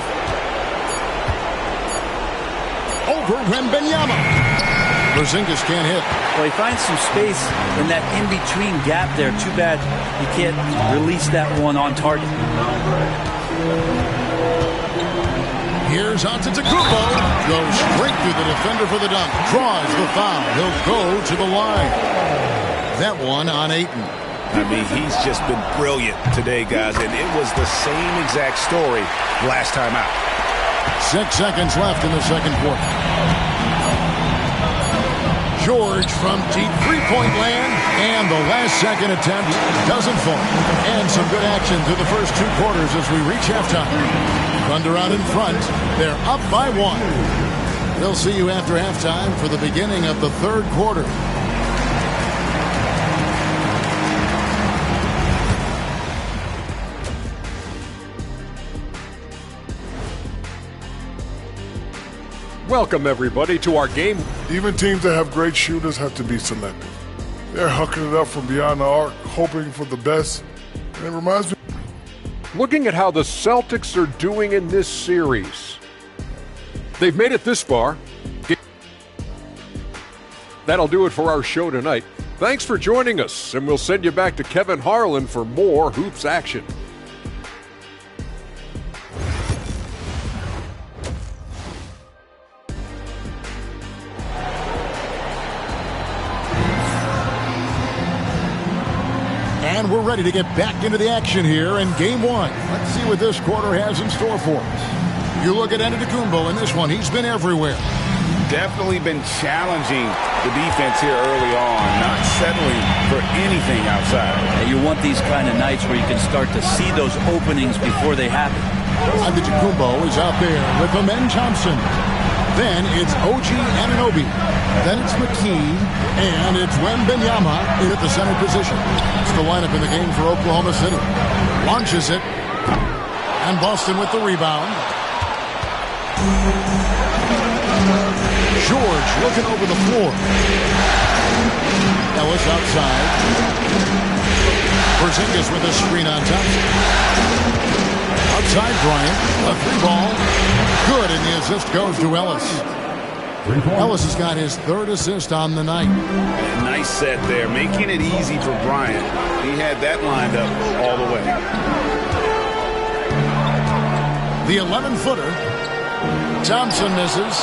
Over Wembanyama. Porzingis can't hit. Well, he finds some space in that in-between gap there. Too bad he can't release that one on target. Here's Antetokounmpo. Goes straight through the defender for the dunk. Draws the foul. He'll go to the line. That one on Ayton. I mean, he's just been brilliant today, guys, and it was the same exact story last time out. 6 seconds left in the second quarter. George from deep three-point land, and the last-second attempt doesn't fall. And some good action through the first 2 quarters as we reach halftime. Thunder out in front. They're up by 1. We'll see you after halftime for the beginning of the third quarter. Welcome, everybody, to our game. Even teams that have great shooters have to be selective. They're hucking it up from beyond the arc, hoping for the best. And it reminds me. Looking at how the Celtics are doing in this series. They've made it this far. That'll do it for our show tonight. Thanks for joining us, and we'll send you back to Kevin Harlan for more hoops action. And we're ready to get back into the action here in Game 1. Let's see what this quarter has in store for us. You look at Antetokounmpo in this one. He's been everywhere. Definitely been challenging the defense here early on, not settling for anything outside. And you want these kind of nights where you can start to see those openings before they happen. Antetokounmpo is out there with Amen Thompson. Then it's OG Anunoby. Then it's McKee. And it's Wembanyama in at the center position. It's the lineup in the game for Oklahoma City. Launches it. And Boston with the rebound. George looking over the floor. Ellis outside. Porzingis with a screen on Thompson. Outside Bryant. A 3-ball. Good, and the assist goes to Ellis. Ellis has got his 3rd assist on the night. Nice set there, making it easy for Bryant. He had that lined up all the way. The 11-footer. Thompson misses.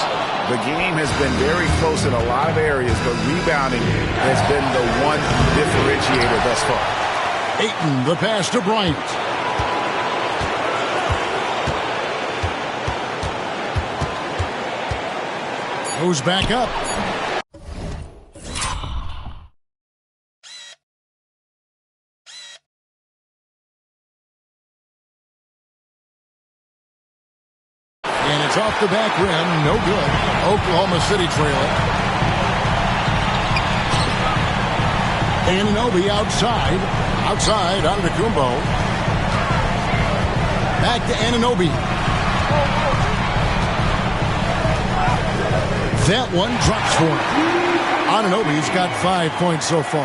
The game has been very close in a lot of areas, but rebounding has been the one differentiator thus far. Ayton, the pass to Bryant. Goes back up. And it's off the back rim. No good. Oklahoma City trailing. Anunoby outside. Outside, Antetokounmpo. Back to Anunoby. That one drops for him. Anunoby's got 5 points so far.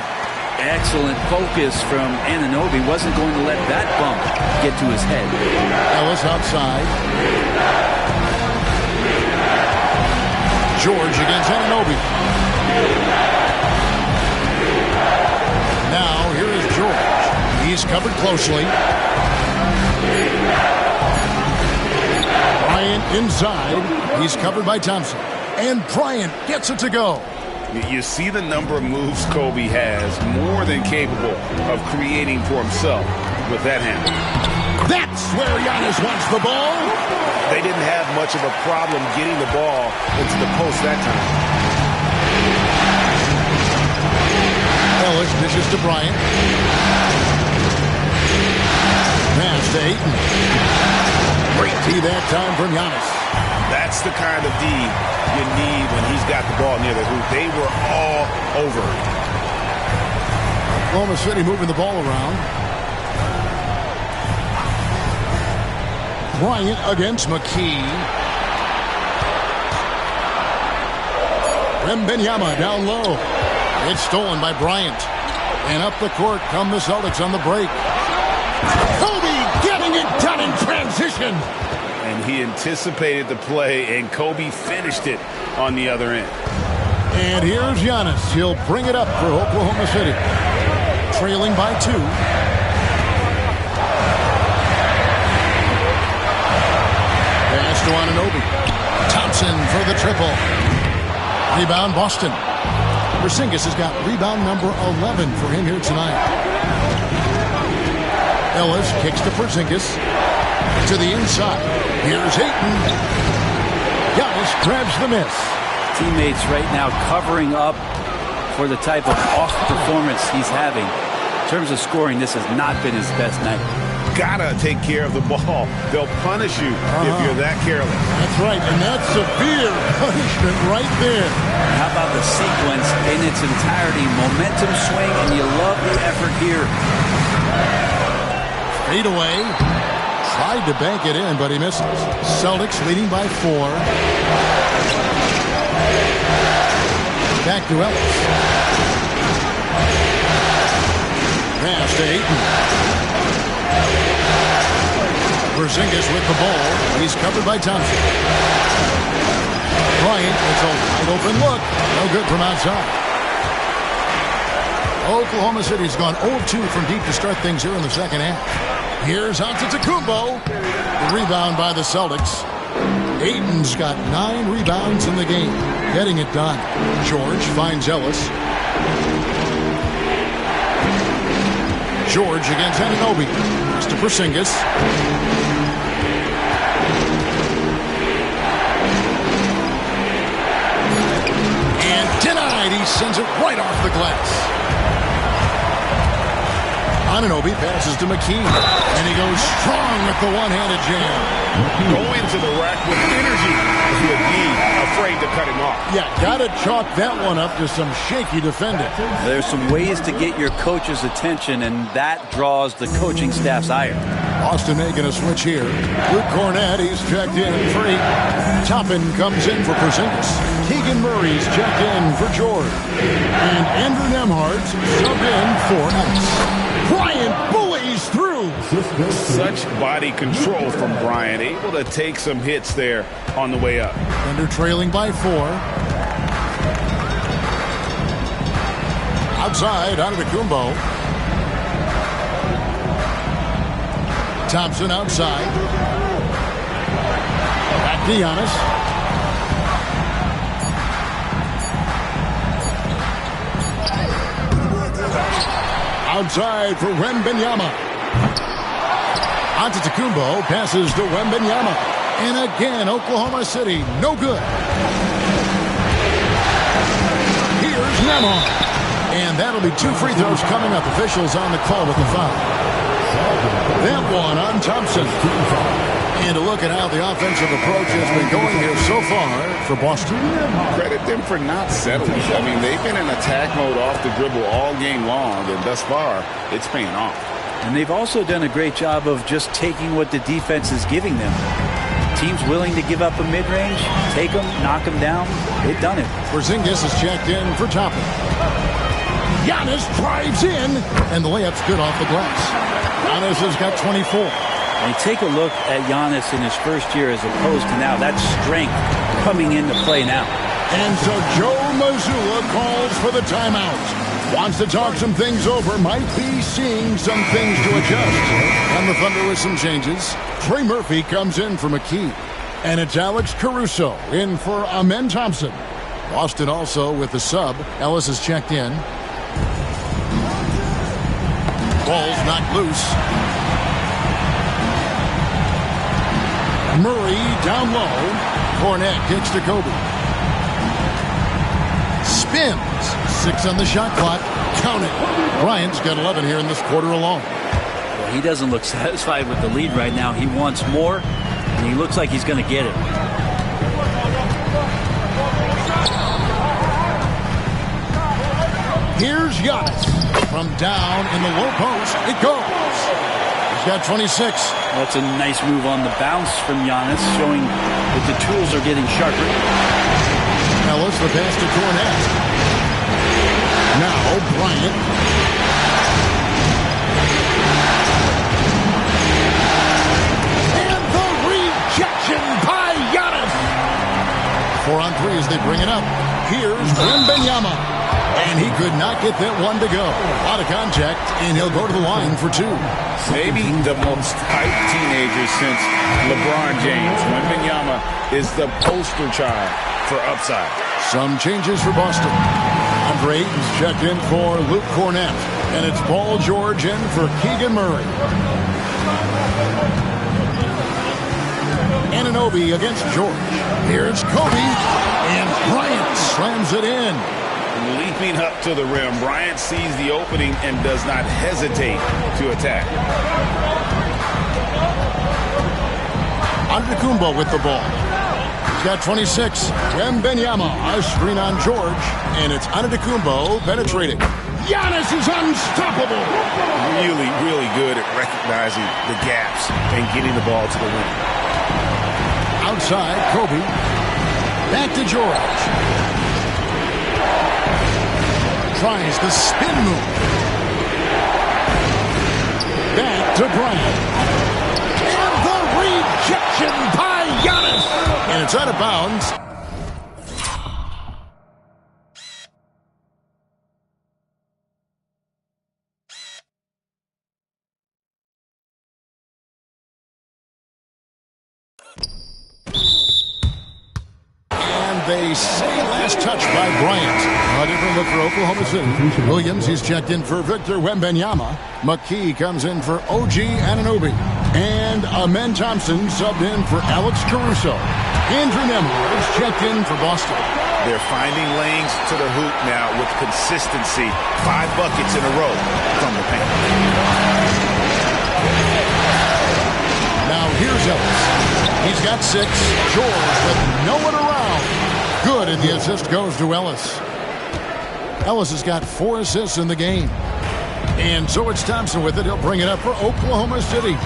Excellent focus from Anunoby. Wasn't going to let that bump get to his head. Ellis outside. George against Anunoby. Now here is George. He's covered closely. Bryant inside. He's covered by Thompson. And Bryant gets it to go. You see the number of moves Kobe has, more than capable of creating for himself with that handle. That's where Giannis wants the ball. They didn't have much of a problem getting the ball into the post that time. Ellis dishes to Bryant. Pass to Ayton. Great D that time from Giannis. That's the kind of D you need when he's got the ball near the hoop. They were all over it. Oklahoma City moving the ball around. Bryant against McKee. Wembanyama down low. It's stolen by Bryant. And up the court come the Celtics on the break. Kobe getting it done in transition. And he anticipated the play, and Kobe finished it on the other end. And here's Giannis. He'll bring it up for Oklahoma City. Trailing by 2. Pass to Anunoby. Thompson for the triple. Rebound Boston. Porzingis has got rebound number 11 for him here tonight. Ellis kicks to Porzingis. To the inside. Here's Ayton. Giannis grabs the miss. Teammates right now covering up for the type of off performance he's having. In terms of scoring, this has not been his best night. Gotta take care of the ball. They'll punish you if you're that careless. That's right, and that's severe punishment right there. How about the sequence in its entirety? Momentum swing, and you love the effort here. Fade away. Tried to bank it in, but he misses. Celtics leading by 4. Back to Ellis. Pass to Ayton. Porzingis with the ball. He's covered by Thompson. Bryant, it's a wide open look. No good from outside. Oklahoma City's gone 0-2 from deep to start things here in the second half. Here's Antetokounmpo. The rebound by the Celtics. Ayton's got 9 rebounds in the game. Getting it done. George finds Ellis. George against Anunoby. Mr. Porzingis. And denied. He sends it right off the glass. Anunoby passes to McKee, and he goes strong with the one-handed jam. Go into the rack with energy if you'd be afraid to cut him off. Yeah, got to chalk that one up to some shaky defending. There's some ways to get your coach's attention, and that draws the coaching staff's ire. Boston making a switch here. Luke Cornett, he's checked in for 8. Toppin comes in for Porzingis. Keegan Murray's checked in for George. And Andrew Nembhard's sub in for Ellis. Bryant bullies through. Such body control from Bryant. Able to take some hits there on the way up. Thunder trailing by 4. Outside, Antetokounmpo. Thompson outside. Back to Giannis. Outside for Wembanyama. Antetokounmpo passes to Wembanyama. And again, Oklahoma City, no good. Here's Nembhard. And that'll be 2 free throws coming up. Officials on the call with the foul. That one on Thompson. And a look at how the offensive approach has been going here so far for Boston. Credit them for not settling. I mean, they've been in attack mode off the dribble all game long, and thus far, it's paying off. And they've also done a great job of just taking what the defense is giving them. Teams willing to give up a mid-range, take them, knock them down. They've done it. Porzingis is checked in for Toppin. Giannis drives in, and the layup's good off the glass. Giannis has got 24. And take a look at Giannis in his first year as opposed to now. That strength coming into play now. And so Joe Mazzulla calls for the timeout. Wants to talk some things over. Might be seeing some things to adjust. And the Thunder with some changes. Trey Murphy comes in for McKee. And it's Alex Caruso in for Amen Thompson. Boston also with the sub. Ellis is checked in. Ball's knocked loose. Murray down low. Cornette kicks to Kobe. Spins. 6 on the shot clock. Count it. Bryant's got 11 here in this quarter alone. Well, he doesn't look satisfied with the lead right now. He wants more, and he looks like he's going to get it. Here's Giannis. From down in the low post, it goes. He's got 26. That's a nice move on the bounce from Giannis, showing that the tools are getting sharper. Ellis, the pass to Cornette. Now, Bryant. And the rejection by Giannis. 4 on 3 as they bring it up. Here's Wembanyama. And he could not get that one to go. Out of contact, and he'll go to the line for 2. Maybe the most hyped teenager since LeBron James. Wembanyama is the poster child for upside. Some changes for Boston. Andre Ayton's checked in for Luke Cornette. And it's Paul George in for Keegan Murray. Anunoby against George. Here's Kobe. And Bryant slams it in. Leaping up to the rim, Bryant sees the opening and does not hesitate to attack. Antetokounmpo with the ball. He's got 26. Wembanyama, a screen on George, and it's Antetokounmpo penetrating. Giannis is unstoppable. Really, really good at recognizing the gaps and getting the ball to the rim. Outside, Kobe. Back to George. Tries the spin move. Back to Bryant. And the rejection by Giannis. And it's out of bounds. They say last touch by Bryant. A different look for Oklahoma City. Williams, he's checked in for Victor Wembanyama. McKee comes in for OG Anunoby. And Amen Thompson subbed in for Alex Caruso. Andrew Nembhard is checked in for Boston. They're finding lanes to the hoop now with consistency. 5 buckets in a row from the paint. Now here's Ellis. He's got 6. George with no one around. Good, and the assist goes to Ellis. Ellis has got 4 assists in the game. And so it's Thompson with it. He'll bring it up for Oklahoma City.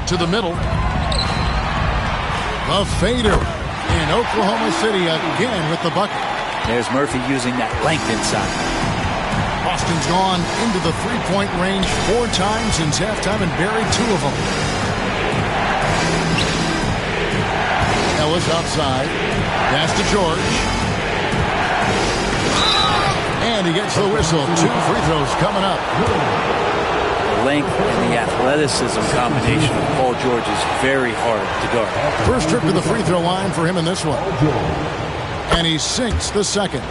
To the middle. The fader. And Oklahoma City again with the bucket. There's Murphy using that length inside. Boston's gone into the three-point range 4 times since halftime and buried 2 of them. Ellis outside. Pass to George. And he gets the whistle. 2 free throws coming up. The length and the athleticism combination of Paul George is very hard to guard. First trip to the free throw line for him in this one. And he sinks the second.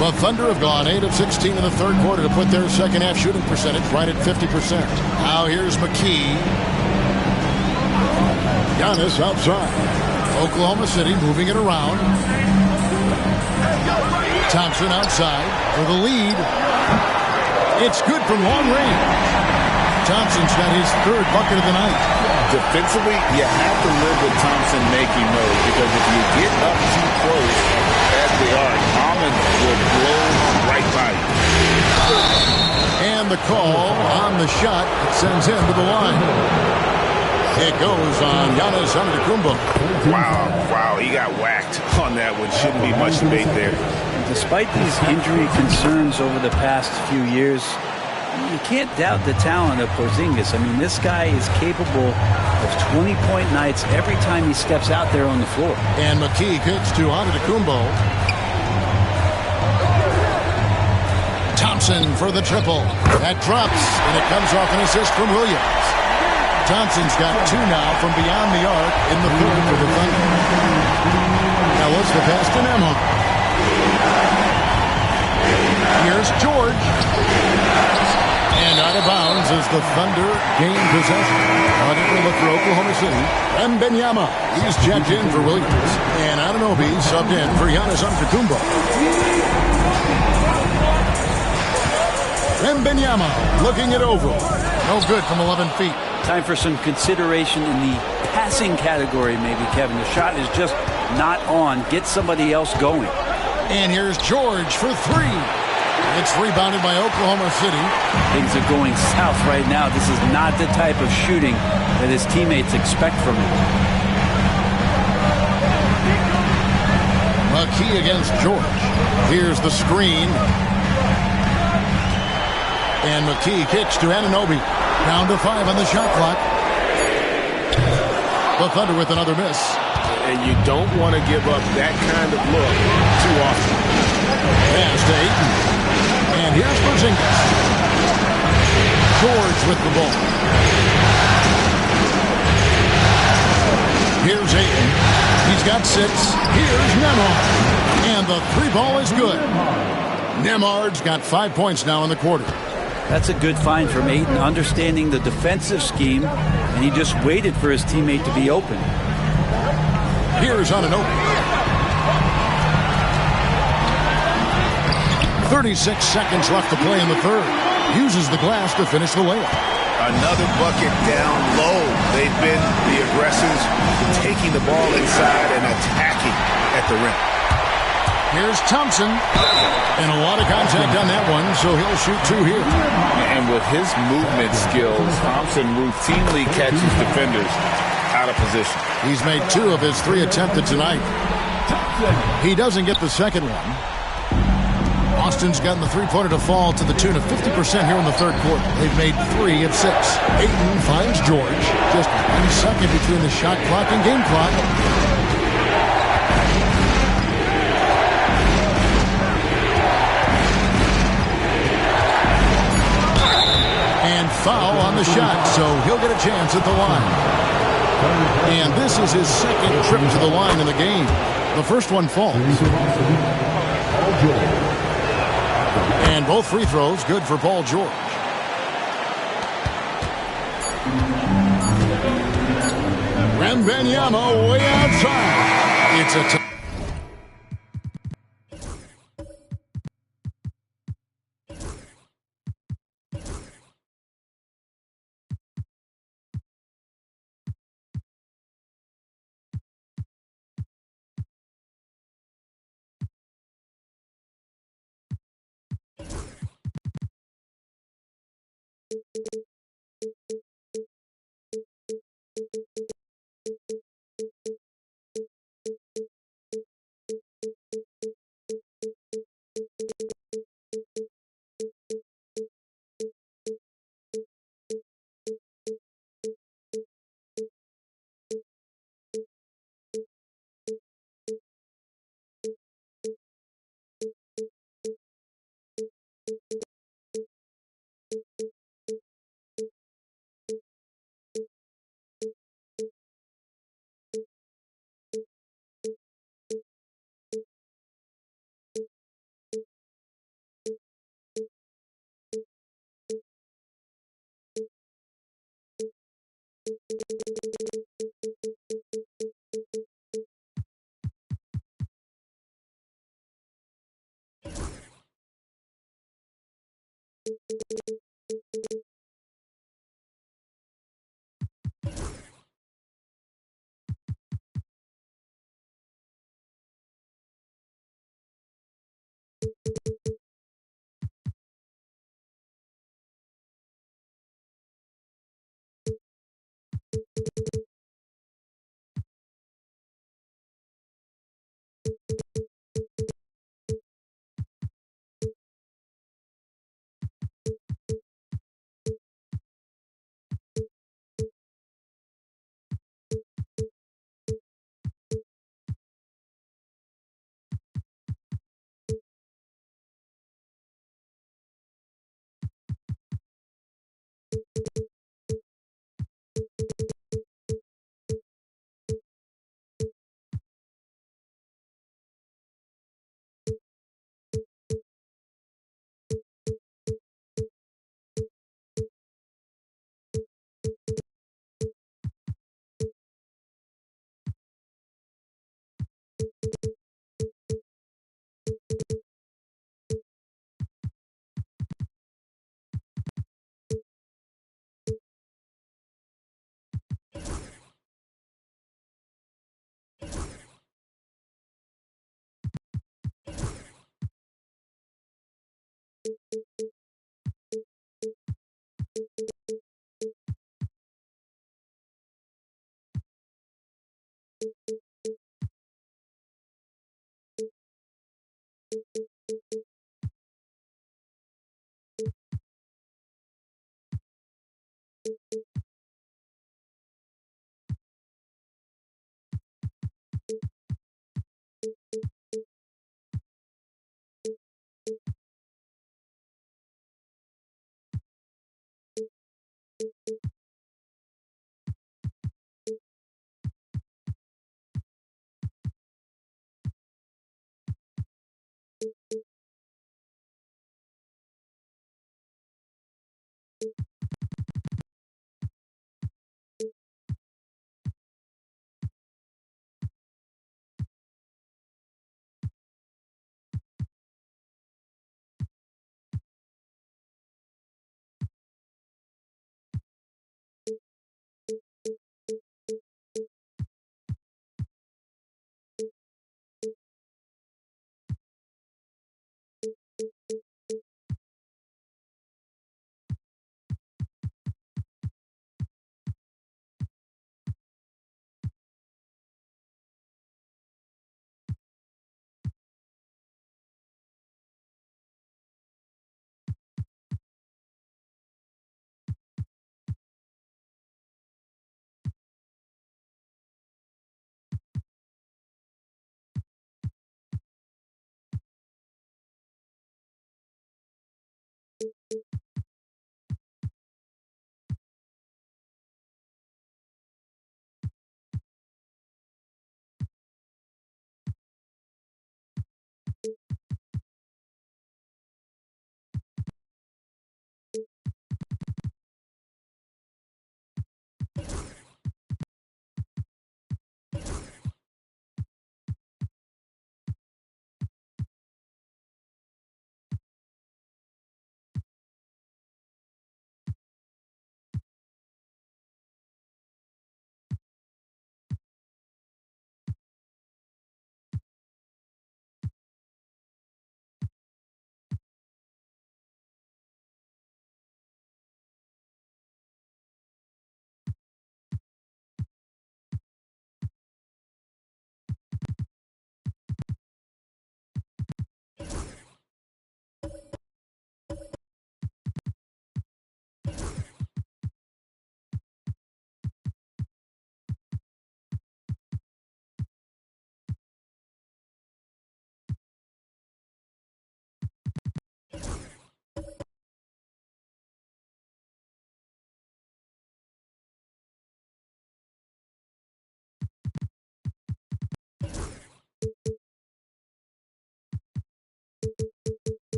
The Thunder have gone 8 of 16 in the third quarter to put their second half shooting percentage right at 50%. Now here's McKee. Giannis outside. Oklahoma City moving it around. Thompson outside for the lead. It's good from long range. Thompson's got his 3rd bucket of the night. Defensively, you have to live with Thompson making those because if you get up too close as they are, Almond will blow right by you. And the call on the shot sends him to the line. It goes on Giannis Antetokounmpo. Wow, he got whacked on that one. Shouldn't be much debate there. Despite these injury concerns over the past few years, you can't doubt the talent of Porzingis. I mean, this guy is capable of 20-point nights every time he steps out there on the floor. And McKee kicks to Antetokounmpo. Thompson for the triple. That drops, and it comes off an assist from Williams. Thompson's got 2 now from beyond the arc in the third for the Thunder. Now what's the pass to Nembhard? Here's George. And out of bounds as the Thunder gain possession. On it will look for Oklahoma City. Wembanyama, he's checked in for Williams. And Anunoby subbed in for Giannis Antetokounmpo. Wembanyama looking it over. No good from 11 feet. Time for some consideration in the passing category, maybe, Kevin. The shot is just not on. Get somebody else going. And here's George for 3. It's rebounded by Oklahoma City. Things are going south right now. This is not the type of shooting that his teammates expect from him. McKee against George. Here's the screen. And McKee kicks to Anunoby. Down to 5 on the shot clock. The Thunder with another miss. And you don't want to give up that kind of look too often. Pass to Ayton. And here's Porzingis. George with the ball. Here's Ayton. He's got 6. Here's Nembhard. And the 3-ball is good. Nembhard's got 5 points now in the quarter. That's a good find from Ayton, understanding the defensive scheme, and he just waited for his teammate to be open. Here's Anunoby. 36 seconds left to play in the third. Uses the glass to finish the layup. Another bucket down low. They've been the aggressors, taking the ball inside and attacking at the rim. Here's Thompson. And a lot of contact on that one, so he'll shoot 2 here. And with his movement skills, Thompson routinely catches defenders out of position. He's made 2 of his 3 attempted tonight. He doesn't get the second one. Austin's gotten the 3-pointer to fall to the tune of 50% here in the third quarter. They've made 3 of 6. Ayton finds George. Just 1 second between the shot clock and game clock. And foul on the shot, so he'll get a chance at the line. And this is his second trip to the line in the game. The first one falls. And both free throws good for Paul George. Wembanyama way outside. It's a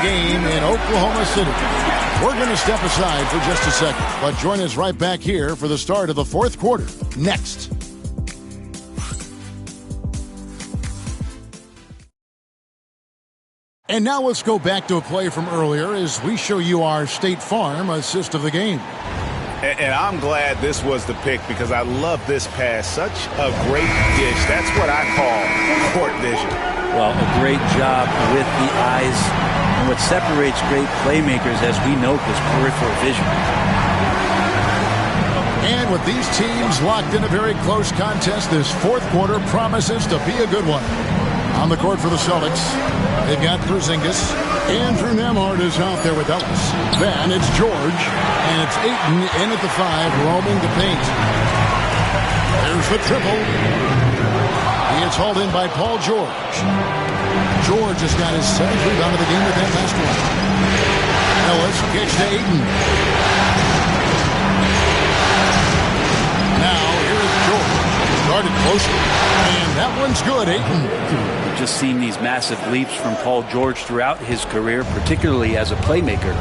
Game in Oklahoma City. We're going to step aside for just a second, but join us right back here for the start of the fourth quarter. Next. And now let's go back to a play from earlier as we show you our State Farm assist of the game. And I'm glad this was the pick because I love this pass. Such a great dish. That's what I call court vision. Well, a great job with the eyes. And what separates great playmakers, as we note, is peripheral vision. And with these teams locked in a very close contest, this fourth quarter promises to be a good one. On the court for the Celtics, they've got Porzingis. Andrew Nembhard is out there with Ellis. Then it's George, and it's Ayton in at the 5, roaming the paint. There's the triple. He is hauled in by Paul George. George has got his 7th rebound of the game with that last one. Ellis kicks to Ayton. Now here is George. Guarded closely. And that one's good, Ayton. We've just seen these massive leaps from Paul George throughout his career, particularly as a playmaker.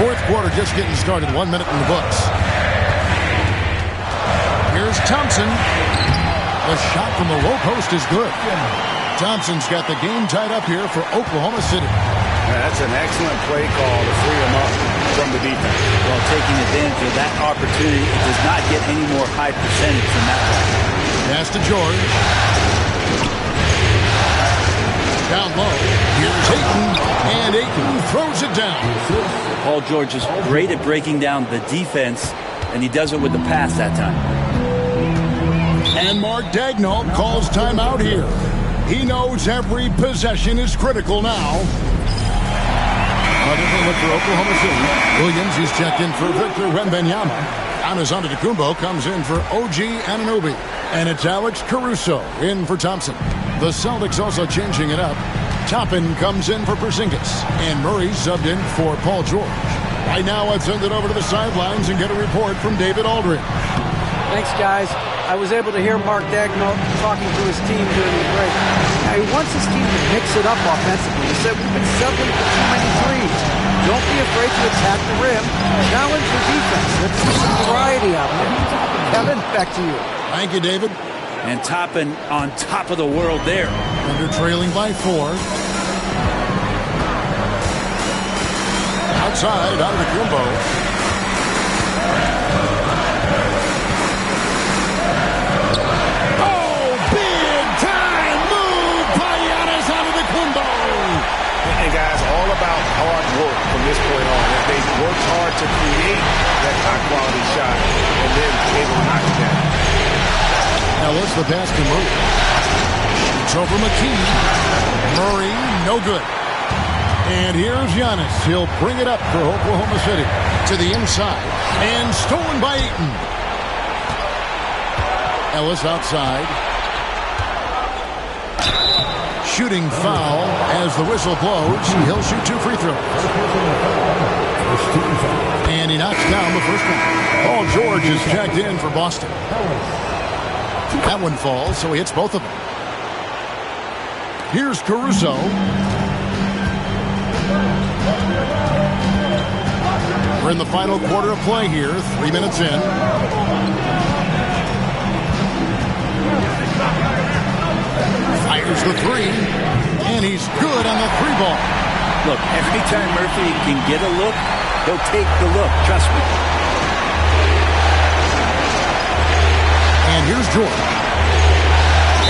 Fourth quarter just getting started. 1 minute in the books. Here's Thompson. The shot from the low post is good. Thompson's got the game tied up here for Oklahoma City. That's an excellent play call to free him up from the defense. Well, taking advantage of that opportunity, it does not get any more high percentage from that one. Pass to George. Down low. Here's Ayton. And Ayton throws it down. Paul George is great at breaking down the defense, and he does it with the pass that time. And Mark Daigneault calls timeout here. He knows every possession is critical now. A different look for Oklahoma City. Williams is checked in for Victor Wembanyama. Giannis Antetokounmpo comes in for OG Anunoby. And it's Alex Caruso in for Thompson. The Celtics also changing it up. Toppin comes in for Porzingis. And Murray subbed in for Paul George. Right now, I've sent it over to the sidelines and get a report from David Aldridge. Thanks, guys. I was able to hear Mark Daigneault talking to his team during the break. Now, he wants his team to mix it up offensively. He said, we've been settling for too many threes. Don't be afraid to attack the rim. Challenge the defense. Let's see some variety out there. Kevin, back to you. Thank you, David. And Toppin on top of the world there. Under trailing by 4. Outside, Antetokounmpo. Oh, big time move by Giannis Antetokounmpo. And guys, all about hard work from this point on. They worked hard to create that high-quality shot and then able to knock it down. Ellis, the pass to Murray. It's over McKee. Murray, no good. And here's Giannis. He'll bring it up for Oklahoma City to the inside. And stolen by Ayton. Ellis outside. Shooting foul as the whistle blows. He'll shoot 2 free throws. And he knocks down the first one. Paul George is checked in for Boston. That one falls, so he hits both of them. Here's Caruso. We're in the final quarter of play here. 3 minutes in. Fires the 3. And he's good on the 3 ball. Look, every time Murphy can get a look, he'll take the look. Trust me. And here's Jordan.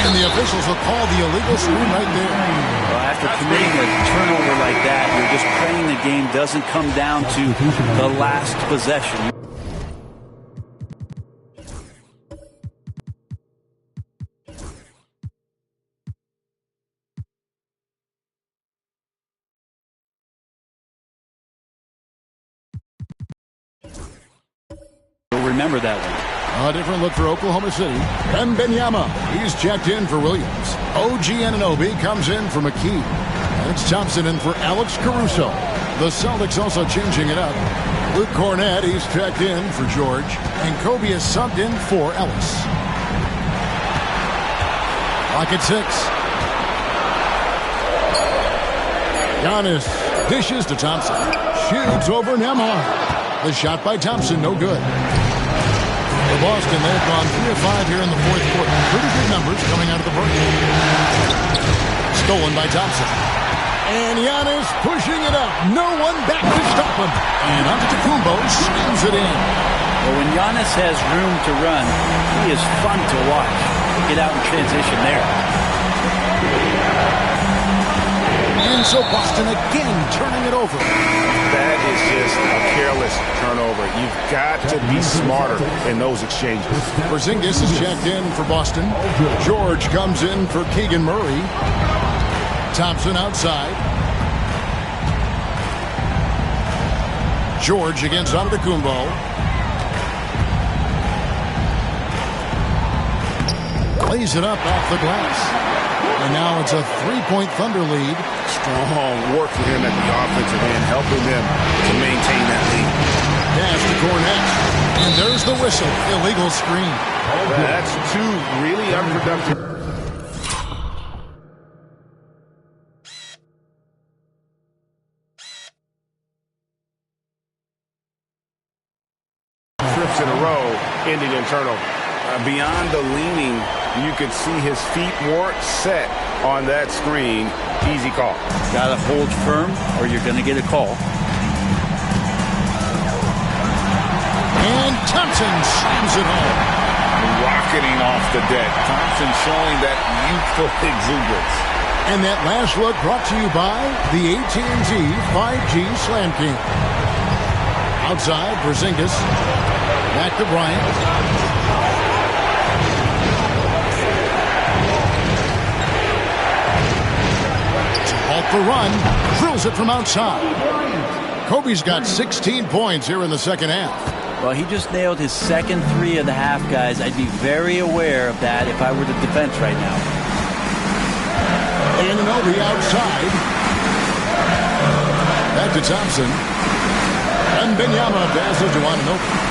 And the officials will call the illegal screen right there. Well, after committing a turnover like that, you're just praying the game doesn't come down to the last possession. Remember that one. A different look for Oklahoma City. Wembanyama, he's checked in for Williams. OG Anunoby comes in for McKee. And it's Thompson in for Alex Caruso. The Celtics also changing it up. Luke Cornett, he's checked in for George. And Kobe is subbed in for Ellis. Clock at 6. Giannis dishes to Thompson. Shoots over Nembhard. The shot by Thompson, no good. For Boston, they've gone 3 of 5 here in the fourth quarter. Pretty good numbers coming out of the break. Stolen by Thompson. And Giannis pushing it up. No one back to stop him. And Antetokounmpo slams it in. Well, when Giannis has room to run, he is fun to watch. Get out in transition there. And so Boston again turning it over. That is just a careless turnover. You've got to be smarter in those exchanges. Porzingis is checked in for Boston. George comes in for Keegan Murray. Thompson outside. George against Antetokounmpo. lays it up off the glass. And now it's a 3-point Thunder lead. Strong work for him at the offensive end, helping them to maintain that lead. Pass to Kornet. And there's the whistle. Illegal screen. That's two really unproductive. Trips in a row, ending in turnover. Beyond the leaning, you could see his feet weren't set on that screen. Easy call. Got to hold firm or you're going to get a call. And Thompson slams it home. Rocketing off the deck. Thompson showing that youthful exuberance. And that last look brought to you by the AT&T 5G Slam King. Outside, Porzingis. Back to Bryant. To halt the run. Drills it from outside. Kobe's got 16 points here in the second half. Well, he just nailed his second three of the half, guys. I'd be very aware of that if I were the defense right now. Anunoby outside. Back to Thompson. And Wembanyama passes to Anunoby.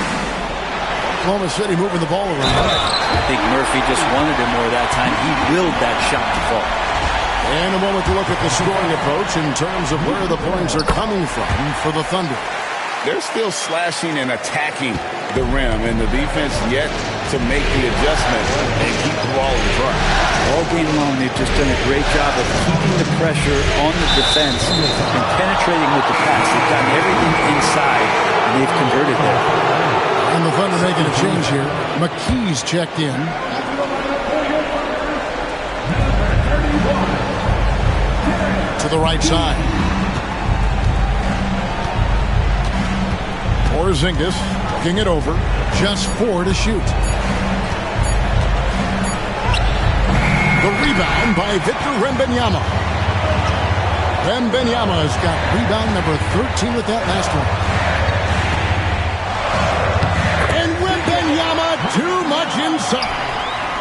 Oklahoma City moving the ball around. I think Murphy just wanted it more that time. He willed that shot to fall. And a moment to look at the scoring approach in terms of where the points are coming from for the Thunder. They're still slashing and attacking the rim, and the defense yet to make the adjustment and keep the ball in front. All game long, they've just done a great job of keeping the pressure on the defense and penetrating with the pass. They've gotten everything inside, and they've converted there. And the Thunder making a change here. McKee's checked in. To the right side. Porzingis looking it over. Just 4 to shoot. The rebound by Victor Wembanyama. Wembanyama's got rebound number 13 with that last one. And Wembanyama too much inside.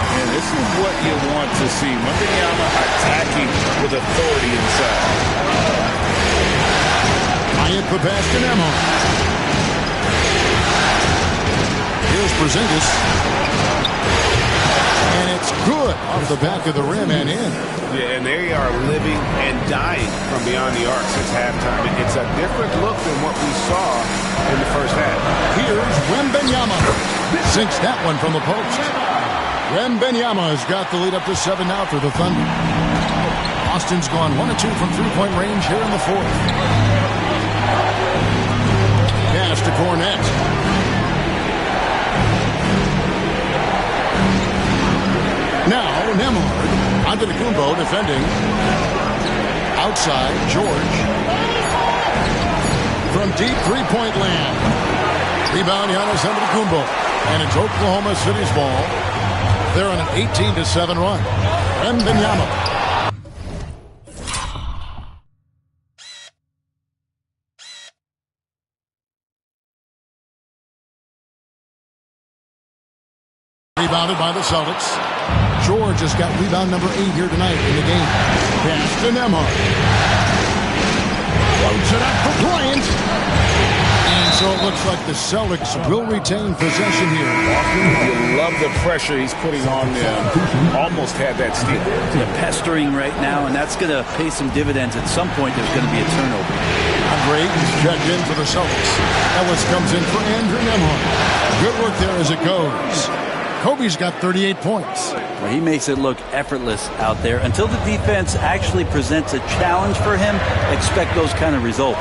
And this is what you want to see. Wembanyama attacking with authority inside. Bryant for pass to Nemo. Here's Porzingis. And it's good off the back of the rim and in. Yeah, and they are living and dying from beyond the arc since halftime. It's a different look than what we saw in the first half. Here's Wembanyama. Sinks that one from the post. Wembanyama has got the lead up to 7 now for the Thunder. Austin's gone 1 of 2 from three-point range here in the fourth. Pass to Kornet. Now, Nembhard. Antetokounmpo defending. Outside, George. From deep three-point land. Rebound, Giannis Antetokounmpo. And it's Oklahoma City's ball. They're on an 18-7 run. Wembanyama. Rebounded by the Celtics. George has got rebound number 8 here tonight in the game. Pass to Nembhard. Floats it up for Bryant. And so it looks like the Celtics will retain possession here. You love the pressure he's putting on them. Almost had that steal. They're pestering right now, and that's going to pay some dividends. At some point, there's going to be a turnover. Andre is checked in for the Celtics. Ellis comes in for Andrew Nembhard. Good work there as it goes. Kobe's got 38 points. Well, he makes it look effortless out there. Until the defense actually presents a challenge for him, expect those kind of results.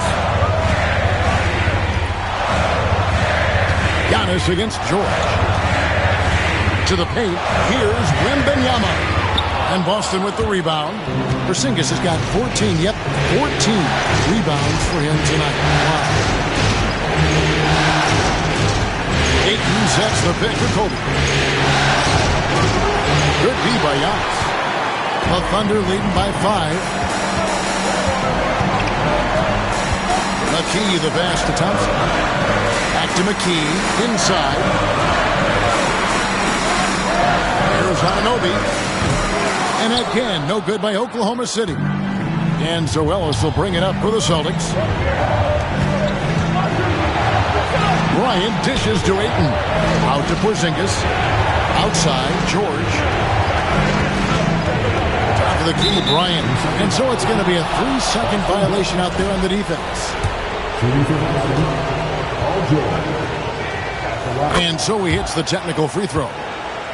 Giannis against George. To the paint, here's Wembanyama. And Boston with the rebound. Porzingis has got 14, 14 rebounds for him tonight. Wow. Ayton sets the pick for Kobe. Good D by Giannis. The Thunder leading by 5. McKee the pass to Thompson. Back to McKee. Inside. Here's Anunoby. Kobe. And again, no good by Oklahoma City. Dan Zoelis will bring it up for the Celtics. Bryant dishes to Ayton. Out to Porzingis. Outside, George. Top of the key, Bryant. And so it's going to be a 3-second violation out there on the defense. And so he hits the technical free throw.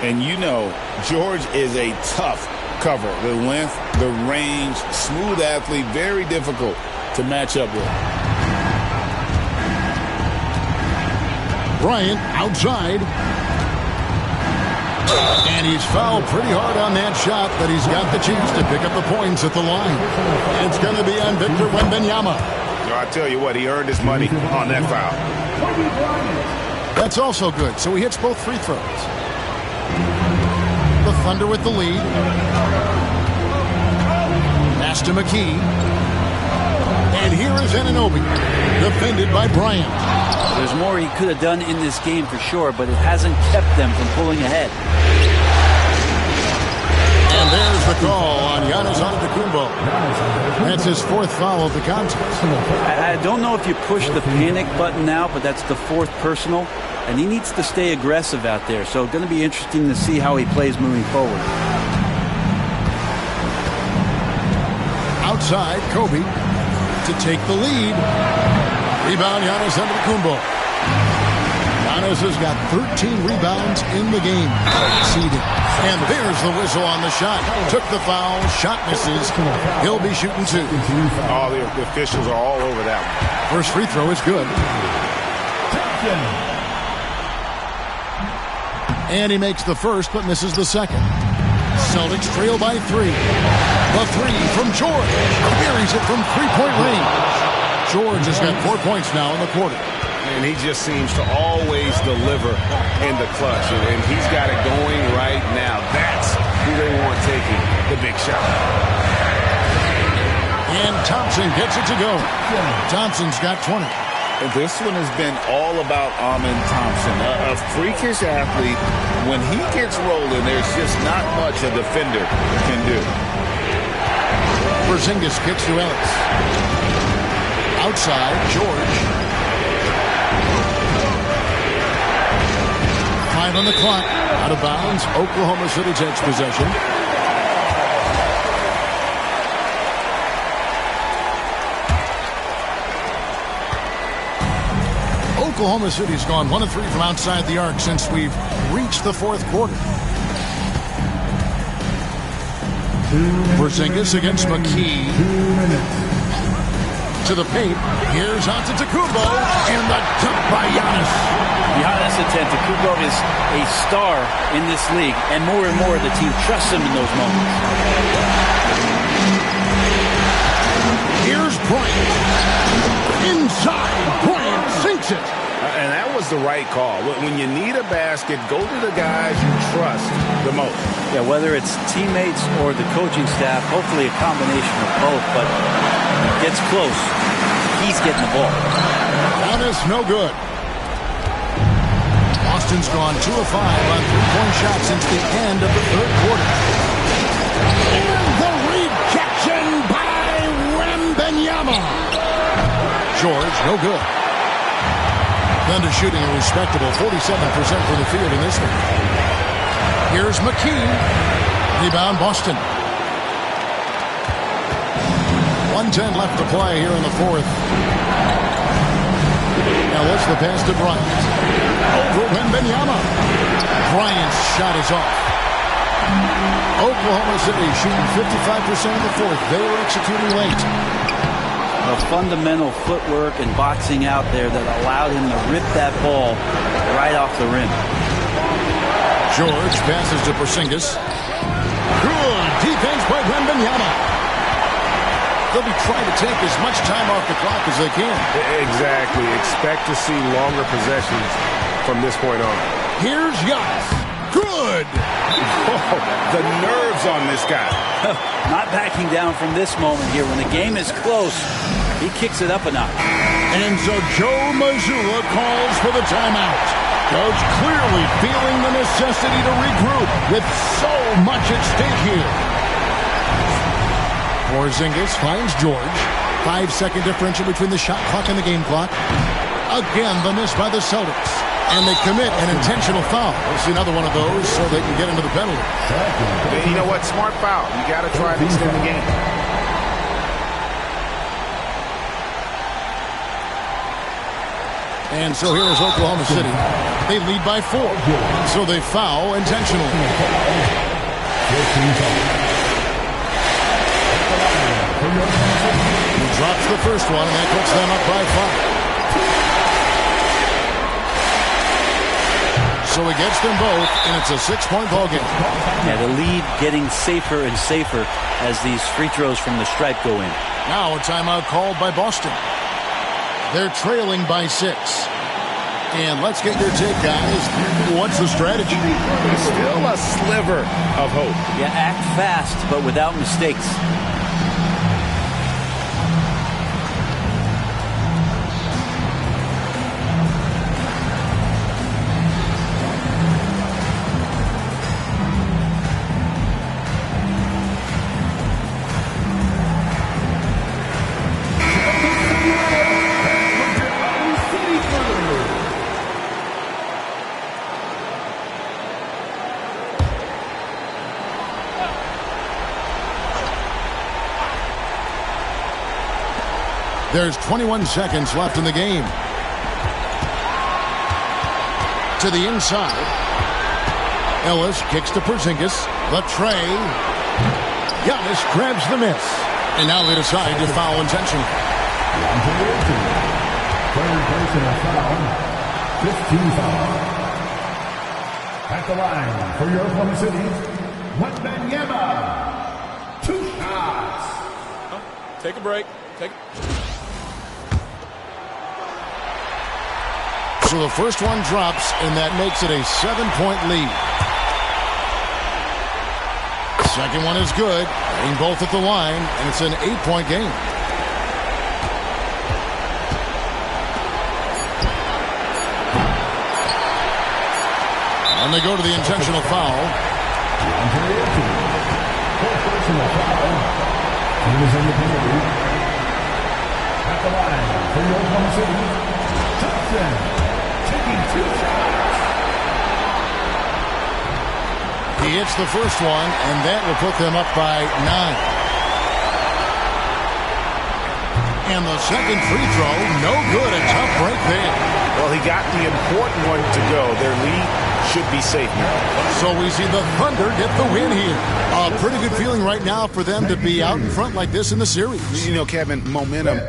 And you know, George is a tough cover. The length, the range, smooth athlete, very difficult to match up with. Bryant outside. And he's fouled pretty hard on that shot, but he's got the chance to pick up the points at the line. It's going to be on Victor Wembanyama. I tell you what, he earned his money on that foul. That's also good, so he hits both free throws. The Thunder with the lead. Pass to McKee. And here is Anunoby, defended by Bryant. There's more he could have done in this game for sure, but it hasn't kept them from pulling ahead. And there's the call on Giannis Antetokounmpo. That's his 4th foul of the contest. I don't know if you push the panic button now, but that's the 4th personal, and he needs to stay aggressive out there. So going to be interesting to see how he plays moving forward. Outside, Kobe to take the lead. Rebound, Giannis Antetokounmpo. Giannis has got 13 rebounds in the game. Seeded. And there's the whistle on the shot. Took the foul. Shot misses. He'll be shooting 2. All the officials are all over that one. First free throw is good. And he makes the first, but misses the second. Celtics trail by 3. The 3 from George. Buries it from 3-point range. George has got 4 points now in the quarter. And he just seems to always deliver in the clutch. And he's got it going right now. That's who they want taking the big shot. And Thompson gets it to go. Thompson's got 20. This one has been all about Amen Thompson. A freakish athlete. When he gets rolling, there's just not much a defender can do. Porzingis kicks to Ellis. Outside, George. 5 on the clock. Out of bounds. Oklahoma City takes possession. Oklahoma City's gone 1 of 3 from outside the arc since we've reached the 4th quarter. Porzingis against McKee. To the paint. Here's Antetokounmpo. And the dunk by Giannis. Giannis Antetokounmpo is a star in this league, and more the team trusts him in those moments. Here's Bryant. Inside. Bryant sinks it. And that was the right call. When you need a basket, go to the guys you trust the most. Yeah, whether it's teammates or the coaching staff, hopefully a combination of both, but gets close. He's getting the ball. Giannis, no good. Boston's gone 2 of 5 on 3-point shots since the end of the 3rd quarter. And the rejection by Wembanyama. George, no good. Thunder shooting a respectable 47% from the field in this one. Here's McKee. Rebound, Boston. 1:10 left to play here in the 4th. Now that's the pass to Bryant. Over Wembanyama. Bryant's shot is off. Oklahoma City shooting 55% in the 4th. They were executing late. The fundamental footwork and boxing out there that allowed him to rip that ball right off the rim. George passes to Porzingis. Good defense by Wembanyama. They'll be trying to take as much time off the clock as they can. Exactly. Expect to see longer possessions from this point on. Here's Giannis. Good. Oh, the nerves on this guy. Not backing down from this moment here. When the game is close, he kicks it up a notch. And so Joe Mazzulla calls for the timeout. Coach clearly feeling the necessity to regroup with so much at stake here. Porzingis finds George. 5-second differential between the shot clock and the game clock. Again, the miss by the Celtics. And they commit an intentional foul. We'll see another one of those so they can get into the penalty. And you know what? Smart foul. You got to try to extend the game. And so here is Oklahoma City. They lead by 4. So they foul intentionally. He drops the first one, and that puts them up by 5. So he gets them both, and it's a 6-point ball game. Yeah, the lead getting safer and safer as these free throws from the stripe go in. Now a timeout called by Boston. They're trailing by 6. And let's get your take, guys. What's the strategy? Still a sliver of hope. Yeah, act fast, but without mistakes. There's 21 seconds left in the game. To the inside. Ellis kicks to Porzingis. The tray. Giannis grabs the miss. And now they decide to foul intentionally. Third personal foul. 15 foul. At the line for your Oklahoma City, Wembanyama. 2 shots. Take a break. So the first one drops, and that makes it a 7-point lead. Second one is good. Getting both at the line, and it's an 8-point game. And they go to the intentional foul. Personal foul. He was in the penalty. At the line for your Oklahoma City, Thompson. Taking 2 shots. He hits the first one, and that will put them up by 9. And the second free throw, no good. A tough break there. Well, he got the important one to go. Their lead should be safe now. So we see the Thunder get the win here. A pretty good feeling right now for them to be out in front like this in the series. You know, Kevin, momentum